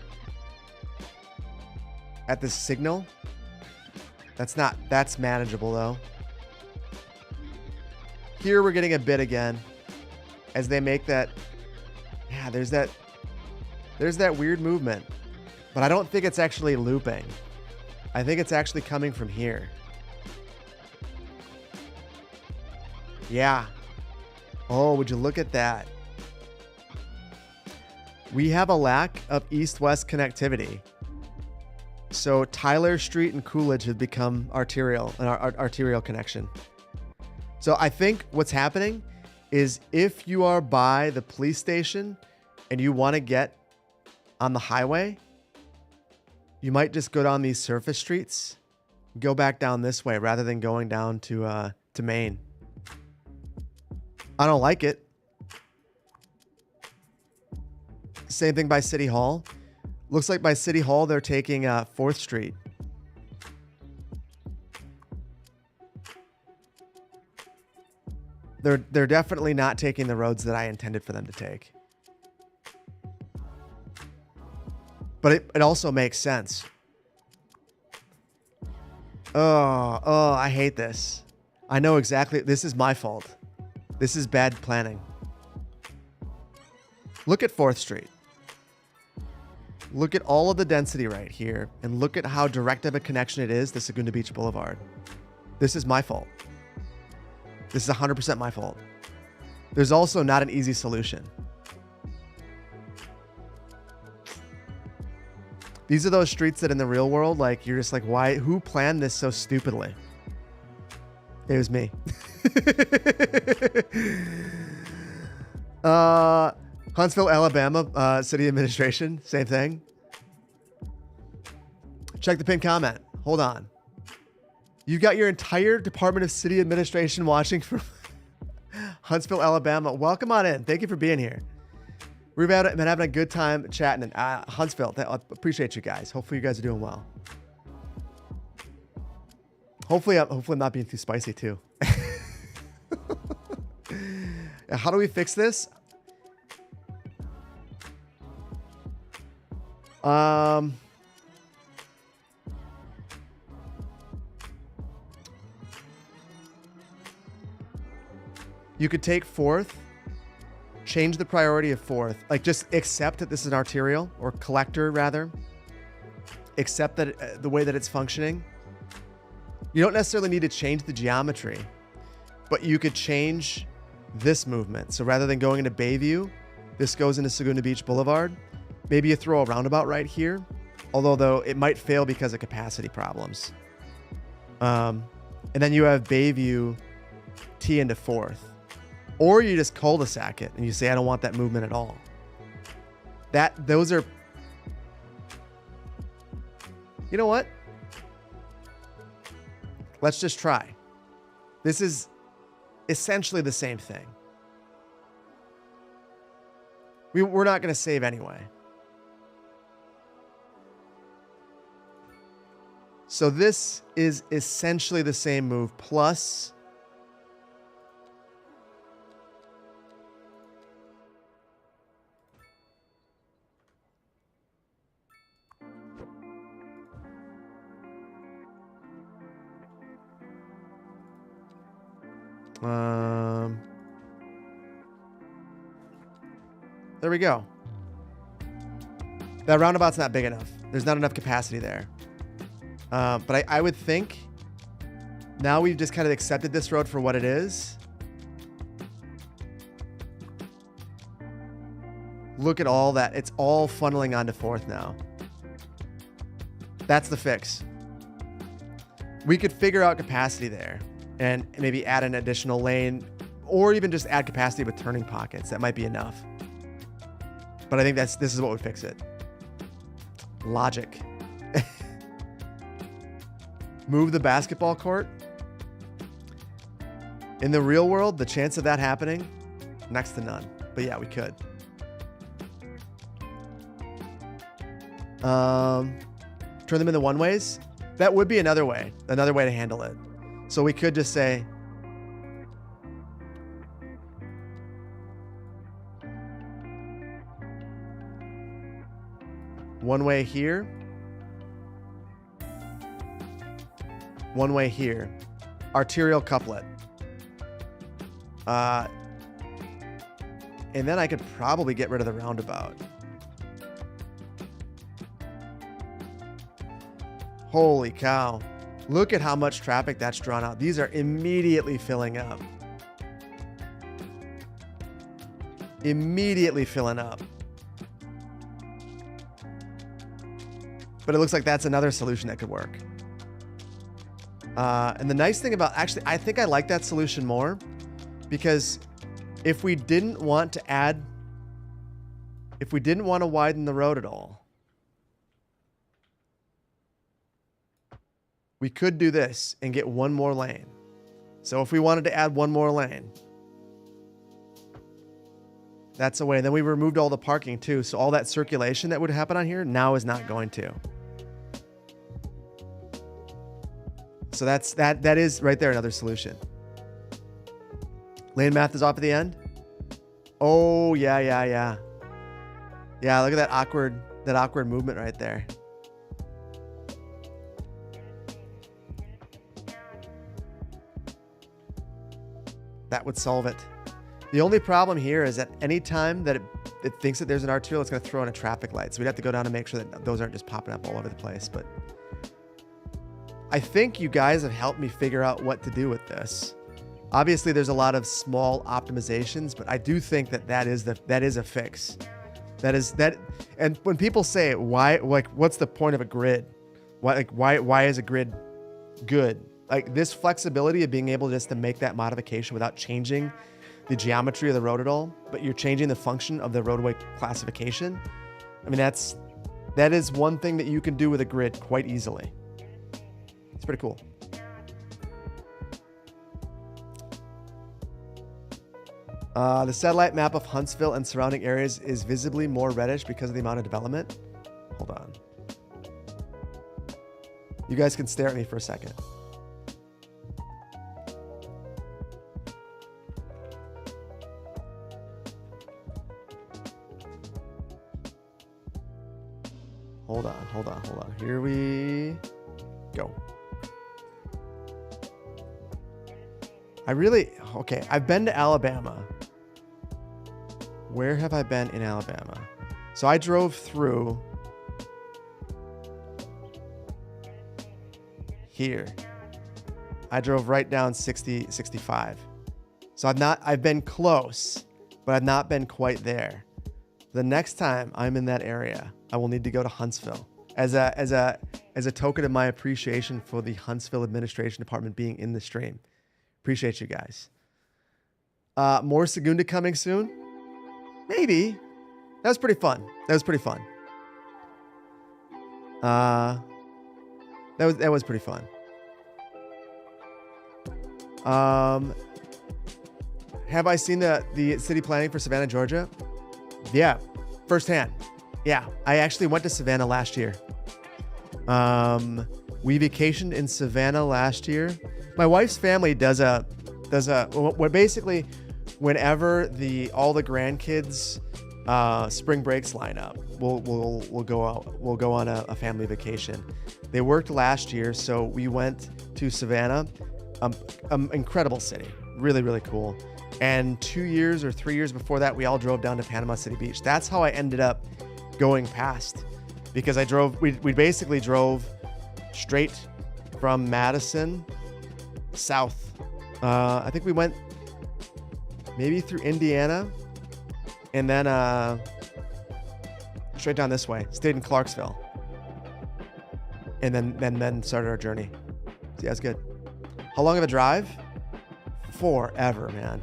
at the signal. That's manageable though. Here we're getting a bit again as they make that. Yeah, there's that weird movement, but I don't think it's actually looping. I think it's actually coming from here. Yeah. Oh, would you look at that? We have a lack of east-west connectivity. So Tyler Street and Coolidge have become arterial connection. So I think what's happening is if you are by the police station and you want to get on the highway, you might just go down these surface streets, go back down this way rather than going down to Maine. I don't like it. Same thing by City Hall. Looks like by City Hall, they're taking 4th Street. They're definitely not taking the roads that I intended for them to take. But it also makes sense. Oh, I hate this. I know exactly. This is my fault. This is bad planning. Look at 4th Street. Look at all of the density right here, and look at how direct of a connection it is to Saguna Beach Boulevard. This is my fault. This is 100% my fault. There's also not an easy solution. These are those streets that in the real world, like, you're just like, why? Who planned this so stupidly? It was me. Huntsville, Alabama, city administration, same thing. Check the pinned comment. Hold on. You got your entire Department of City Administration watching from Huntsville, Alabama. Welcome on in. Thank you for being here. We've been having a good time chatting. And Huntsville, I appreciate you guys. Hopefully you guys are doing well. Hopefully I'm not being too spicy too. How do we fix this? You could take 4th, change the priority of 4th, like just accept that this is an arterial or collector rather. Accept that the way that it's functioning. You don't necessarily need to change the geometry, but you could change this movement. So rather than going into Bayview, this goes into Saguna Beach Boulevard. Maybe you throw a roundabout right here, although though it might fail because of capacity problems. And then you have Bayview T into 4th. Or you just cul-de-sac it and you say, I don't want that movement at all. Those are, you know what? Let's just try. This is essentially the same thing. We're not going to save anyway. So this is essentially the same move plus there we go. That roundabout's not big enough. There's not enough capacity there. But I would think now we've just kind of accepted this road for what it is. Look at all that. It's all funneling onto 4th now. That's the fix. We could figure out capacity there and maybe add an additional lane or even just add capacity with turning pockets. That might be enough. But I think this is what would fix it. Logic. Move the basketball court. In the real world, the chance of that happening, next to none. But yeah, we could. Turn them into one-ways. That would be another way to handle it. So we could just say, one way here, one way here. Arterial couplet. And then I could probably get rid of the roundabout. Holy cow. Look at how much traffic that's drawn out. These are immediately filling up. Immediately filling up. But it looks like that's another solution that could work. And the nice thing about, actually, I think I like that solution more, because if we didn't want to widen the road at all, we could do this and get one more lane. So if we wanted to add one more lane, that's a way. And then we removed all the parking too. So all that circulation that would happen on here now is not going to. So that is right there another solution. Lane math is off at the end. Oh yeah. Yeah, look at that awkward movement right there. That would solve it. The only problem here is that any time that it thinks that there's an arterial, it's going to throw in a traffic light. So we'd have to go down and make sure that those aren't just popping up all over the place. But I think you guys have helped me figure out what to do with this. Obviously, there's a lot of small optimizations, but I do think that is a fix. And when people say why, like, what's the point of a grid? Why is a grid good? Like, this flexibility of being able just to make that modification without changing the geometry of the road at all, but you're changing the function of the roadway classification. I mean, that is one thing that you can do with a grid quite easily. It's pretty cool. The satellite map of Huntsville and surrounding areas is visibly more reddish because of the amount of development. Hold on. You guys can stare at me for a second. Hold on. Here we go. Okay, I've been to Alabama. Where have I been in Alabama? So I drove through here. I drove right down 65. So I've been close, but I've not been quite there. The next time I'm in that area, I will need to go to Huntsville as a token of my appreciation for the Huntsville Administration Department being in the stream. Appreciate you guys. More Segunda coming soon? Maybe. That was pretty fun. That was pretty fun. Have I seen the city planning for Savannah, Georgia? Yeah, firsthand. Yeah, I actually went to Savannah last year. We vacationed in Savannah last year. My wife's family does basically whenever all the grandkids spring breaks line up, we'll go on a family vacation. They worked last year, so we went to Savannah, incredible city, really, really cool. And 2 years or 3 years before that, we all drove down to Panama City Beach. That's how I ended up going past, because we basically drove straight from Madison south. I think we went maybe through Indiana and then straight down this way, stayed in Clarksville, and then started our journey. So yeah, it's good. How long of a drive? Forever, man.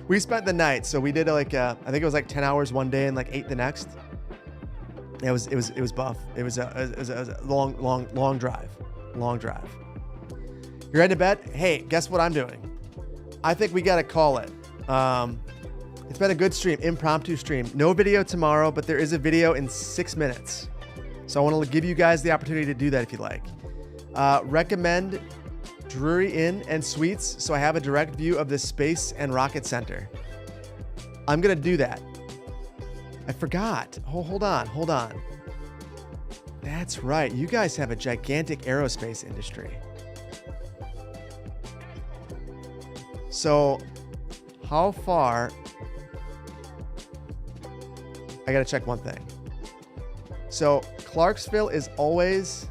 We spent the night, so we did I think it was like 10 hours one day and like 8 the next. It was Buff. It was a long drive. Long drive. You're heading to bed? Hey, guess what I'm doing? I think we got to call it. It's been a good stream, impromptu stream. No video tomorrow, but there is a video in 6 minutes. So I want to give you guys the opportunity to do that if you like. Recommend Drury Inn and Suites so I have a direct view of the Space and Rocket Center. I'm going to do that. I forgot. Oh, hold on. That's right. You guys have a gigantic aerospace industry. So how far... I got to check one thing. So Clarksville is always...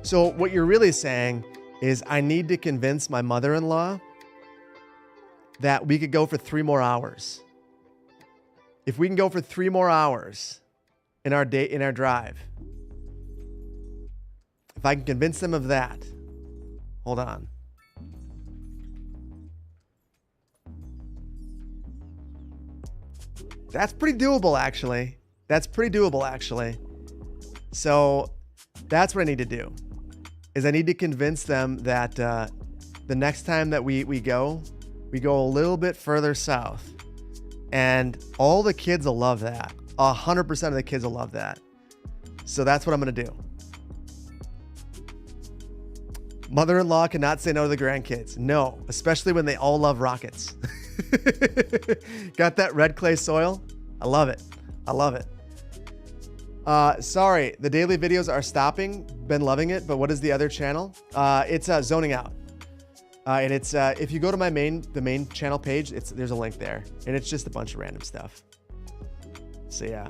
So what you're really saying is I need to convince my mother-in-law that we could go for 3 more hours. If we can go for 3 more hours in our drive, if I can convince them of that, hold on. That's pretty doable, actually. So that's what I need to do. Is I need to convince them that the next time that we go a little bit further south, and all the kids will love that. 100% of the kids will love that. So that's what I'm going to do. Mother-in-law cannot say no to the grandkids. No, especially when they all love rockets. Got that red clay soil? I love it. Sorry, the daily videos are stopping. Been loving it, but what is the other channel? It's Zoning Out. And it's if you go to the main channel page, there's a link there, and it's just a bunch of random stuff. So yeah,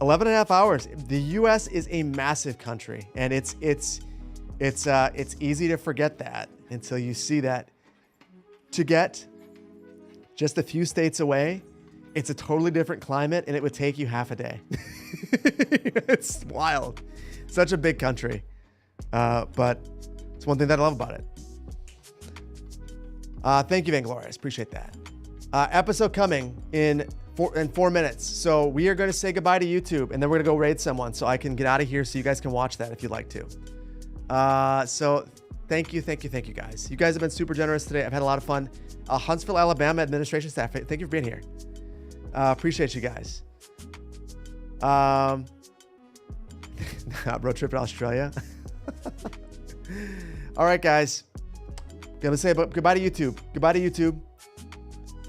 11 and a half hours. The U.S. is a massive country, and it's easy to forget that until you see that. To get just a few states away, it's a totally different climate, and it would take you half a day. It's wild. Such a big country. But it's one thing that I love about it. Thank you, Vanglorious. Appreciate that. Episode coming in 4 minutes. So we are going to say goodbye to YouTube, and then we're going to go raid someone so I can get out of here so you guys can watch that if you'd like to. So thank you, guys. You guys have been super generous today. I've had a lot of fun. Huntsville, Alabama administration staff, thank you for being here. Appreciate you guys. Road trip to Australia. All right, guys. Gonna say goodbye to YouTube.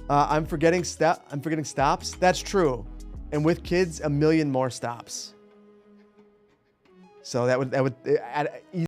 I'm forgetting stops. That's true. And with kids, 1 million more stops. So that would add